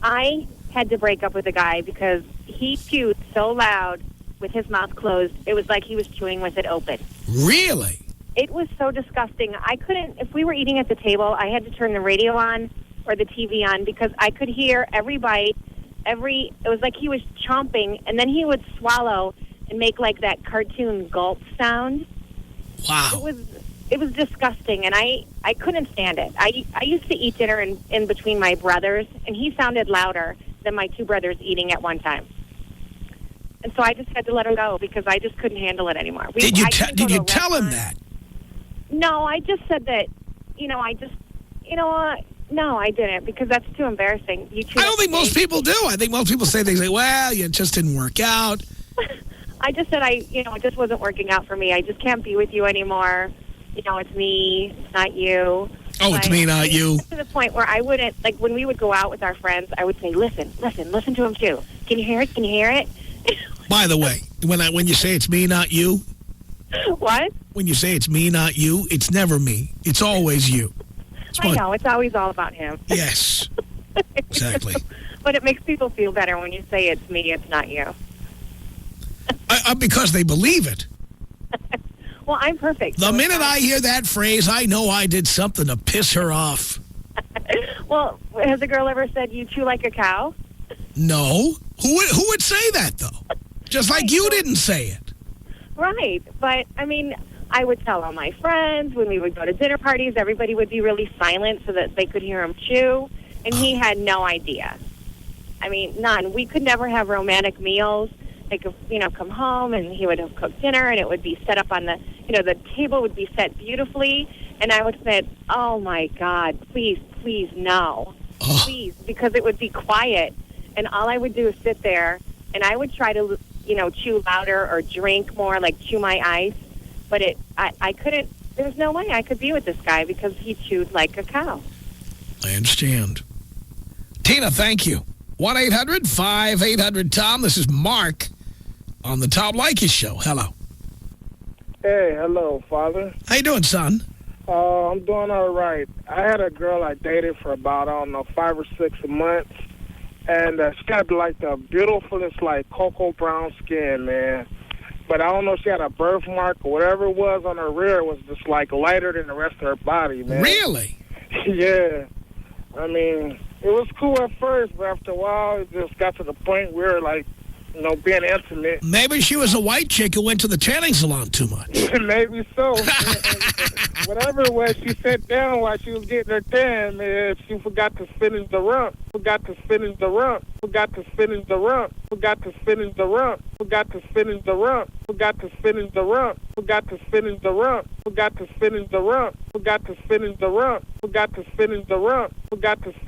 I had to break up with a guy because he chewed so loud with his mouth closed, it was like he was chewing with it open. Really? It was so disgusting. I couldn't, if we were eating at the table, I had to turn the radio on or the TV on because I could hear every bite, it was like he was chomping, and then he would swallow and make like that cartoon gulp sound. Wow. It was disgusting, and I couldn't stand it. I used to eat dinner in between my brothers, and he sounded louder than my two brothers eating at one time. And so I just had to let him go because I just couldn't handle it anymore. Did you tell him that? No, I just said that, no, I didn't because that's too embarrassing. I don't think most people do. I think most people say things like, well, it just didn't work out. I just said, it just wasn't working out for me. I just can't be with you anymore. It's me, not you. Oh, it's me, not you. To the point where I wouldn't, like when we would go out with our friends, I would say, listen to him too. Can you hear it? Can you hear it? By the way, when you say it's me, not you. What? When you say it's me, not you, it's never me. It's always you. I know. It's always all about him. Yes. Exactly. But it makes people feel better when you say it's me, it's not you. Because they believe it. Well, I'm perfect. The minute I hear that phrase, I know I did something to piss her off. Well, has a girl ever said you chew like a cow? No. Who would say that, though? Just like you didn't say it. Right. But, I would tell all my friends when we would go to dinner parties, everybody would be really silent so that they could hear him chew. And he had no idea. None. We could never have romantic meals. Like, come home and he would have cooked dinner and it would be set up on the table would be set beautifully. And I would say, oh, my God, please, no. Please, because it would be quiet. And all I would do is sit there and I would try to, chew louder or drink more, like chew my ice. But I couldn't, there's no way I could be with this guy because he chewed like a cow. I understand. Tina, thank you. 1-800-5800-TOM. This is Mark on the Tom Leykis Show. Hello. Hey, hello, Father. How you doing, son? I'm doing all right. I had a girl I dated for about, 5 or 6 months. And she got, the beautifulest, cocoa brown skin, man. But I don't know if she had a birthmark or whatever it was on her rear. It was just, lighter than the rest of her body, man. Really? Yeah. It was cool at first, but after a while, it just got to the point where, being intimate. Maybe she was a white chick who went to the tanning salon too much. Maybe so. Whatever it was, she sat down while she was getting her tan, man. She forgot to finish the rump. Forgot to finish the rump. Forgot to finish the rump. Forgot to finish the rump. Forgot to finish the rump. Forgot to finish the rump. Forgot to finish the rump. Forgot to finish the rump. Forgot to finish the rump. Forgot to finish the rump. Forgot to finish